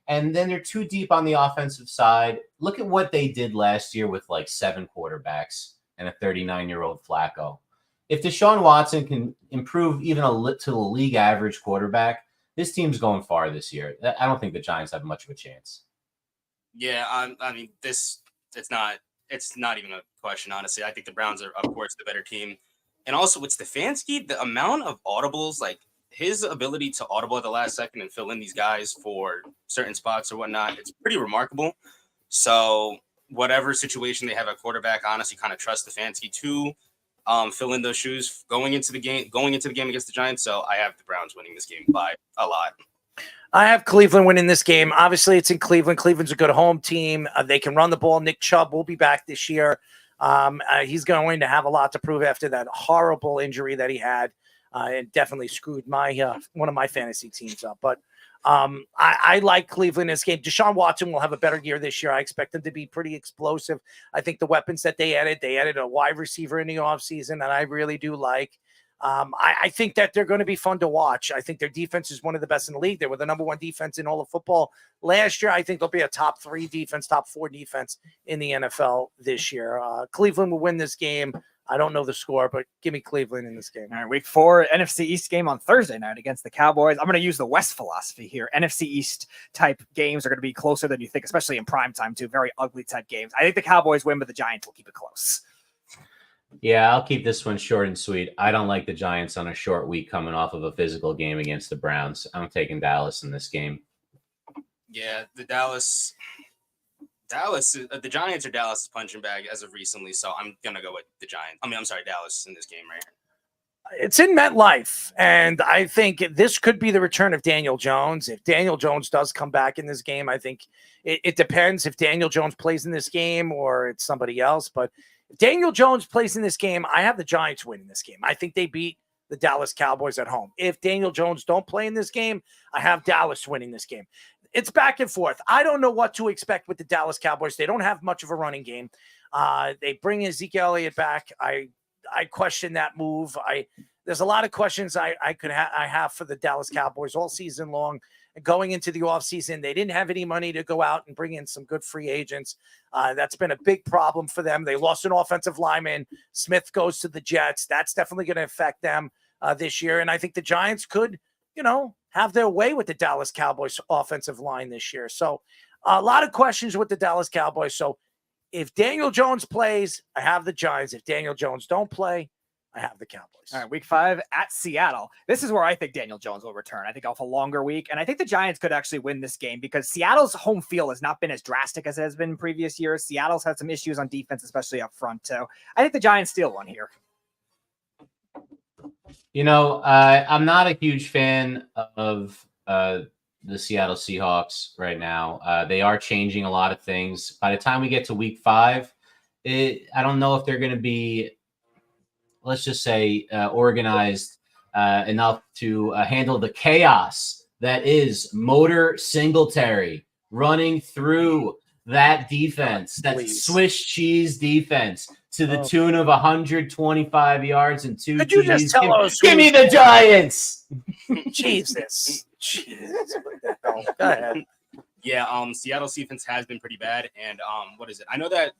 [SPEAKER 6] And then they're too deep on the offensive side. Look at what they did last year with like 7 quarterbacks and a 39-year-old Flacco. If Deshaun Watson can improve even to a league average quarterback, this team's going far this year. I don't think the Giants have much of a chance.
[SPEAKER 20] Yeah, I mean, it's not even a question, honestly. I think the Browns are, of course, the better team. And also with Stefanski, the amount of audibles, like his ability to audible at the last second and fill in these guys for certain spots or whatnot, it's pretty remarkable. So whatever situation they have at quarterback, honestly, kind of trust Stefanski to fill in those shoes going into the game against the Giants. So I have the Browns winning this game by a lot.
[SPEAKER 16] I have Cleveland winning this game. Obviously, it's in Cleveland. Cleveland's a good home team. They can run the ball. Nick Chubb will be back this year. He's going to have a lot to prove after that horrible injury that he had. It definitely screwed my one of my fantasy teams up. But I like Cleveland in this game. Deshaun Watson will have a better year this year. I expect him to be pretty explosive. I think the weapons that they added a wide receiver in the offseason that I really do like. I think that they're going to be fun to watch. I think their defense is one of the best in the league. They were the number 1 defense in all of football last year. I think they'll be a top 3 defense, top 4 defense in the NFL this year. Cleveland will win this game. I don't know the score, but give me Cleveland in this game.
[SPEAKER 18] All right, week 4, NFC East game on Thursday night against the Cowboys. I'm going to use the West philosophy here. NFC East type games are going to be closer than you think, especially in prime time too. Very ugly type games. I think the Cowboys win, but the Giants will keep it close.
[SPEAKER 6] Yeah, I'll keep this one short and sweet. I don't like the Giants on a short week coming off of a physical game against the Browns. I'm taking Dallas in this game.
[SPEAKER 20] Yeah, the Giants are Dallas' punching bag as of recently, so I'm going to go with the Giants. Dallas in this game right here.
[SPEAKER 16] It's in MetLife, and I think this could be the return of Daniel Jones. If Daniel Jones does come back in this game, I think it depends if Daniel Jones plays in this game or it's somebody else, but if Daniel Jones plays in this game, I have the Giants winning this game. I think they beat the Dallas Cowboys at home. If Daniel Jones don't play in this game, I have Dallas winning this game. It's back and forth. I don't know what to expect with the Dallas Cowboys. They don't have much of a running game. They bring Ezekiel Elliott back. I question that move. There's a lot of questions I have for the Dallas Cowboys all season long. Going into the offseason, they didn't have any money to go out and bring in some good free agents. That's been a big problem for them. They lost an offensive lineman. Smith goes to the Jets. That's definitely going to affect them this year. And I think the Giants could, have their way with the Dallas Cowboys offensive line this year. So a lot of questions with the Dallas Cowboys. So if Daniel Jones plays, I have the Giants. If Daniel Jones don't play, I have the Cowboys.
[SPEAKER 18] All right, week 5 at Seattle. This is where I think Daniel Jones will return. I think off a longer week. And I think the Giants could actually win this game because Seattle's home field has not been as drastic as it has been in previous years. Seattle's had some issues on defense, especially up front too. I think the Giants steal one here.
[SPEAKER 6] I'm not a huge fan of the Seattle Seahawks right now. They are changing a lot of things. By the time we get to week 5, I don't know if they're going to be, let's just say, organized enough to handle the chaos that is Motor Singletary running through that defense, that Swiss cheese defense. to the tune of 125 yards and 2
[SPEAKER 16] Could you just
[SPEAKER 6] TDs.
[SPEAKER 16] tell us
[SPEAKER 6] Give me
[SPEAKER 16] who's-
[SPEAKER 6] the Giants.
[SPEAKER 16] Jesus. Go ahead.
[SPEAKER 20] Yeah, Seattle's defense has been pretty bad, and what is it? I know that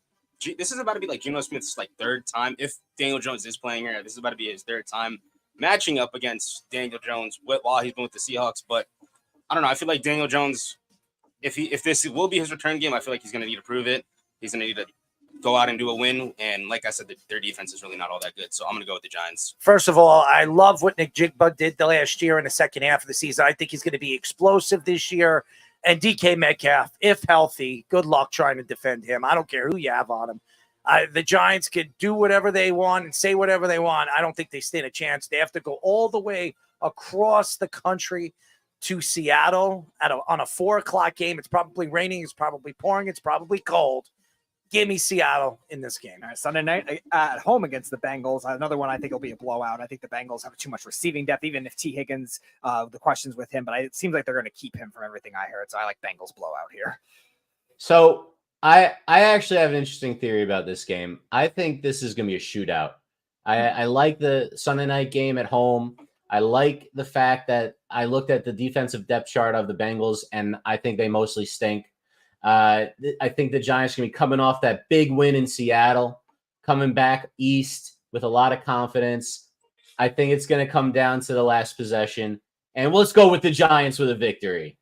[SPEAKER 20] this is about to be like Geno Smith's like third time. If Daniel Jones is playing here, this is about to be his third time matching up against Daniel Jones while he's been with the Seahawks. But I don't know. I feel like Daniel Jones, if this will be his return game, I feel like he's going to need to prove it. He's going to need to go out and do a win. And like I said, their defense is really not all that good. So I'm going to go with the Giants.
[SPEAKER 16] First of all, I love what Nick Jigba did the last year in the second half of the season. I think he's going to be explosive this year. And DK Metcalf, if healthy, good luck trying to defend him. I don't care who you have on him. The Giants can do whatever they want and say whatever they want. I don't think they stand a chance. They have to go all the way across the country to Seattle on a 4:00 game. It's probably raining. It's probably pouring. It's probably cold. Give me Seattle in this game.
[SPEAKER 18] All right, Sunday night at home against the Bengals. Another one I think will be a blowout. I think the Bengals have too much receiving depth, even if T. Higgins, the questions with him, but it seems like they're going to keep him from everything I heard. So I like Bengals blowout here.
[SPEAKER 6] So I actually have an interesting theory about this game. I think this is going to be a shootout. I like the Sunday night game at home. I like the fact that I looked at the defensive depth chart of the Bengals, and I think they mostly stink. I think the Giants are going to be coming off that big win in Seattle, coming back east with a lot of confidence. I think it's going to come down to the last possession, and let's go with the Giants with a victory.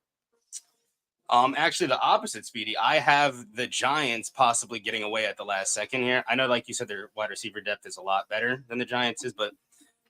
[SPEAKER 20] Actually, the opposite, Speedy. I have the Giants possibly getting away at the last second here. I know, like you said, their wide receiver depth is a lot better than the Giants is, but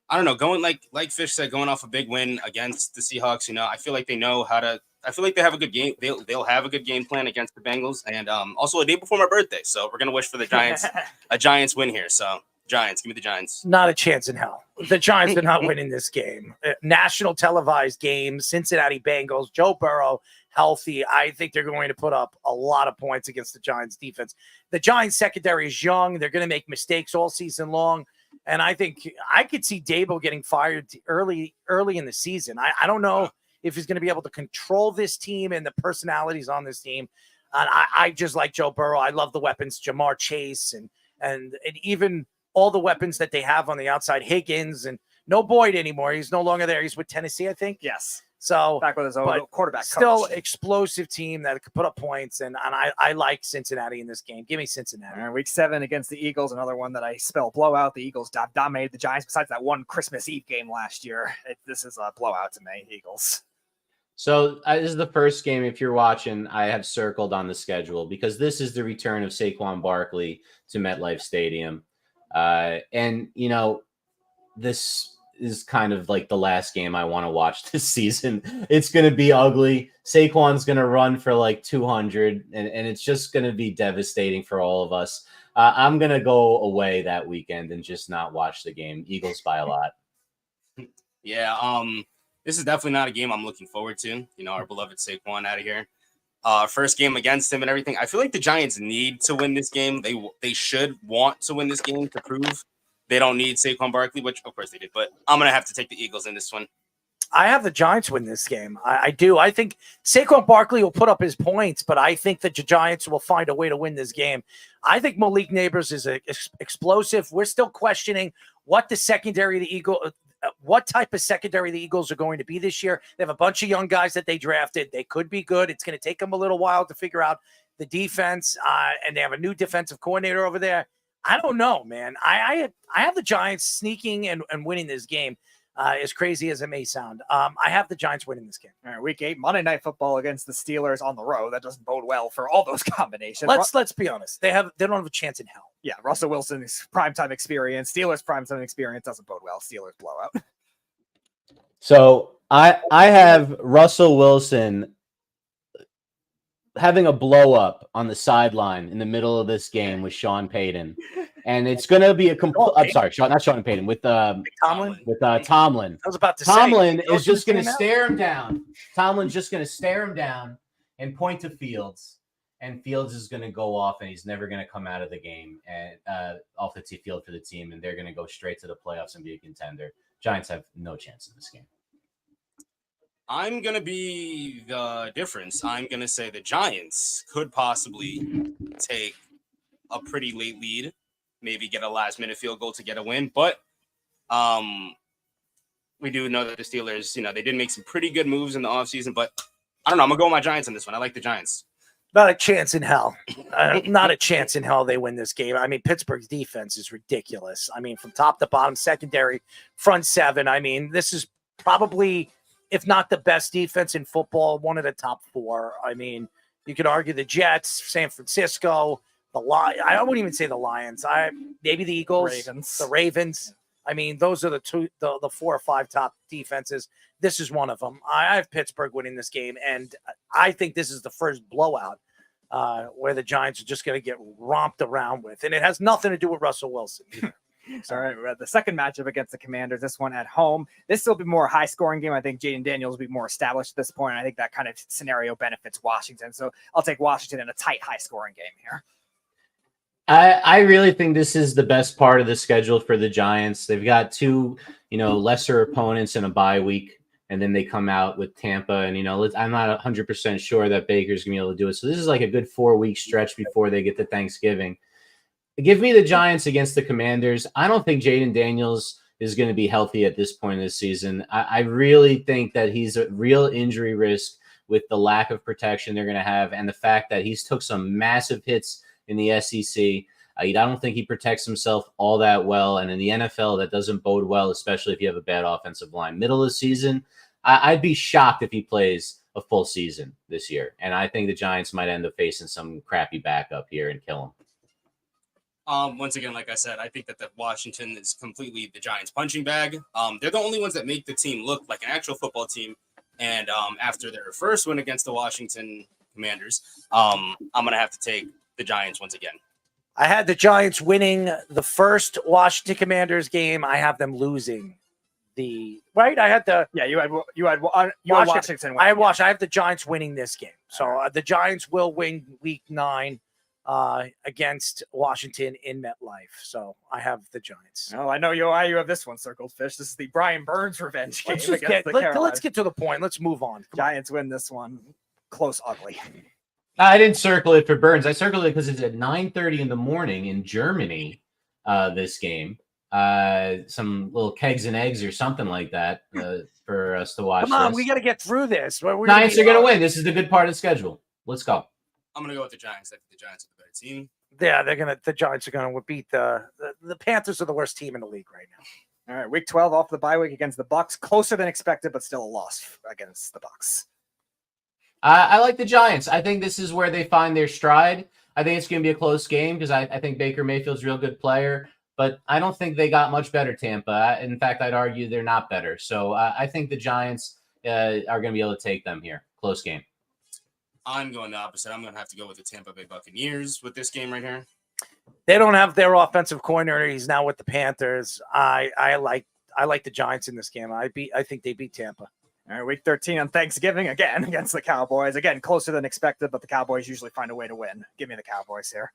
[SPEAKER 20] I don't know. Going like Fish said, going off a big win against the Seahawks, I feel like they know how to. I feel like they have a good game. They'll have a good game plan against the Bengals, and also a day before my birthday, so we're gonna wish for the Giants a Giants win here. So Giants, give me the Giants.
[SPEAKER 16] Not a chance in hell. The Giants are not winning this game. National televised game, Cincinnati Bengals, Joe Burrow healthy. I think they're going to put up a lot of points against the Giants defense. The Giants secondary is young. They're going to make mistakes all season long. And I think I could see Dable getting fired early in the season. I don't know if he's going to be able to control this team and the personalities on this team. And I just like Joe Burrow. I love the weapons, Jamar Chase and even all the weapons that they have on the outside, Higgins and no Boyd anymore. He's no longer there. He's with Tennessee, I think.
[SPEAKER 18] Yes.
[SPEAKER 16] So
[SPEAKER 18] back with his own quarterback.
[SPEAKER 16] Still
[SPEAKER 18] coach.
[SPEAKER 16] Explosive team that could put up points. And I like Cincinnati in this game. Give me Cincinnati.
[SPEAKER 18] All right, week 7 against the Eagles, another one that I spell blowout. The Eagles dominated the Giants besides that one Christmas Eve game last year. This is a blowout to me, Eagles.
[SPEAKER 6] So this is the first game, if you're watching, I have circled on the schedule because this is the return of Saquon Barkley to MetLife Stadium. And, this is kind of like the last game I want to watch this season. It's going to be ugly. Saquon's going to run for like 200, and it's just going to be devastating for all of us. I'm going to go away that weekend and just not watch the game. Eagles by a lot.
[SPEAKER 20] Yeah, this is definitely not a game I'm looking forward to. Our beloved Saquon out of here. First game against him and everything. I feel like the Giants need to win this game. They should want to win this game to prove they don't need Saquon Barkley, which of course they did. But I'm going to have to take the Eagles in this one.
[SPEAKER 16] I have the Giants win this game. I do. I think Saquon Barkley will put up his points, but I think the Giants will find a way to win this game. I think Malik Neighbors is explosive. We're still questioning what type of secondary the Eagles are going to be this year. They have a bunch of young guys that they drafted. They could be good. It's going to take them a little while to figure out the defense, and they have a new defensive coordinator over there. I don't know, man. I have the Giants sneaking and winning this game, as crazy as it may sound. I have the Giants winning this game.
[SPEAKER 18] All right, week 8, Monday Night Football against the Steelers on the road. That doesn't bode well for all those combinations.
[SPEAKER 16] Let's be honest. They don't have a chance in hell.
[SPEAKER 18] Yeah, Russell Wilson's primetime experience, Steelers primetime experience doesn't bode well. Steelers blowout.
[SPEAKER 6] So I have Russell Wilson having a blow up on the sideline in the middle of this game with Sean Payton, and it's going to be I'm sorry, not Sean Payton, with
[SPEAKER 16] Tomlin.
[SPEAKER 6] Tomlin.
[SPEAKER 16] I was about to
[SPEAKER 6] Tomlin
[SPEAKER 16] say,
[SPEAKER 6] is just going to stare him down. Tomlin's just going to stare him down and point to Fields, and Fields is going to go off, and he's never going to come out of the game and off the field for the team, and they're going to go straight to the playoffs and be a contender. Giants have no chance in this game.
[SPEAKER 20] I'm going to be the difference. I'm going to say the Giants could possibly take a pretty late lead maybe get a last-minute field goal to get a win. But we do know that the Steelers, they did make some pretty good moves in the offseason. But I don't know. I'm going to go with my Giants on this one. I like the Giants.
[SPEAKER 16] Not a chance in hell. Not a chance in hell they win this game. I mean, Pittsburgh's defense is ridiculous. I mean, from top to bottom, secondary, front seven. I mean, this is probably, if not the best defense in football, one of the top four. I mean, you could argue the Jets, San Francisco, the Lions. I wouldn't even say the Lions. Maybe the Eagles, the Ravens. I mean, those are the 4 or 5 top defenses. This is one of them. I have Pittsburgh winning this game, and I think this is the first blowout where the Giants are just going to get romped around with. And it has nothing to do with Russell Wilson either.
[SPEAKER 18] All right, we're at the second matchup against the Commanders, this one at home. This will be more a high-scoring game. I think Jaden Daniels will be more established at this point. I think that kind of scenario benefits Washington. So I'll take Washington in a tight, high-scoring game here.
[SPEAKER 6] I really think this is the best part of the schedule for the Giants. They've got 2, lesser opponents in a bye week, and then they come out with Tampa. And, I'm not 100% sure that Baker's going to be able to do it. So this is like a good 4-week stretch before they get to Thanksgiving. Give me the Giants against the Commanders. I don't think Jaden Daniels is going to be healthy at this point in the season. I really think that he's a real injury risk with the lack of protection they're going to have and the fact that he's took some massive hits in the SEC. I don't think he protects himself all that well. And in the NFL, that doesn't bode well, especially if you have a bad offensive line. Middle of the season, I'd be shocked if he plays a full season this year. And I think the Giants might end up facing some crappy backup here and kill him.
[SPEAKER 20] Once again, like I said, I think that the Washington is completely the Giants' punching bag. They're the only ones that make the team look like an actual football team. And after their first win against the Washington Commanders, I'm going to have to take the Giants once again.
[SPEAKER 16] I had the Giants winning the first Washington Commanders game. I have them losing right. I had
[SPEAKER 18] you had Washington.
[SPEAKER 16] I have the Giants winning this game. So the Giants will win Week 9 against Washington in MetLife. So I have the Giants.
[SPEAKER 18] Oh, I know you have this one circled, Fish. This is the Brian Burns revenge game.
[SPEAKER 16] Let's get to the point. Let's move on.
[SPEAKER 18] Giants win this one. Close, ugly.
[SPEAKER 6] I didn't circle it for Burns. I circled it because it's at 9:30 in the morning in Germany, this game. Some little kegs and eggs or something like that for us to watch.
[SPEAKER 16] Come on, we got to get through this.
[SPEAKER 6] Giants are going to win. This is the good part of the schedule. Let's go.
[SPEAKER 20] I'm going to go with the Giants. I think the Giants are the better team.
[SPEAKER 16] Yeah, the Giants are going to beat the Panthers are the worst team in the league right now.
[SPEAKER 18] All right, Week 12 off the bye week against the Bucs. Closer than expected, but still a loss against the Bucs.
[SPEAKER 6] I like the Giants. I think this is where they find their stride. I think it's going to be a close game because I think Baker Mayfield's a real good player, but I don't think they got much better, Tampa. In fact, I'd argue they're not better. So I think the Giants are going to be able to take them here. Close game.
[SPEAKER 20] I'm going the opposite. I'm going to have to go with the Tampa Bay Buccaneers with this game right here.
[SPEAKER 16] They don't have their offensive coordinator. He's now with the Panthers. I like the Giants in this game. I think they beat Tampa.
[SPEAKER 18] All right, Week 13 on Thanksgiving, again, against the Cowboys. Again, closer than expected, but the Cowboys usually find a way to win. Give me the Cowboys here.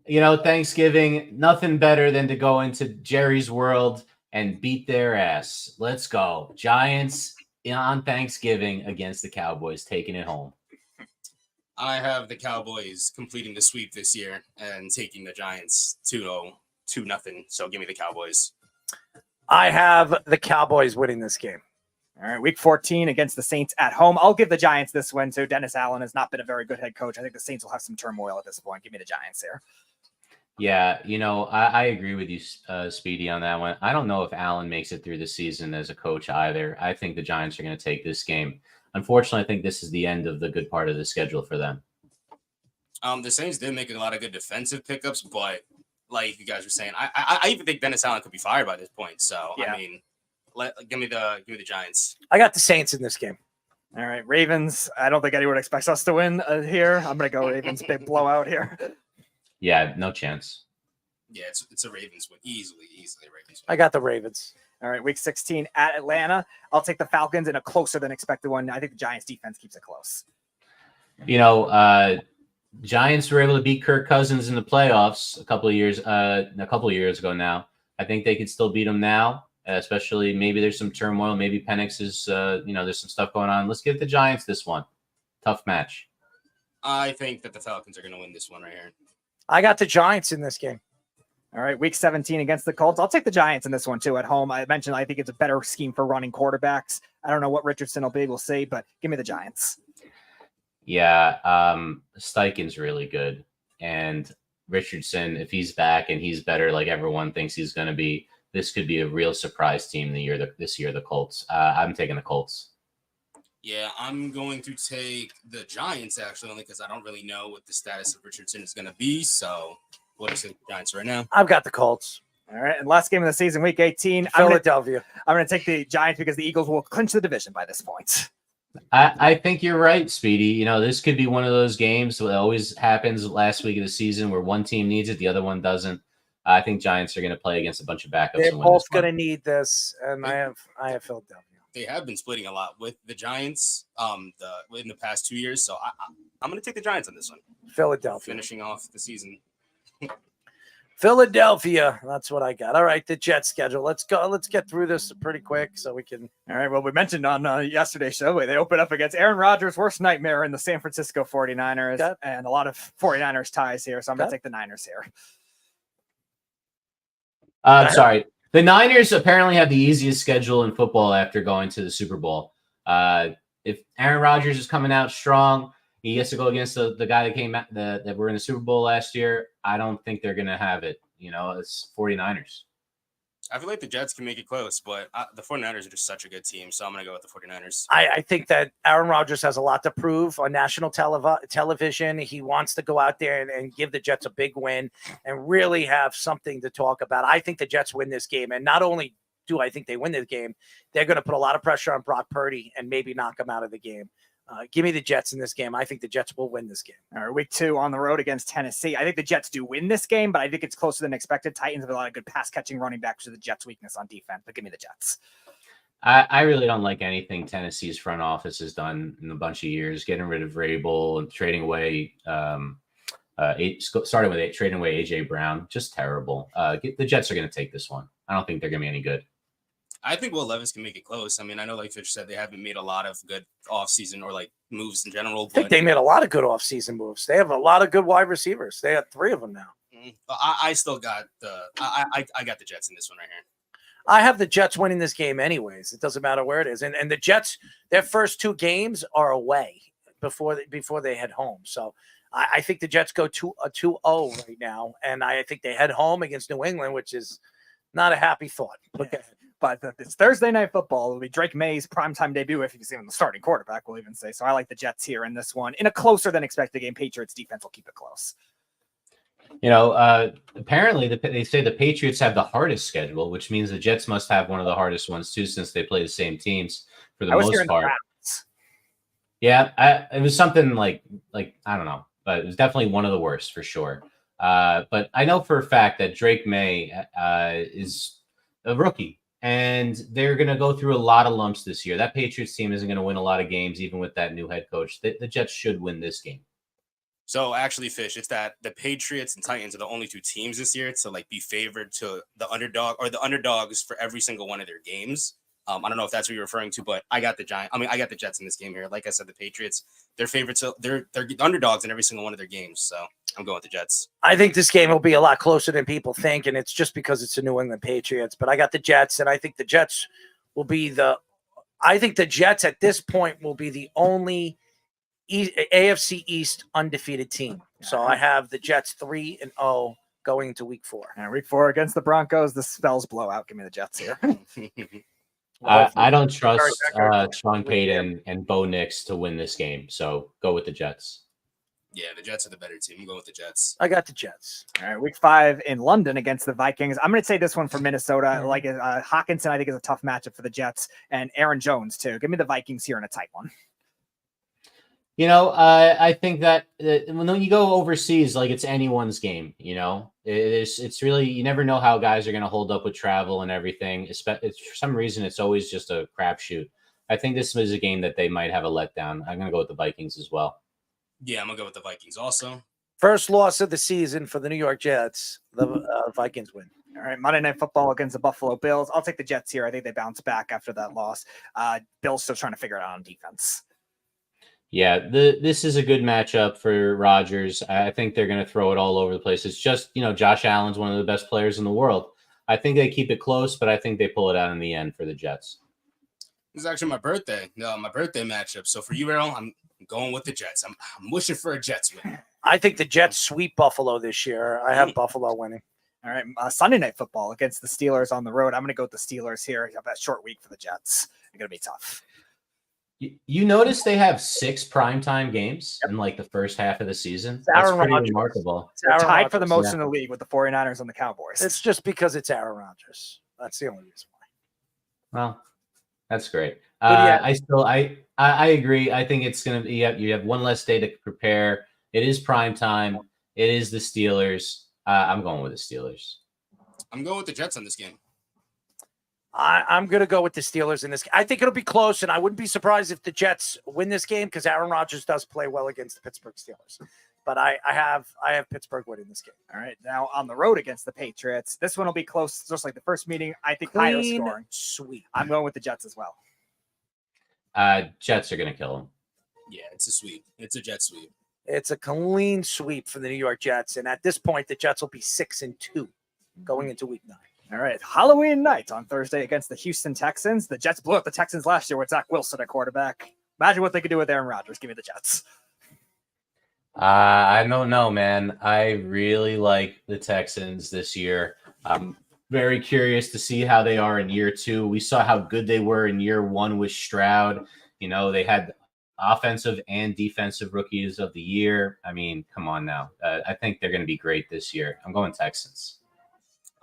[SPEAKER 6] Thanksgiving, nothing better than to go into Jerry's world and beat their ass. Let's go. Giants on Thanksgiving against the Cowboys, taking it home.
[SPEAKER 20] I have the Cowboys completing the sweep this year and taking the Giants 2-0, 2-0. So give me the Cowboys.
[SPEAKER 16] I have the Cowboys winning this game.
[SPEAKER 18] All right, Week 14 against the Saints at home. I'll give the Giants this win, too. Dennis Allen has not been a very good head coach. I think the Saints will have some turmoil at this point. Give me the Giants here.
[SPEAKER 6] Yeah, I agree with you, Speedy, on that one. I don't know if Allen makes it through the season as a coach either. I think the Giants are going to take this game. Unfortunately, I think this is the end of the good part of the schedule for them.
[SPEAKER 20] The Saints did make a lot of good defensive pickups, but like you guys were saying, I even think Dennis Allen could be fired by this point. So, yeah. I mean, give me the Giants.
[SPEAKER 16] I got the Saints in this game.
[SPEAKER 18] All right, Ravens. I don't think anyone expects us to win here. I'm going to go Ravens. Big blowout here.
[SPEAKER 6] Yeah, no chance.
[SPEAKER 20] Yeah, it's a Ravens win. Easily Ravens win.
[SPEAKER 16] I got the Ravens.
[SPEAKER 18] All right, Week 16 at Atlanta. I'll take the Falcons in a closer than expected one. I think the Giants defense keeps it close.
[SPEAKER 6] Giants were able to beat Kirk Cousins in the playoffs a couple of years ago now. I think they could still beat them now. Especially maybe there's some turmoil. Maybe Penix is, there's some stuff going on. Let's give the Giants this one. Tough match.
[SPEAKER 20] I think that the Falcons are going to win this one right here.
[SPEAKER 16] I got the Giants in this game.
[SPEAKER 18] All right, week 17 against the Colts. I'll take the Giants in this one too at home. I mentioned I think it's a better scheme for running quarterbacks. I don't know what Richardson will be. We'll see, but give me the Giants.
[SPEAKER 6] Yeah, Steichen's really good. And Richardson, if he's back and he's better like everyone thinks he's going to be, this could be a real surprise team this year, the Colts. I'm taking the Colts.
[SPEAKER 20] Yeah, I'm going to take the Giants, actually, only because I don't really know what the status of Richardson is going to be. So we'll just take the Giants right now.
[SPEAKER 7] I've got the Colts.
[SPEAKER 18] All right, and last game of the season, week 18.
[SPEAKER 7] Philadelphia.
[SPEAKER 18] I'm going to take the Giants because the Eagles will clinch the division by this point.
[SPEAKER 6] I think you're right, Speedy. You know, this could be one of those games that always happens last week of the season where one team needs it, the other one doesn't. I think Giants are going to play against a bunch of backups.
[SPEAKER 7] They're
[SPEAKER 6] and win
[SPEAKER 7] both
[SPEAKER 6] this one.
[SPEAKER 7] going to need this, and I have Philadelphia.
[SPEAKER 20] They have been splitting a lot with the Giants in the past 2 years. So I'm going to take the Giants on this one.
[SPEAKER 7] Philadelphia.
[SPEAKER 20] Finishing off the season.
[SPEAKER 7] Philadelphia. That's what I got. All right, the Jets schedule. Let's go. Let's get through this pretty quick so we can.
[SPEAKER 18] All right. Well, we mentioned on yesterday's show, they open up against Aaron Rodgers' worst nightmare in the San Francisco 49ers, and a lot of 49ers ties here. So I'm going to take the Niners here.
[SPEAKER 6] Sorry. The Niners apparently have the easiest schedule in football after going to the Super Bowl. If Aaron Rodgers is coming out strong, he gets to go against the guy that came out that were in the Super Bowl last year. I don't think they're going to have it. You know, it's 49ers.
[SPEAKER 20] I feel like the Jets can make it close, but the 49ers are just such a good team. So I'm going to go with the 49ers.
[SPEAKER 7] I think that Aaron Rodgers has a lot to prove on national television. He wants to go out there and give the Jets a big win and really have something to talk about. I think the Jets win this game. And not only do I think they win this game, they're going to put a lot of pressure on Brock Purdy and maybe knock him out of the game. Give me the Jets in this game. I think the Jets will win this game.
[SPEAKER 18] All right, week 2 on the road against Tennessee. I think the Jets do win this game, but I think it's closer than expected. Titans have a lot of good pass-catching running backs to the Jets' weakness on defense, but give me the Jets.
[SPEAKER 6] I really don't like anything Tennessee's front office has done in a bunch of years, getting rid of Vrabel and trading away, trading away A.J. Brown. Just terrible. The Jets are going to take this one. I don't think they're going to be any good.
[SPEAKER 20] I think Will Levis can make it close. I mean, I know, like Fitch said, they haven't made a lot of good offseason or like moves in general.
[SPEAKER 7] I think they made a lot of good offseason moves. They have a lot of good wide receivers. They have 3 of them now.
[SPEAKER 20] I still got I got the Jets in this one right here.
[SPEAKER 7] I have the Jets winning this game anyways. It doesn't matter where it is. And the Jets, their first 2 games are away before they head home. So I think the Jets go 2-0 right now. And I think they head home against New England, which is not a happy thought. Okay.
[SPEAKER 18] But it's Thursday Night Football. It'll be Drake May's primetime debut if he's even the starting quarterback, we'll even say. So I like the Jets here in this one. In a closer than expected game, Patriots defense will keep it close.
[SPEAKER 6] You know, apparently they say the Patriots have the hardest schedule, which means the Jets must have one of the hardest ones too, since they play the same teams for the most part. Yeah, it was something like I don't know, but it was definitely one of the worst for sure. But I know for a fact that Drake May is a rookie. And they're going to go through a lot of lumps this year. That Patriots team isn't going to win a lot of games, even with that new head coach. The Jets should win this game.
[SPEAKER 20] So actually, Fish, it's that the Patriots and Titans are the only 2 teams this year to like be favored to the underdog or the underdogs for every single one of their games. I don't know if that's what you're referring to, but I got the Jets in this game here. Like I said, the Patriots, they're favorites. They're underdogs in every single one of their games. So I'm going with the Jets.
[SPEAKER 7] I think this game will be a lot closer than people think, and it's just because it's the New England Patriots. But I got the Jets, and I think the Jets will be I think the Jets at this point will be the only AFC East undefeated team. So I have the Jets 3-0 going into week 4.
[SPEAKER 18] And week 4 against the Broncos, the spells blowout. Give me the Jets here.
[SPEAKER 6] I don't trust Sean Payton and Bo Nix to win this game, so go with the Jets.
[SPEAKER 20] Yeah, the Jets are the better team. I'm going with the Jets.
[SPEAKER 7] I got the Jets.
[SPEAKER 18] All right, week 5 in London against the Vikings. I'm going to say this one for Minnesota. Like Hawkinson, I think is a tough matchup for the Jets, and Aaron Jones too. Give me the Vikings here in a tight one.
[SPEAKER 6] You know, I think that when you go overseas, like it's anyone's game. You know, it's really, you never know how guys are going to hold up with travel and everything. For some reason, it's always just a crapshoot. I think this is a game that they might have a letdown. I'm going to go with the Vikings as well.
[SPEAKER 20] Yeah, I'm going to go with the Vikings also.
[SPEAKER 7] First loss of the season for the New York Jets. The Vikings win.
[SPEAKER 18] All right, Monday Night Football against the Buffalo Bills. I'll take the Jets here. I think they bounce back after that loss. Bills still trying to figure it out on defense.
[SPEAKER 6] Yeah, this is a good matchup for Rodgers. I think they're going to throw it all over the place. It's just, Josh Allen's one of the best players in the world. I think they keep it close, but I think they pull it out in the end for the Jets.
[SPEAKER 20] This is actually my birthday. No, my birthday matchup. So for you, Errol, I'm going with the Jets. I'm wishing for a Jets win.
[SPEAKER 7] I think the Jets sweep Buffalo this year. I have Buffalo winning.
[SPEAKER 18] All right, Sunday Night Football against the Steelers on the road. I'm going to go with the Steelers here. You have that short week for the Jets. It's going to be tough.
[SPEAKER 6] You notice they have 6 primetime games in like the first half of the season. That's
[SPEAKER 7] Aaron
[SPEAKER 6] pretty
[SPEAKER 7] Rodgers.
[SPEAKER 6] remarkable.
[SPEAKER 18] They're tied for the
[SPEAKER 7] Rodgers.
[SPEAKER 18] most in the league with the 49ers and the Cowboys.
[SPEAKER 7] It's just because it's Aaron Rodgers. That's the only reason why.
[SPEAKER 6] Well, that's great.
[SPEAKER 7] yeah.
[SPEAKER 6] I agree. I think it's going to be, you have one less day to prepare. It is prime time. It is the Steelers. I'm going with the Steelers.
[SPEAKER 20] I'm going with the Jets on this game.
[SPEAKER 7] I'm going to go with the Steelers in this. I think it'll be close, and I wouldn't be surprised if the Jets win this game because Aaron Rodgers does play well against the Pittsburgh Steelers. But I have Pittsburgh winning this game.
[SPEAKER 18] All right, now on the road against the Patriots, this one will be close, just like the first meeting. I think higher
[SPEAKER 7] Clean
[SPEAKER 18] scoring.
[SPEAKER 7] sweep.
[SPEAKER 18] I'm going with the Jets as well.
[SPEAKER 6] Jets are going to kill them.
[SPEAKER 20] Yeah, it's a sweep. It's a jet sweep.
[SPEAKER 7] It's a clean sweep for the New York Jets, and at this point, the Jets will be 6-2 going into Week 9.
[SPEAKER 18] All right, Halloween night on Thursday against the Houston Texans. The Jets blew up the Texans last year with Zach Wilson at quarterback. Imagine what they could do with Aaron Rodgers. Give me the Jets.
[SPEAKER 6] I don't know, man. I really like the Texans this year. I'm very curious to see how they are in year 2. We saw how good they were in year 1 with Stroud. They had offensive and defensive rookies of the year. I mean, come on now. I think they're going to be great this year. I'm going Texans.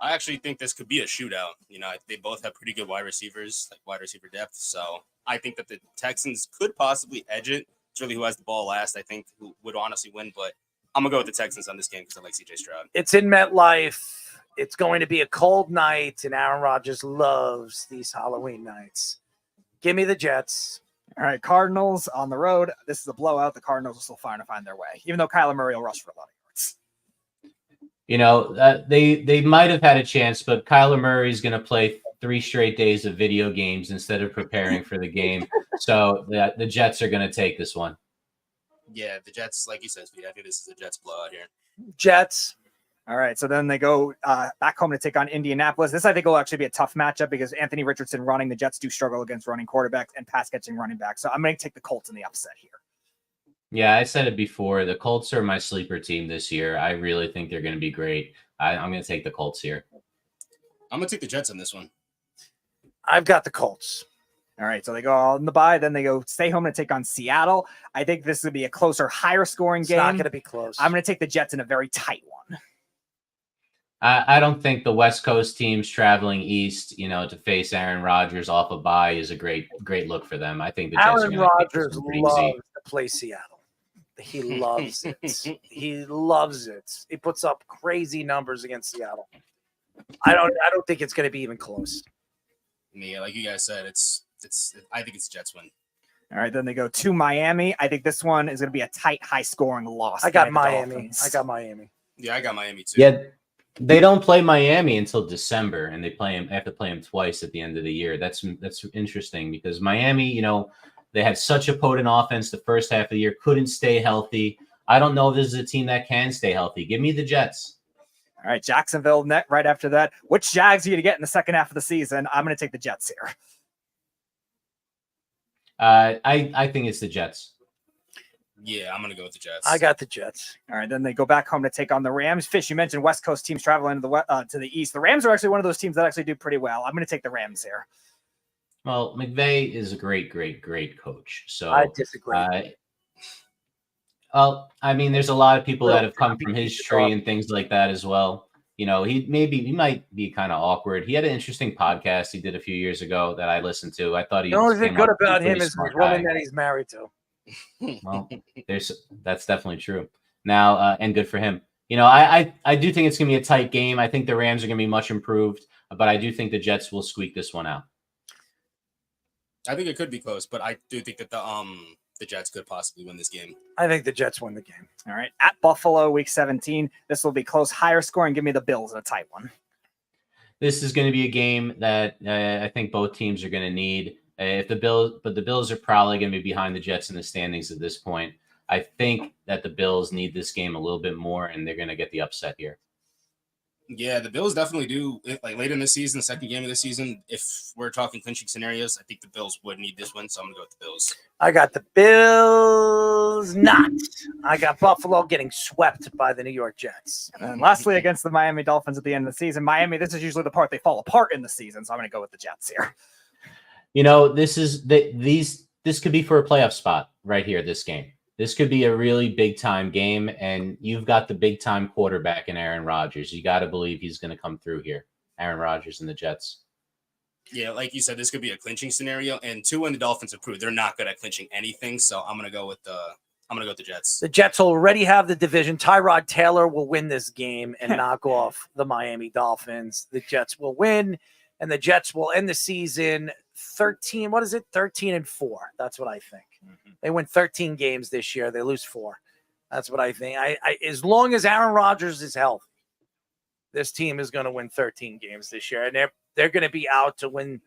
[SPEAKER 20] I actually think this could be a shootout. They both have pretty good wide receivers, like wide receiver depth. So I think that the Texans could possibly edge it. It's really who has the ball last, I think, who would honestly win. But I'm going to go with the Texans on this game because I like CJ Stroud.
[SPEAKER 7] It's in MetLife. It's going to be a cold night, and Aaron Rodgers loves these Halloween nights. Give me the Jets.
[SPEAKER 18] All right, Cardinals on the road. This is a blowout. The Cardinals are still trying to find their way, even though Kyler Murray will rush for a lot of yards.
[SPEAKER 6] They might have had a chance, but Kyler Murray is going to play 3 straight days of video games instead of preparing for the game. So the Jets are going to take this one.
[SPEAKER 20] Yeah, the Jets, like you said, I think this is a Jets blowout here.
[SPEAKER 7] Jets.
[SPEAKER 18] All right, so then they go back home to take on Indianapolis. This, I think, will actually be a tough matchup because Anthony Richardson running, the Jets do struggle against running quarterbacks and pass-catching running backs. So I'm going to take the Colts in the upset here.
[SPEAKER 6] Yeah, I said it before. The Colts are my sleeper team this year. I really think they're going to be great. I'm going to take the Colts here.
[SPEAKER 20] I'm going to take the Jets on this one.
[SPEAKER 7] I've got the Colts.
[SPEAKER 18] All right, so they go on the bye. Then they go stay home to take on Seattle. I think this is going to be a closer, higher-scoring game.
[SPEAKER 7] It's not going to be close.
[SPEAKER 18] I'm going to take the Jets in a very tight one.
[SPEAKER 6] I don't think the West Coast teams traveling east, to face Aaron Rodgers off a bye is a great look for them. I think the Jets
[SPEAKER 7] Aaron
[SPEAKER 6] are
[SPEAKER 7] Rodgers
[SPEAKER 6] pretty
[SPEAKER 7] loves
[SPEAKER 6] easy.
[SPEAKER 7] to play Seattle. He loves it. He loves it. He puts up crazy numbers against Seattle. I don't think it's going to be even close.
[SPEAKER 20] Yeah, like you guys said, I think it's Jets win.
[SPEAKER 18] All right, then they go to Miami. I think this one is going to be a tight, high-scoring loss.
[SPEAKER 7] I got Miami. Yeah,
[SPEAKER 20] I got Miami too.
[SPEAKER 6] Yeah, they don't play Miami until December, and they have to play them twice at the end of the year. That's interesting because Miami, they had such a potent offense the first half of the year, couldn't stay healthy. I don't know if this is a team that can stay healthy. Give me the Jets.
[SPEAKER 18] All right, Jacksonville net right after that. Which Jags are you going to get in the second half of the season? I'm going to take the Jets here.
[SPEAKER 6] I think it's the Jets.
[SPEAKER 20] Yeah, I'm going to go with the Jets.
[SPEAKER 7] I got the Jets.
[SPEAKER 18] All right, then they go back home to take on the Rams. Fish, you mentioned West Coast teams traveling to the East. The Rams are actually one of those teams that actually do pretty well. I'm going to take the Rams here.
[SPEAKER 6] Well, McVay is a great coach. So
[SPEAKER 7] I disagree.
[SPEAKER 6] There's a lot of people that have come from his tree and things like that as well. He might be kind of awkward. He had an interesting podcast he did a few years ago that I listened to. I thought he.
[SPEAKER 7] The only thing good about him is
[SPEAKER 6] the
[SPEAKER 7] woman that he's married to.
[SPEAKER 6] Well, that's definitely true. Now, and good for him. I do think it's going to be a tight game. I think the Rams are going to be much improved, but I do think the Jets will squeak this one out.
[SPEAKER 20] I think it could be close, but I do think that the Jets could possibly win this game.
[SPEAKER 7] I think the Jets win the game.
[SPEAKER 18] All right, at Buffalo, Week 17. This will be close, higher scoring. Give me the Bills in a tight one.
[SPEAKER 6] This is going to be a game that I think both teams are going to need. If the Bills are probably going to be behind the Jets in the standings at this point. I think that the Bills need this game a little bit more, and they're going to get the upset here.
[SPEAKER 20] Yeah, the Bills definitely do. Like later in the season, the second game of the season, if we're talking clinching scenarios, I think the Bills would need this win. So I'm going to go with the Bills.
[SPEAKER 7] I got the Bills not. I got Buffalo getting swept by the New York Jets.
[SPEAKER 18] And lastly, against the Miami Dolphins at the end of the season, Miami, this is usually the part they fall apart in the season. So I'm going to go with the Jets here.
[SPEAKER 6] You know, this could be for a playoff spot right here, this game. This could be a really big-time game, and you've got the big-time quarterback in Aaron Rodgers. You got to believe he's going to come through here, Aaron Rodgers and the Jets.
[SPEAKER 20] Yeah, like you said, this could be a clinching scenario. And two, when the Dolphins have proved they're not good at clinching anything, so I'm going to go with the Jets.
[SPEAKER 7] The Jets already have the division. Tyrod Taylor will win this game and knock off the Miami Dolphins. The Jets will win, and the Jets will end the season 13. What is it? 13-4. That's what I think. They win 13 games this year. They lose 4. That's what I think. I as long as Aaron Rodgers is healthy, this team is going to win 13 games this year, and they're going to be out to win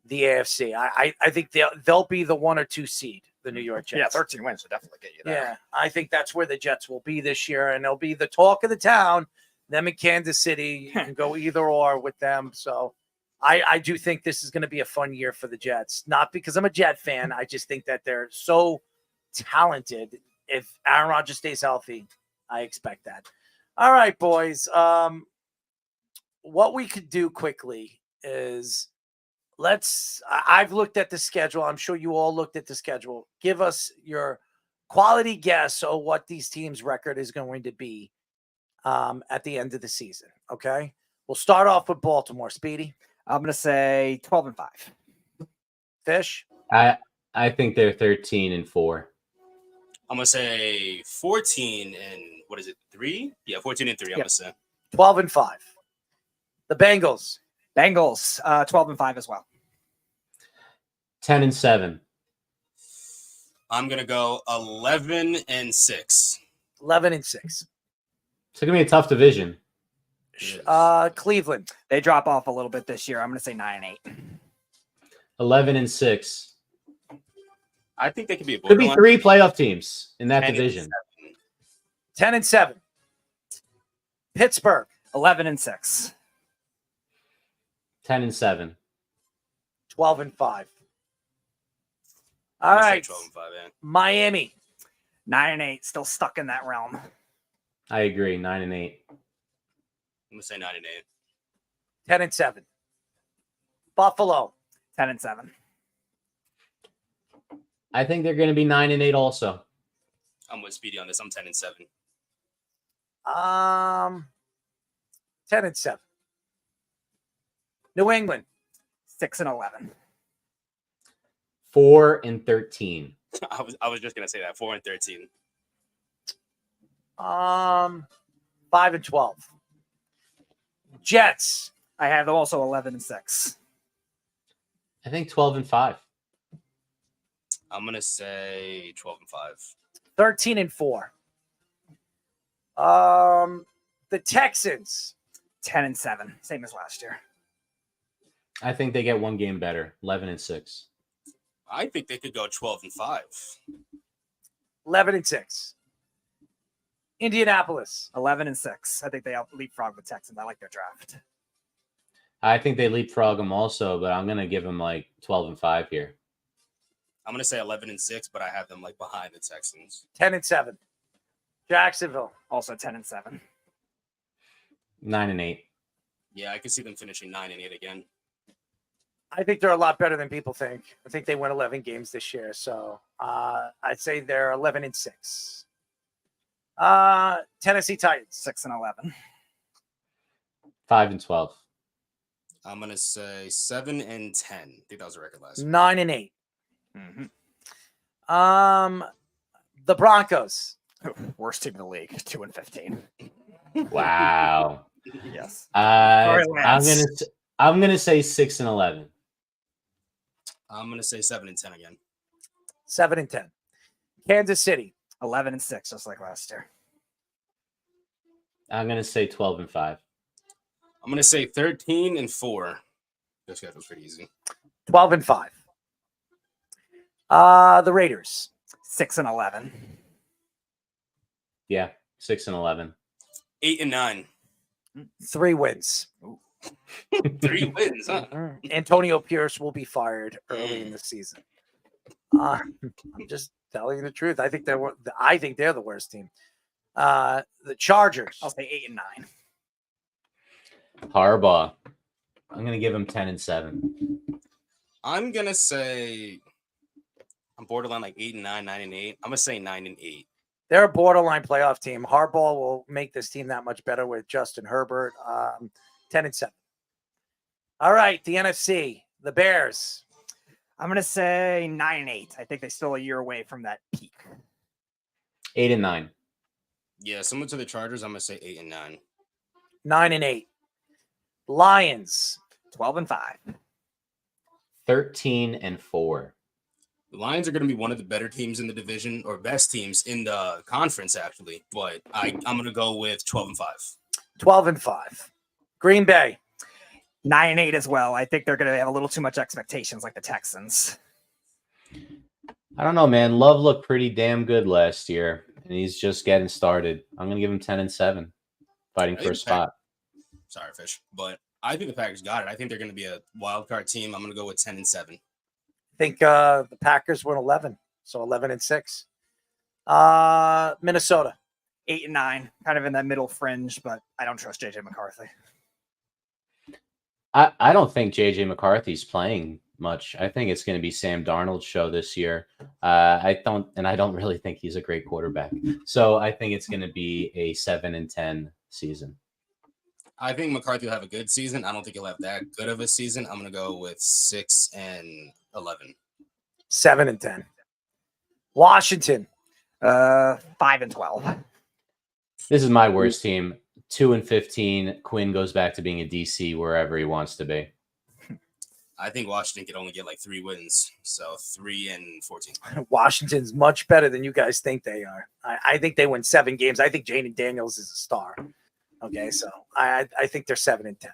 [SPEAKER 7] the AFC. I think they'll be the 1 or 2 seed, the New York Jets.
[SPEAKER 18] Yeah, 13 wins would definitely get you there.
[SPEAKER 7] Yeah, I think that's where the Jets will be this year, and they'll be the talk of the town. Them in Kansas City, you can go either or with them. So I do think this is going to be a fun year for the Jets. Not because I'm a Jet fan. I just think that they're so talented. If Aaron Rodgers stays healthy, I expect that. All right, boys. What we could do quickly is I've looked at the schedule. I'm sure you all looked at the schedule. Give us your quality guess of what these teams' record is going to be at the end of the season. Okay. We'll start off with Baltimore. Speedy.
[SPEAKER 18] I'm going to say 12-5.
[SPEAKER 7] Fish.
[SPEAKER 6] I think they're 13-4.
[SPEAKER 20] I'm going to say 14 and what is it? 3? Yeah, 14-3. I'm going to say
[SPEAKER 7] 12-5. The Bengals.
[SPEAKER 18] 12-5 as well.
[SPEAKER 6] 10-7.
[SPEAKER 20] I'm going to go 11-6.
[SPEAKER 7] 11-6.
[SPEAKER 6] It's going to be a tough division.
[SPEAKER 7] Cleveland.
[SPEAKER 18] They drop off a little bit this year. I'm going to say 9-8.
[SPEAKER 6] 11-6.
[SPEAKER 20] I think they could be a
[SPEAKER 6] Could be 3 playoff teams in that division.
[SPEAKER 7] 10-7. Pittsburgh.
[SPEAKER 18] 11-6.
[SPEAKER 6] 10-7.
[SPEAKER 7] 12-5. All right.
[SPEAKER 20] 12-5, yeah.
[SPEAKER 7] Miami.
[SPEAKER 18] 9-8. Still stuck in that realm.
[SPEAKER 6] I agree. 9-8.
[SPEAKER 20] I'm going to say 9-8.
[SPEAKER 7] 10-7. Buffalo.
[SPEAKER 18] 10-7.
[SPEAKER 6] I think they're going to be 9-8 also.
[SPEAKER 20] I'm with Speedy on this. I'm 10-7.
[SPEAKER 7] 10-7. New England.
[SPEAKER 18] 6-11.
[SPEAKER 6] 4-13.
[SPEAKER 20] I was just going to say that. 4-13.
[SPEAKER 7] 5-12. Jets.
[SPEAKER 18] I have them also 11-6.
[SPEAKER 6] I think 12-5.
[SPEAKER 20] I'm going to say 12-5.
[SPEAKER 7] 13-4. The Texans.
[SPEAKER 18] 10-7. Same as last year.
[SPEAKER 6] I think they get one game better. 11-6.
[SPEAKER 20] I think they could go 12-5.
[SPEAKER 7] 11-6. Indianapolis.
[SPEAKER 18] 11-6. I think they leapfrog the Texans. I like their draft.
[SPEAKER 6] I think they leapfrog them also, but I'm going to give them like 12-5 here.
[SPEAKER 20] I'm going to say 11-6, but I have them like behind the Texans.
[SPEAKER 7] 10-7. Jacksonville.
[SPEAKER 18] Also 10-7.
[SPEAKER 6] 9-8.
[SPEAKER 20] Yeah, I can see them finishing 9-8 again.
[SPEAKER 7] I think they're a lot better than people think. I think they win 11 games this year. So I'd say they're 11-6. Tennessee Titans.
[SPEAKER 18] 6-11.
[SPEAKER 6] 5-12.
[SPEAKER 20] I'm going to say 7-10. I think that was a record last year.
[SPEAKER 7] 9-8.
[SPEAKER 18] Mm-hmm.
[SPEAKER 7] The Broncos.
[SPEAKER 18] Worst team in the league. 2-15.
[SPEAKER 6] Wow.
[SPEAKER 18] Yes.
[SPEAKER 6] I'm gonna say 6-11.
[SPEAKER 20] I'm going to say 7-10 again.
[SPEAKER 7] 7-10. Kansas City.
[SPEAKER 18] 11-6, just like last year.
[SPEAKER 6] I'm gonna say 12-5.
[SPEAKER 20] I'm going to say 13-4. This schedule's pretty easy.
[SPEAKER 7] 12-5. The Raiders.
[SPEAKER 18] 6-11.
[SPEAKER 6] Yeah, 6-11.
[SPEAKER 20] 8-9.
[SPEAKER 7] 3 wins.
[SPEAKER 20] 3 wins, huh?
[SPEAKER 7] Antonio Pierce will be fired early in the season. I'm just telling you the truth. I think they're the worst team. The Chargers.
[SPEAKER 18] I'll say 8 and 9.
[SPEAKER 6] Harbaugh. I'm gonna give him 10-7.
[SPEAKER 20] I'm gonna say I'm borderline like 8 and 9, 9 and 8. I'm gonna say 9 and 8.
[SPEAKER 7] They're a borderline playoff team. Harbaugh will make this team that much better with Justin Herbert. 10-7. All right, the NFC, the Bears.
[SPEAKER 18] I'm gonna say 9 and 8. I think they're still a year away from that peak.
[SPEAKER 6] 8 and 9.
[SPEAKER 20] Yeah, similar to the Chargers, I'm gonna say 8 and 9.
[SPEAKER 7] 9 and 8. Lions.
[SPEAKER 18] 12 and 5.
[SPEAKER 6] 13 and 4.
[SPEAKER 20] The Lions are going to be one of the better teams in the division, or best teams in the conference, actually. But I'm going to go with 12 and 5.
[SPEAKER 7] 12 and 5. Green Bay.
[SPEAKER 18] 9 and 8 as well. I think they're going to have a little too much expectations, like the Texans.
[SPEAKER 6] I don't know, man. Love looked pretty damn good last year, and he's just getting started. I'm going to give him 10-7, fighting for a spot.
[SPEAKER 20] Sorry, Fish, but I think the Packers got it. I think they're going to be a wild card team. I'm going to go with 10-7.
[SPEAKER 7] I think the Packers win 11, so 11-6. Minnesota.
[SPEAKER 18] 8 and 9, kind of in that middle fringe, but I don't trust JJ McCarthy.
[SPEAKER 6] I don't think JJ McCarthy's playing much. I think it's going to be Sam Darnold's show this year. I don't really think he's a great quarterback. So I think it's going to be a 7-10 season.
[SPEAKER 20] I think McCarthy will have a good season. I don't think he'll have that good of a season. I'm going to go with 6-11.
[SPEAKER 7] 7-10. Washington.
[SPEAKER 18] 5 and 12.
[SPEAKER 6] This is my worst team. 2-15. Quinn goes back to being a DC wherever he wants to be.
[SPEAKER 20] I think Washington could only get like 3 wins. So 3-14.
[SPEAKER 7] Washington's much better than you guys think they are. I think they win 7 games. I think Jaden Daniels is a star. Okay, so I think they're 7-10.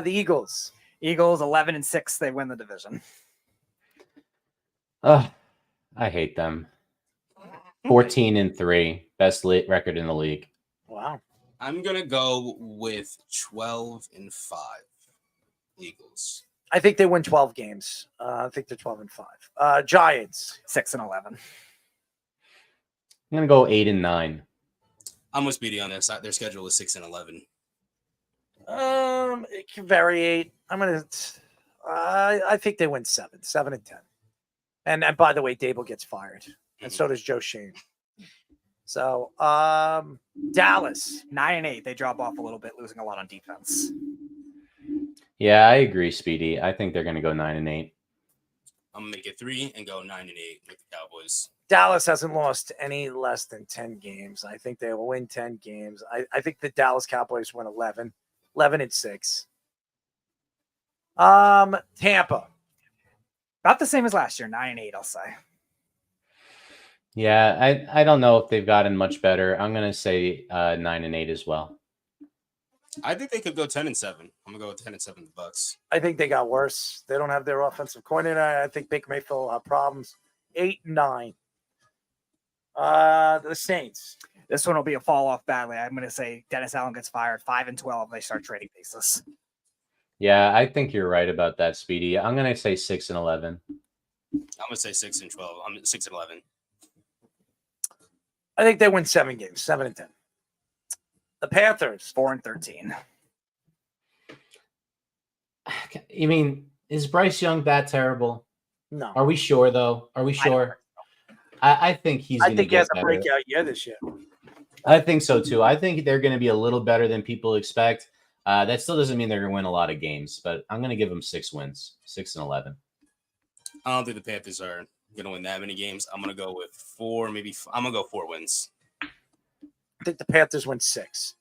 [SPEAKER 7] The Eagles.
[SPEAKER 18] Eagles 11-6. They win the division.
[SPEAKER 6] I hate them. 14-3. Best record in the league.
[SPEAKER 7] Wow.
[SPEAKER 20] I'm going to go with 12-5. Eagles.
[SPEAKER 7] I think they win 12 games. I think they're 12-5. Giants.
[SPEAKER 18] 6-11.
[SPEAKER 6] I'm going to go 8-9.
[SPEAKER 20] I'm with Speedy on this. Their schedule is 6-11.
[SPEAKER 7] It can variate. I think they win 7-10. And by the way, Dable gets fired, and so does Joe Shane. So Dallas
[SPEAKER 18] 9-8. They drop off a little bit, losing a lot on defense.
[SPEAKER 6] Yeah, I agree, Speedy. I think they're going to go 9-8.
[SPEAKER 20] I'm gonna make it 3 and go 9-8 with the Cowboys.
[SPEAKER 7] Dallas hasn't lost any less than 10 games. I think they will win 10 games. I think the Dallas Cowboys win 11-6. Tampa.
[SPEAKER 18] About the same as last year, 9-8, I'll say.
[SPEAKER 6] Yeah, I don't know if they've gotten much better. I'm going to say 9-8 as well.
[SPEAKER 20] I think they could go 10-7. I'm gonna go with 10-7 the Bucks.
[SPEAKER 7] I think they got worse. They don't have their offensive coordinator. I think Baker Mayfield will have problems. 8-9. The Saints.
[SPEAKER 18] This one will be a fall off badly. I'm going to say Dennis Allen gets fired. 5-12. They start trading pieces.
[SPEAKER 6] Yeah, I think you're right about that, Speedy. I'm going to say 6-11.
[SPEAKER 20] I'm gonna say 6-12. I'm at 6-11.
[SPEAKER 7] I think they win 7 games, 7-10. The Panthers,
[SPEAKER 18] 4-13.
[SPEAKER 6] You mean, is Bryce Young that terrible?
[SPEAKER 7] No.
[SPEAKER 6] Are we sure, though? Are we sure? I think he's going to
[SPEAKER 7] he has
[SPEAKER 6] get
[SPEAKER 7] a
[SPEAKER 6] better.
[SPEAKER 7] breakout year this year.
[SPEAKER 6] I think so, too. I think they're going to be a little better than people expect. That still doesn't mean they're going to win a lot of games, but I'm going to give them 6 wins, 6-11.
[SPEAKER 20] I don't think the Panthers are gonna win that many games. I'm gonna go with 4, I'm gonna go 4 wins.
[SPEAKER 7] I think the Panthers win 6.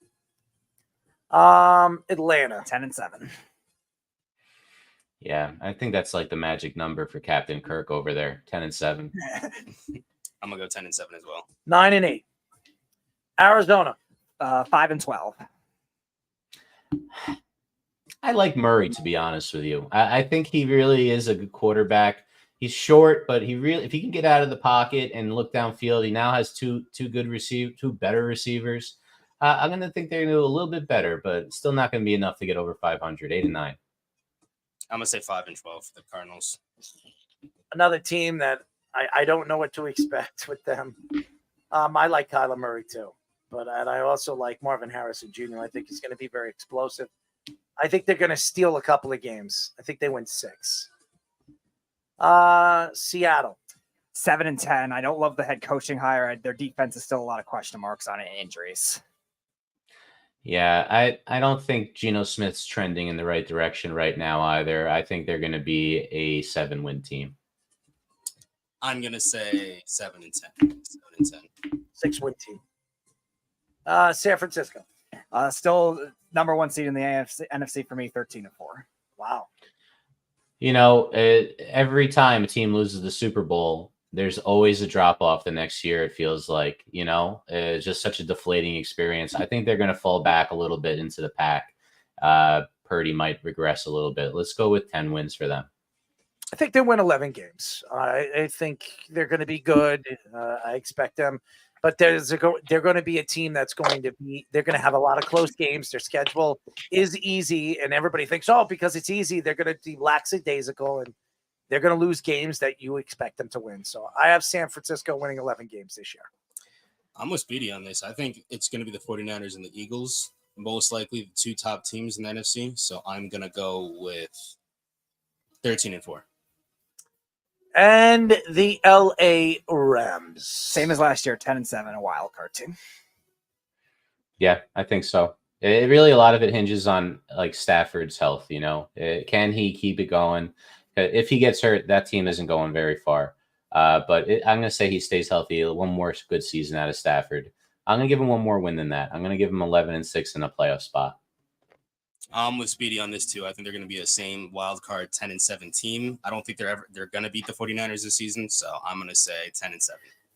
[SPEAKER 7] Atlanta,
[SPEAKER 18] 10-7.
[SPEAKER 6] Yeah, I think that's like the magic number for Captain Kirk over there, 10-7.
[SPEAKER 20] I'm gonna go 10-7 as well.
[SPEAKER 7] 9-8. Arizona,
[SPEAKER 18] 5-12.
[SPEAKER 6] I like Murray, to be honest with you. I think he really is a good quarterback. He's short, but if he can get out of the pocket and look downfield, he now has two better receivers. I'm going to think they're going to do a little bit better, but still not going to be enough to get over 500, 8 and 9.
[SPEAKER 20] I'm going to say 5-12 for the Cardinals.
[SPEAKER 7] Another team that I don't know what to expect with them. I like Kyler Murray too, and I also like Marvin Harrison Jr. I think he's going to be very explosive. I think they're going to steal a couple of games. I think they win 6. Seattle
[SPEAKER 18] 7-10. I don't love the head coaching hire. Their defense is still a lot of question marks on it and injuries.
[SPEAKER 6] Yeah, I don't think Geno Smith's trending in the right direction right now either. I think they're going to be a 7-win team.
[SPEAKER 20] I'm going to say 7-10. 7-10.
[SPEAKER 7] 6-win team. San Francisco.
[SPEAKER 18] Still number 1 seed in the NFC for me, 13-4.
[SPEAKER 7] Wow.
[SPEAKER 6] You know, every time a team loses the Super Bowl, there's always a drop off the next year. It feels like, it's just such a deflating experience. I think they're going to fall back a little bit into the pack. Purdy might regress a little bit. Let's go with 10 wins for them.
[SPEAKER 7] I think they win 11 games. I think they're going to be good. I expect them, but they're going to be a team they're going to have a lot of close games. Their schedule is easy, and everybody thinks, because it's easy, they're going to be lackadaisical, and they're going to lose games that you expect them to win. So I have San Francisco winning 11 games this year.
[SPEAKER 20] I'm with Speedy on this. I think it's going to be the 49ers and the Eagles, most likely the 2 top teams in the NFC. So I'm going to go with 13-4.
[SPEAKER 7] And the LA Rams.
[SPEAKER 18] Same as last year, 10-7, a wild card team.
[SPEAKER 6] Yeah, I think so. It really, a lot of it hinges on like Stafford's health. Can he keep it going? If he gets hurt, that team isn't going very far. But I'm going to say he stays healthy. One more good season out of Stafford. I'm going to give him one more win than that. I'm going to give him 11-6 in a playoff spot.
[SPEAKER 20] I'm with Speedy on this too. I think they're going to be a same wild card 10-7 team. I don't think they're going to beat the 49ers this season. So I'm going to say 10-7.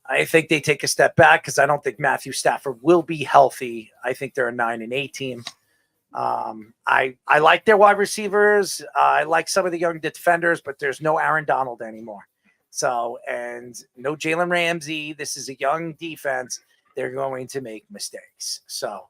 [SPEAKER 7] I think they take a step back because I don't think Matthew Stafford will be healthy. I think they're a 9-8 team. I like their wide receivers. I like some of the young defenders, but there's no Aaron Donald anymore. So, and no Jalen Ramsey. This is a young defense. They're going to make mistakes. So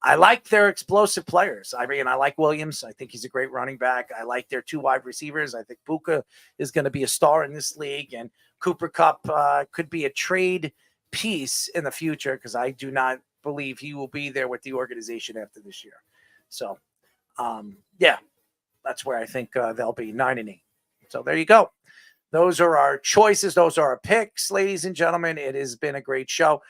[SPEAKER 7] I like their explosive players. I mean, I like Williams. I think he's a great running back. I like their 2 wide receivers. I think Buka is going to be a star in this league, and Cooper Kupp could be a trade piece in the future because I do not believe he will be there with the organization after this year. So, yeah, that's where I think they'll be 9-8. So there you go. Those are our choices. Those are our picks, ladies and gentlemen. It has been a great show.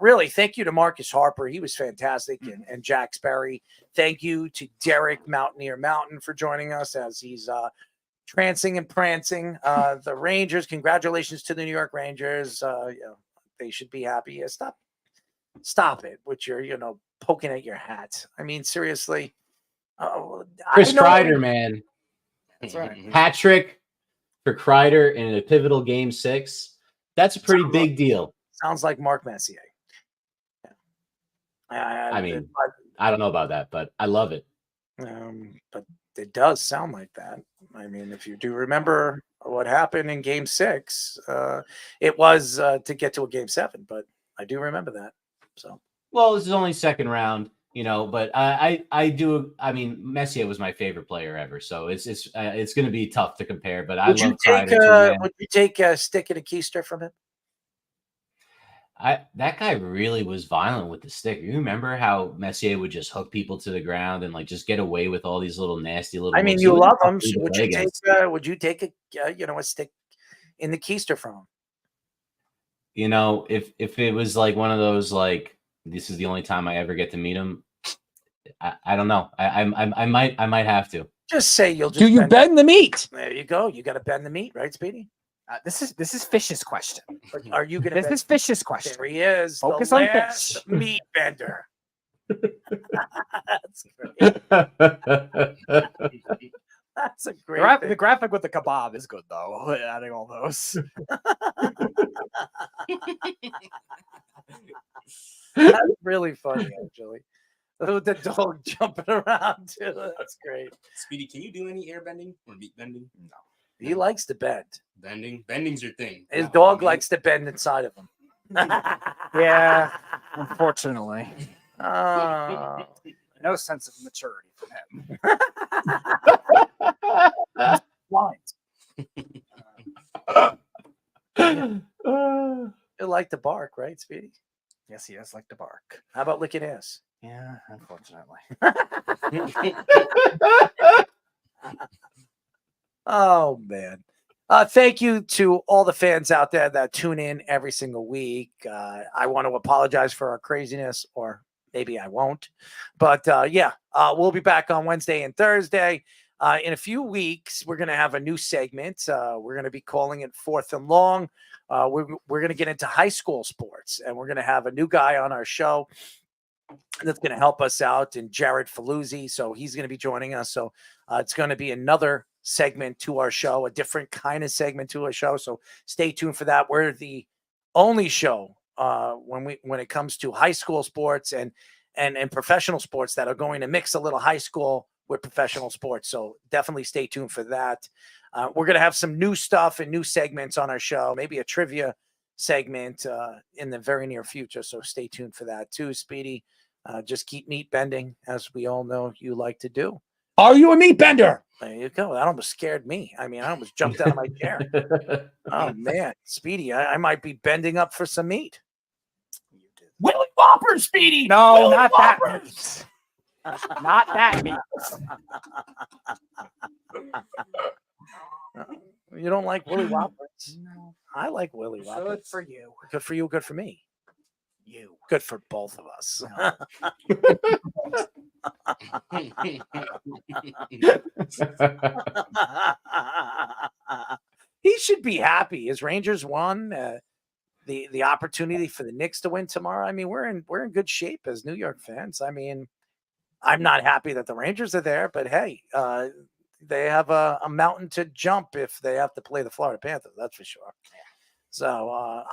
[SPEAKER 7] Really, thank you to Marcus Harper. He was fantastic. And Jack Sperry. Thank you to Derek Mountaineer Mountain for joining us as he's trancing and prancing. The Rangers, congratulations to the New York Rangers. They should be happy. Stop it with your, poking at your hat. I mean, seriously.
[SPEAKER 6] Chris Kreider, man.
[SPEAKER 7] That's right.
[SPEAKER 6] Hat trick for Kreider in a pivotal Game 6. That's a pretty big deal.
[SPEAKER 7] Sounds like Mark Messier.
[SPEAKER 6] I mean, I don't know about that, but I love it.
[SPEAKER 7] But it does sound like that. I mean, if you do remember what happened in Game 6, it was to get to a Game 7, but I do remember that. So,
[SPEAKER 6] well, this is only second round, but I do. I mean, Messier was my favorite player ever, so it's going to be tough to compare. But
[SPEAKER 7] would you take a stick and a keister from him?
[SPEAKER 6] That guy really was violent with the stick. You remember how Messier would just hook people to the ground and just get away with all these little nasty little.
[SPEAKER 7] I mean, you love him. So would you take a stick in the keister from him?
[SPEAKER 6] If it was like one of those this is the only time I ever get to meet him, I don't know. I might have to.
[SPEAKER 7] Just say you'll.
[SPEAKER 18] Do you bend the meat?
[SPEAKER 7] There you go. You got to bend the meat, right, Speedy?
[SPEAKER 18] This is Fish's question.
[SPEAKER 7] Are you going
[SPEAKER 18] to? This is Fish's question.
[SPEAKER 7] There he is.
[SPEAKER 18] Focus on Fish.
[SPEAKER 7] Meat bender. That's great. That's a great.
[SPEAKER 18] The graphic with the kebab is good though. Adding all those.
[SPEAKER 7] That's really funny, actually. The dog jumping around too. That's great.
[SPEAKER 20] Speedy, can you do any air bending or meat bending?
[SPEAKER 7] No. He likes to bend.
[SPEAKER 20] Bending's your thing.
[SPEAKER 7] His dog likes to bend inside of him.
[SPEAKER 18] Yeah, unfortunately.
[SPEAKER 7] Oh.
[SPEAKER 18] No sense of maturity from him.
[SPEAKER 7] He'll like to bark, right, Speedy?
[SPEAKER 18] Yes, he does like to bark.
[SPEAKER 7] How about licking ass?
[SPEAKER 18] Yeah, unfortunately.
[SPEAKER 7] Oh, man. Thank you to all the fans out there that tune in every single week. I want to apologize for our craziness, or maybe I won't. But we'll be back on Wednesday and Thursday. In a few weeks, we're going to have a new segment. We're going to be calling it Fourth and Long. We're going to get into high school sports, and we're going to have a new guy on our show that's going to help us out, and Jared Faluzzi. So he's going to be joining us. So it's going to be another segment to our show, a different kind of segment to our show. So stay tuned for that. We're the only show when it comes to high school sports and professional sports that are going to mix a little high school with professional sports. So definitely stay tuned for that. We're going to have some new stuff and new segments on our show, maybe a trivia segment in the very near future. So stay tuned for that too, Speedy. Just keep meat bending, as we all know you like to do.
[SPEAKER 17] Are you a meat bender?
[SPEAKER 7] There you go. That almost scared me. I mean, I almost jumped out of my chair. Oh, man. Speedy, I might be bending up for some meat.
[SPEAKER 17] Willy Whopper, Speedy.
[SPEAKER 18] No,
[SPEAKER 17] Willy
[SPEAKER 18] not
[SPEAKER 17] Whopper.
[SPEAKER 18] that meat. Not that meat.
[SPEAKER 7] You don't like Willy Whoppers? No. I like Willy Whoppers.
[SPEAKER 18] Good for you.
[SPEAKER 7] Good for you. Good for me.
[SPEAKER 18] You.
[SPEAKER 7] Good for both of us. He should be happy. His Rangers won. The opportunity for the Knicks to win tomorrow. I mean, we're in good shape as New York fans. I mean, I'm not happy that the Rangers are there, but hey, they have a mountain to jump if they have to play the Florida Panthers. That's for sure. So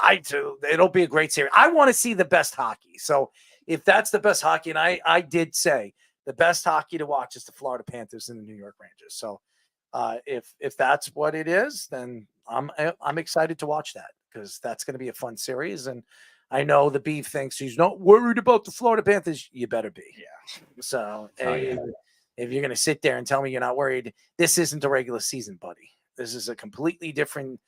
[SPEAKER 7] it'll be a great series. I want to see the best hockey. So if that's the best hockey, and I did say the best hockey to watch is the Florida Panthers and the New York Rangers. So if that's what it is, then I'm excited to watch that, because that's going to be a fun series. And I know the Beef thinks he's not worried about the Florida Panthers. You better be.
[SPEAKER 18] Yeah.
[SPEAKER 7] So if you're going to sit there and tell me you're not worried, this isn't a regular season, buddy. This is a completely different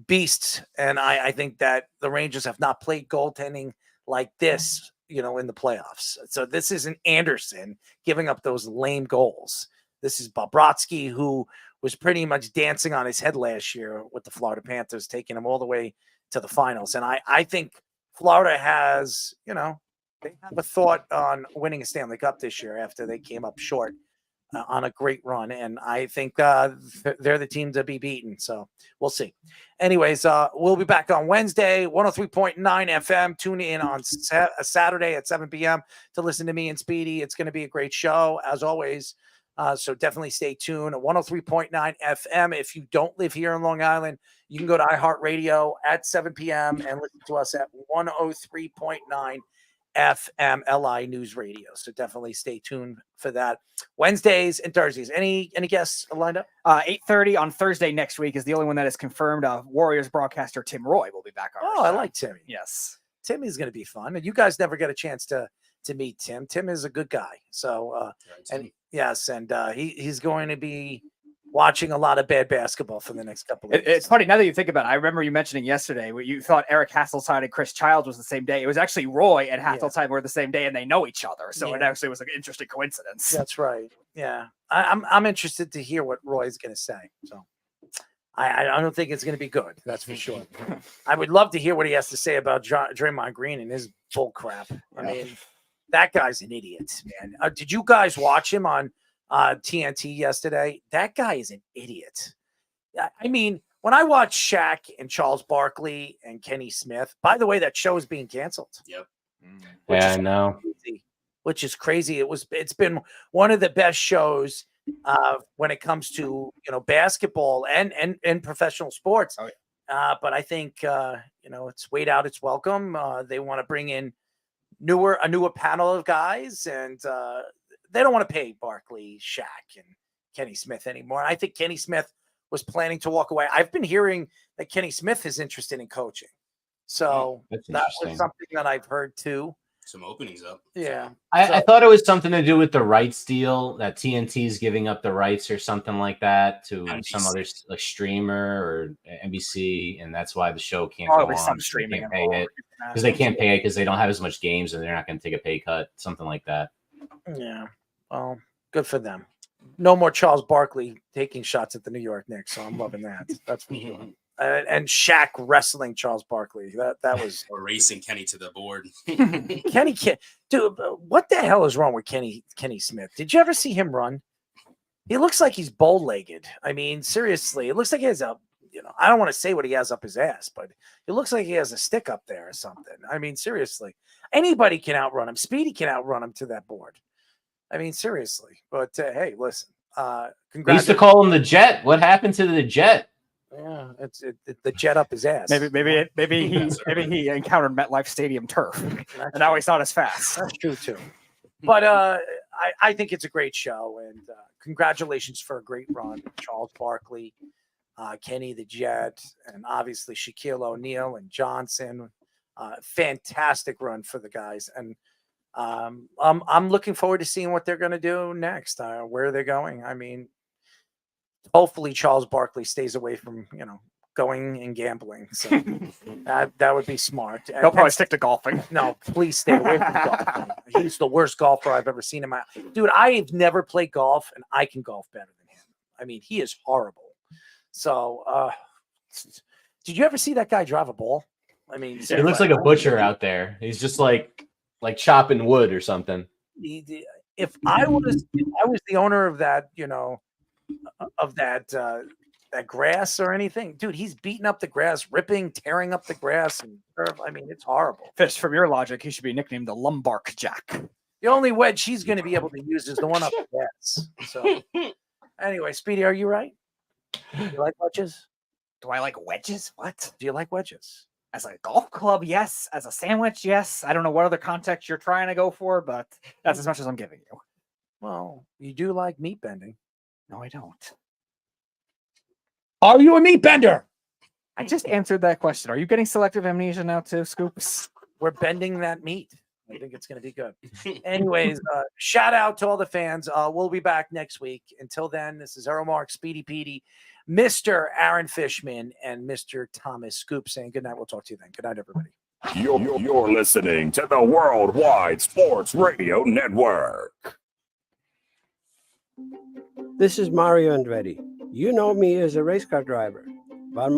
[SPEAKER 7] beast. And I think that the Rangers have not played goaltending like this, in the playoffs. So this isn't Anderson giving up those lame goals. This is Bobrovsky, who was pretty much dancing on his head last year with the Florida Panthers, taking them all the way to the finals. And I think Florida has, they have a thought on winning a Stanley Cup this year after they came up short on a great run. And I think they're the team to be beaten. So we'll see. Anyways, we'll be back on Wednesday, 103.9 FM. Tune in on Saturday at 7 p.m. to listen to me and Speedy. It's going to be a great show, as always. So definitely stay tuned at 103.9 FM. If you don't live here in Long Island, you can go to iHeartRadio at 7 p.m. and listen to us at 103.9 FM LI News Radio. So definitely stay tuned for that. Wednesdays and Thursdays. Any guests lined up?
[SPEAKER 18] 8:30 on Thursday next week is the only one that is confirmed. Warriors broadcaster Tim Roy will be back on.
[SPEAKER 7] Oh, I like Timmy.
[SPEAKER 18] Yes.
[SPEAKER 7] Timmy's going to be fun. And you guys never get a chance to meet Tim. Tim is a good guy. So, he's going to be watching a lot of bad basketball for the next couple of weeks.
[SPEAKER 18] It's funny now that you think about it. I remember you mentioning yesterday where you thought Eric Hasseltine and Chris Childs was the same day. It was actually Roy and Hasseltine were the same day, and they know each other. So it actually was an interesting coincidence.
[SPEAKER 7] That's right. Yeah, I'm interested to hear what Roy's going to say. So I don't think it's going to be good. That's for sure. I would love to hear what he has to say about Draymond Green and his bull crap. I mean, that guy's an idiot, man. Did you guys watch him on TNT yesterday? That guy is an idiot. I mean, when I watch Shaq and Charles Barkley and Kenny Smith, by the way, that show is being canceled.
[SPEAKER 20] Yep.
[SPEAKER 6] Yeah, I know.
[SPEAKER 7] Which is crazy. It's been one of the best shows when it comes to basketball and professional sports.
[SPEAKER 18] Oh, yeah.
[SPEAKER 7] But I think it's weighed out its welcome. They want to bring in a newer panel of guys, and they don't want to pay Barkley, Shaq, and Kenny Smith anymore. I think Kenny Smith was planning to walk away. I've been hearing that Kenny Smith is interested in coaching. So
[SPEAKER 6] That's
[SPEAKER 7] that was
[SPEAKER 6] interesting.
[SPEAKER 7] something that I've heard too.
[SPEAKER 20] Some openings up.
[SPEAKER 7] Yeah.
[SPEAKER 6] I thought it was something to do with the rights deal, that TNT's giving up the rights or something like that to
[SPEAKER 20] NBC.
[SPEAKER 6] some other like streamer or NBC, and that's why the show can't
[SPEAKER 18] Probably
[SPEAKER 6] go on.
[SPEAKER 18] some
[SPEAKER 6] They
[SPEAKER 18] streaming
[SPEAKER 6] can't pay
[SPEAKER 18] involved.
[SPEAKER 6] it because they can't pay it because they don't have as much games and they're not going to take a pay cut, something like that.
[SPEAKER 7] Yeah. Well, good for them. No more Charles Barkley taking shots at the New York Knicks, so I'm loving that. That's for sure. And Shaq wrestling Charles Barkley. That was
[SPEAKER 20] Or racing Kenny to the board.
[SPEAKER 7] Kenny. Dude, what the hell is wrong with Kenny Smith? Did you ever see him run? He looks like he's bow-legged. I mean, seriously, it looks like he has a. I don't want to say what he has up his ass, but it looks like he has a stick up there or something. I mean, seriously, anybody can outrun him. Speedy can outrun him to that board. I mean, seriously. But hey, listen.
[SPEAKER 6] They used to call him the Jet. What happened to the Jet?
[SPEAKER 7] Yeah, it's the jet up his ass.
[SPEAKER 18] Maybe he encountered MetLife Stadium turf, and now he's not as fast.
[SPEAKER 7] That's true too. But I think it's a great show, and congratulations for a great run, Charles Barkley, Kenny the Jet, and obviously Shaquille O'Neal and Johnson. Fantastic run for the guys, and I'm looking forward to seeing what they're going to do next. Where they're going. I mean, hopefully Charles Barkley stays away from going and gambling. So that would be smart.
[SPEAKER 18] He'll probably stick to golfing.
[SPEAKER 7] No, please stay away from golfing. He's the worst golfer I've ever seen in my dude. I've never played golf, and I can golf better than him. I mean, he is horrible. So, did you ever see that guy drive a ball? I mean,
[SPEAKER 6] He looks like a butcher out there. He's just like chopping wood or something.
[SPEAKER 7] If I was the owner of that, of that grass or anything, dude, he's beating up the grass, tearing up the grass, and I mean, it's horrible.
[SPEAKER 18] Fish, from your logic, he should be nicknamed the Lumbark Jack.
[SPEAKER 7] The only wedge he's going to be able to use is the one up the ass. So, anyway, Speedy, are you right? Do you like wedges?
[SPEAKER 18] Do I like wedges? What?
[SPEAKER 7] Do you like wedges?
[SPEAKER 18] As a golf club, yes. As a sandwich, yes. I don't know what other context you're trying to go for, but that's as much as I'm giving you.
[SPEAKER 7] Well, you do like meat bending.
[SPEAKER 18] No, I don't.
[SPEAKER 17] Are you a meat bender?
[SPEAKER 18] I just answered that question. Are you getting selective amnesia now too, Scoops?
[SPEAKER 7] We're bending that meat. I think it's going to be good. Anyways, shout out to all the fans. We'll be back next week. Until then, this is Errol Mark, Speedy Petey, Mr. Aaron Fishman, and Mr. Thomas Scoop saying good night. We'll talk to you then. Good night, everybody.
[SPEAKER 3] You're listening to the Worldwide Sports Radio Network.
[SPEAKER 8] This is Mario Andretti. You know me as a race car driver, but I'm